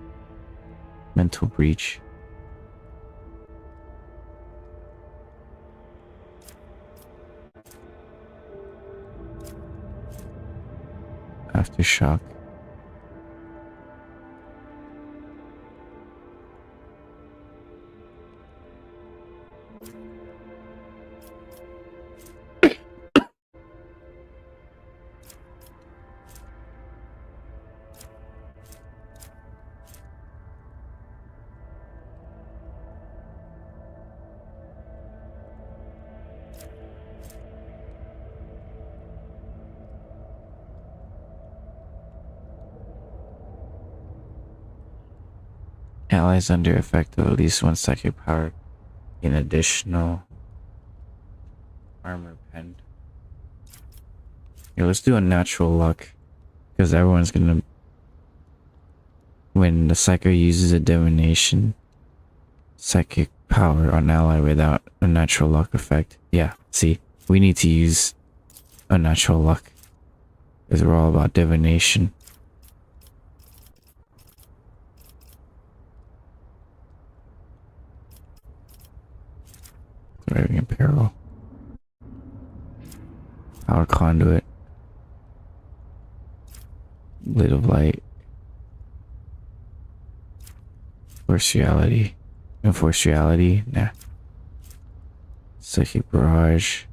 Mental Breach. Aftershock. Allies under effect of at least 1 psychic power in additional armor pen. Yeah, let's do a natural luck, because everyone's gonna, when the psyker uses a divination psychic power on ally without a natural luck effect. Yeah, see, we need to use a natural luck, because we're all about divination. Thriving in peril. Power conduit. Lid of light. Force reality. Enforce reality. Nah. Psychic barrage.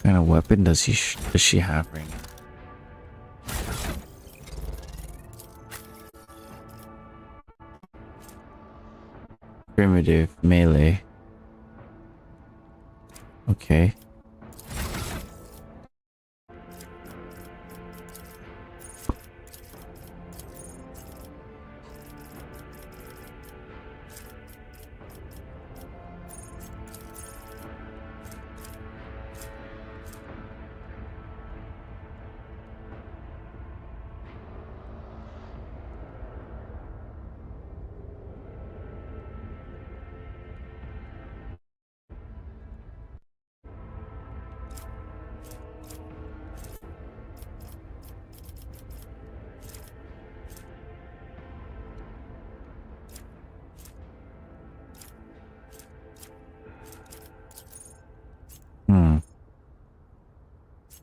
kind of weapon does she have right now? Primitive melee. Okay.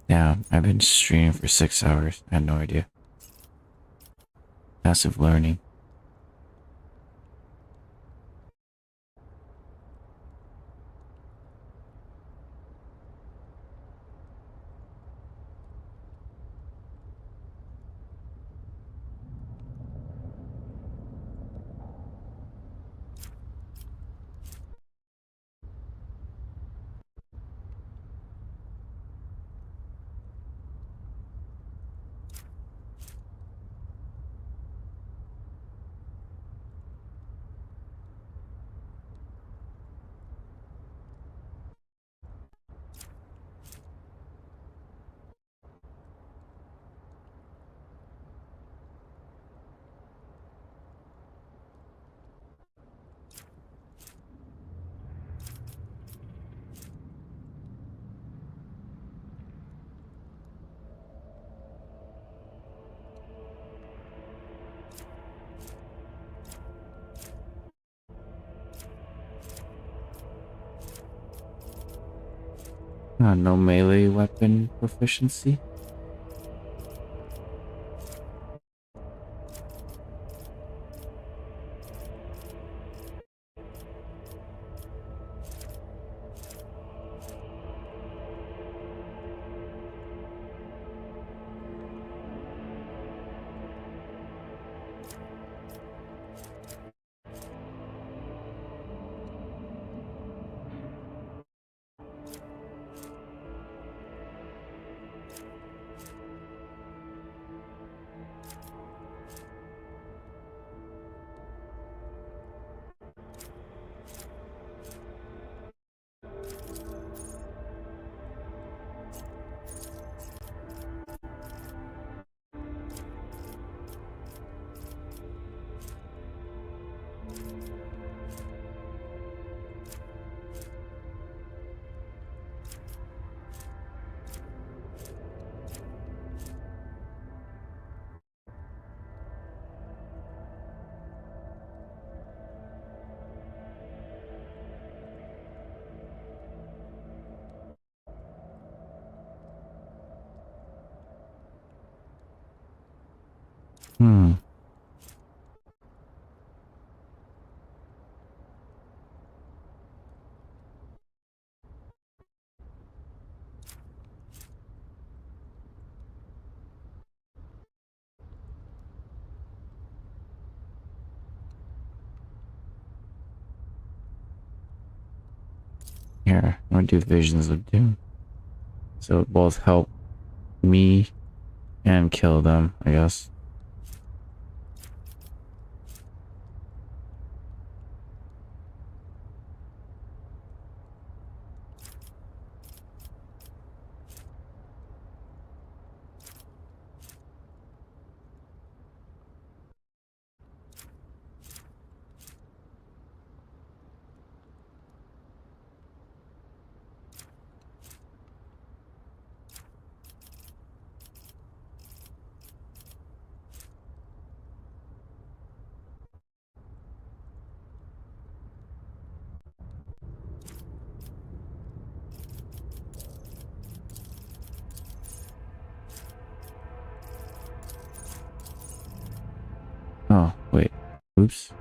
Yeah, I've been streaming for 6 hours. I had no idea. Passive learning. No melee weapon proficiency. Here, I'm gonna do Visions of Doom. So it both help me and kill them, I guess. Oh, wait. Oops.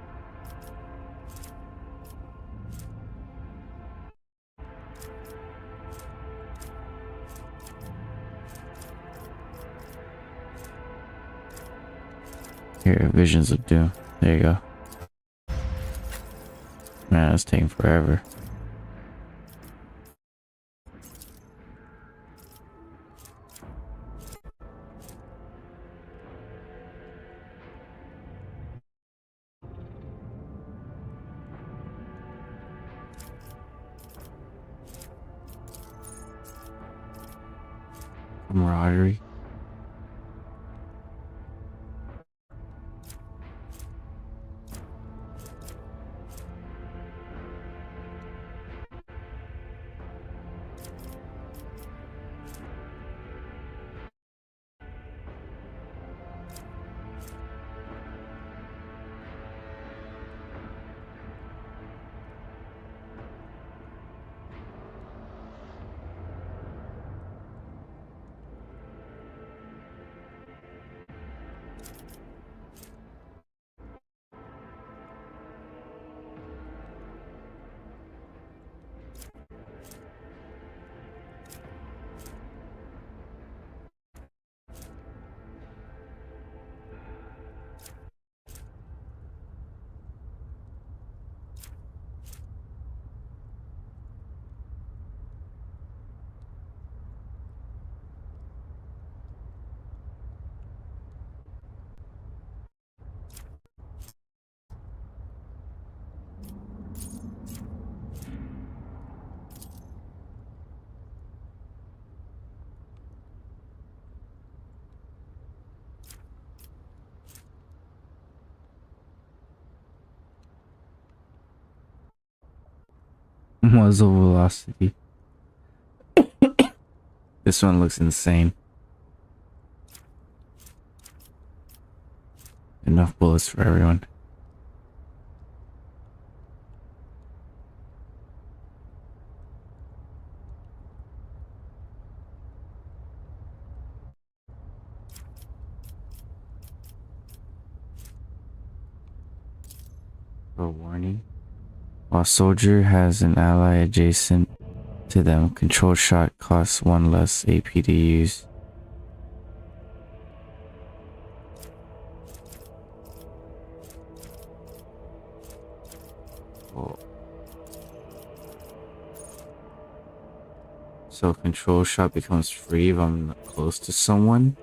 Here, Visions of Doom. There you go. Man, it's taking forever. Camaraderie. Muzzle velocity. This one looks insane. Enough bullets for everyone. A warning. While soldier has an ally adjacent to them, control shot costs 1 less AP to use. Oh. So control shot becomes free if I'm not close to someone.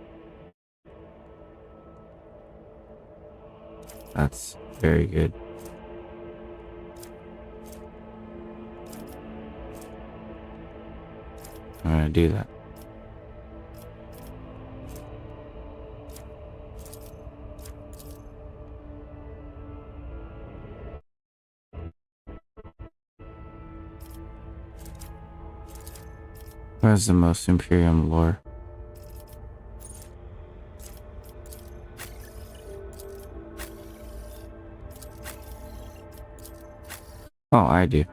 That's very good. I'm gonna do that. What is the most Imperium lore? Oh, I do.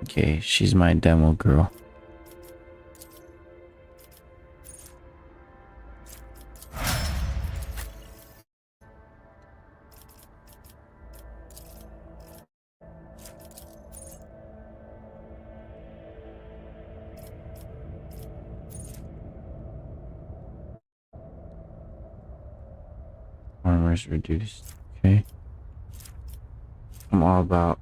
Okay, she's my demo girl. Armor's reduced. Okay. I'm all about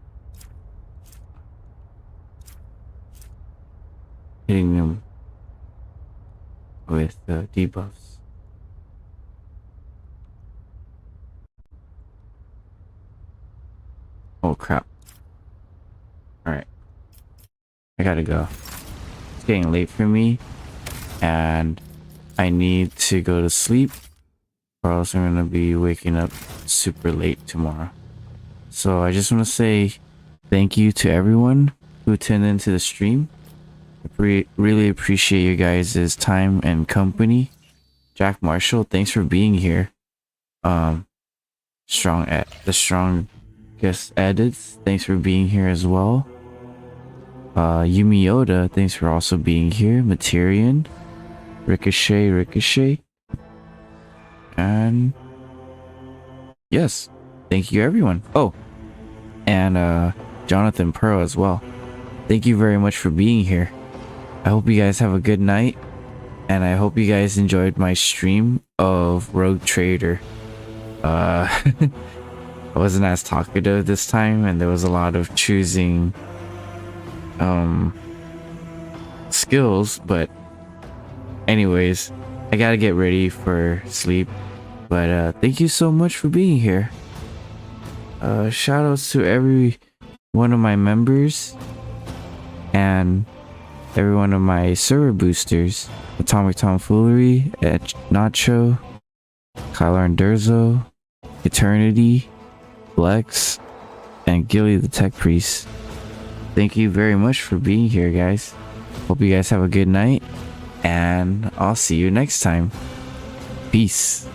hitting them with debuffs. Oh crap. Alright. I gotta go. It's getting late for me and I need to go to sleep or else I'm gonna be waking up super late tomorrow. So I just want to say thank you to everyone who tuned into the stream. I really appreciate you guys' time and company. Jack Marshall, thanks for being here. The strongest edits, thanks for being here as well. Yumi Yoda, thanks for also being here. Materian, Ricochet, and yes, thank you everyone. Oh, and Jonathan Pearl as well. Thank you very much for being here. I hope you guys have a good night, and I hope you guys enjoyed my stream of Rogue Trader. I wasn't as talkative this time, and there was a lot of choosing skills, but anyways, I gotta get ready for sleep. But thank you so much for being here. Shout outs to every one of my members and every one of my server boosters: Atomic Tomfoolery, Nacho, Kylar and Durzo, Eternity, Flex, and Gilly the Tech Priest. Thank you very much for being here, guys. Hope you guys have a good night, and I'll see you next time. Peace.